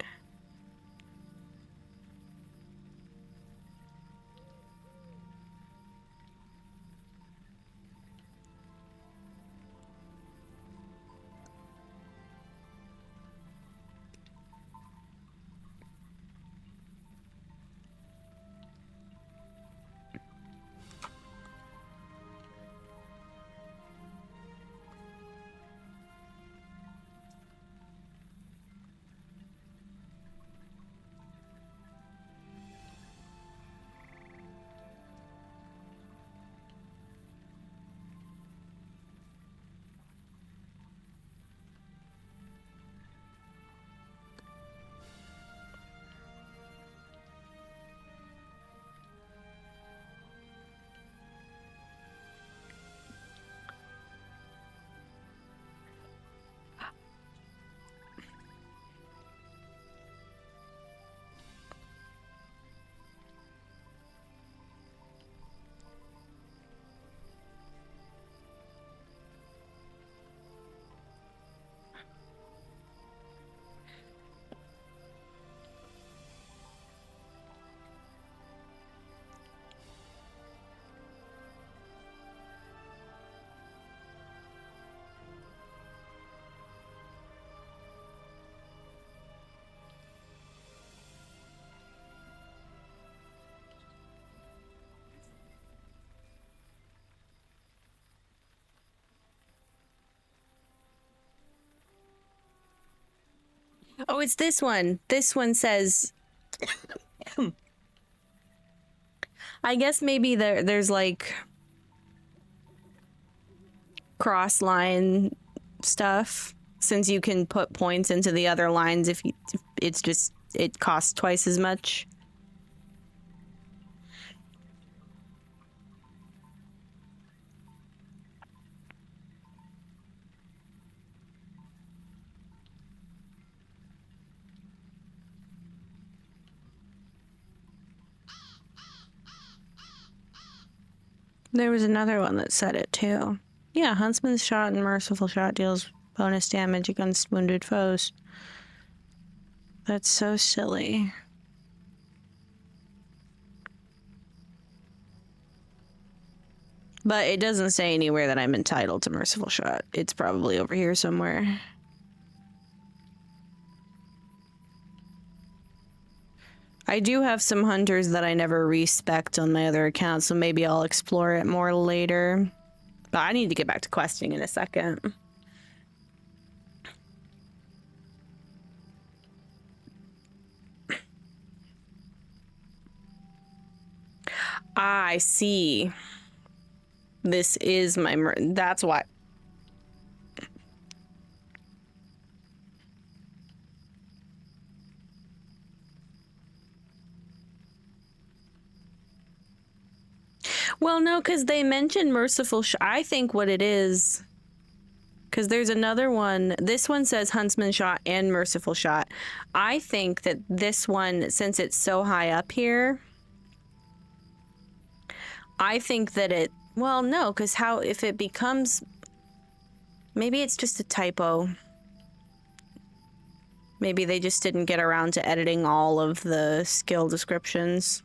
Oh, it's this one. This one says I guess maybe there's like cross line stuff, since you can put points into the other lines if it costs twice as much. There was another one that said it too. Yeah, Huntsman's Shot and Merciful Shot deals bonus damage against wounded foes. That's so silly. But it doesn't say anywhere that I'm entitled to Merciful Shot. It's probably over here somewhere. I do have some hunters that I never respect on my other account, so maybe I'll explore it more later. But I need to get back to questing in a second. I see. This is my that's why. Well, no, because they mentioned merciful shot. I think what it is, because there's another one. This one says huntsman shot and merciful shot. I think that this one, since it's so high up here, I think that it, well, no, because how, if it becomes, maybe it's just a typo. Maybe they just didn't get around to editing all of the skill descriptions.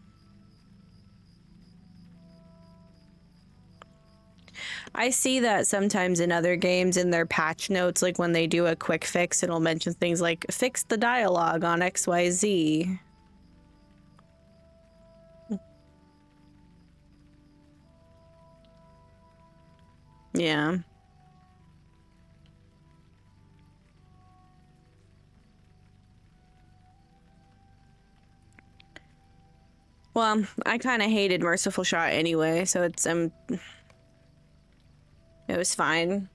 I see that sometimes in other games in their patch notes, like when they do a quick fix, it'll mention things like, fix the dialogue on XYZ. Yeah. Well, I kind of hated Merciful Shot anyway, so it's, it was fine.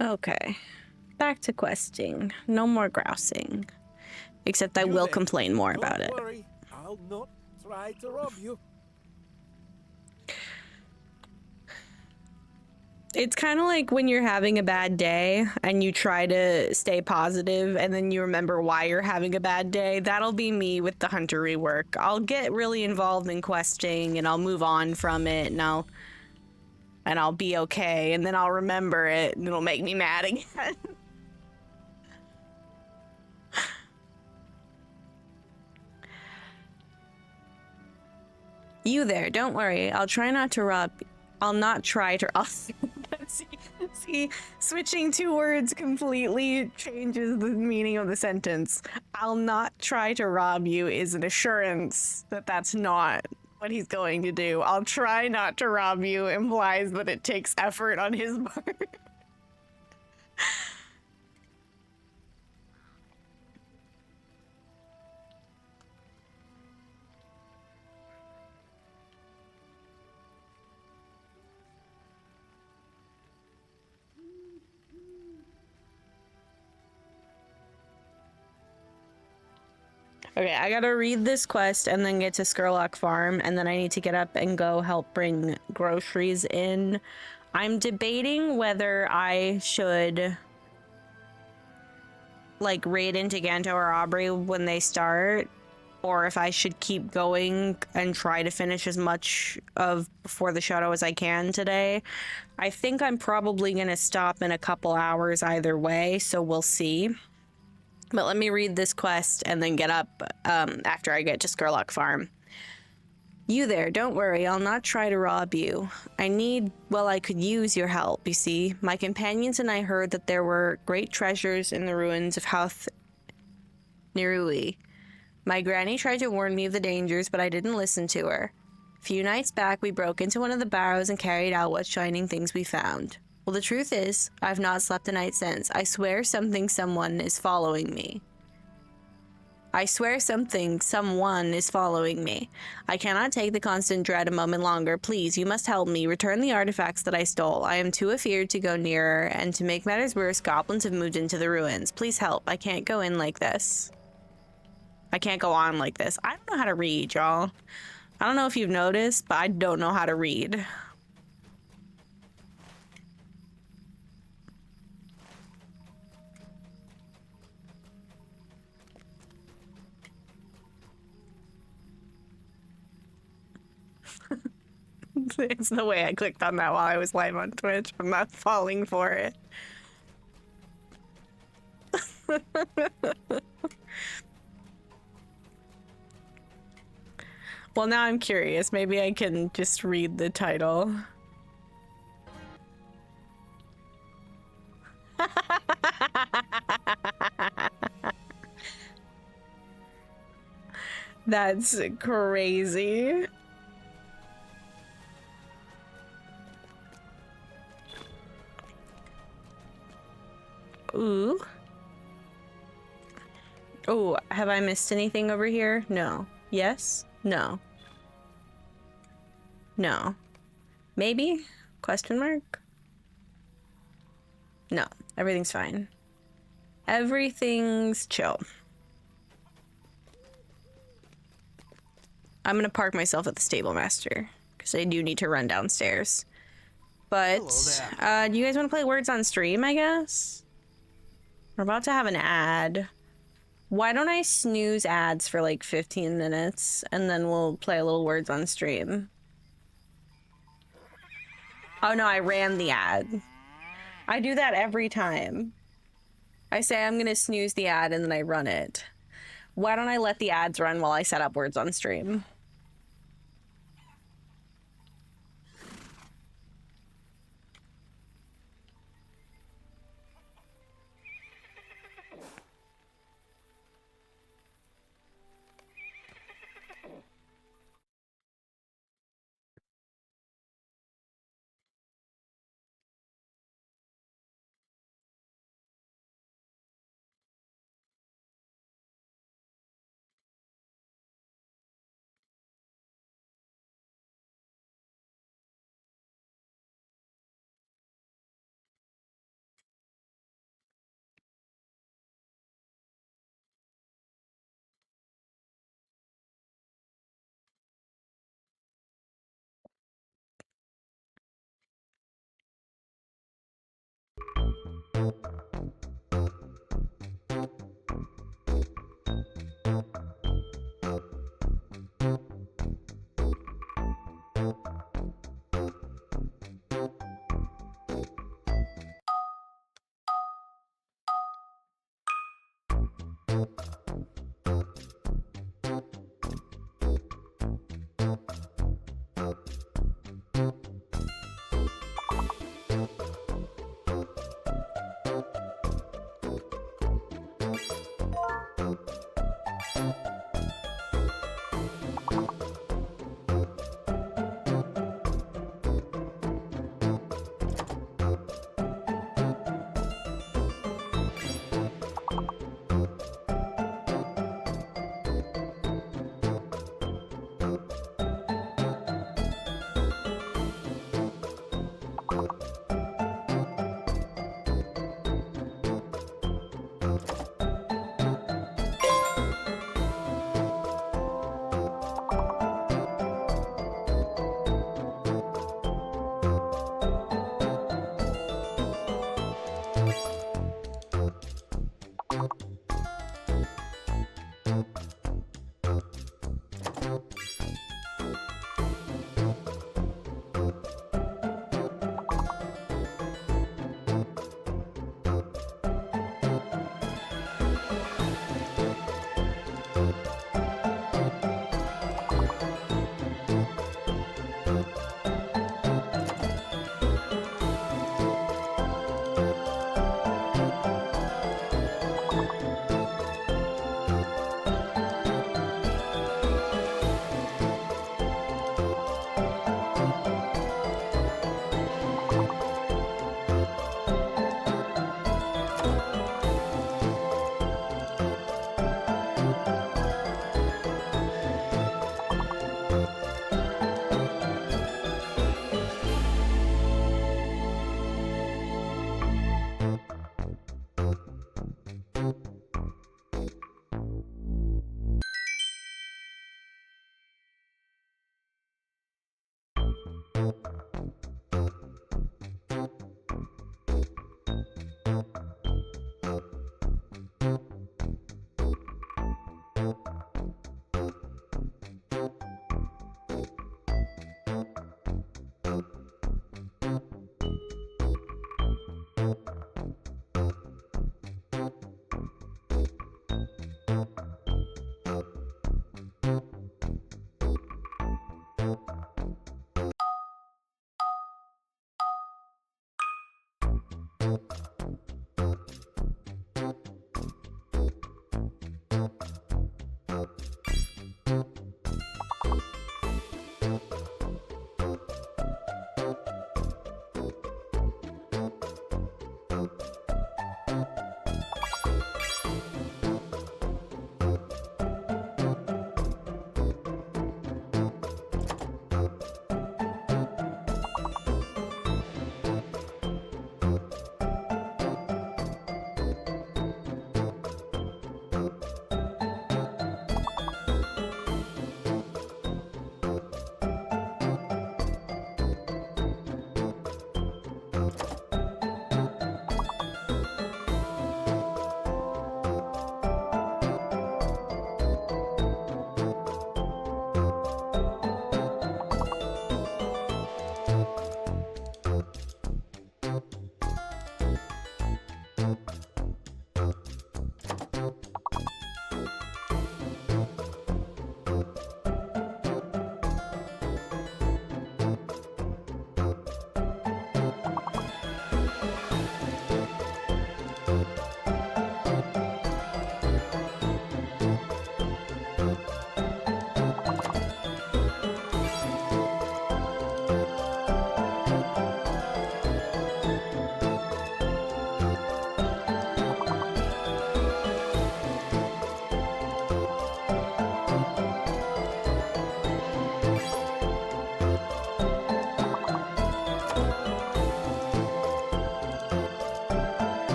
Okay, back to questing. No more grousing. Except I will complain more about it. Don't worry, I'll not try to rob you. It's kind of like when you're having a bad day and you try to stay positive and then you remember why you're having a bad day. That'll be me with the Hunter rework. I'll get really involved in questing and I'll move on from it and I'll be okay, and then I'll remember it and it'll make me mad again. You there, don't worry. I'll try not to rob. I'll not try to. See, switching two words completely changes the meaning of the sentence. I'll not try to rob you is an assurance that that's not what he's going to do. I'll try not to rob you implies that it takes effort on his part. Okay, I gotta read this quest and then get to Skurlock Farm, and then I need to get up and go help bring groceries in. I'm debating whether I should like raid into Ganto or Aubrey when they start, or if I should keep going and try to finish as much of Before the Shadow as I can today. I think I'm probably gonna stop in a couple hours either way, so we'll see. But let me read this quest and then get up after I get to Skurlock Farm. You there, don't worry, I'll not try to rob you. I could use your help, you see. My companions and I heard that there were great treasures in the ruins of Houth Nirui. My granny tried to warn me of the dangers, but I didn't listen to her. A few nights back, we broke into one of the barrows and carried out what shining things we found. Well, the truth is, I've not slept a night since. I swear someone is following me. I cannot take the constant dread a moment longer. Please, you must help me. Return the artifacts that I stole. I am too afeared to go nearer, and to make matters worse, goblins have moved into the ruins. Please help. I can't go in like this. I can't go on like this. I don't know how to read, y'all. I don't know if you've noticed, but I don't know how to read. It's the way I clicked on that while I was live on Twitch. I'm not falling for it. Well, now I'm curious. Maybe I can just read the title. That's crazy. Ooh. Oh, have I missed anything over here? No. Yes? No. No. Maybe? Question mark? No. Everything's fine. Everything's chill. I'm gonna park myself at the stable master because I do need to run downstairs. But do you guys want to play Words on Stream, I guess? We're about to have an ad. Why don't I snooze ads for like 15 minutes and then we'll play a little Words on Stream? Oh no, I ran the ad. I do that every time. I say I'm gonna snooze the ad and then I run it. Why don't I let the ads run while I set up Words on Stream?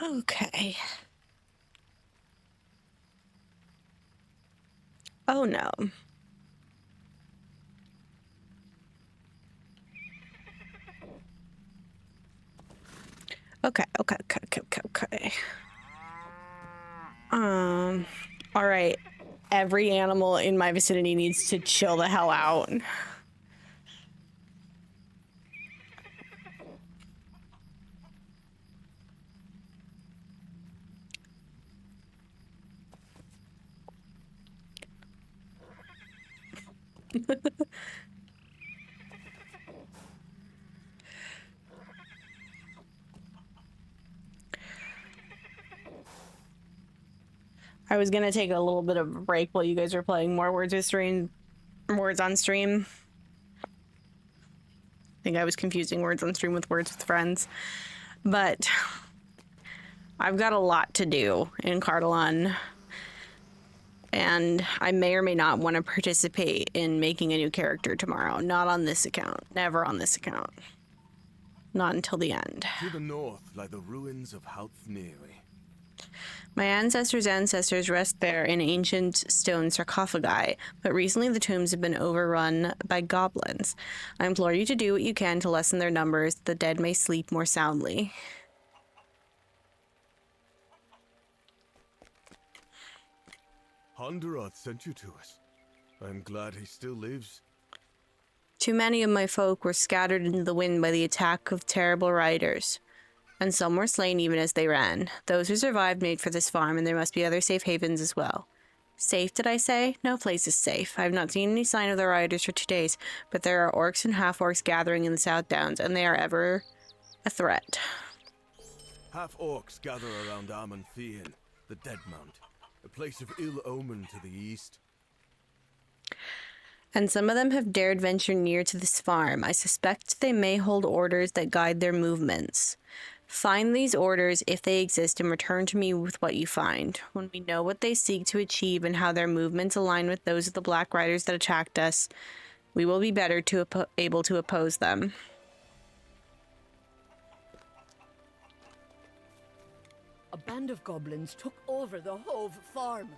Okay. Oh no. Okay. All right. Every animal in my vicinity needs to chill the hell out. I was gonna take a little bit of a break while you guys were playing more Words on Stream. I think I was confusing Words on Stream with Words with Friends. But I've got a lot to do in Cardalon. And I may or may not want to participate in making a new character tomorrow. Not on this account. Never on this account. Not until the end. To the north lie the ruins of Halfneri. My ancestors' rest there in ancient stone sarcophagi, but recently the tombs have been overrun by goblins. I implore you to do what you can to lessen their numbers, the dead may sleep more soundly. Huntress sent you to us. I'm glad he still lives. Too many of my folk were scattered into the wind by the attack of terrible riders, and some were slain even as they ran. Those who survived made for this farm, and there must be other safe havens as well. Safe, did I say? No place is safe. I have not seen any sign of the riders for 2 days, but there are orcs and half-orcs gathering in the South Downs, and they are ever a threat. Half-orcs gather around Amon Fian, the Dead Mount, a place of ill omen to the east. And some of them have dared venture near to this farm. I suspect they may hold orders that guide their movements. Find these orders if they exist and return to me with what you find. When we know what they seek to achieve and how their movements align with those of the Black Riders that attacked us, we will be better able to oppose them. A band of goblins took over the Hove farm.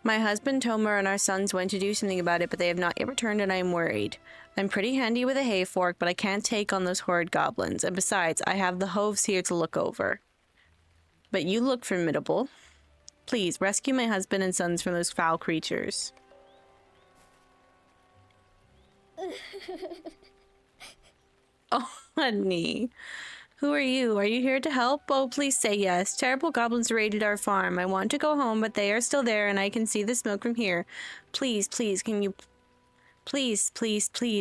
My husband, Tomer, and our sons went to do something about it, but they have not yet returned, and I am worried. I'm pretty handy with a hay fork, but I can't take on those horrid goblins. And besides, I have the Hoves here to look over. But you look formidable. Please, rescue my husband and sons from those foul creatures. Oh, honey. Who are you? Are you here to help? Oh, please say yes. Terrible goblins raided our farm. I want to go home, but they are still there, and I can see the smoke from here. Please, can you... Please,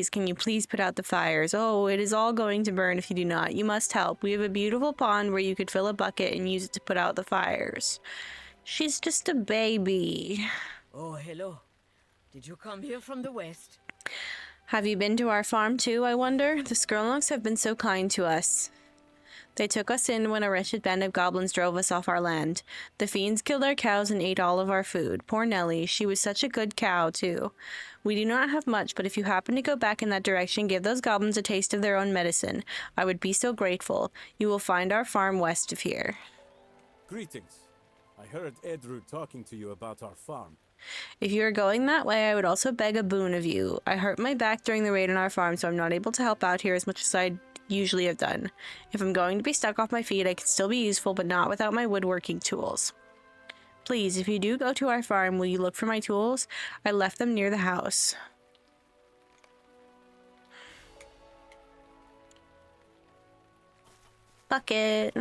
can you please put out the fires? Oh, it is all going to burn if you do not. You must help. We have a beautiful pond where you could fill a bucket and use it to put out the fires. She's just a baby. Oh, hello. Did you come here from the west? Have you been to our farm too, I wonder? The Skirlocks have been so kind to us. They took us in when a wretched band of goblins drove us off our land. The fiends killed our cows and ate all of our food. Poor Nellie, she was such a good cow, too. We do not have much, but if you happen to go back in that direction, give those goblins a taste of their own medicine. I would be so grateful. You will find our farm west of here. Greetings. I heard Edru talking to you about our farm. If you are going that way, I would also beg a boon of you. I hurt my back during the raid on our farm, so I'm not able to help out here as much as I'd usually have done. If I'm going to be stuck off my feet, I can still be useful, but not without my woodworking tools. Please, if you do go to our farm, will you look for my tools? I left them near the house. Bucket.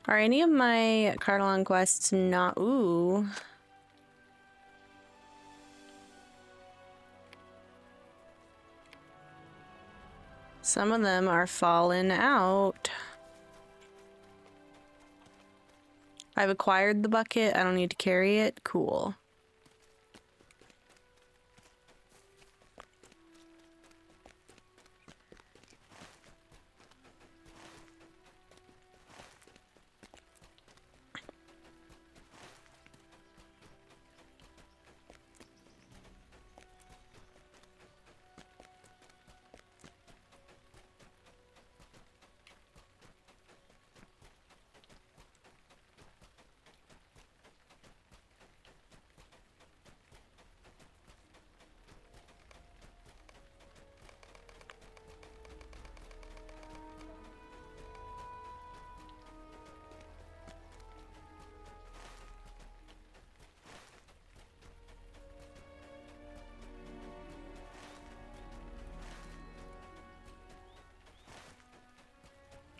Are any of my Cardalon quests not... Ooh. Some of them are falling out. I've acquired the bucket. I don't need to carry it. Cool.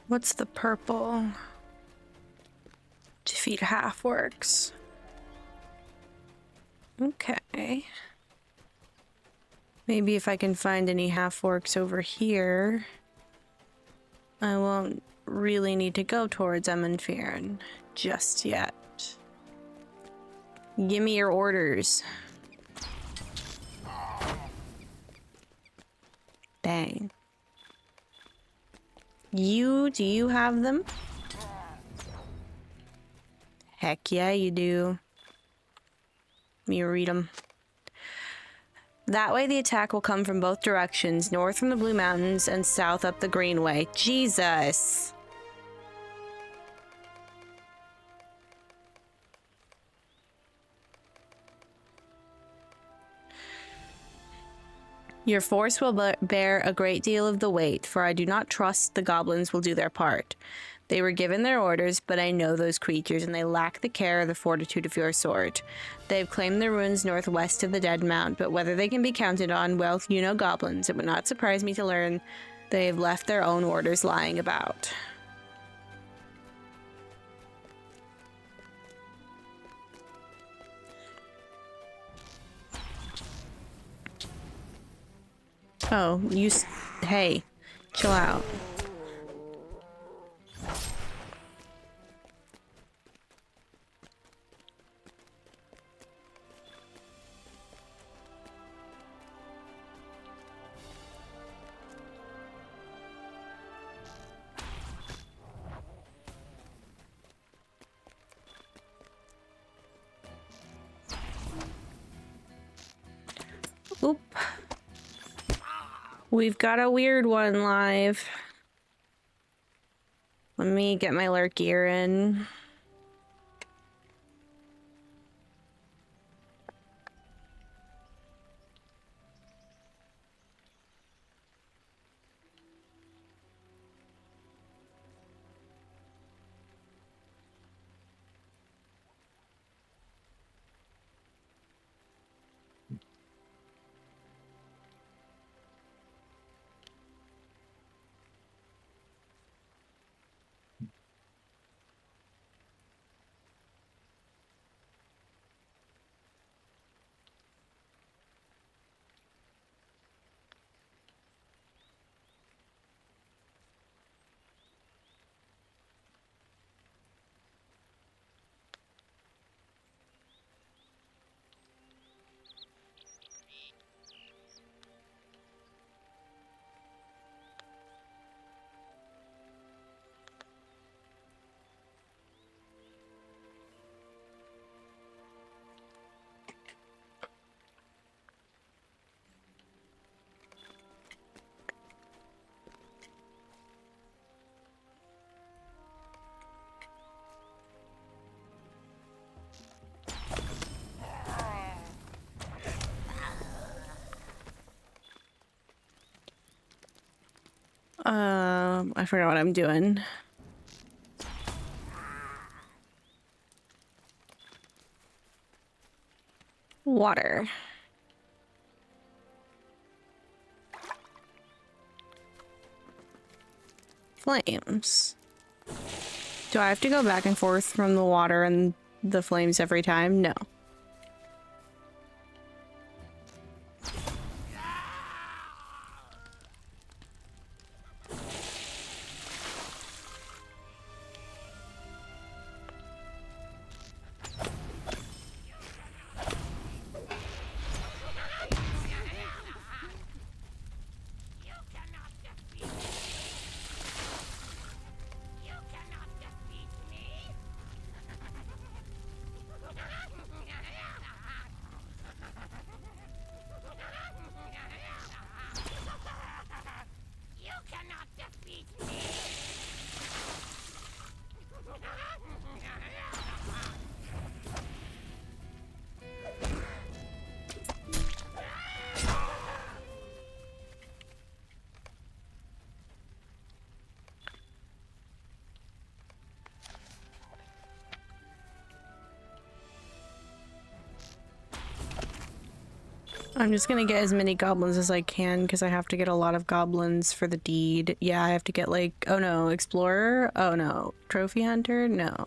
What's the purple? Defeat half-orcs. Okay. Maybe if I can find any half-orcs over here, I won't really need to go towards Emenfearn just yet. Give me your orders. Dang. Do you have them? Heck yeah, you do. Let me read them. That way the attack will come from both directions, north from the Blue Mountains and south up the Greenway. Jesus! Your force will bear a great deal of the weight, for I do not trust the goblins will do their part. They were given their orders, but I know those creatures, and they lack the care or the fortitude of your sort. They have claimed the ruins northwest of the Dead Mount, but whether they can be counted on, well, you know goblins. It would not surprise me to learn they have left their own orders lying about. Oh, hey, chill out. Oop. We've got a weird one live. Let me get my lurk gear in. I forgot what I'm doing. Water. Flames. Do I have to go back and forth from the water and the flames every time? No. I'm just gonna get as many goblins as I can because I have to get a lot of goblins for the deed. Yeah, I have to get like, oh no, explorer? Oh no, trophy hunter? No.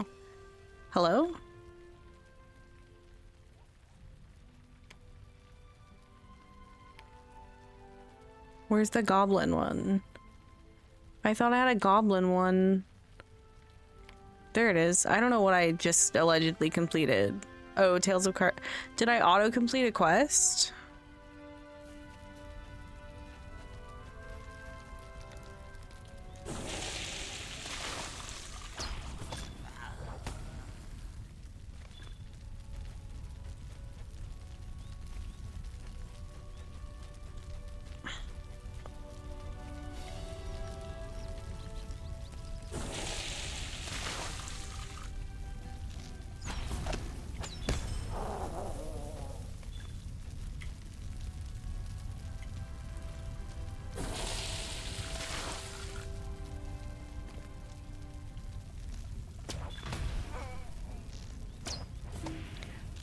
Hello? Where's the goblin one? I thought I had a goblin one. There it is. I don't know what I just allegedly completed. Oh, Tales of Car- Did I auto-complete a quest?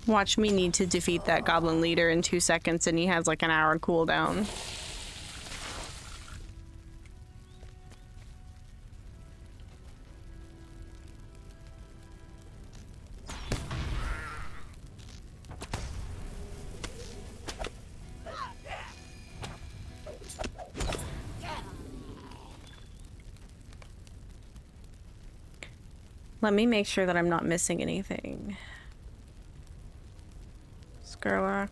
Watch me need to defeat that goblin leader in 2 seconds and he has like an hour cooldown. Let me make sure that I'm not missing anything. Skurlock.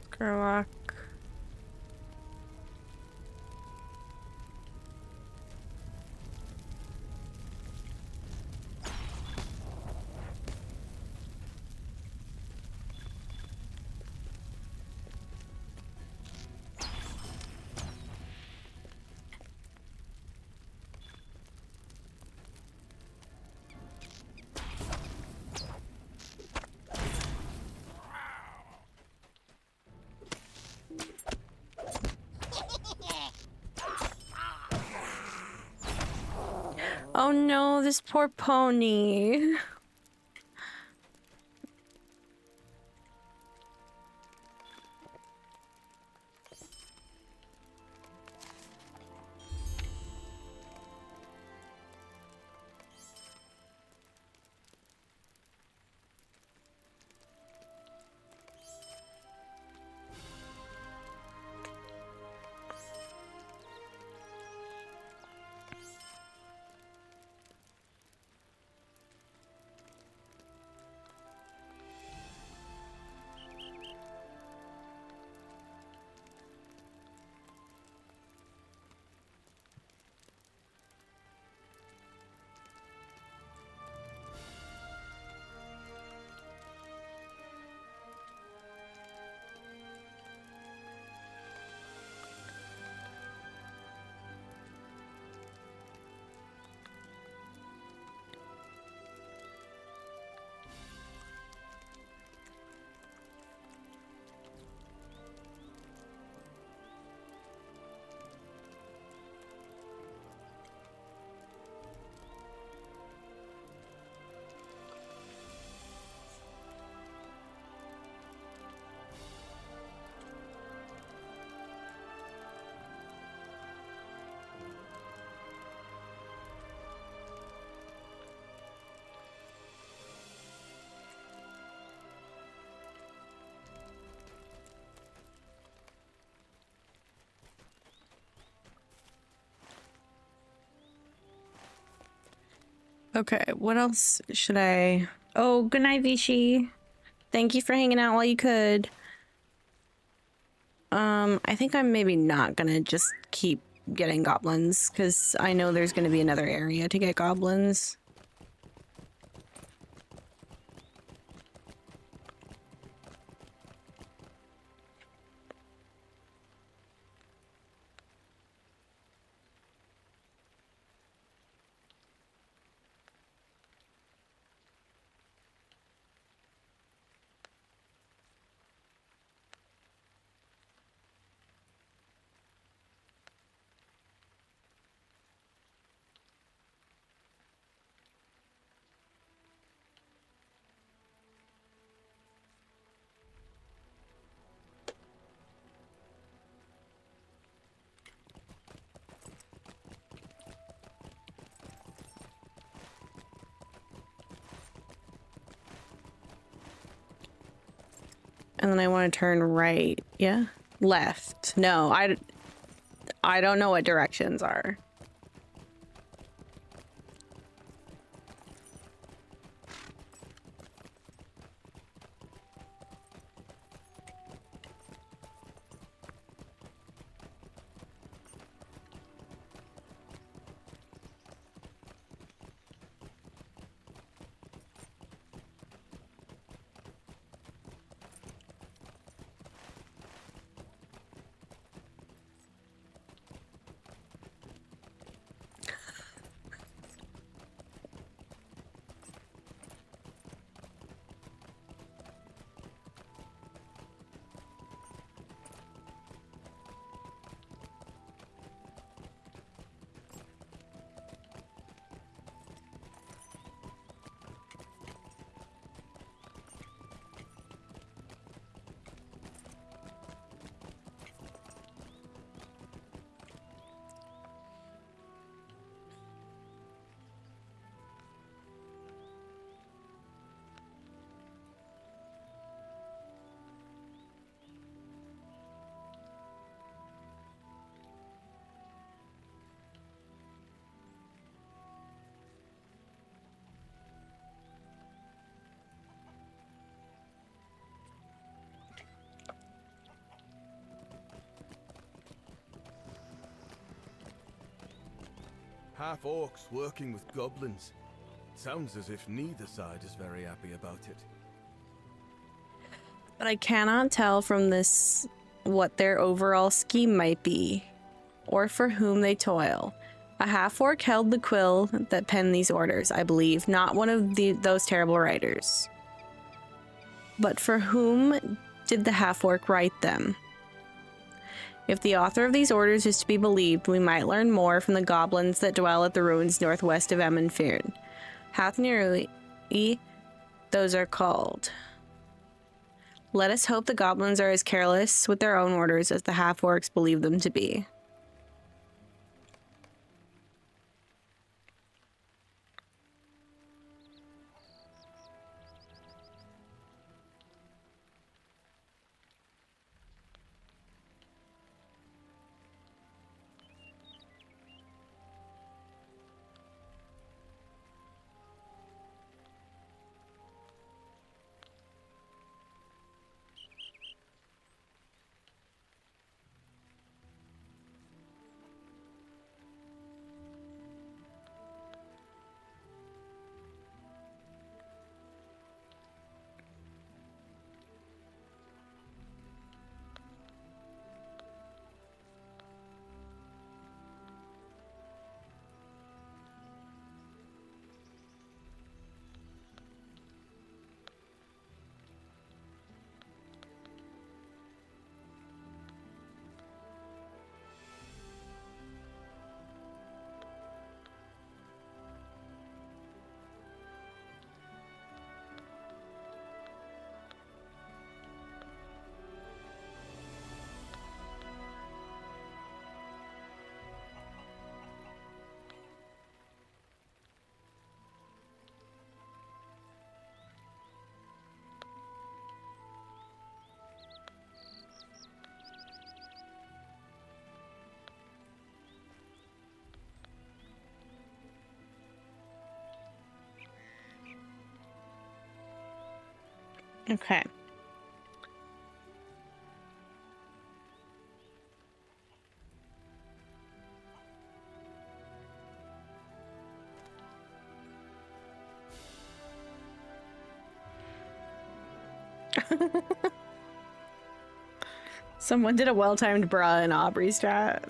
Skurlock. Oh no, this poor pony. Okay, what else should I... Oh, good night, Vichy. Thank you for hanging out while you could. I think I'm maybe not gonna just keep getting goblins, because I know there's gonna be another area to get goblins. And then I want to turn right. Yeah? Left. No, I don't know what directions are. Half-orcs working with goblins. Sounds as if neither side is very happy about it. But I cannot tell from this what their overall scheme might be, or for whom they toil. A half-orc held the quill that penned these orders, I believe, not one of those terrible writers. But for whom did the half-orc write them? If the author of these orders is to be believed, we might learn more from the goblins that dwell at the ruins northwest of Emenfyrn. Hathniri, those are called. Let us hope the goblins are as careless with their own orders as the half-orcs believe them to be. Okay. Someone did a well-timed bra in Aubrey's chat.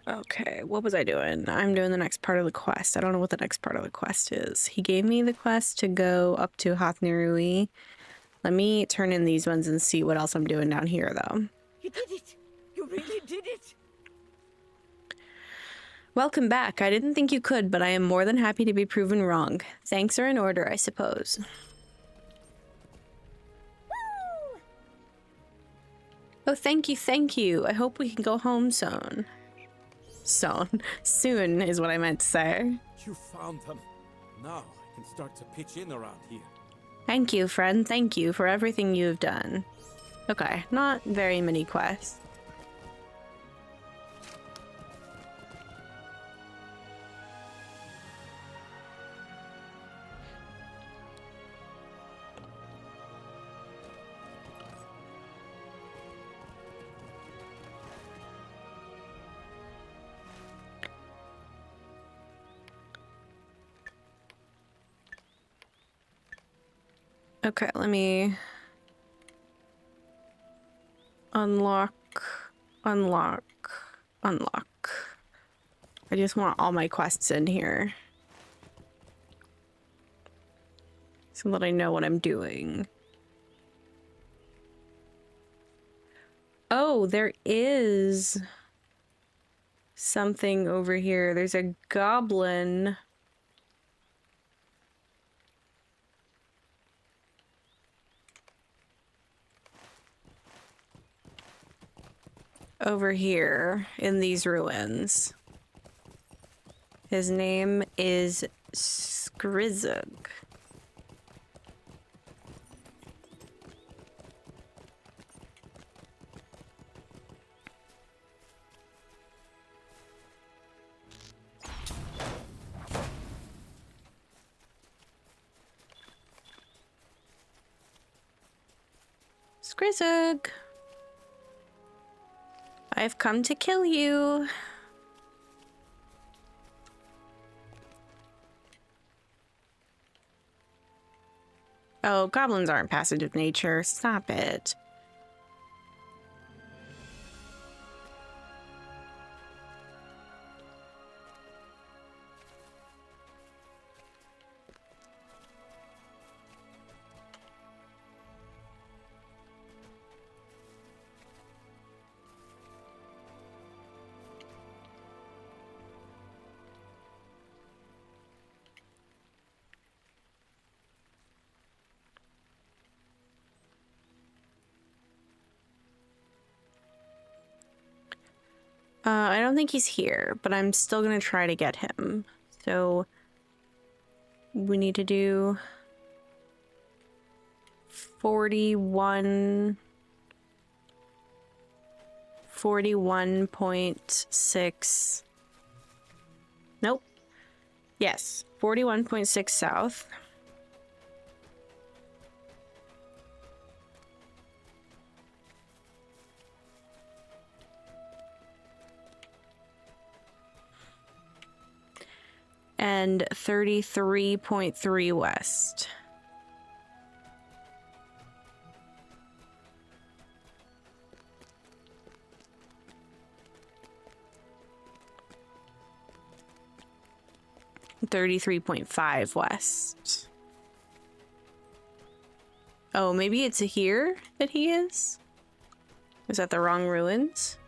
Okay, what was I doing? I'm doing the next part of the quest. I don't know what the next part of the quest is. He gave me the quest to go up to Hothnirui. Let me turn in these ones and see what else I'm doing down here, though. You did it! You really did it! Welcome back. I didn't think you could, but I am more than happy to be proven wrong. Thanks are in order, I suppose. Woo! Oh, thank you, thank you. I hope we can go home soon. Soon is what I meant to say. You found them. Now I can start to pitch in around here. Thank you, friend. Thank you for everything you've done. Okay, not very many quests. Okay, let me unlock. I just want all my quests in here so that I know what I'm doing. Oh, there is something over here. There's a goblin. Over here in these ruins. His name is Skrizug. Skrizug. I've come to kill you. Oh, goblins aren't passive of nature. Stop it. I don't think he's here, but I'm still gonna try to get him. So we need to do 41.6. Nope. Yes, 41.6 south. And 33.3 west. .5 west. Oh, maybe it's here that he is? Is that the wrong ruins?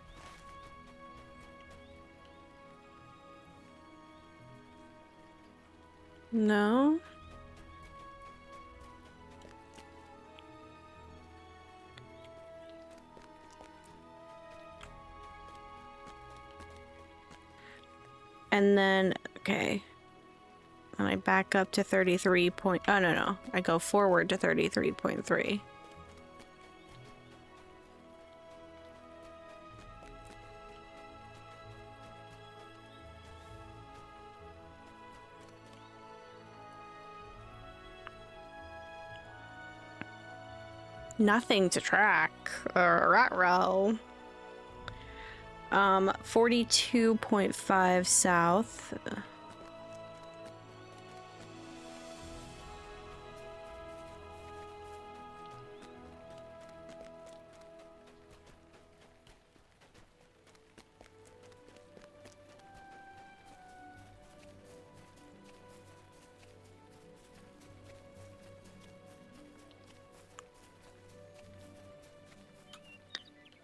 No. And then, okay. And I back up to 33 point, oh no, I go forward to 33.3. Nothing to track. Ruh-roh. 42.5 south.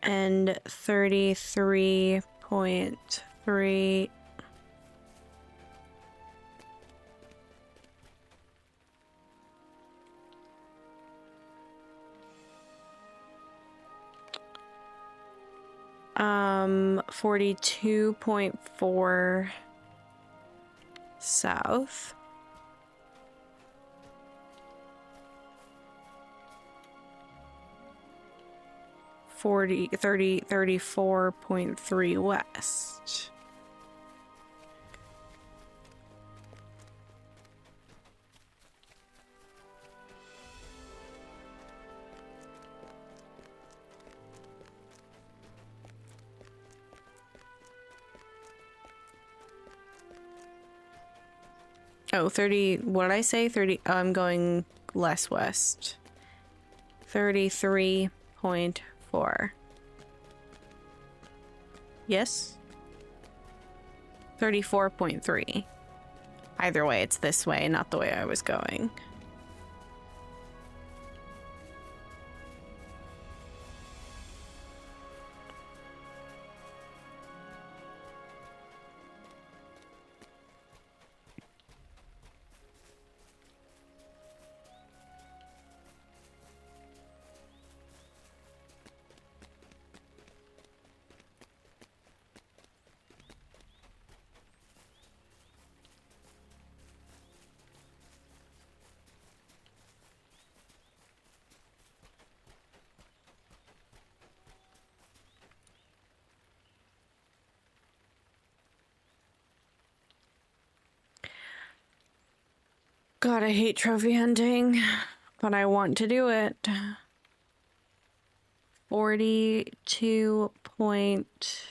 and 33.3. Um, 42.4 south. 34.3 west. Oh, 30, what did I say? 30, oh, I'm going less west. 33.4. Yes? 34.3. Either way, it's this way, not the way I was going. God, I hate trophy hunting, but I want to do it. 42 point...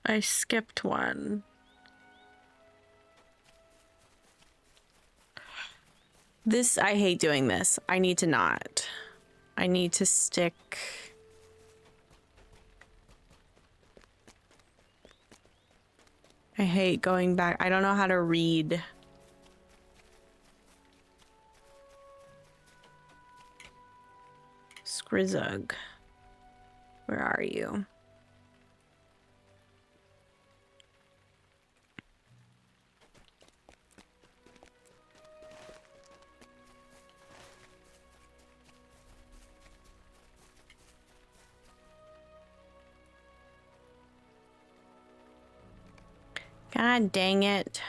I skipped one. This, I hate doing this. I need to not. I need to stick. I hate going back. I don't know how to read. Skrizug. Where are you? God dang it.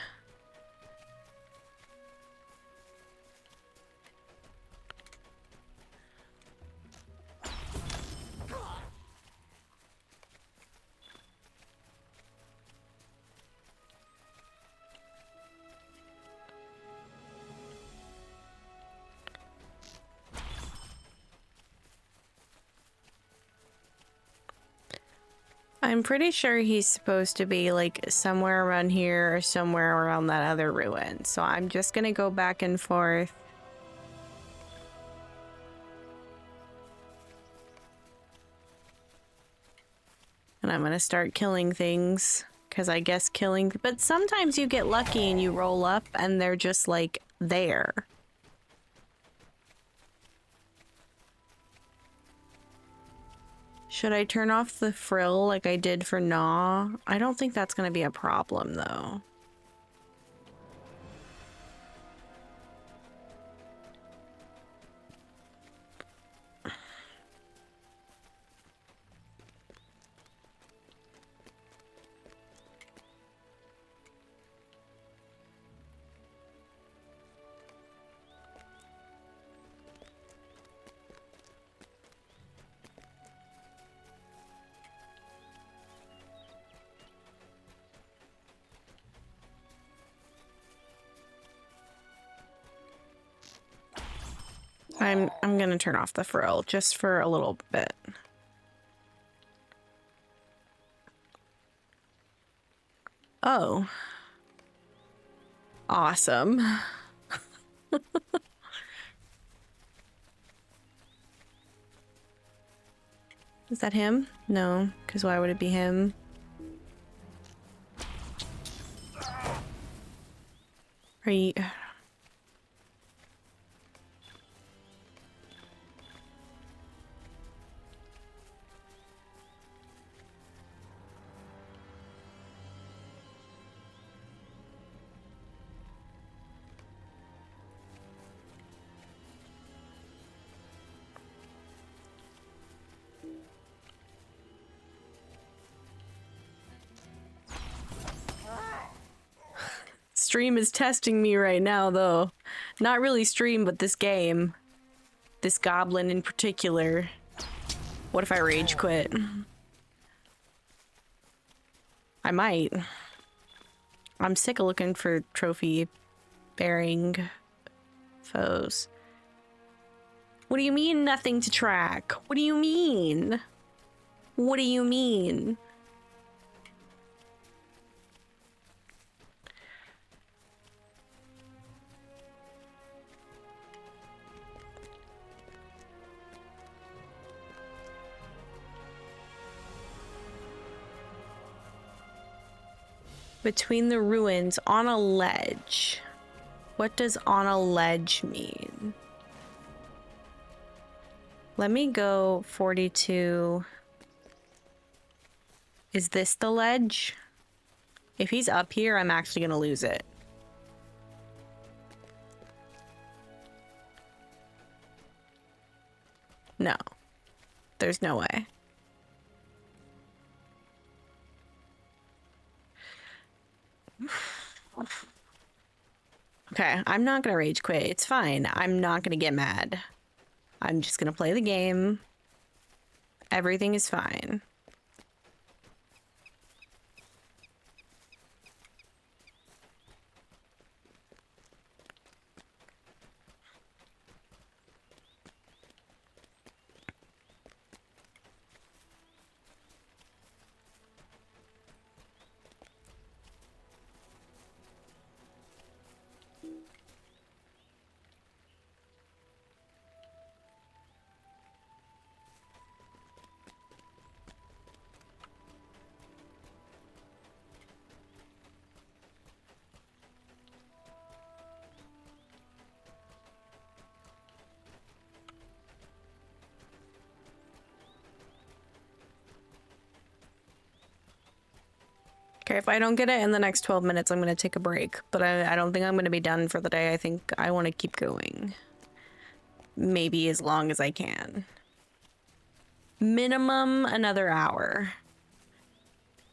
I'm pretty sure he's supposed to be like somewhere around here or somewhere around that other ruin. So I'm just gonna go back and forth. And I'm gonna start killing things. Because I guess killing... But sometimes you get lucky and you roll up and they're just like there. Should I turn off the frill like I did for Gnaw? I don't think that's going to be a problem, though. I'm gonna turn off the frill just for a little bit. Oh. Awesome. Is that him? No, because why would it be him? Are you... Stream is testing me right now, though. Not really stream, but this game. This goblin in particular. What if I rage quit? I might. I'm sick of looking for trophy-bearing foes. What do you mean, nothing to track? What do you mean? What do you mean? Between the ruins, on a ledge. What does on a ledge mean? Let me go 42. Is this the ledge? If he's up here, I'm actually gonna lose it. No. There's no way. Okay, I'm not gonna rage quit. It's fine. I'm not gonna get mad. I'm just gonna play the game. Everything is fine. Okay, if I don't get it in the next 12 minutes, I'm gonna take a break. But I don't think I'm gonna be done for the day. I think I want to keep going. Maybe as long as I can. Minimum another hour.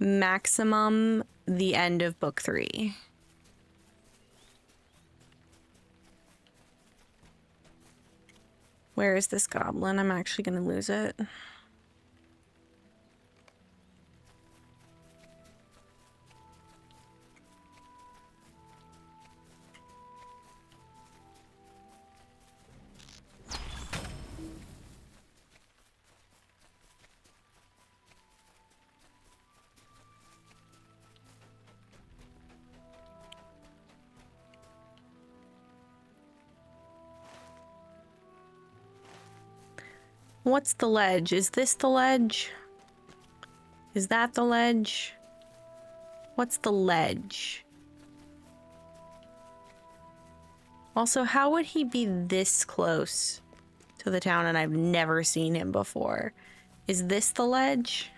Maximum the end of book 3. Where is this goblin? I'm actually gonna lose it. What's the ledge? Is this the ledge? Is that the ledge? What's the ledge? Also, how would he be this close to the town and I've never seen him before? Is this the ledge?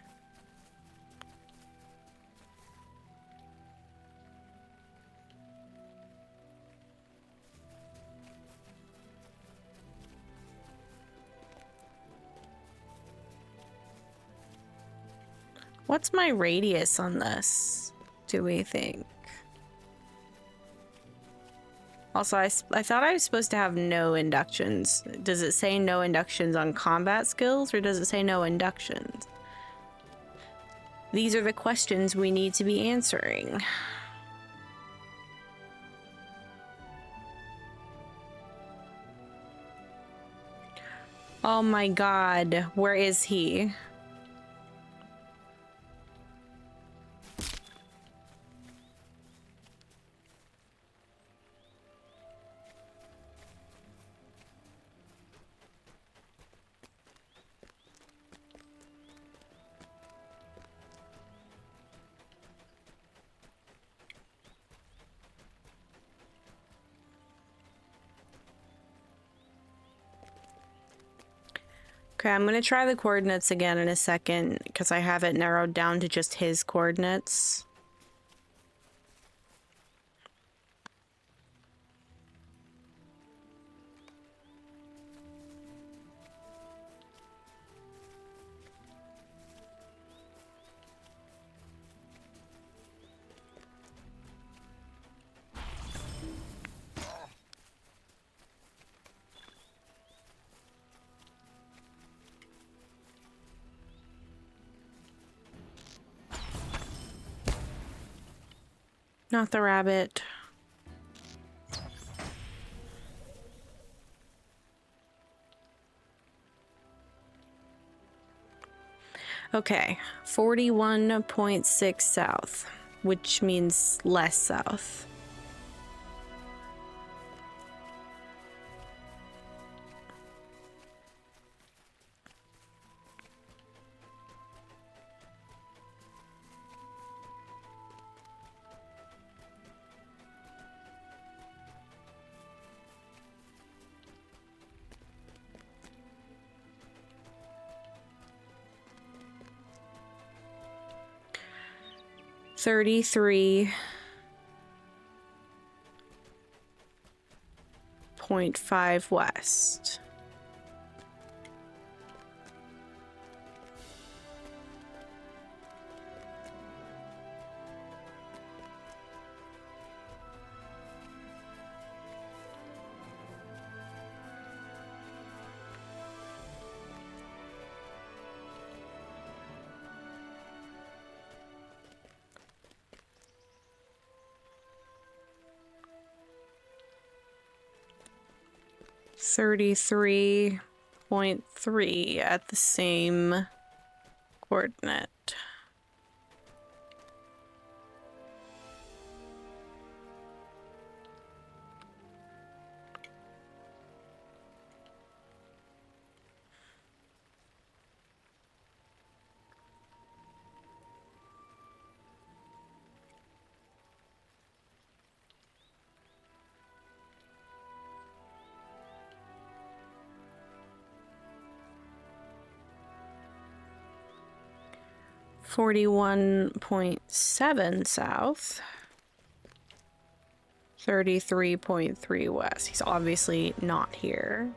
What's my radius on this, do we think? Also, I thought I was supposed to have no inductions. Does it say no inductions on combat skills, or does it say no inductions? These are the questions we need to be answering. Oh my god, where is he? Okay, I'm going to try the coordinates again in a second because I have it narrowed down to just his coordinates. Not the rabbit. Okay, 41.6 south, which means less south. $33.5 west. $33.3 at the same coordinate. $41.7 south. 33.3 west. He's obviously not here.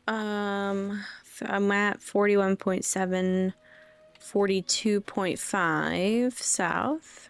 So I'm at 41.7, 42.5 south.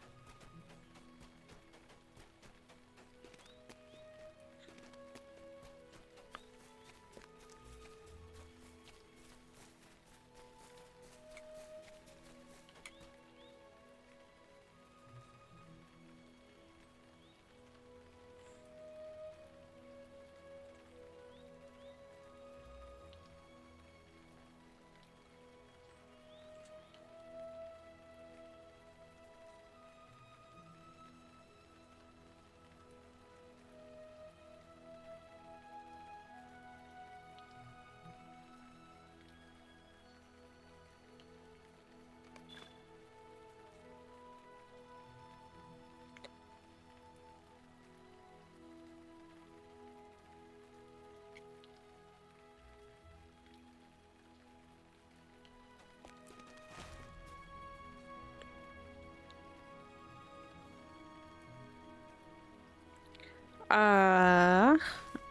Uh,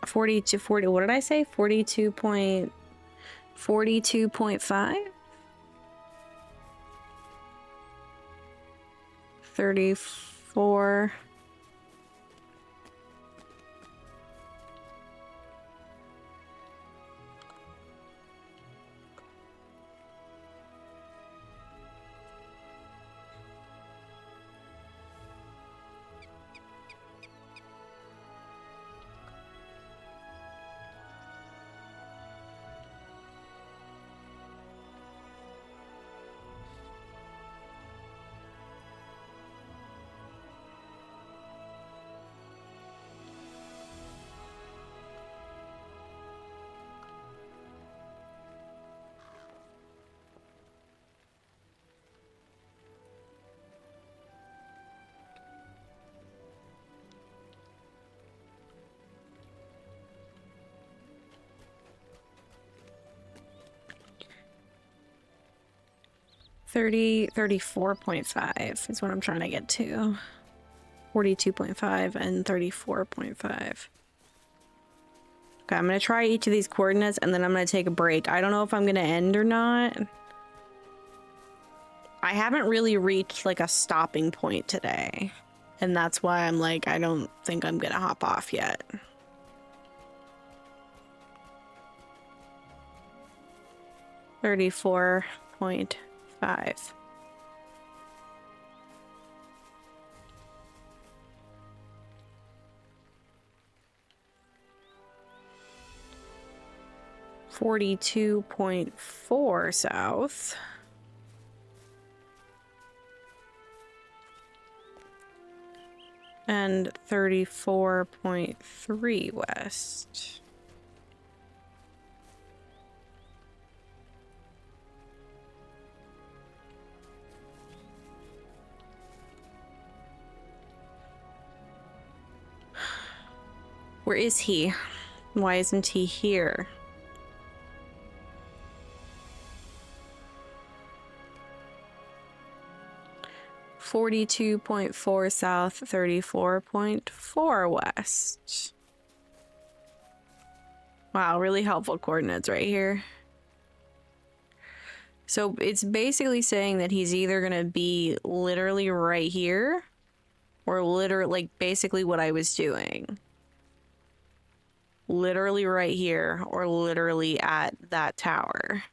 40, what did I say? 42.5? 34. Thirty 34.5 is what I'm trying to get to. 42.5 and 34.5. Okay, I'm gonna try each of these coordinates and then I'm gonna take a break. I don't know if I'm gonna end or not. I haven't really reached like a stopping point today. And that's why I'm like, I don't think I'm gonna hop off yet. $34.5. $42.4 south. And 34.3 west. Where is he? Why isn't he here? $42.4 south, 34.4 west. Wow, really helpful coordinates right here. So it's basically saying that he's either gonna be literally right here, or literally, like, basically what I was doing. Literally right here, or literally at that tower.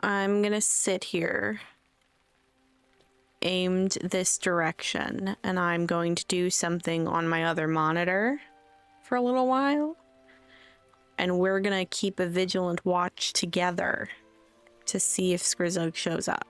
I'm gonna sit here, aimed this direction, and I'm going to do something on my other monitor for a little while. And we're gonna keep a vigilant watch together to see if Skrizzog shows up.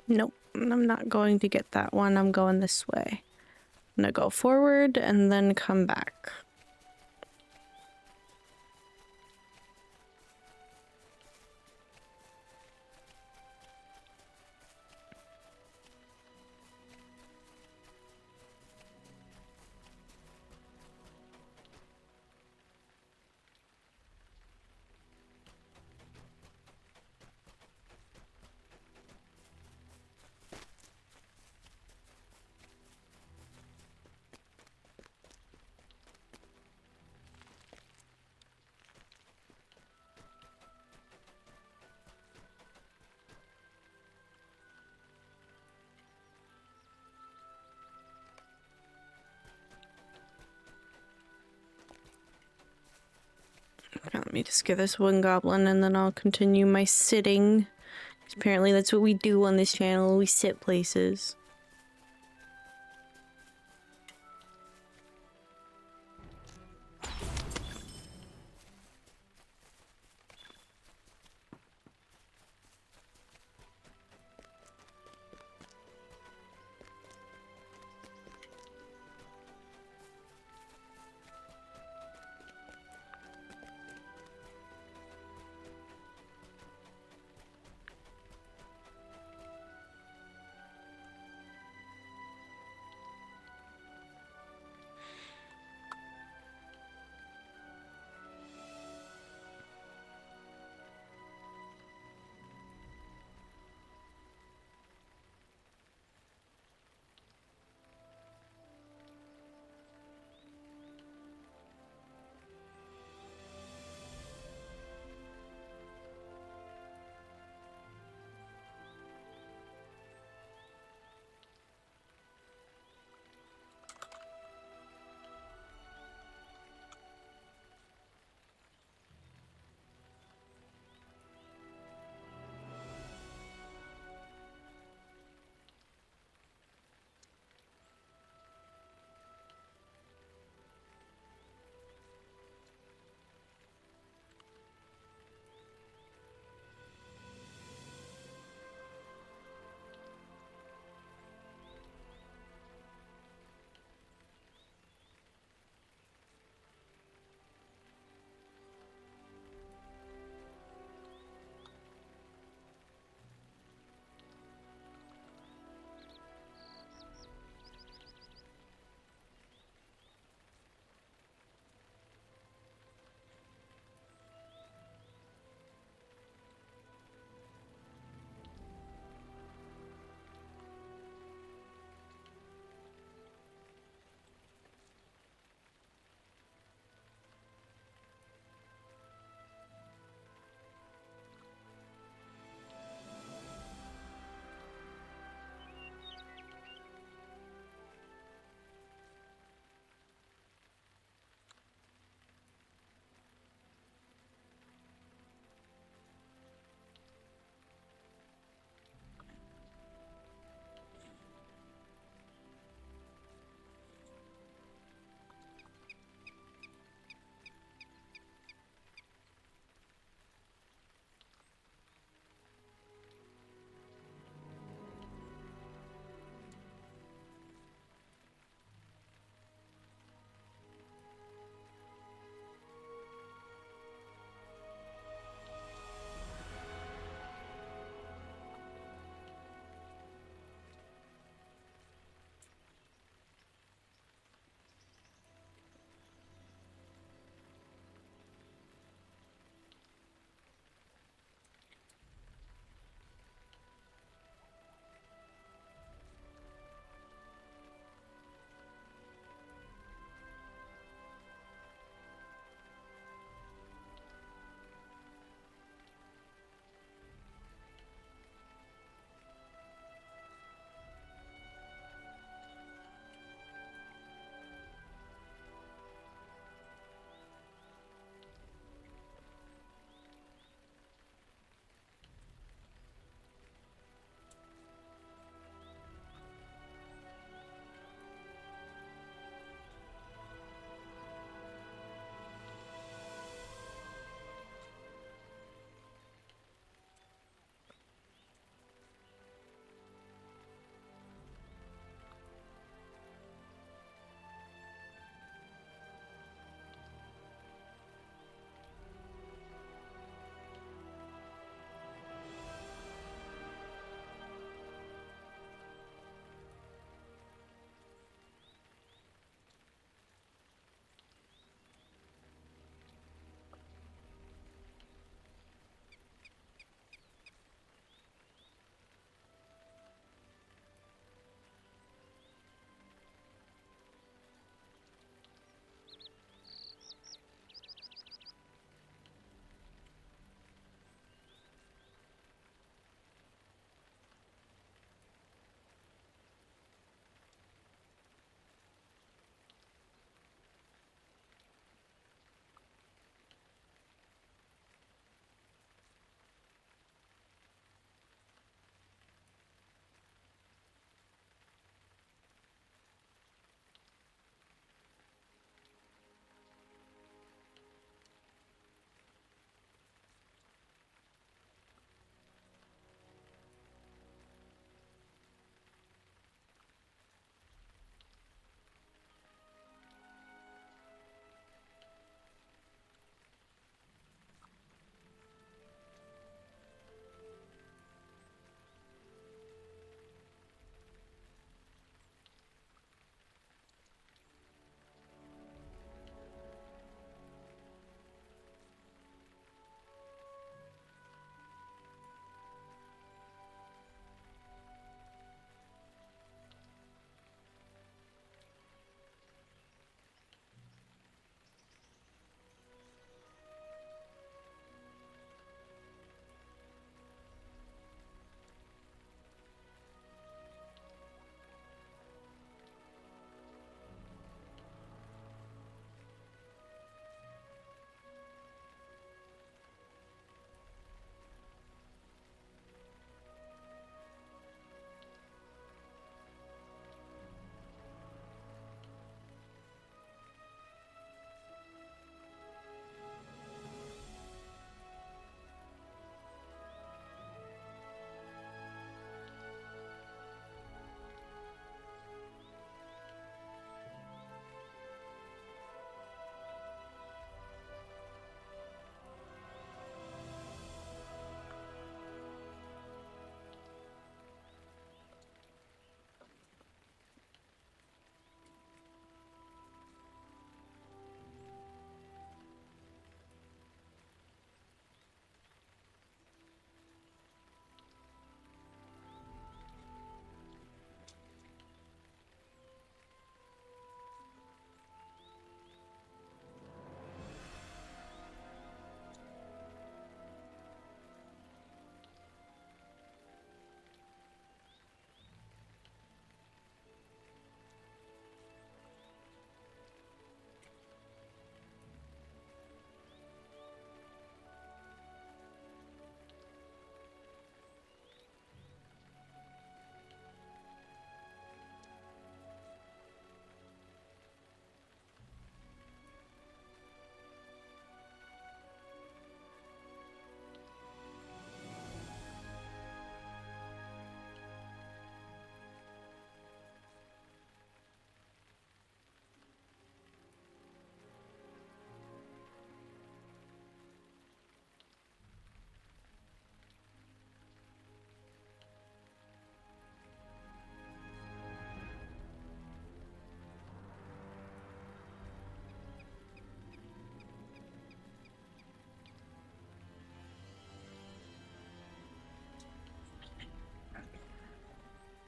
Nope, I'm not going to get that one. I'm going this way. I'm gonna go forward and then come back. Let me just get this one goblin and then I'll continue my sitting. Apparently that's what we do on this channel, we sit places.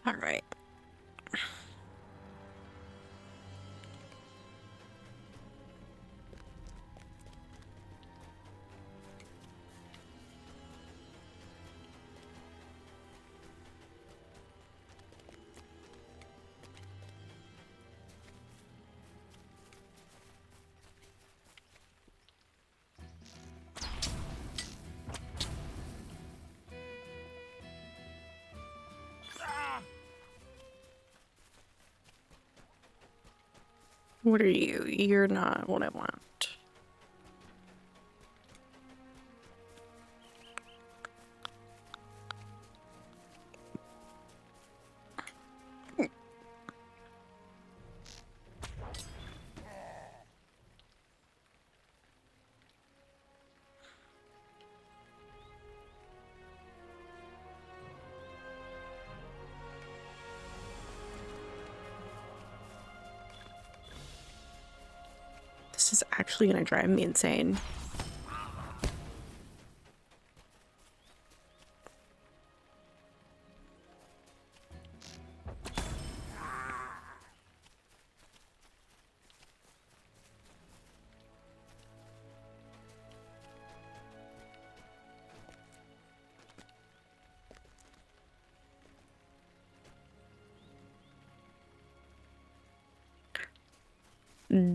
All right. What are you? You're not what I want. This is actually gonna drive me insane.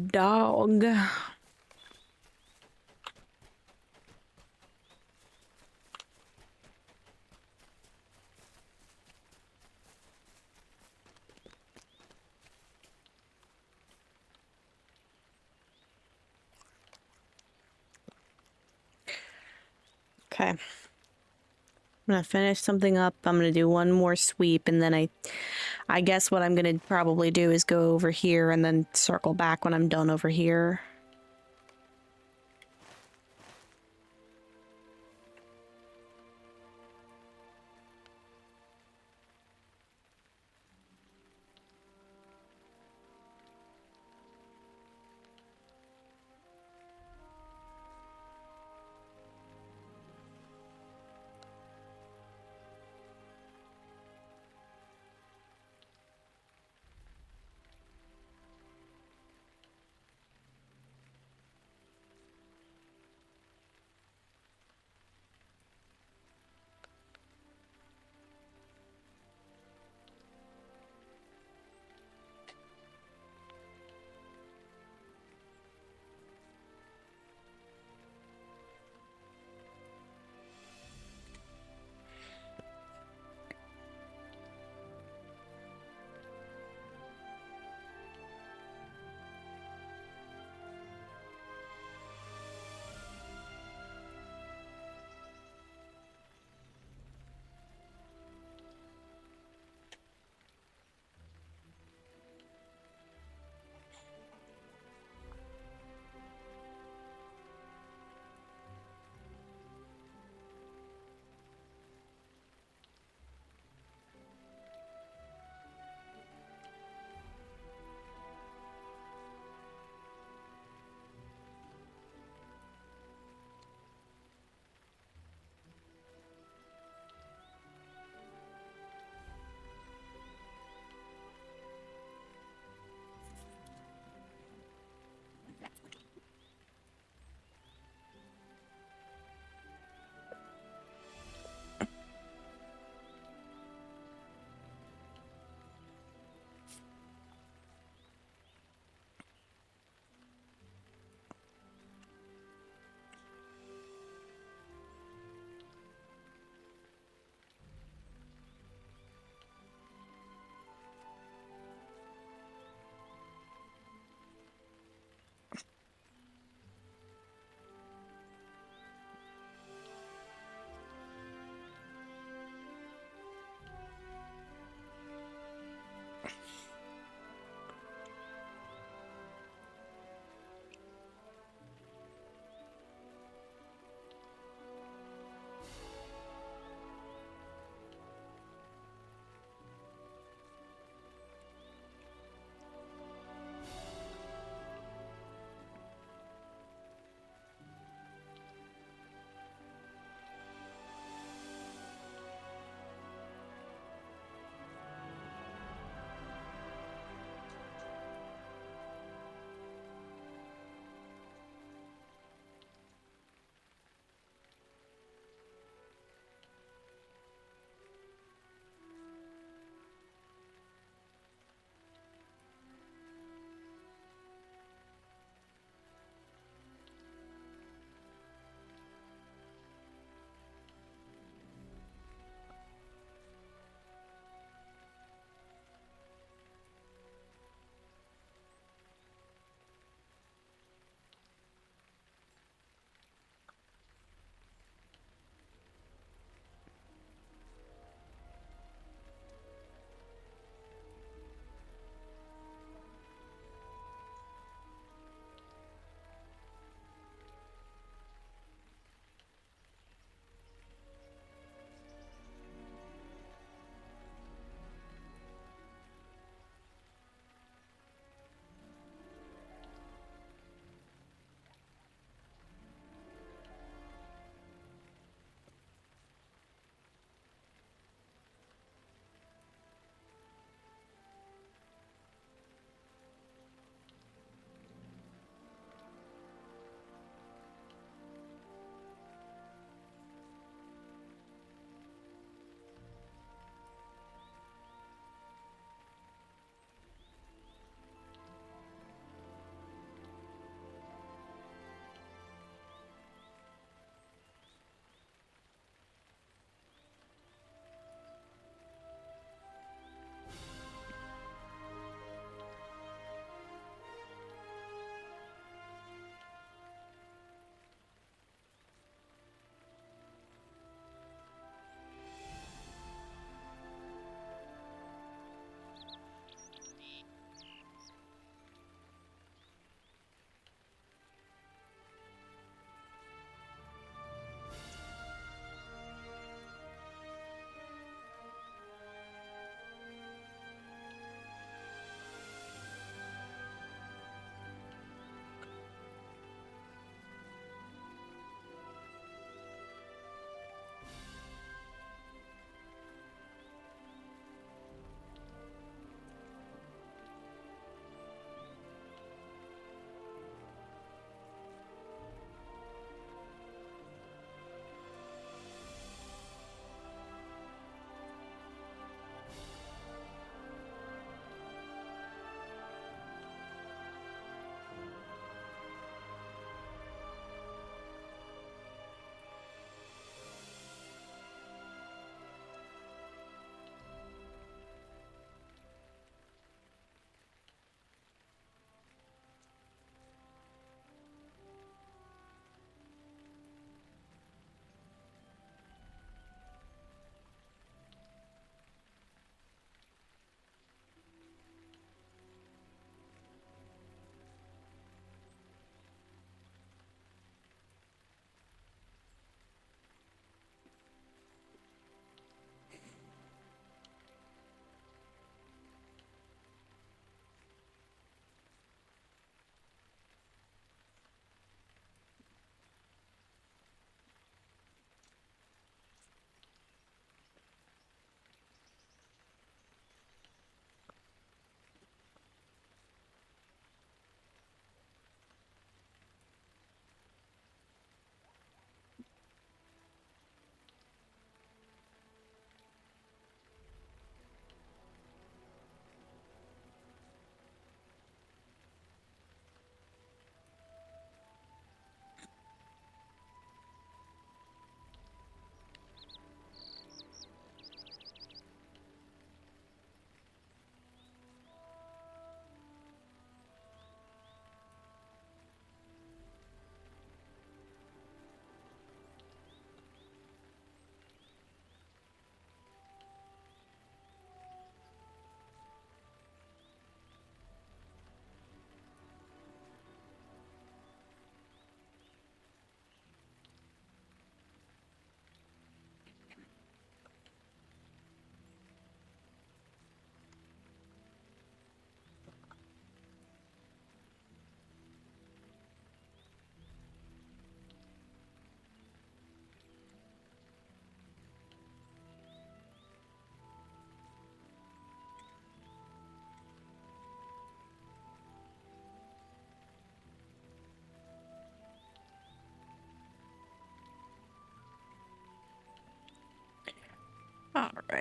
Dog. Okay. I'm gonna finish something up. I'm gonna do one more sweep, and then I guess what I'm gonna probably do is go over here and then circle back when I'm done over here.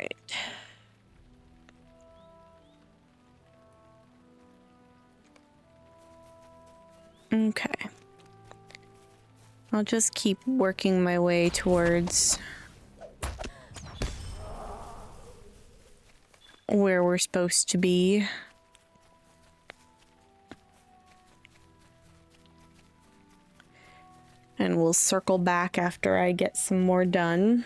right. Okay. I'll just keep working my way towards where we're supposed to be. And we'll circle back after I get some more done.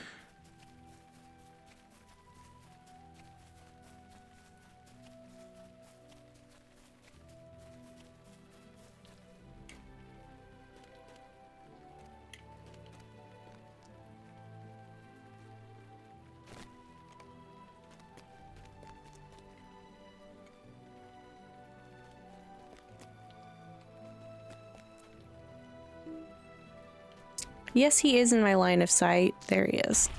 Yes, he is in my line of sight. There he is.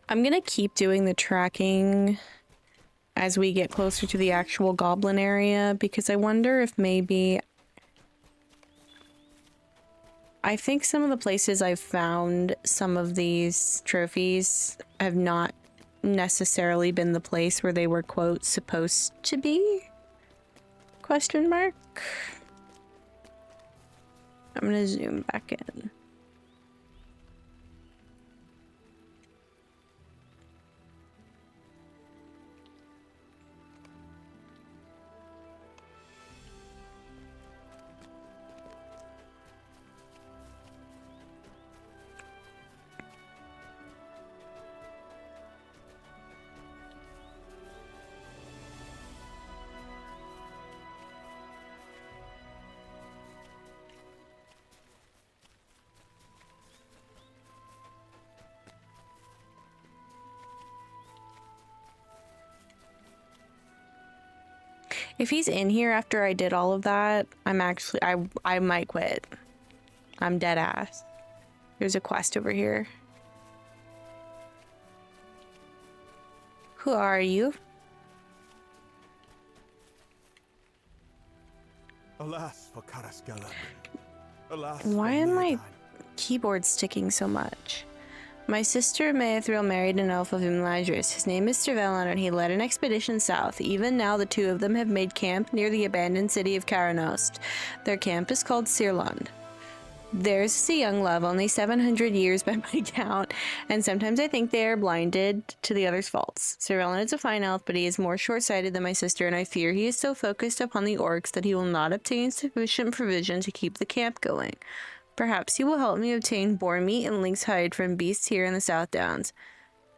I'm gonna keep doing the tracking as we get closer to the actual goblin area, because I wonder if maybe... I think some of the places I've found some of these trophies have not necessarily been the place where they were, quote, supposed to be? Question mark? I'm gonna zoom back in. If he's in here after I did all of that, I'm actually, I might quit. I'm dead ass. There's a quest over here. Who are you? Alas for Carascala. Alas Why for am my Mirrodin. keyboard sticking so much? My sister Maethril married an elf of Imladris. His name is Cervellon, and he led an expedition south. Even now, the two of them have made camp near the abandoned city of Karanost. Their camp is called Sirlund. Theirs is a young love, only 700 years by my count, and sometimes I think they are blinded to the other's faults. Cervellon is a fine elf, but he is more short-sighted than my sister, and I fear he is so focused upon the orcs that he will not obtain sufficient provision to keep the camp going. Perhaps you will help me obtain boar meat and lynx hide from beasts here in the South Downs.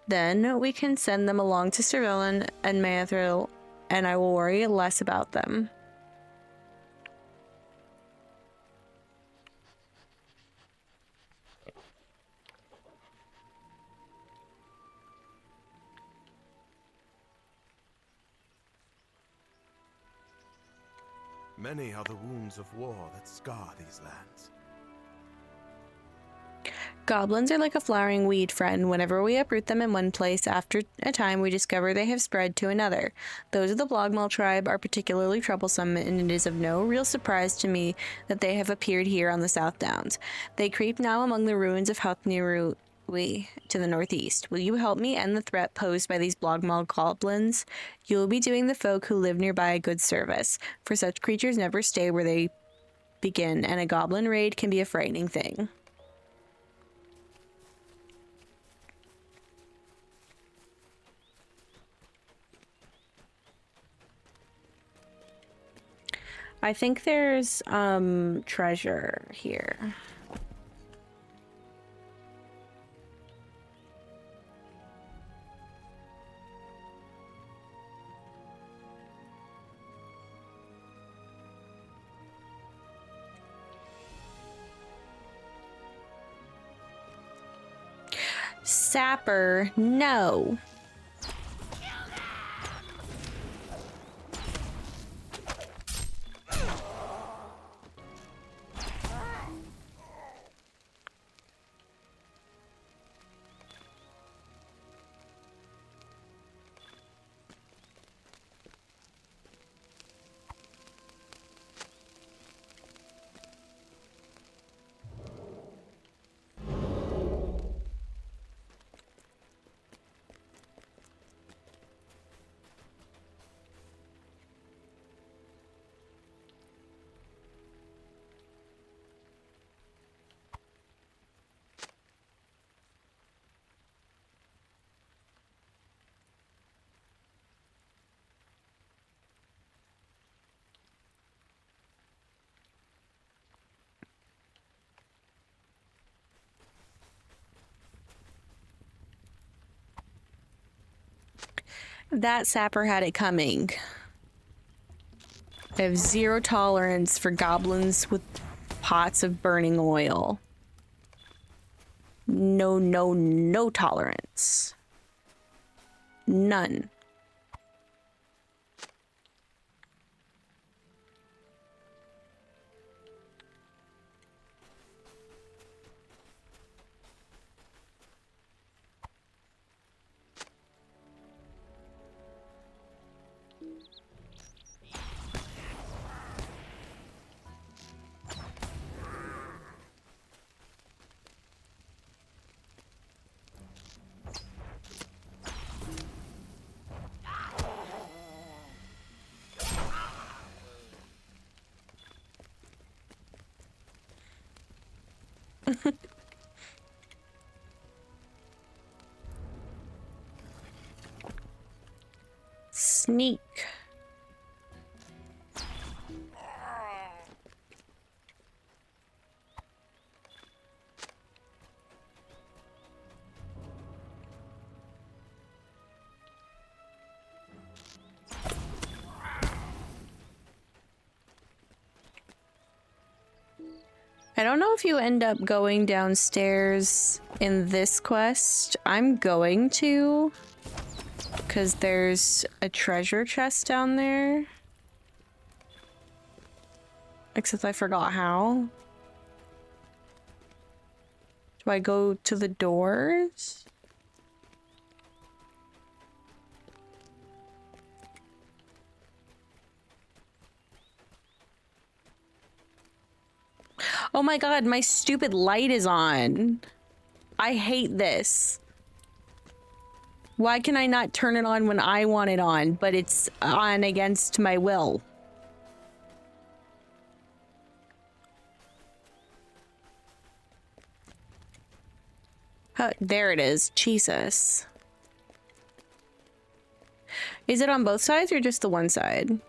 Then we can send them along to Cervellon and Maethril, and I will worry less about them. Many are the wounds of war that scar these lands. Goblins are like a flowering weed, friend. Whenever we uproot them in one place, after a time we discover they have spread to another. Those of the Blogmaw tribe are particularly troublesome, and it is of no real surprise to me that they have appeared here on the South Downs. They creep now among the ruins of Huthnirui to the northeast. Will you help me end the threat posed by these Blogmaw goblins? You will be doing the folk who live nearby a good service, for such creatures never stay where they begin, and a goblin raid can be a frightening thing. I think there's treasure here. Sapper, no. That sapper had it coming. I have zero tolerance for goblins with pots of burning oil. No, no, no tolerance. None. Sneak. I don't know if you end up going downstairs in this quest. I'm going to, because there's a treasure chest down there. Except I forgot how. Do I go to the doors? Oh my god, my stupid light is on. I hate this. Why can I not turn it on when I want it on, but it's on against my will? There it is. Jesus. Is it on both sides or just the one side?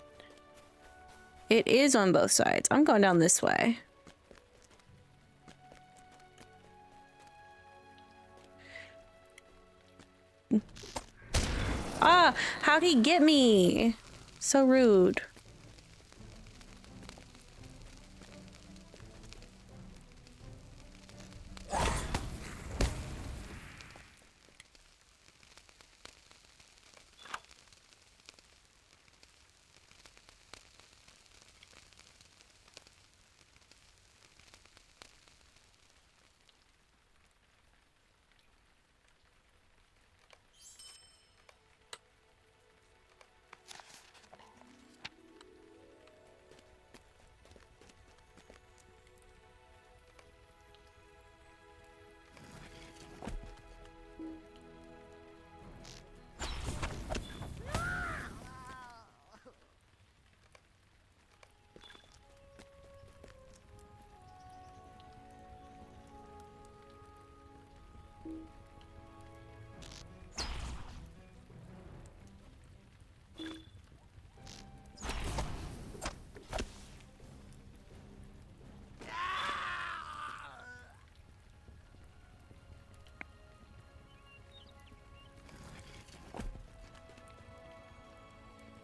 It is on both sides. I'm going down this way. Ah, how'd he get me? So rude.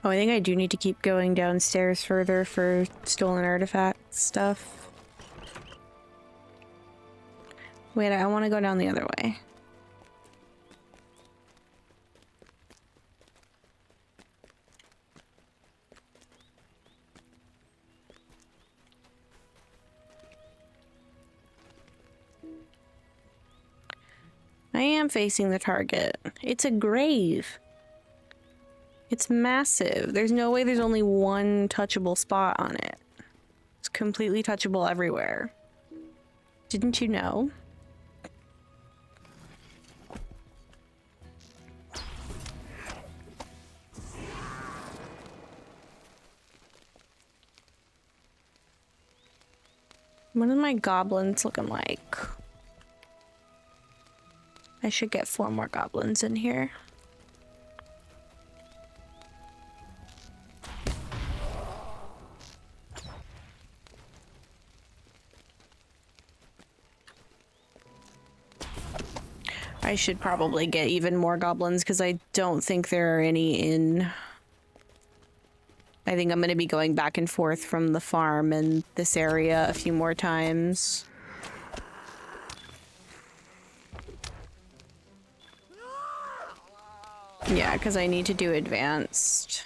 Oh, I think I do need to keep going downstairs further for stolen artifact stuff. Wait, I want to go down the other way. I am facing the target. It's a grave. It's massive. There's no way there's only one touchable spot on it. It's completely touchable everywhere. Didn't you know? What are my goblins looking like? I should get 4 more goblins in here. I should probably get even more goblins because I don't think there are any in... I think I'm going to be going back and forth from the farm and this area a few more times. Yeah, because I need to do advanced.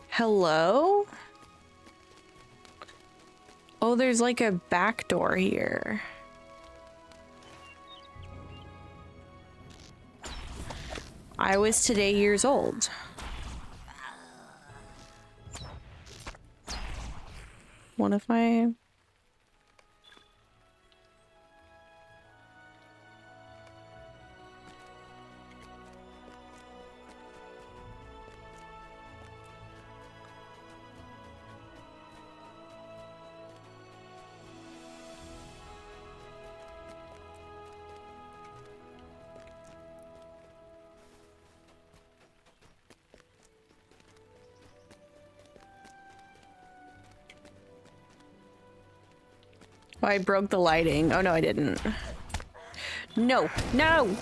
Hello? Oh, there's like a back door here. I was today years old. What if I... Oh, I broke the lighting. Oh, no, I didn't. No, no!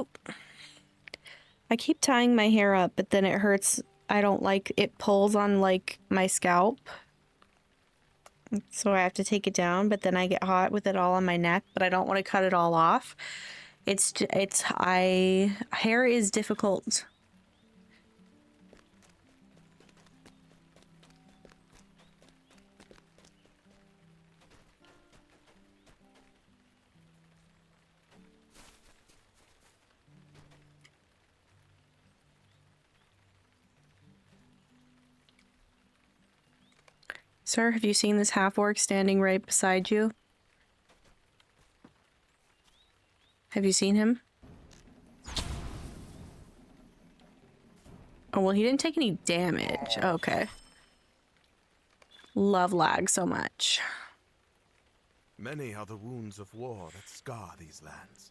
Oh. I keep tying my hair up, but then it hurts. I don't like it pulls on like my scalp. So I have to take it down, but then I get hot with it all on my neck, but I don't want to cut it all off. Hair is difficult. Sir, have you seen this half-orc standing right beside you? Have you seen him? Oh, well, he didn't take any damage. Okay. Love lag so much. Many are the wounds of war that scar these lands.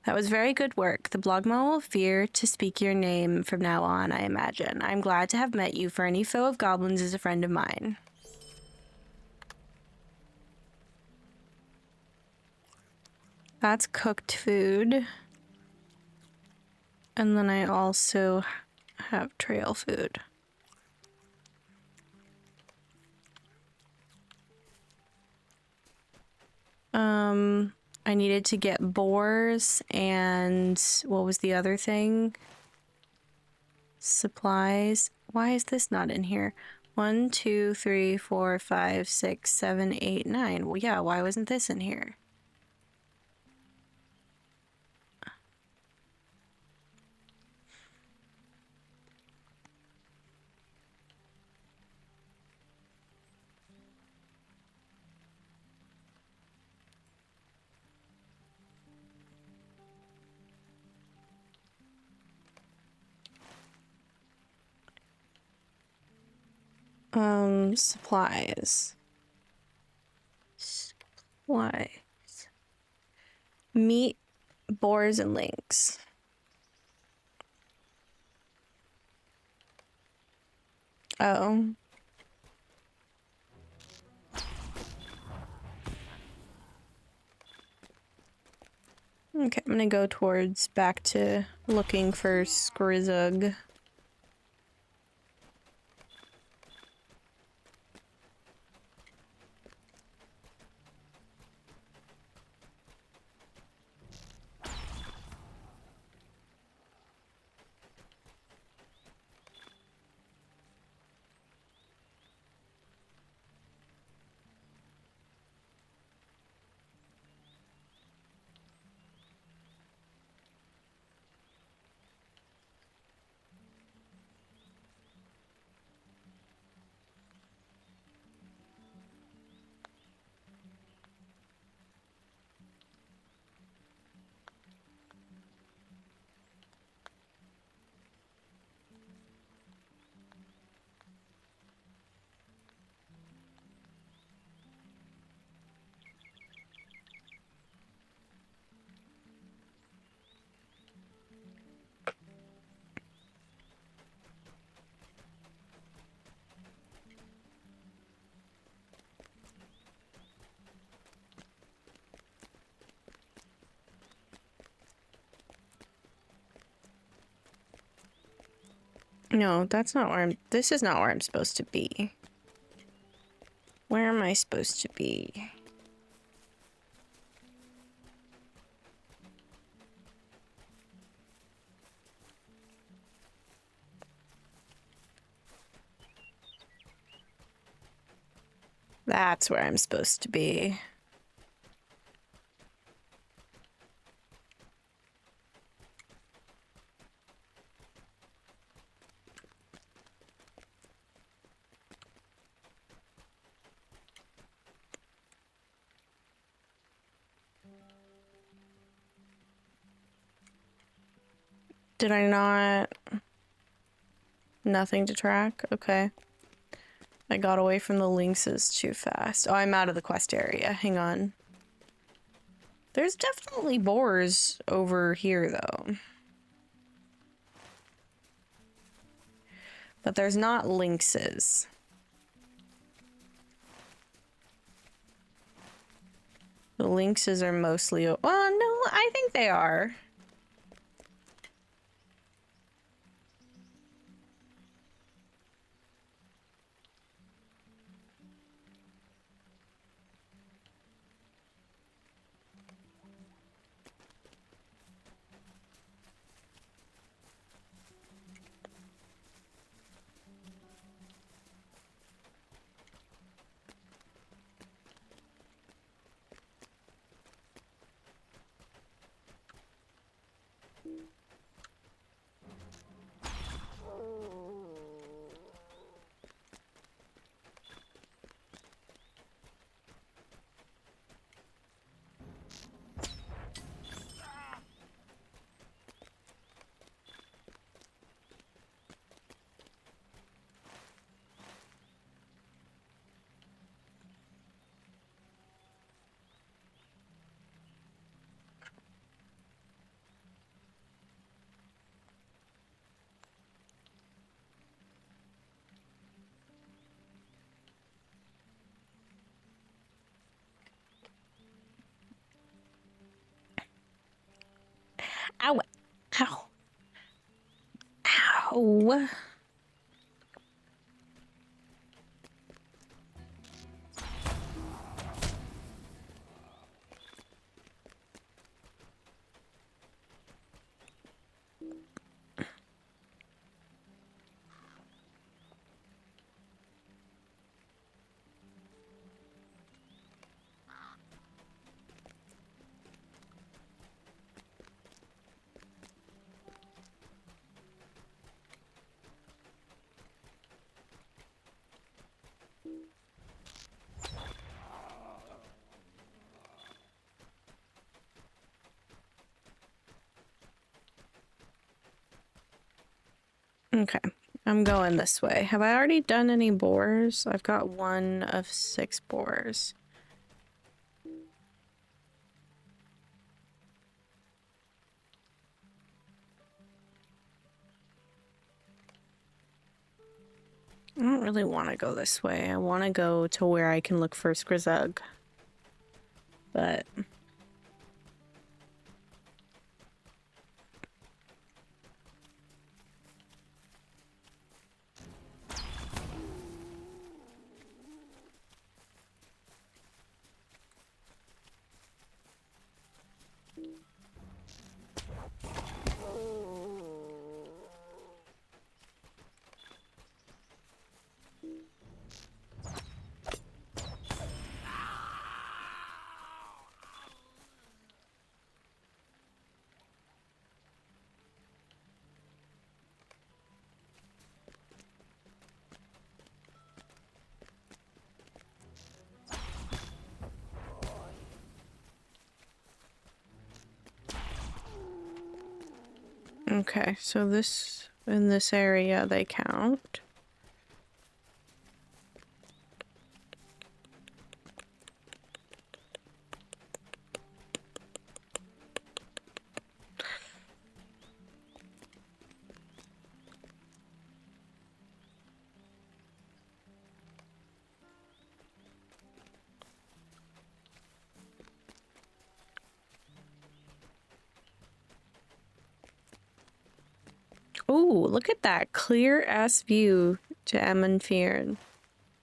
That was very good work. The Blogma will fear to speak your name from now on, I imagine. I'm glad to have met you, for any foe of goblins is a friend of mine. That's cooked food. And then I also have trail food. I needed to get boars and what was the other thing? Supplies. Why is this not in here? 1, 2, 3, 4, 5, 6, 7, 8, 9. Well, yeah, why wasn't this in here? Supplies. Supplies. Meat, boars, and lynx. Oh. Okay, I'm gonna go towards back to looking for Skrizug. No, that's not where I'm... This is not where I'm supposed to be. Where am I supposed to be? That's where I'm supposed to be. Did I not... Nothing to track? Okay. I got away from the lynxes too fast. Oh, I'm out of the quest area. Hang on. There's definitely boars over here, though. But there's not lynxes. The lynxes are mostly... Well, no, I think they are. go. Okay, I'm going this way. Have I already done any boars? I've got 1 of 6 boars. I don't really want to go this way. I want to go to where I can look for Skrizug. But... Okay, so this, in this area, they count. Ooh, look at that clear ass view to Emanfearn.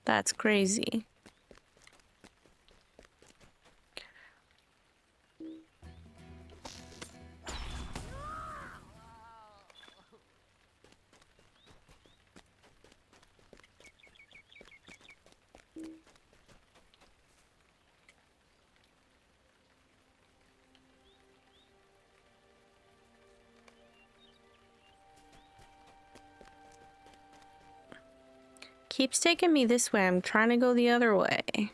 That's crazy. Keeps taking me this way. I'm trying to go the other way.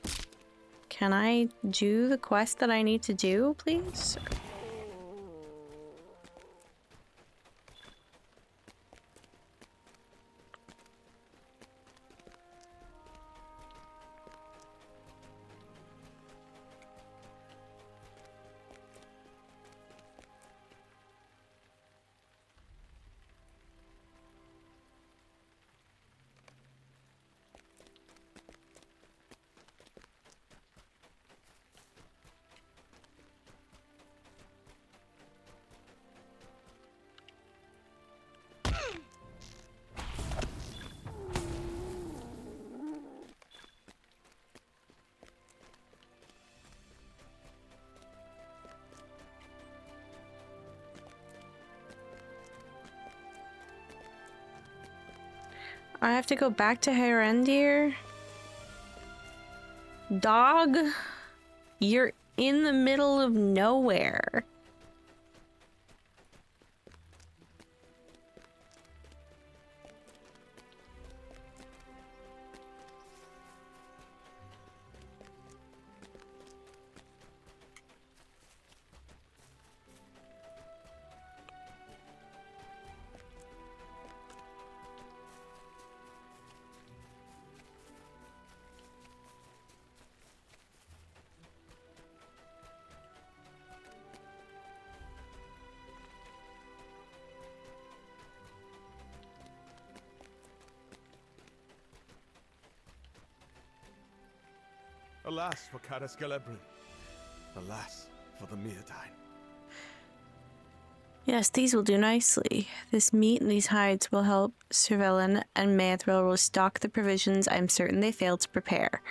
Can I do the quest that I need to do, please? I have to go back to Herendir? Dog, you're in the middle of nowhere. Alas for Caras Gelebrin. Alas for the Meardine. Yes, these will do nicely. This meat and these hides will help Cervellin and Mathril restock the provisions I'm certain they failed to prepare.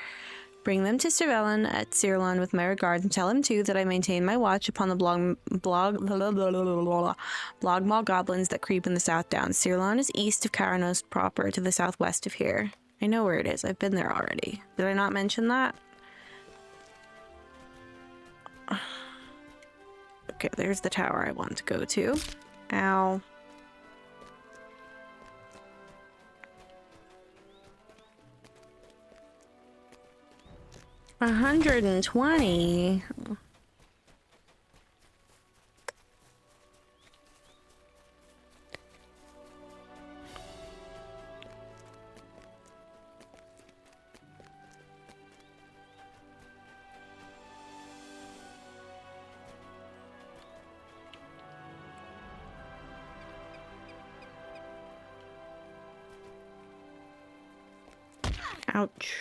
Bring them to Cervellin at Cirlon with my regards, and tell him too that I maintain my watch upon the blogmaw goblins that creep in the South Downs. Cirlon is east of Caranos proper, to the southwest of here. I know where it is. I've been there already. Did I not mention that? Okay, there's the tower I want to go to. Ow. $120. Ouch.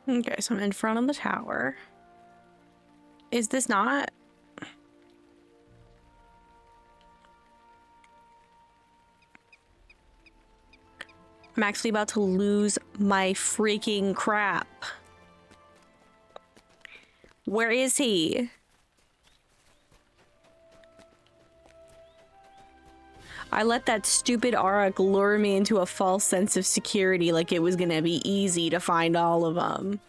Okay, so I'm in front of the tower. Is this not? I'm actually about to lose my freaking crap. Where is he? I let that stupid Arak lure me into a false sense of security, like it was gonna be easy to find all of them.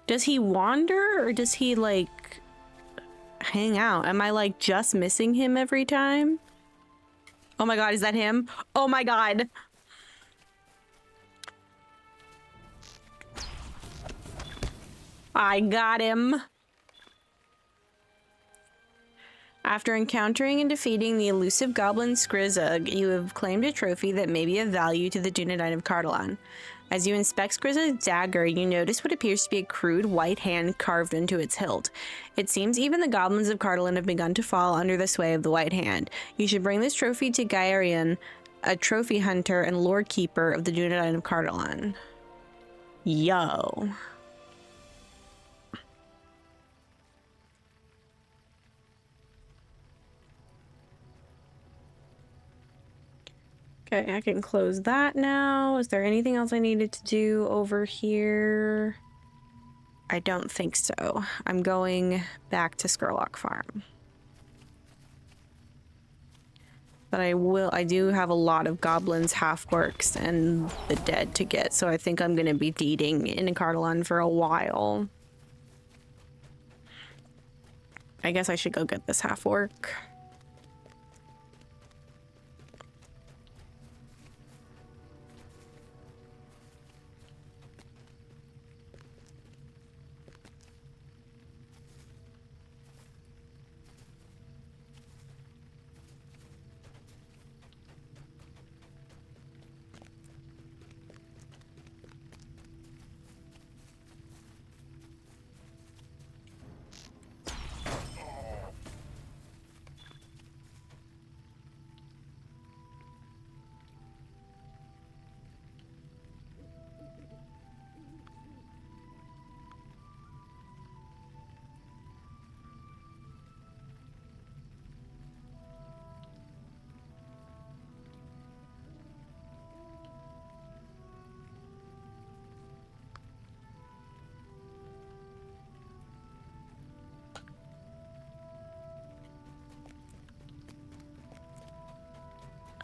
Does he wander, or does he, like, hang out? Am I, like, just missing him every time? Oh my god, is that him? Oh my god! I got him! After encountering and defeating the elusive goblin Skrizug, you have claimed a trophy that may be of value to the Dunedain of Cardolan. As you inspect Skrizug's dagger, you notice what appears to be a crude white hand carved into its hilt. It seems even the goblins of Cardolan have begun to fall under the sway of the white hand. You should bring this trophy to Gairion, a trophy hunter and lord keeper of the Dunedain of Cardolan. Yo. Okay, I can close that now. Is there anything else I needed to do over here? I don't think so. I'm going back to Skurlock Farm. But I do have a lot of goblins, half-orcs, and the dead to get, so I think I'm gonna be deeding in Cardolan for a while. I guess I should go get this half-orc.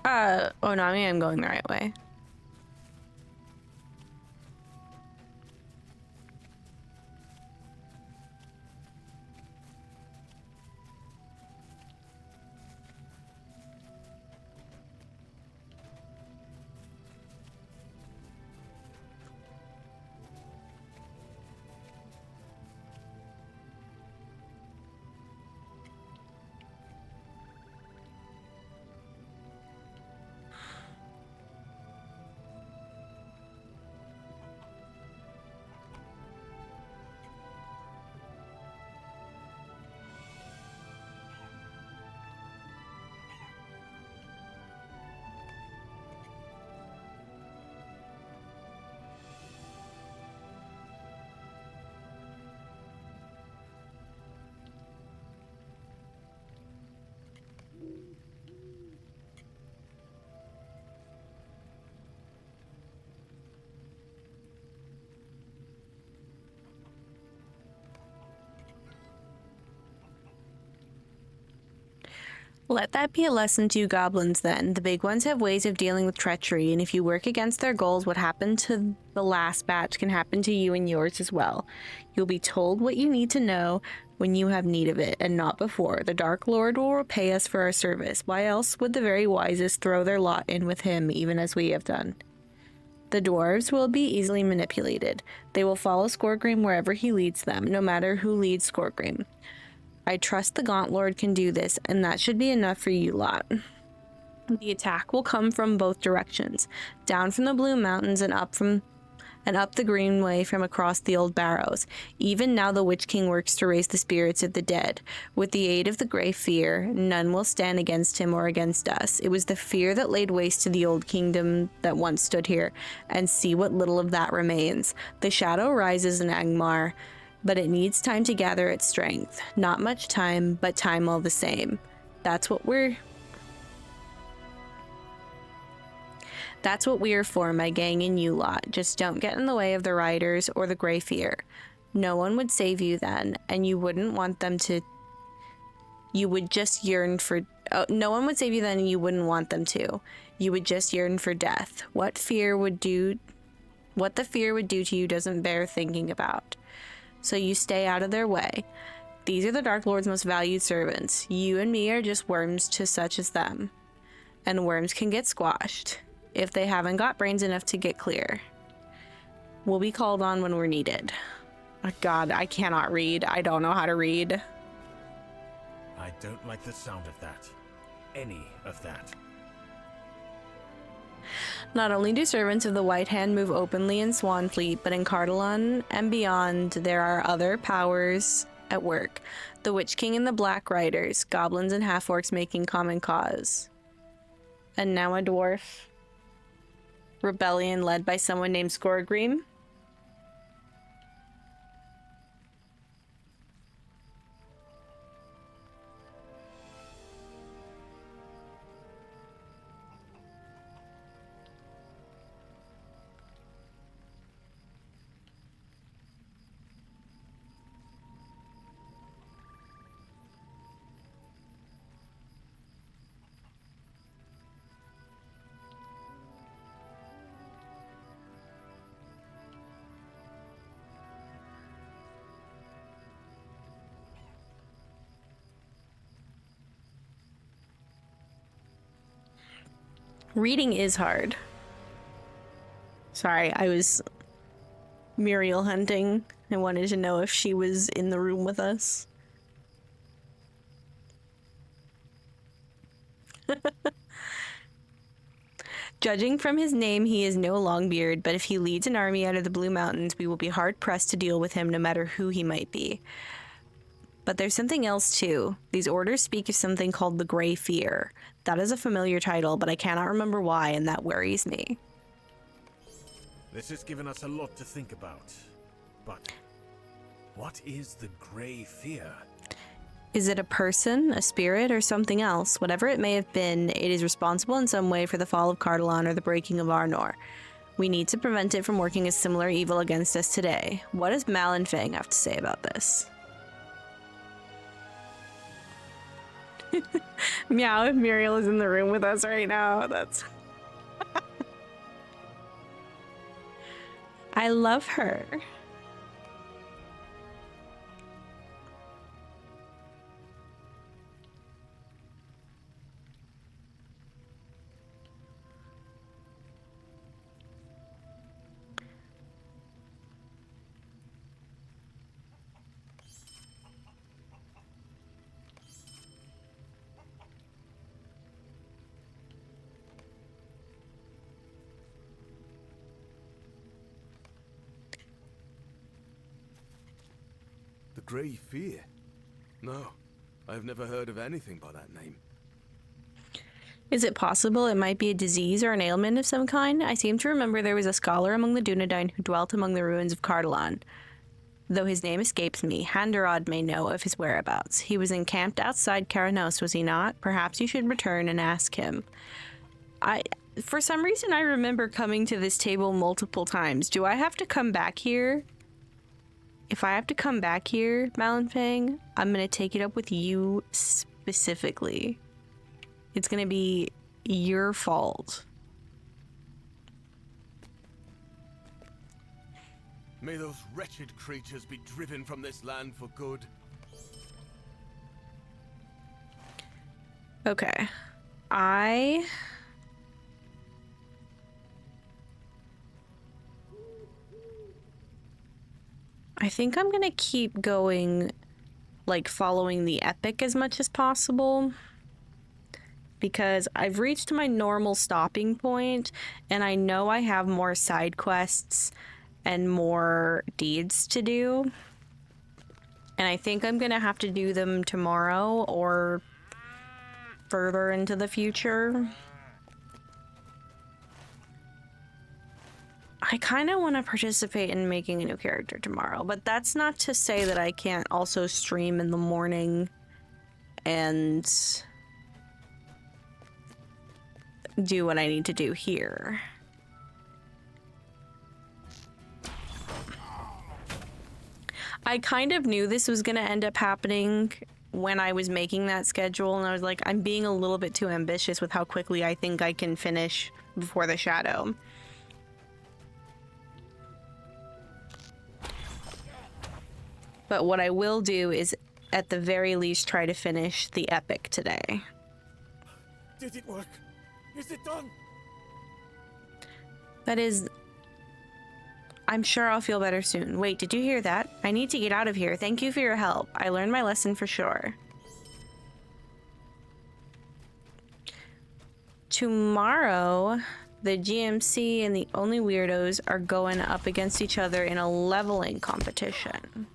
Oh no, I mean, I'm going the right way. Let that be a lesson to you goblins then. The big ones have ways of dealing with treachery, and if you work against their goals, what happened to the last batch can happen to you and yours as well. You'll be told what you need to know when you have need of it, and not before. The Dark Lord will repay us for our service. Why else would the very wisest throw their lot in with him, even as we have done? The dwarves will be easily manipulated. They will follow Skorgrim wherever he leads them, no matter who leads Skorgrim. I trust the Gaunt Lord can do this, and that should be enough for you lot. The attack will come from both directions, down from the Blue Mountains and up the Greenway from across the Old Barrows. Even now the Witch King works to raise the spirits of the dead. With the aid of the Grey Fear, none will stand against him or against us. It was the fear that laid waste to the old kingdom that once stood here, and see what little of that remains. The shadow rises in Angmar, but it needs time to gather its strength. Not much time, but time all the same. That's what we're for, my gang and you lot. Just don't get in the way of the riders or the Grey Fear. No one would save you then, and you wouldn't want them to. You would just yearn for. No one would save you then, and you wouldn't want them to. You would just yearn for death. What the fear would do to you doesn't bear thinking about. So you stay out of their way. These are the Dark Lord's most valued servants. You and me are just worms to such as them. And worms can get squashed if they haven't got brains enough to get clear. We'll be called on when we're needed. Oh God, I cannot read. I don't know how to read. I don't like the sound of that. Any of that. Not only do servants of the White Hand move openly in Swanfleet, but in Cardolan and beyond, there are other powers at work. The Witch King and the Black Riders, goblins and half-orcs making common cause. And now a dwarf. Rebellion led by someone named Skorgrim. Reading is hard. Sorry, I was Muriel hunting. I wanted to know if she was in the room with us. Judging from his name, he is no Longbeard, but if he leads an army out of the Blue Mountains, we will be hard-pressed to deal with him no matter who he might be. But there's something else, too. These orders speak of something called the Grey Fear. That is a familiar title, but I cannot remember why, and that worries me. This has given us a lot to think about. But what is the Grey Fear? Is it a person, a spirit, or something else? Whatever it may have been, it is responsible in some way for the fall of Cardolan or the breaking of Arnor. We need to prevent it from working a similar evil against us today. What does Malinfang have to say about this? Meow, if Muriel is in the room with us right now, that's... I love her. The Grey Fear? No, I've never heard of anything by that name. Is it possible it might be a disease or an ailment of some kind? I seem to remember there was a scholar among the Dunedain who dwelt among the ruins of Cardolan. Though his name escapes me, Handarod may know of his whereabouts. He was encamped outside Karanos, was he not? Perhaps you should return and ask him. For some reason, I remember coming to this table multiple times. Do I have to come back here? If I have to come back here, Malinfang, I'm gonna take it up with you specifically. It's gonna be your fault. May those wretched creatures be driven from this land for good. Okay. I think I'm gonna keep going, like, following the epic as much as possible. Because I've reached my normal stopping point, and I know I have more side quests and more deeds to do. And I think I'm gonna have to do them tomorrow or further into the future. I kind of want to participate in making a new character tomorrow, but that's not to say that I can't also stream in the morning and do what I need to do here. I kind of knew this was going to end up happening when I was making that schedule, and I was like, I'm being a little bit too ambitious with how quickly I think I can finish before the shadow. But what I will do is, at the very least, try to finish the epic today. Did it work? Is it done? That is... I'm sure I'll feel better soon. Wait, did you hear that? I need to get out of here. Thank you for your help. I learned my lesson for sure. Tomorrow, the GMC and the Only Weirdos are going up against each other in a leveling competition.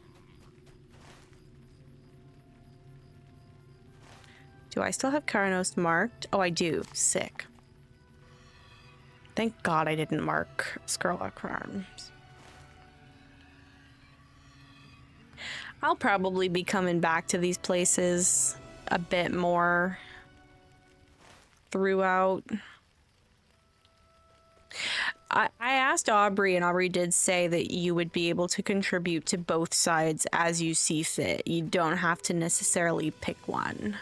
Do I still have Karanos marked? Oh, I do. Sick. Thank God I didn't mark Skurlock Farms. I'll probably be coming back to these places a bit more throughout. I asked Aubrey, and Aubrey did say that you would be able to contribute to both sides as you see fit. You don't have to necessarily pick one.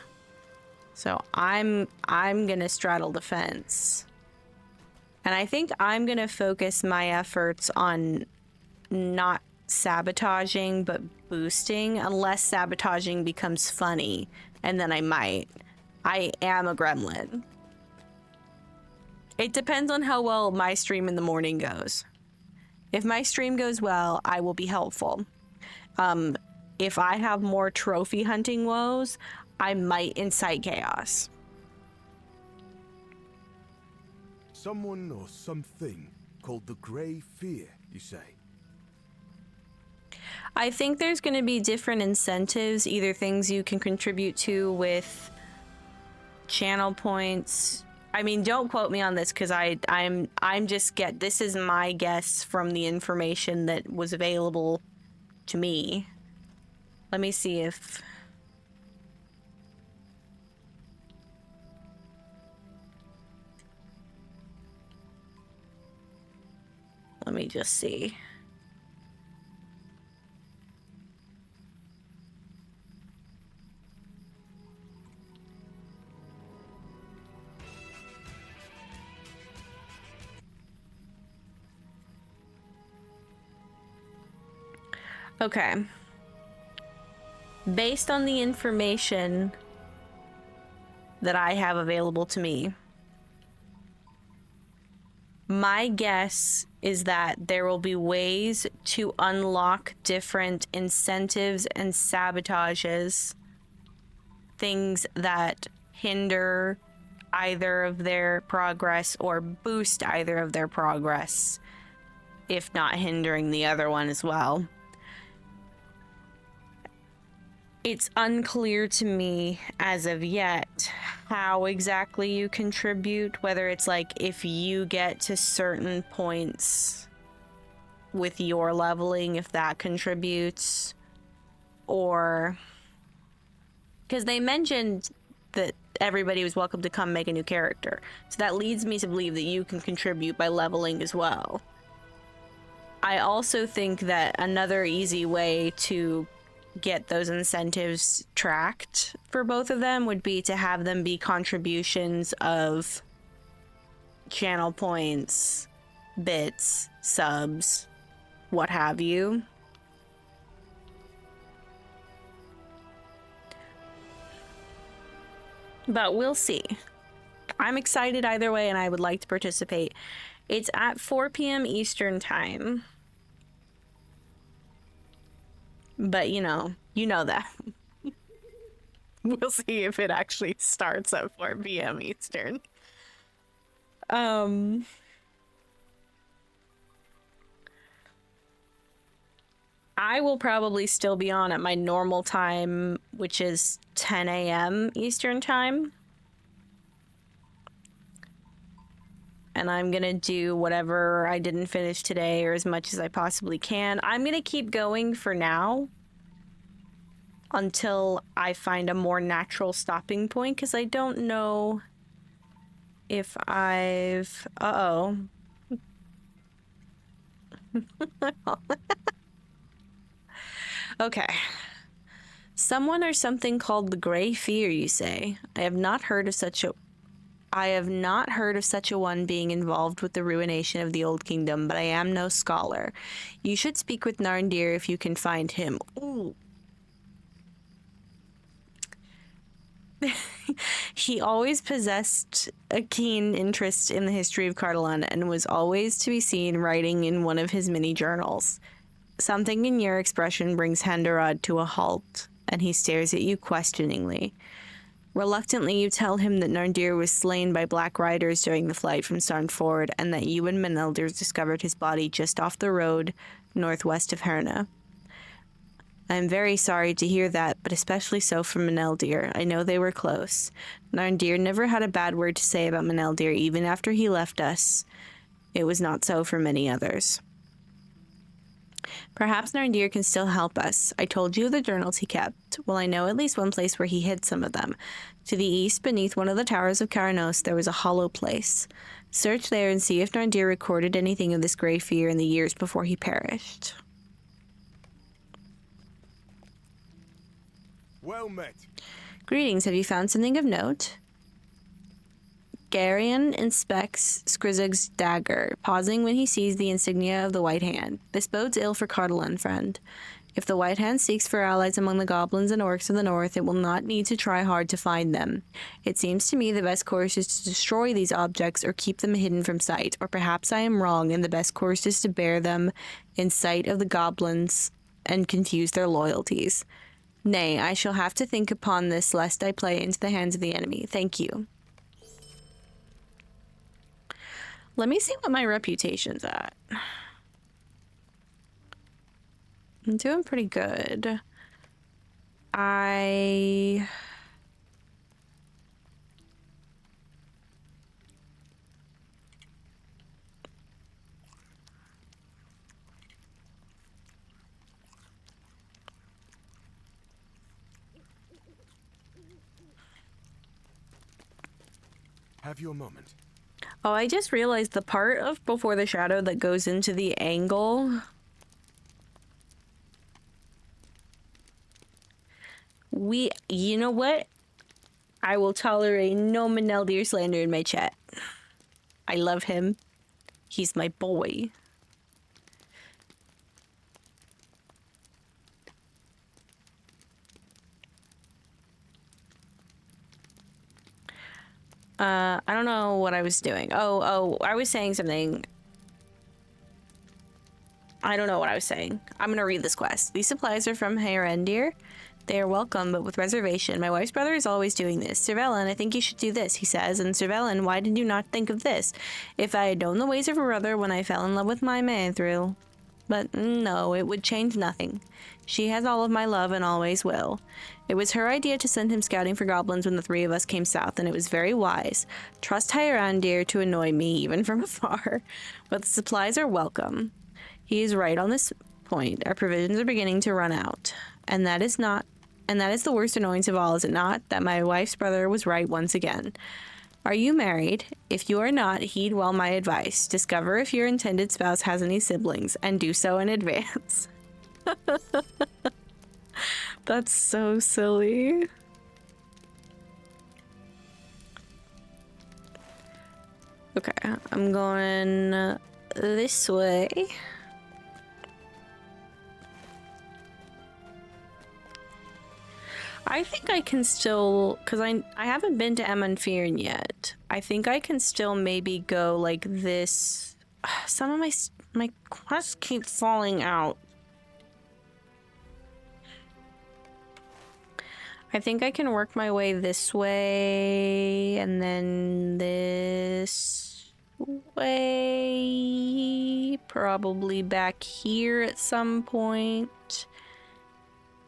So I'm gonna straddle the fence. And I think I'm gonna focus my efforts on not sabotaging, but boosting, unless sabotaging becomes funny, and then I might. I am a gremlin. It depends on how well my stream in the morning goes. If my stream goes well, I will be helpful. If I have more trophy hunting woes, I might incite chaos. Someone or something called the Grey Fear, you say? I think there's going to be different incentives, either things you can contribute to with channel points. I mean, don't quote me on this, because I'm just this is my guess from the information that was available to me. Let me see if... Let me just see. Okay. Based on the information that I have available to me, my guess is that there will be ways to unlock different incentives and sabotages, things that hinder either of their progress or boost either of their progress, if not hindering the other one as well. It's unclear to me as of yet how exactly you contribute, whether it's like if you get to certain points with your leveling, if that contributes, or because they mentioned that everybody was welcome to come make a new character. So that leads me to believe that you can contribute by leveling as well. I also think that another easy way to get those incentives tracked for both of them would be to have them be contributions of channel points, bits, subs, what have you. But we'll see. I'm excited either way, and I would like to participate. It's at 4 p.m. Eastern time. But you know that. We'll see if it actually starts at 4 p.m. Eastern. I will probably still be on at my normal time, which is 10 a.m. Eastern time. And I'm gonna do whatever I didn't finish today, or as much as I possibly can. I'm gonna keep going for now until I find a more natural stopping point, because I don't know if I've... Uh-oh. Okay. Someone or something called the Grey Fear, you say? I have not heard of such a one being involved with the ruination of the Old Kingdom, but I am no scholar. You should speak with Narndir if you can find him. Ooh. He always possessed a keen interest in the history of Cardolan and was always to be seen writing in one of his many journals. Something in your expression brings Handarad to a halt, and he stares at you questioningly. Reluctantly, you tell him that Narndir was slain by Black Riders during the flight from Sarnford, and that you and Meneldir discovered his body just off the road northwest of Herna. I am very sorry to hear that, but especially so for Meneldir. I know they were close. Narndir never had a bad word to say about Meneldir, even after he left us. It was not so for many others. Perhaps Narndir can still help us. I told you of the journals he kept. Well, I know at least one place where he hid some of them. To the east, beneath one of the towers of Karanos, there was a hollow place. Search there and see if Narndir recorded anything of this grey fear in the years before he perished. Well met. Greetings, have you found something of note? Garion inspects Skrizug's dagger, pausing when he sees the insignia of the White Hand. This bodes ill for Cardolan, friend. If the White Hand seeks for allies among the goblins and orcs of the north, it will not need to try hard to find them. It seems to me the best course is to destroy these objects or keep them hidden from sight, or perhaps I am wrong and the best course is to bear them in sight of the goblins and confuse their loyalties. Nay, I shall have to think upon this lest I play into the hands of the enemy. Thank you. Let me see what my reputation's at. I'm doing pretty good. Have your moment. Oh, I just realized the part of Before the Shadow that goes into the angle. You know what? I will tolerate no Meneldir slander in my chat. I love him. He's my boy. I don't know what I was doing. Oh, I was saying something. I don't know what I was saying. I'm gonna read this quest. These supplies are from Herendir. They are welcome, but with reservation. My wife's brother is always doing this. Sir Velen, I think you should do this, he says. And Sir Velen, why did you not think of this? If I had known the ways of her brother when I fell in love with my Mithril. But no, it would change nothing. She has all of my love and always will. It was her idea to send him scouting for goblins when the three of us came south, and it was very wise. Trust Hyrandir to annoy me, even from afar. But the supplies are welcome. He is right on this point. Our provisions are beginning to run out. And that is the worst annoyance of all, is it not? That my wife's brother was right once again. Are you married? If you are not, heed well my advice. Discover if your intended spouse has any siblings, and do so in advance. That's so silly. Okay, I'm going this way. I think I can still, because I haven't been to Emanfearn yet. I think I can still maybe go like this. Some of my quests keep falling out. I think I can work my way this way and then this way. Probably back here at some point.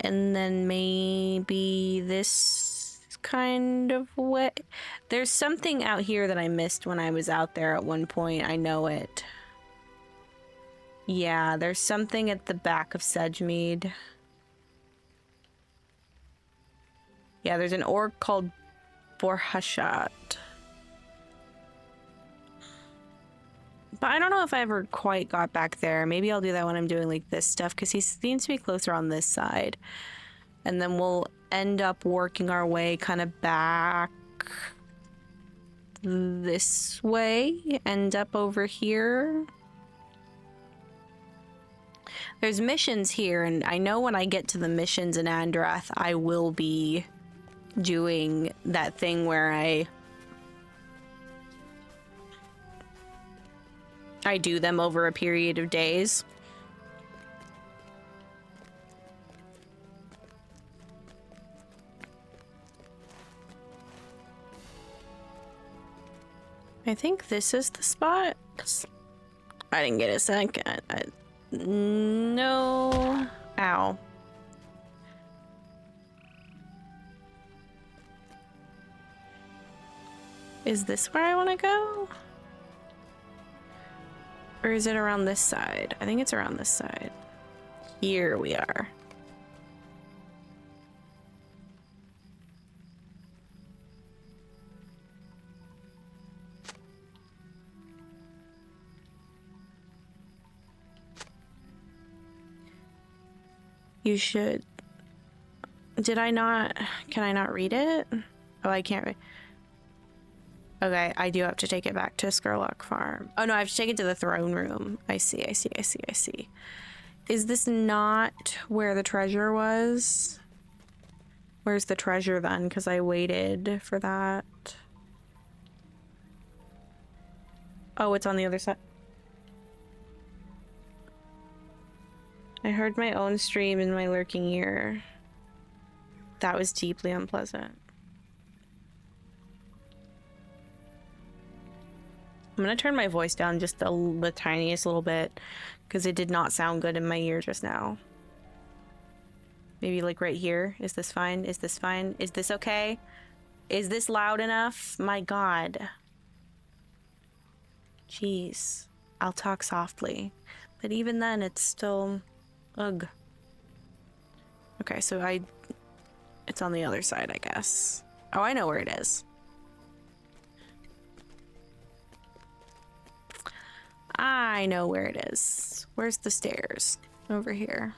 And then maybe this kind of way. There's something out here that I missed when I was out there at one point. I know it. Yeah, there's something at the back of Sedgemead. Yeah, there's an orc called Borhashat. But I don't know if I ever quite got back there. Maybe I'll do that when I'm doing like this stuff, because he seems to be closer on this side. And then we'll end up working our way kind of back this way. End up over here. There's missions here, and I know when I get to the missions in Andrath, I will be doing that thing where I do them over a period of days. I think this is the spot. I didn't get a second. No. Ow. Is this where I want to go? Or is it around this side? I think it's around this side. Here we are. You should... Did I not... Can I not read it? Oh, I can't read... Okay, I do have to take it back to Skurlock Farm. Oh no, I have to take it to the throne room. I see. Is this not where the treasure was? Where's the treasure then? Because I waited for that. Oh, it's on the other side. I heard my own stream in my lurking ear. That was deeply unpleasant. I'm gonna turn my voice down just the tiniest little bit, because it did not sound good in my ear just now. Maybe like right here. Is this fine? Is this fine? Is this okay? Is this loud enough? My God. Jeez. I'll talk softly. But even then, it's still... Ugh. Okay, so it's on the other side, I guess. Oh, I know where it is. I know where it is. Where's the stairs? Over here.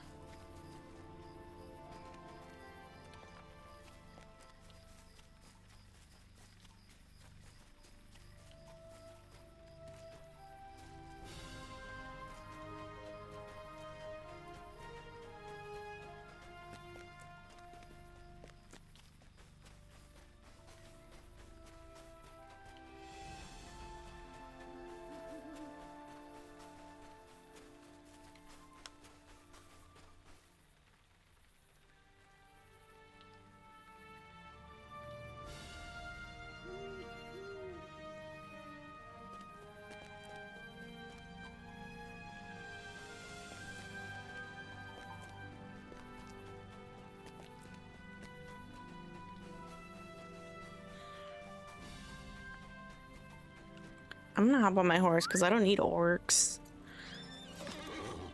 I'm gonna hop on my horse because I don't need orcs.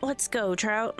Let's go, Trout.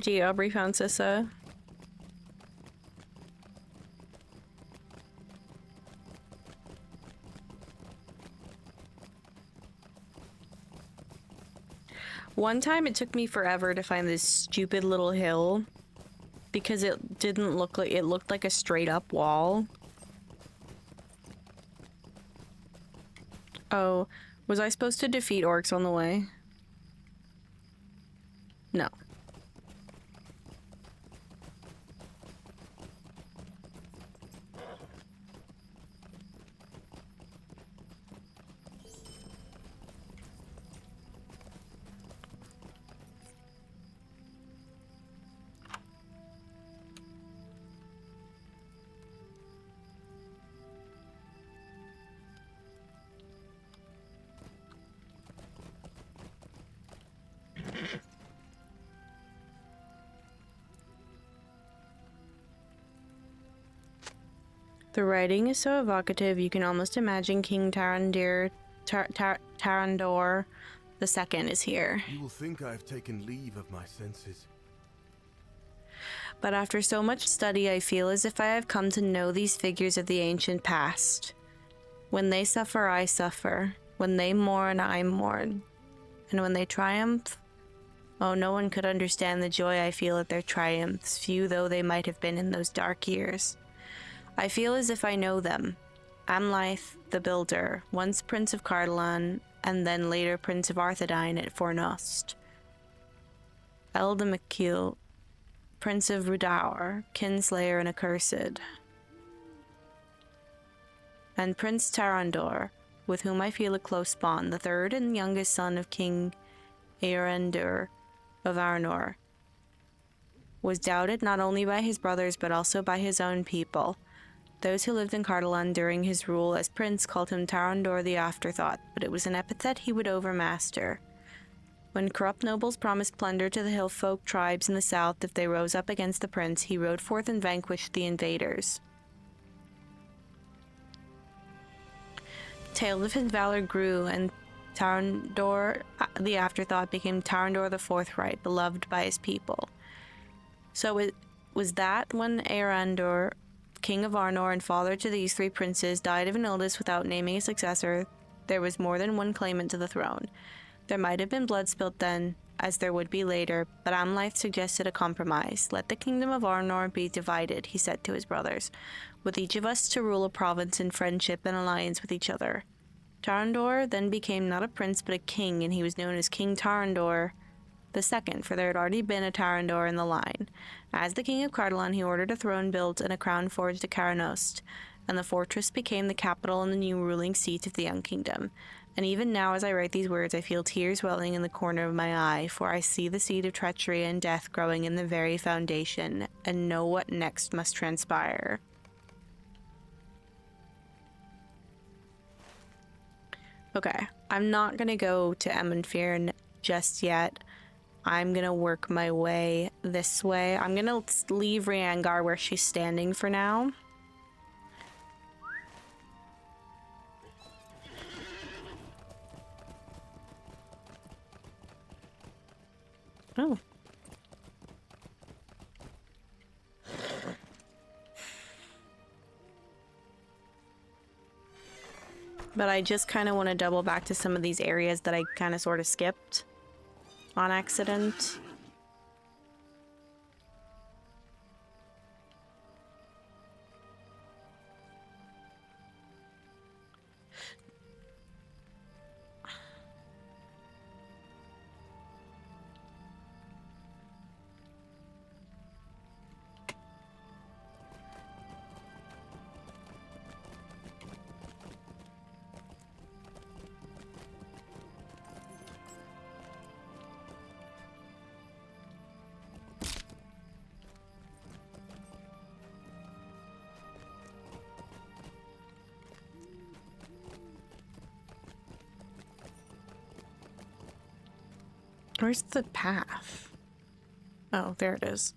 Gee, Aubrey found Sissa. One time it took me forever to find this stupid little hill because it didn't look like it looked like a straight up wall. Oh, was I supposed to defeat orcs on the way? No. The writing is so evocative, you can almost imagine King Tarandor II is here. You will think I have taken leave of my senses. But after so much study, I feel as if I have come to know these figures of the ancient past. When they suffer, I suffer. When they mourn, I mourn. And when they triumph, oh, no one could understand the joy I feel at their triumphs, few though they might have been in those dark years. I feel as if I know them. Amleth, the Builder, once Prince of Cardolan, and then later Prince of Arthedain at Fornost. Eldamacil, Prince of Rudaur, Kinslayer and Accursed. And Prince Tarandor, with whom I feel a close bond, the third and youngest son of King Earendor of Arnor, was doubted not only by his brothers but also by his own people. Those who lived in Cardolan during his rule as prince called him Tarandor the Afterthought, but it was an epithet he would overmaster. When corrupt nobles promised plunder to the hillfolk tribes in the south if they rose up against the prince, he rode forth and vanquished the invaders. Tales of his valor grew, and Tarandor the Afterthought became Tarandor the Forthright, beloved by his people. So it was that when Earendor, King of Arnor and father to these three princes, died of an illness without naming a successor, there was more than one claimant to the throne. There might have been blood spilt then, as there would be later, but Amleth suggested a compromise. Let the kingdom of Arnor be divided, he said to his brothers, with each of us to rule a province in friendship and alliance with each other. Tarandor then became not a prince but a king, and he was known as King Tarandor II, for there had already been a Tarandor in the line. As the king of Cardolan, he ordered a throne built and a crown forged at Caranost, and the fortress became the capital and the new ruling seat of the young kingdom. And even now, as I write these words, I feel tears welling in the corner of my eye, for I see the seed of treachery and death growing in the very foundation, and know what next must transpire. Okay, I'm not gonna go to Emenfirn just yet. I'm gonna work my way this way. I'm gonna leave Riangar where she's standing for now. Oh. But I just kind of want to double back to some of these areas that I kind of sort of skipped on accident. Where's the path? Oh, there it is.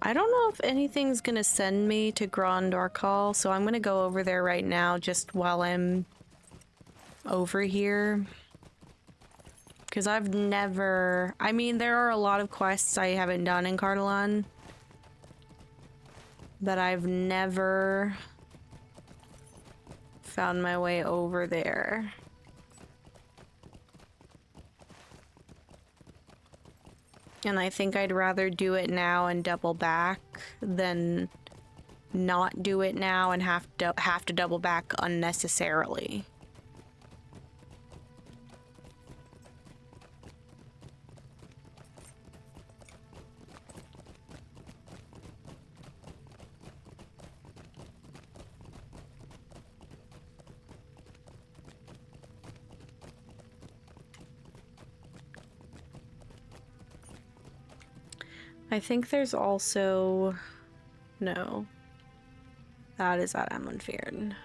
I don't know if anything's gonna send me to Grondorkal, so I'm gonna go over there right now just while I'm over here. Because I've never... I mean, there are a lot of quests I haven't done in Cardolan, but I've never found my way over there. And I think I'd rather do it now and double back than not do it now and have to double back unnecessarily. I think there's also... No. That is at Amonfjord.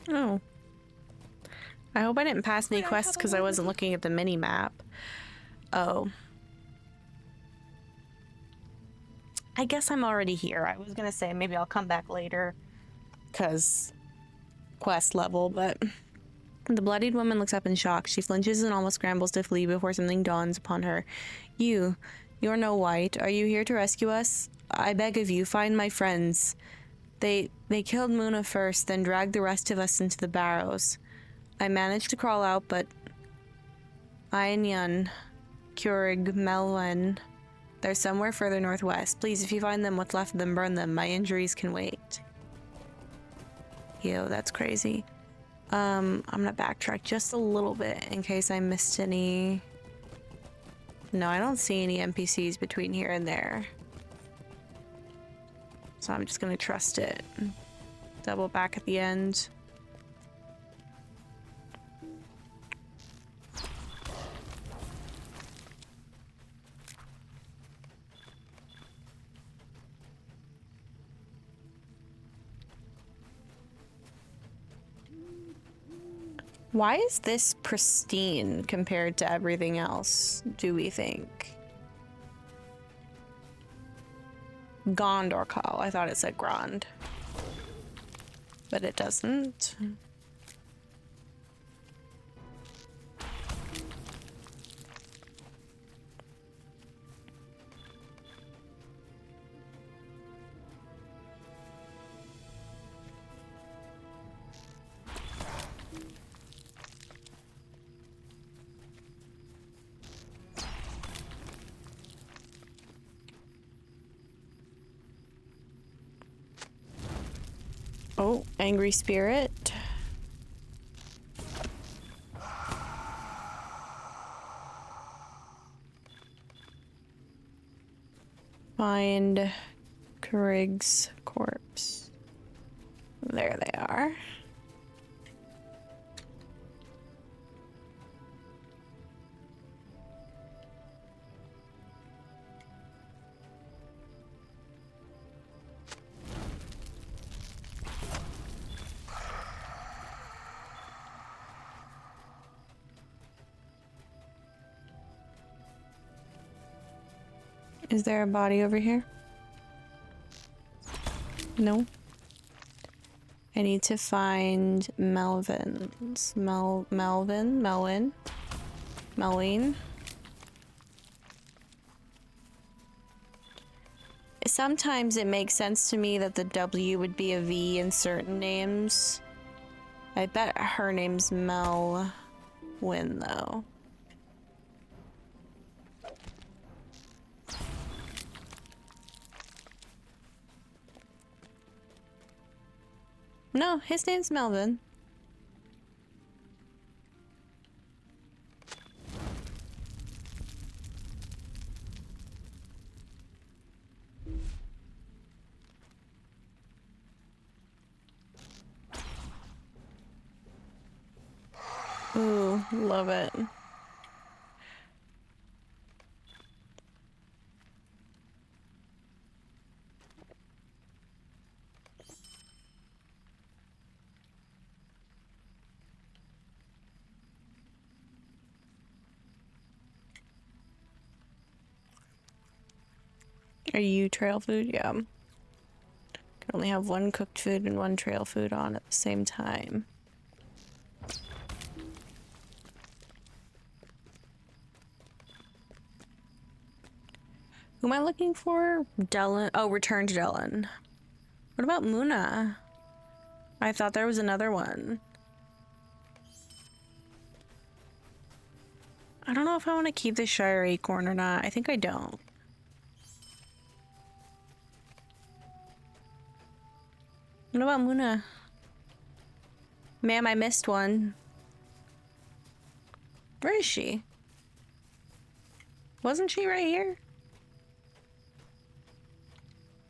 Oh. I hope I didn't pass any quests because I wasn't looking at the mini-map. Oh. I guess I'm already here. I was gonna say maybe I'll come back later because quest level, but... The bloodied woman looks up in shock. She flinches and almost scrambles to flee before something dawns upon her. You're no white. Are you here to rescue us? I beg of you, find my friends. They killed Muna first, then dragged the rest of us into the barrows. I managed to crawl out, but Aenyan, Keurig, Melwen, they're somewhere further northwest. Please, if you find them, what's left of them, burn them. My injuries can wait. Yo, that's crazy. I'm gonna backtrack just a little bit in case I missed any... No, I don't see any NPCs between here and there. So I'm just gonna trust it. Double back at the end. Why is this pristine compared to everything else, do we think? Gondorkal. I thought it said Grond. But it doesn't. Oh, angry spirit. Find Kurig's corpse. There they are. Is there a body over here? No. I need to find Melvin's. Melwyn. Sometimes it makes sense to me that the W would be a V in certain names. I bet her name's Melwyn, though. No, his name's Melvin. Ooh, love it. Are you trail food? Yeah. Can only have one cooked food and one trail food on at the same time. Who am I looking for? Dellen. Oh, return to Dellen. What about Muna? I thought there was another one. I don't know if I want to keep the Shire Acorn or not. I think I don't. What about Muna? Ma'am, I missed one. Where is she? Wasn't she right here?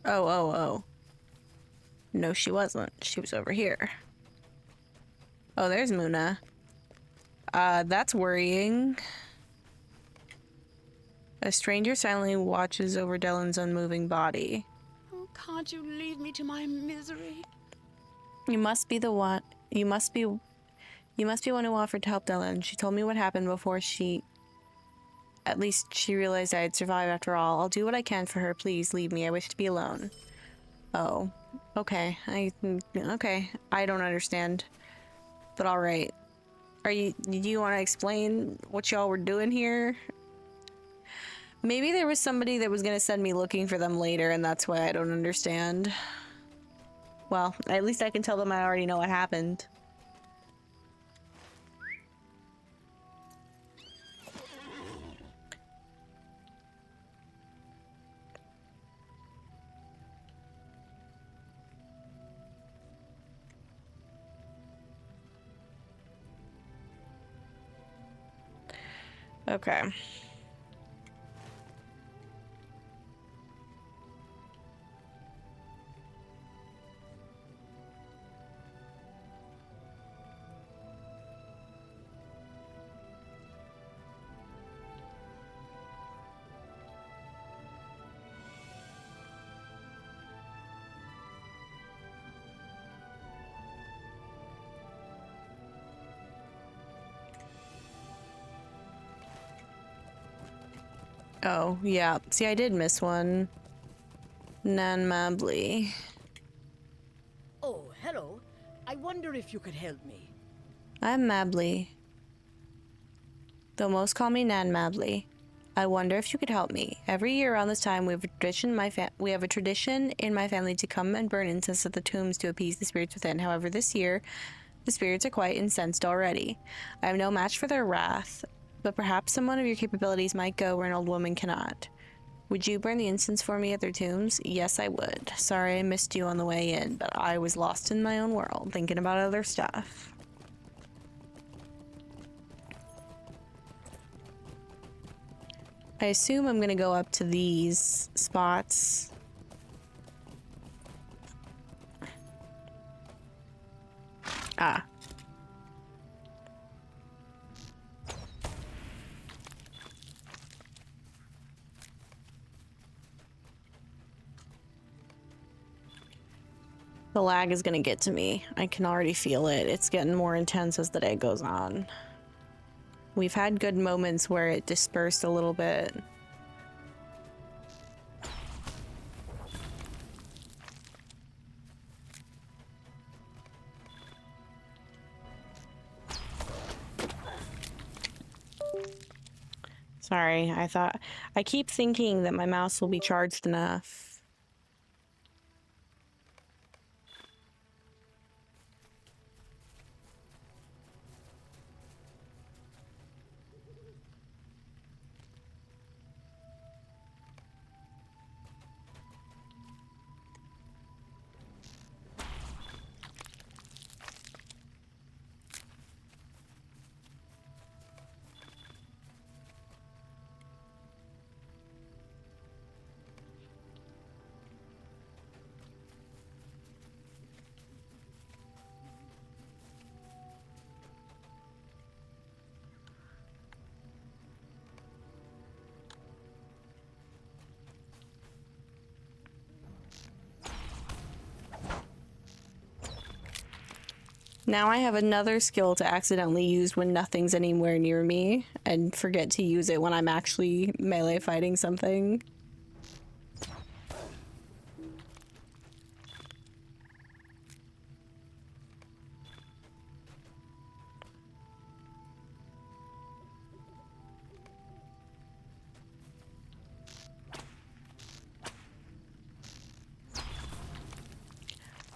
Oh, oh, oh. No, she wasn't. She was over here. Oh, there's Muna. That's worrying. A stranger silently watches over Dellen's unmoving body. Oh, can't you leave me to my misery? You must be the one. You must be one who offered to help Dellen. She told me what happened before at least she realized I had survived after all. I'll do what I can for her. Please leave me. I wish to be alone. Oh, okay. Okay. I don't understand. But all right. Do you want to explain what y'all were doing here? Maybe there was somebody that was going to send me looking for them later, and that's why I don't understand. Well, at least I can tell them I already know what happened. Okay. Oh, yeah. See, I did miss one. Nan Mably. Oh, hello. I wonder if you could help me. I'm Mably. Though most call me Nan Mably. I wonder if you could help me. Every year around this time, we have a tradition in my family to come and burn incense at the tombs to appease the spirits within. However, this year, the spirits are quite incensed already. I have no match for their wrath, but perhaps some one of your capabilities might go where an old woman cannot. Would you burn the incense for me at their tombs? Yes, I would. Sorry I missed you on the way in, but I was lost in my own world, thinking about other stuff. I assume I'm gonna go up to these spots. Ah. The lag is gonna get to me. I can already feel it. It's getting more intense as the day goes on. We've had good moments where it dispersed a little bit. Sorry, I keep thinking that my mouse will be charged enough. Now I have another skill to accidentally use when nothing's anywhere near me and forget to use it when I'm actually melee fighting something.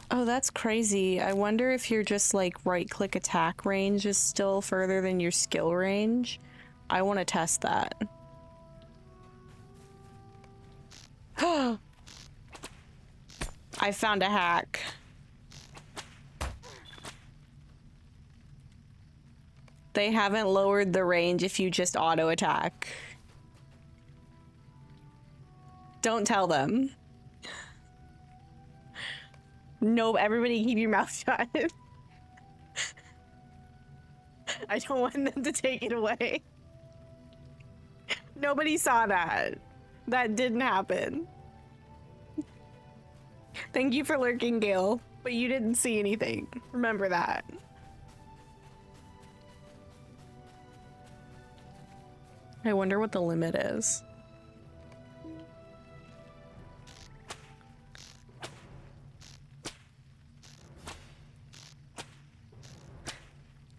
Oh, that's crazy. I wonder if you're just like right-click attack range is still further than your skill range. I want to test that. I found a hack. They haven't lowered the range if you just auto attack. Don't tell them. Nope, everybody keep your mouth shut. I don't want them to take it away. Nobody saw that. That didn't happen. Thank you for lurking, Gale, but you didn't see anything. Remember that. I wonder what the limit is.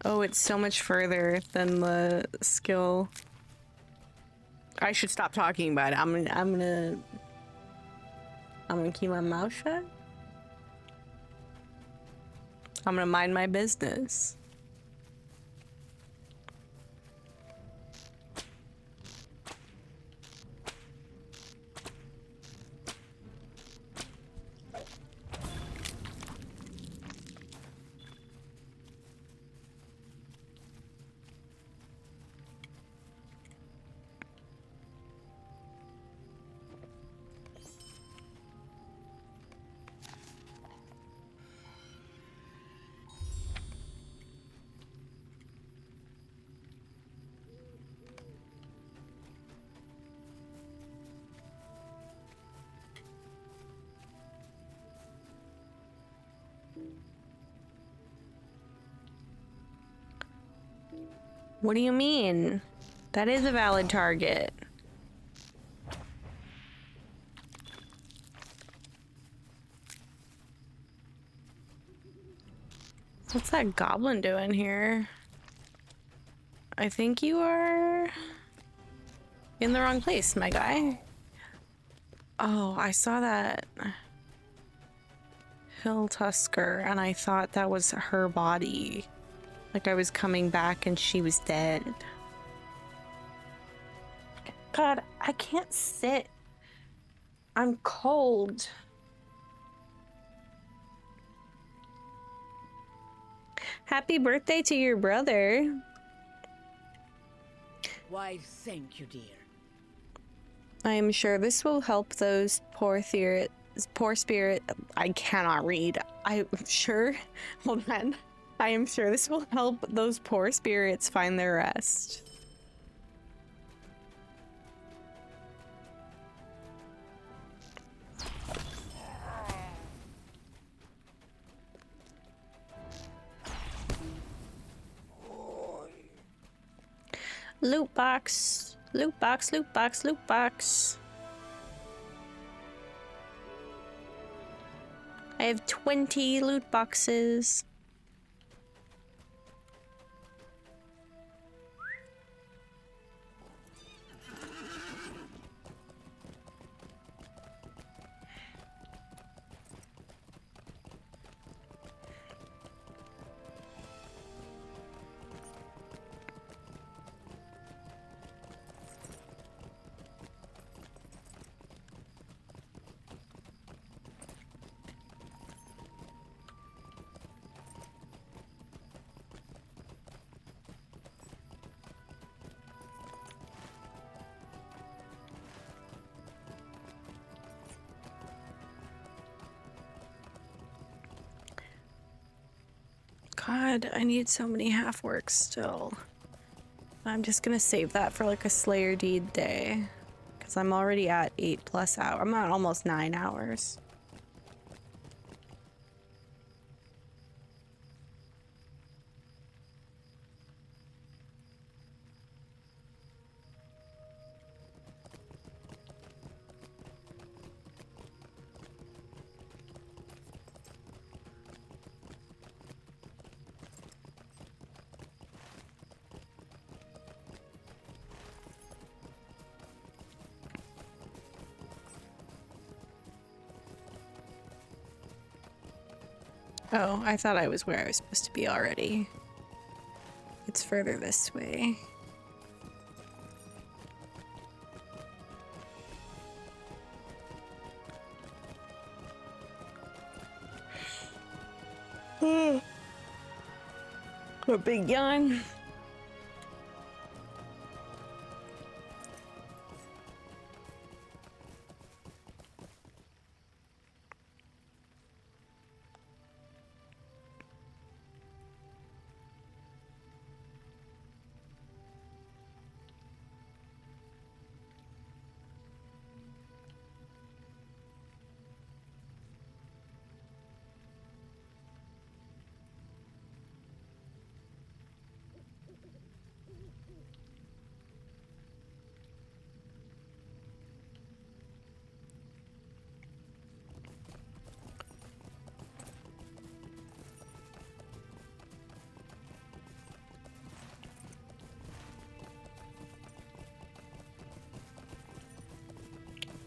Oh, it's so much further than the skill. I should stop talking about it. I'm gonna keep my mouth shut. I'm gonna mind my business. What do you mean? That is a valid target. What's that goblin doing here? I think you are in the wrong place, my guy. Oh, I saw that hill tusker and I thought that was her body. Like I was coming back and she was dead. God, I can't sit. I'm cold. Happy birthday to your brother. Why, thank you, dear. I am sure this will help those poor spirit. I cannot read. I'm sure. Hold on. I am sure this will help those poor spirits find their rest. Loot box. Loot box, loot box, loot box. I have 20 loot boxes. God, I need so many half works still. I'm just gonna save that for like a Slayer Deed day. Because I'm already at 8+ hours. I'm at almost 9 hours. Oh, I thought I was where I was supposed to be already. It's further this way. A big yawn.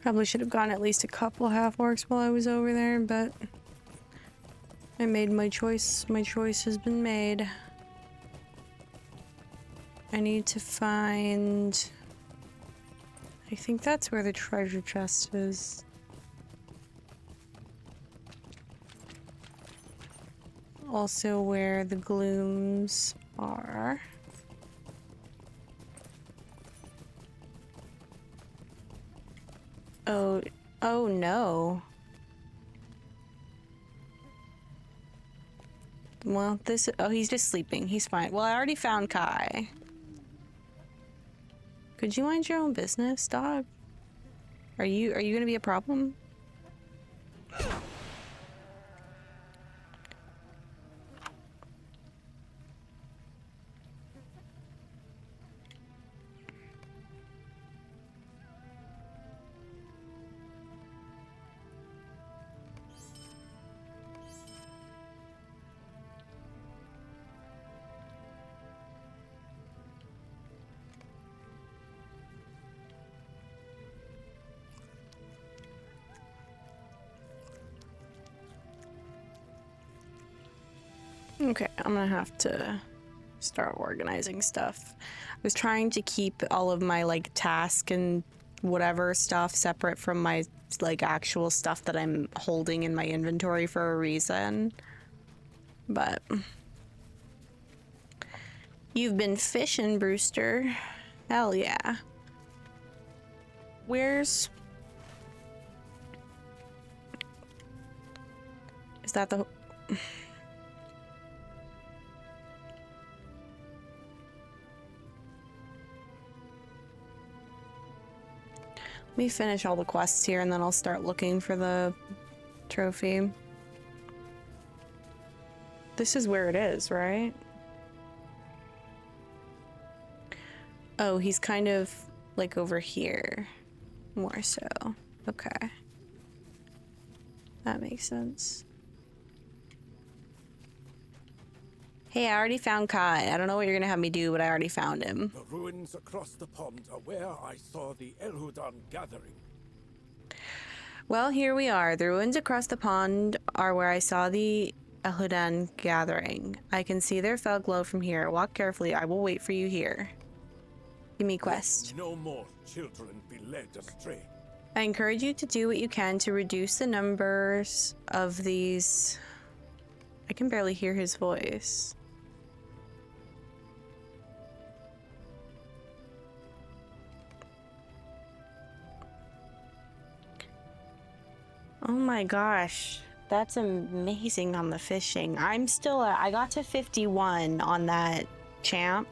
Probably should have gone at least a couple half-orcs while I was over there, but I made my choice. My choice has been made. I need to find... I think that's where the treasure chest is. Also where the glooms are. Oh no. Well, oh, he's just sleeping. He's fine. Well, I already found Kai. Could you mind your own business, dog? Are you gonna be a problem? Okay, I'm gonna have to start organizing stuff. I was trying to keep all of my like task and whatever stuff separate from my like actual stuff that I'm holding in my inventory for a reason. But you've been fishing, Brewster. Hell yeah. Where's... Is that the... Let me finish all the quests here and then I'll start looking for the trophy. This is where it is, right? Oh, he's kind of like over here. More so. Okay. That makes sense. Hey, I already found Kai. I don't know what you're gonna have me do, but I already found him. The ruins across the pond are where I saw the Elhudan gathering. Well, here we are. The ruins across the pond are where I saw the Elhudan gathering. I can see their fell glow from here. Walk carefully. I will wait for you here. Give me quest. Let no more children be led astray. I encourage you to do what you can to reduce the numbers of these... I can barely hear his voice. Oh my gosh, that's amazing on the fishing. I'm still I got to 51 on that champ,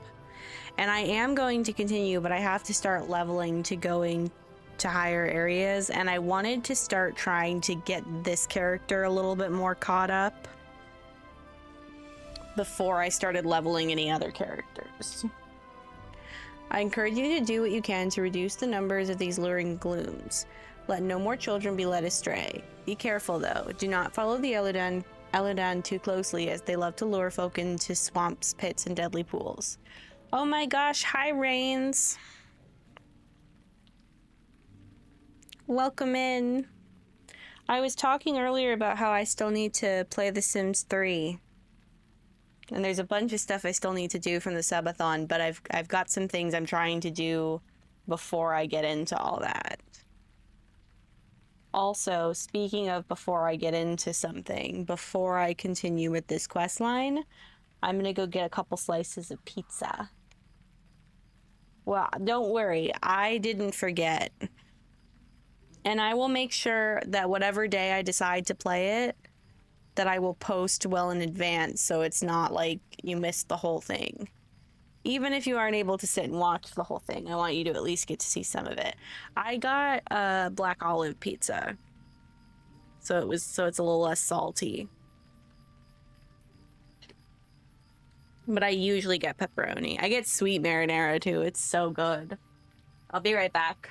and I am going to continue, but I have to start leveling to going to higher areas, and I wanted to start trying to get this character a little bit more caught up before I started leveling any other characters. I encourage you to do what you can to reduce the numbers of these luring glooms. Let no more children be led astray. Be careful though. Do not follow the Elhudan too closely, as they love to lure folk into swamps, pits, and deadly pools. Oh my gosh, hi Rains. Welcome in. I was talking earlier about how I still need to play The Sims 3. And there's a bunch of stuff I still need to do from the subathon, but I've got some things I'm trying to do before I get into all that. Also, speaking of before I get into something, before I continue with this quest line, I'm gonna go get a couple slices of pizza. Well, don't worry, I didn't forget. And I will make sure that whatever day I decide to play it, that I will post well in advance so it's not like you missed the whole thing. Even if you aren't able to sit and watch the whole thing, I want you to at least get to see some of it. I got a black olive pizza. So it's a little less salty. But I usually get pepperoni. I get sweet marinara too. It's so good. I'll be right back.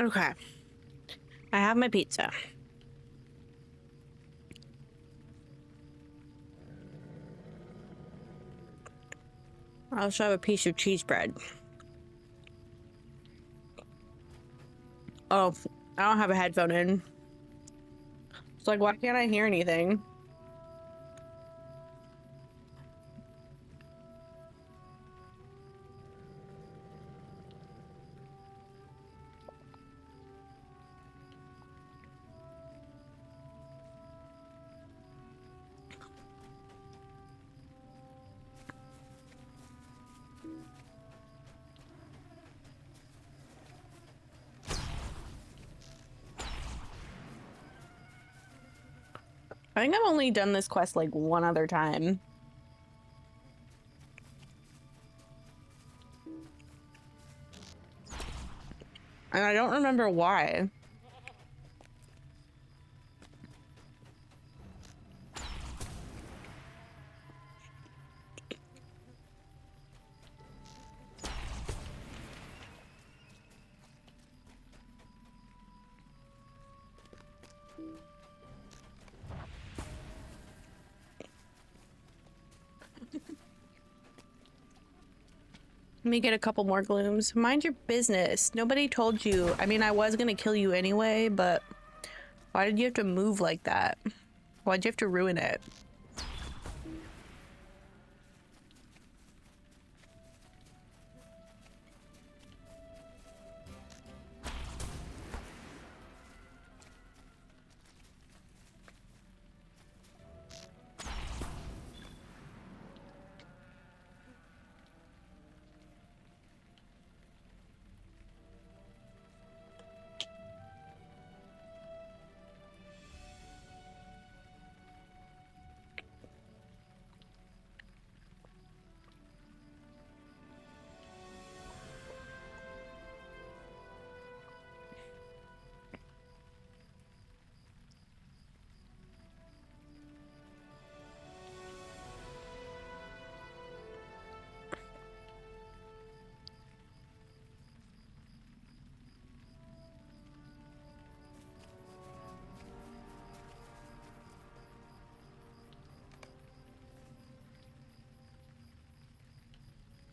Okay. I have my pizza. I also have a piece of cheese bread. Oh, I don't have a headphone in. It's like, why can't I hear anything? I think I've only done this quest like one other time. And I don't remember why. Let me get a couple more glooms. Mind your business. Nobody told you. I mean, I was gonna kill you anyway, but why did you have to move like that? Why'd you have to ruin it?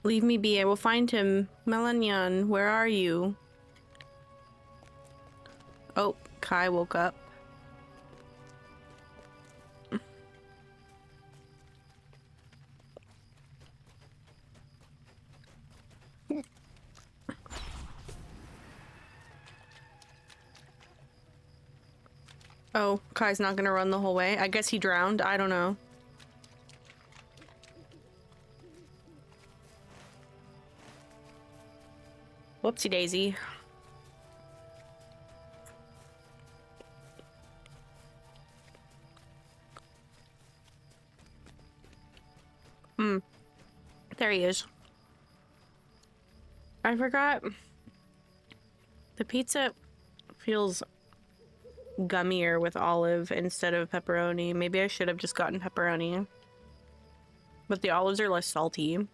Leave me be. I will find him. Melanyan, where are you? Oh, Kai woke up. Oh, Kai's not gonna run the whole way. I guess he drowned. I don't know. Whoopsie daisy. There he is. I forgot. The pizza feels gummier with olive instead of pepperoni. Maybe I should have just gotten pepperoni. But the olives are less salty.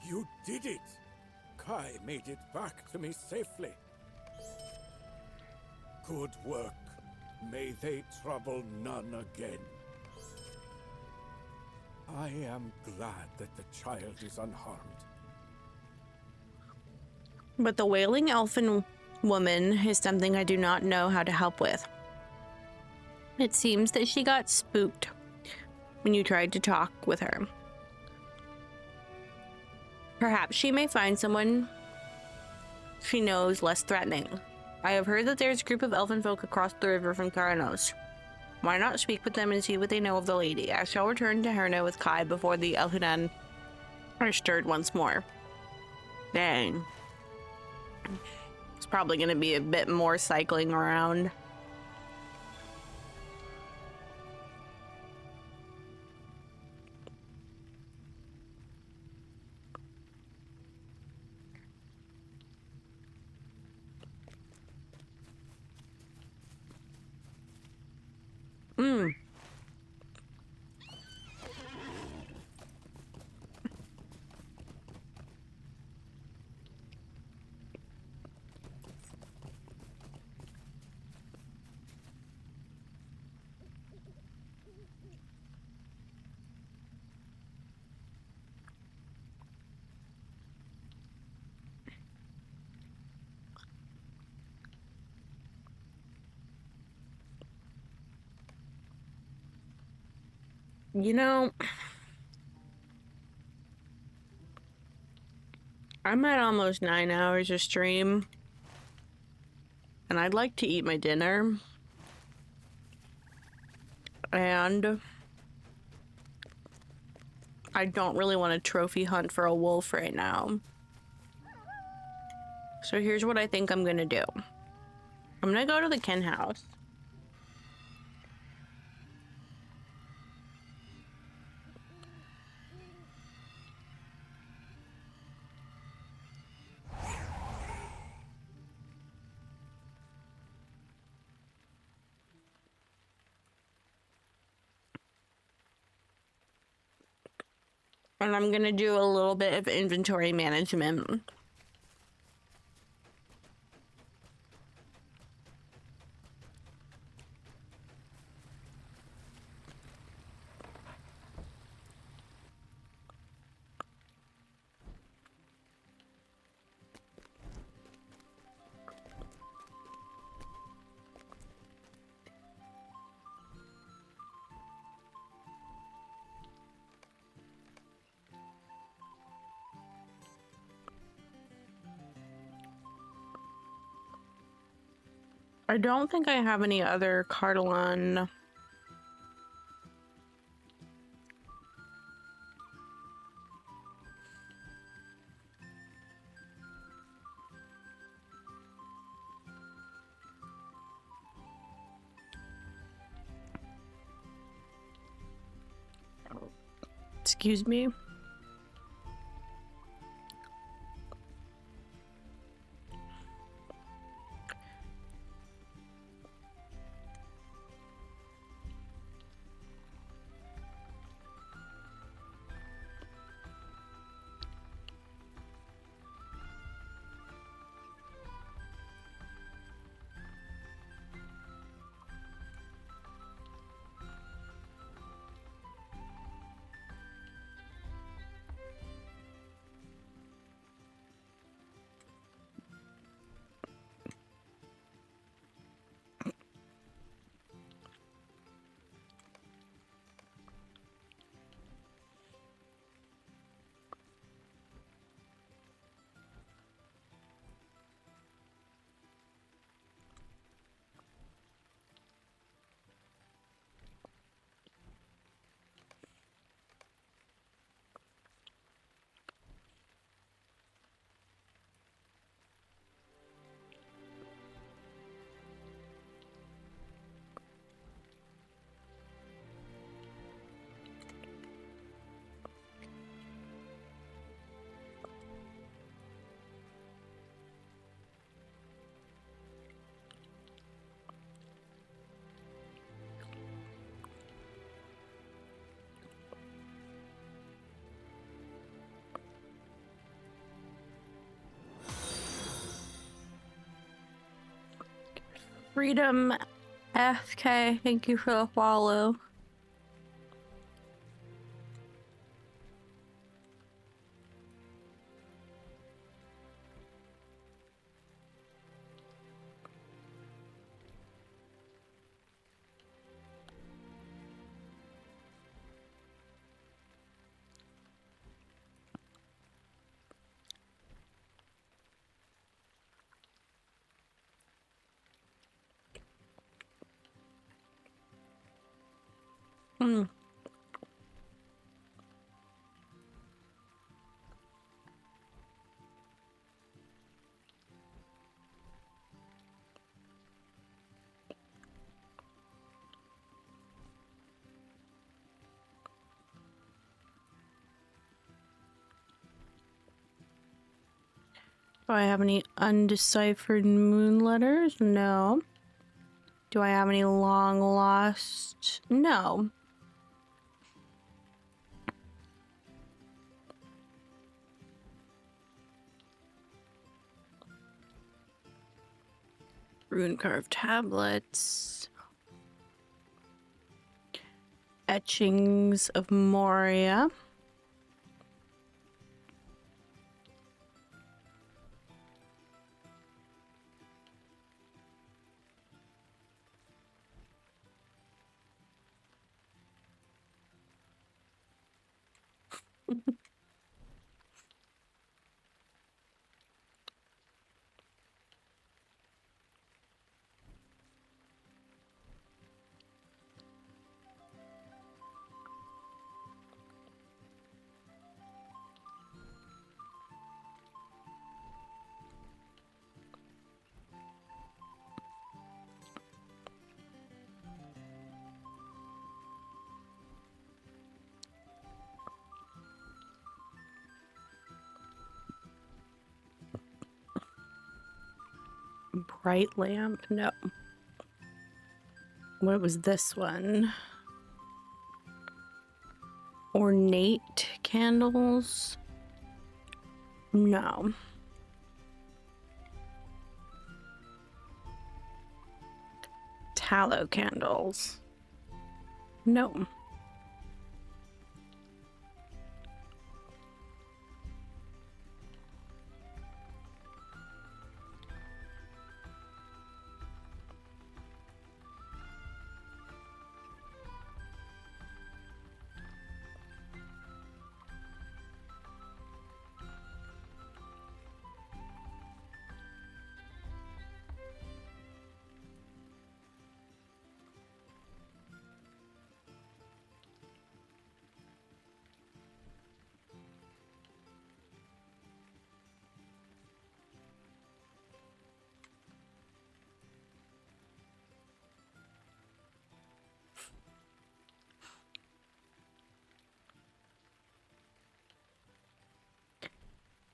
You did it! Kai made it back to me safely. Good work. May they trouble none again. I am glad that the child is unharmed. But the wailing elfin woman is something I do not know how to help with. It seems that she got spooked when you tried to talk with her. Perhaps she may find someone she knows less threatening. I have heard that there's a group of elfin folk across the river from Tharanos. Why not speak with them and see what they know of the lady? I shall return to Herna with Kai before the Elhunan are stirred once more. Dang. It's probably going to be a bit more cycling around. You know, I'm at almost 9 hours of stream, and I'd like to eat my dinner. And I don't really want to trophy hunt for a wolf right now. So here's what I think I'm gonna do. I'm gonna go to the Ken house. And I'm gonna do a little bit of inventory management. I don't think I have any other Cardalon. Excuse me. Freedom FK, thank you for the follow. Hmm. Do I have any undeciphered moon letters? No. Do I have any long lost? No. Rune carved tablets. Etchings of Moria. Bright lamp? No. What was this one? Ornate candles? No. Tallow candles? No.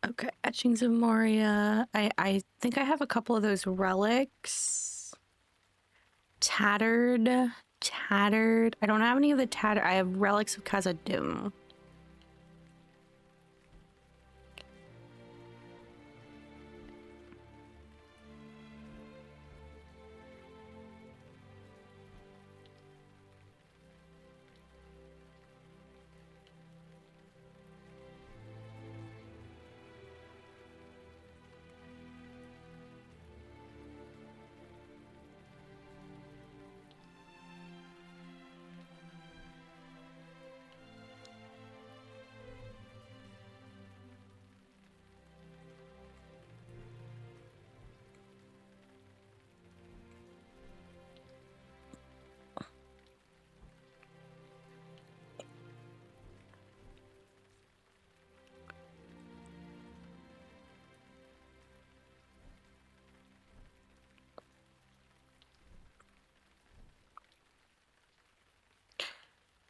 Okay, etchings of Moria. I think I have a couple of those relics. Tattered. I don't have any of the tattered. I have relics of Khazad-dûm.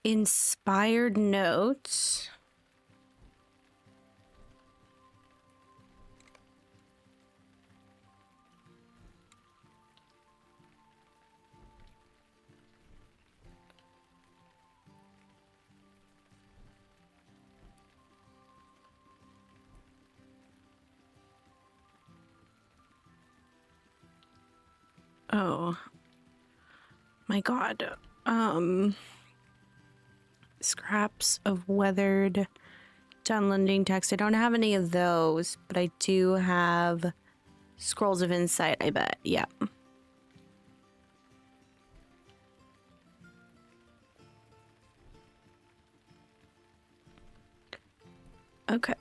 Inspired notes. Oh my god. Scraps of weathered Dunlending text. I don't have any of those, but I do have scrolls of insight, I bet. Yeah. Okay.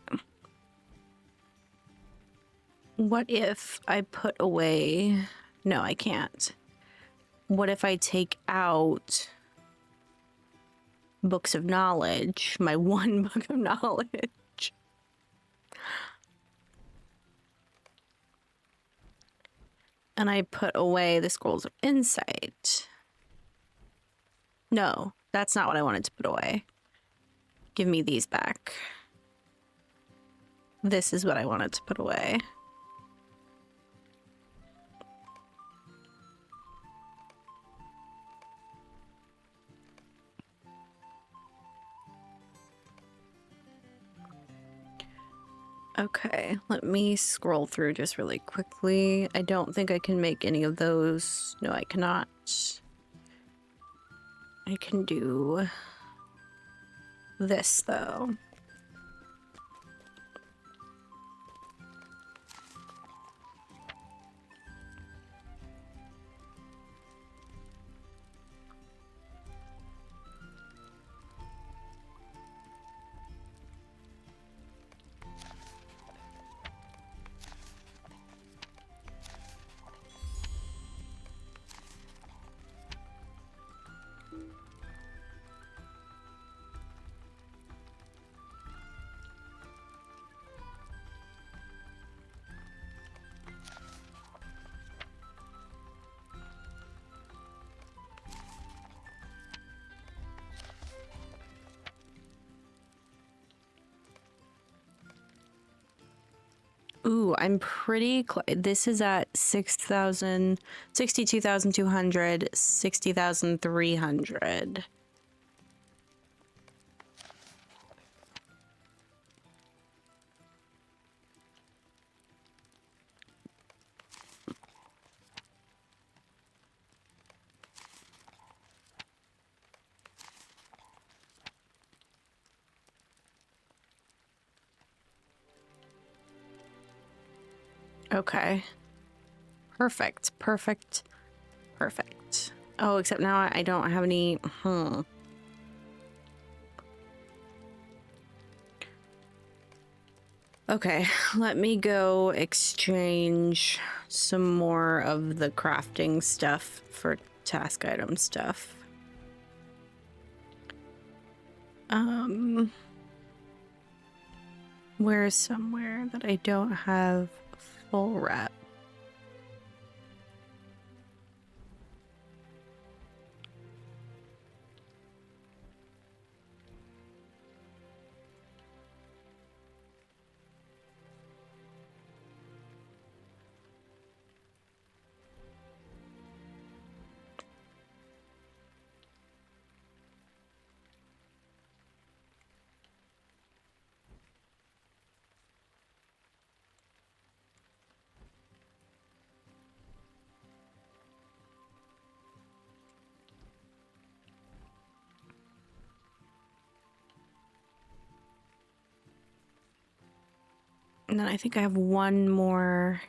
What if I put away... No, I can't. What if I take out books of knowledge, my one book of knowledge? And I put away the scrolls of insight. No, that's not what I wanted to put away. Give me these back. This is what I wanted to put away. Okay, let me scroll through just really quickly. I don't think I can make any of those. No, I cannot. I can do this, though. Ooh, I'm pretty this is at 6,000, 62,200, 60,300. Okay. Perfect. Perfect. Perfect. Oh, except now I don't have any. Okay, let me go exchange some more of the crafting stuff for task item stuff. Where's somewhere that I don't have full rep? And then I think I have one more.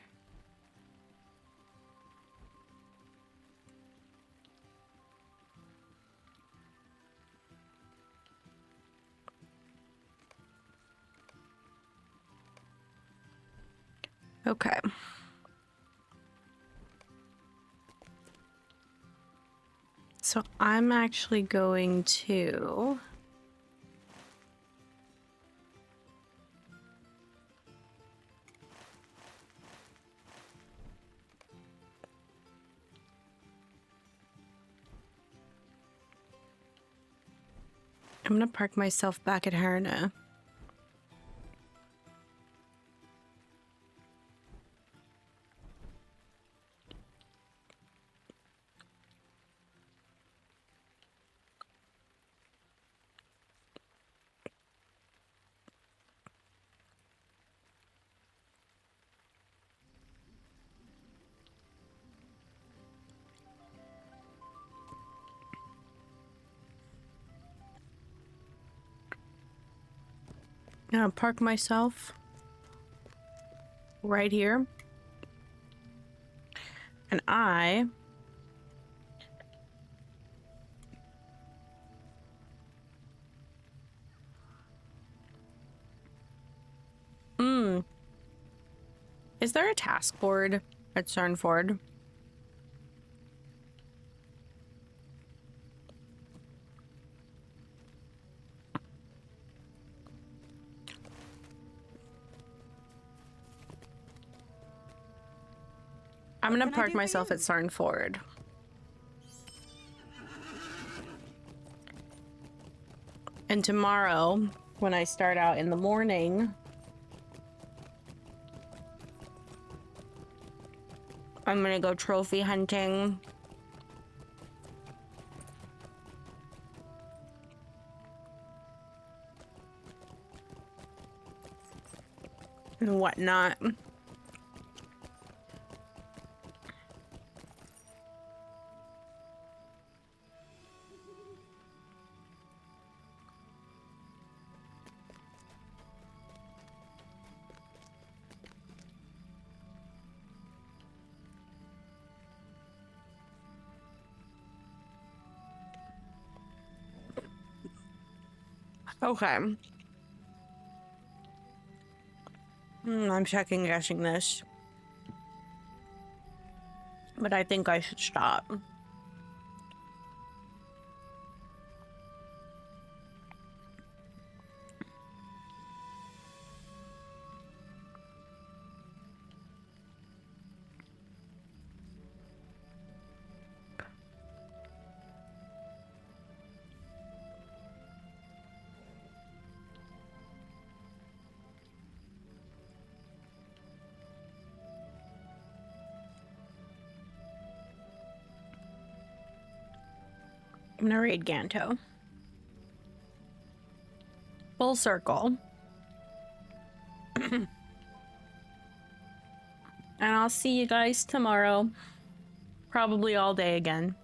Okay. So I'm actually going to I'm gonna park myself back at Harna. Now park myself right here. And is there a task board at Cernford? I'm gonna park myself at Cernford. And tomorrow, when I start out in the morning, I'm gonna go trophy hunting. And whatnot. Okay. I'm second guessing this. But I think I should stop. I'm gonna raid Ganto. Full circle. And I'll see you guys tomorrow. Probably all day again.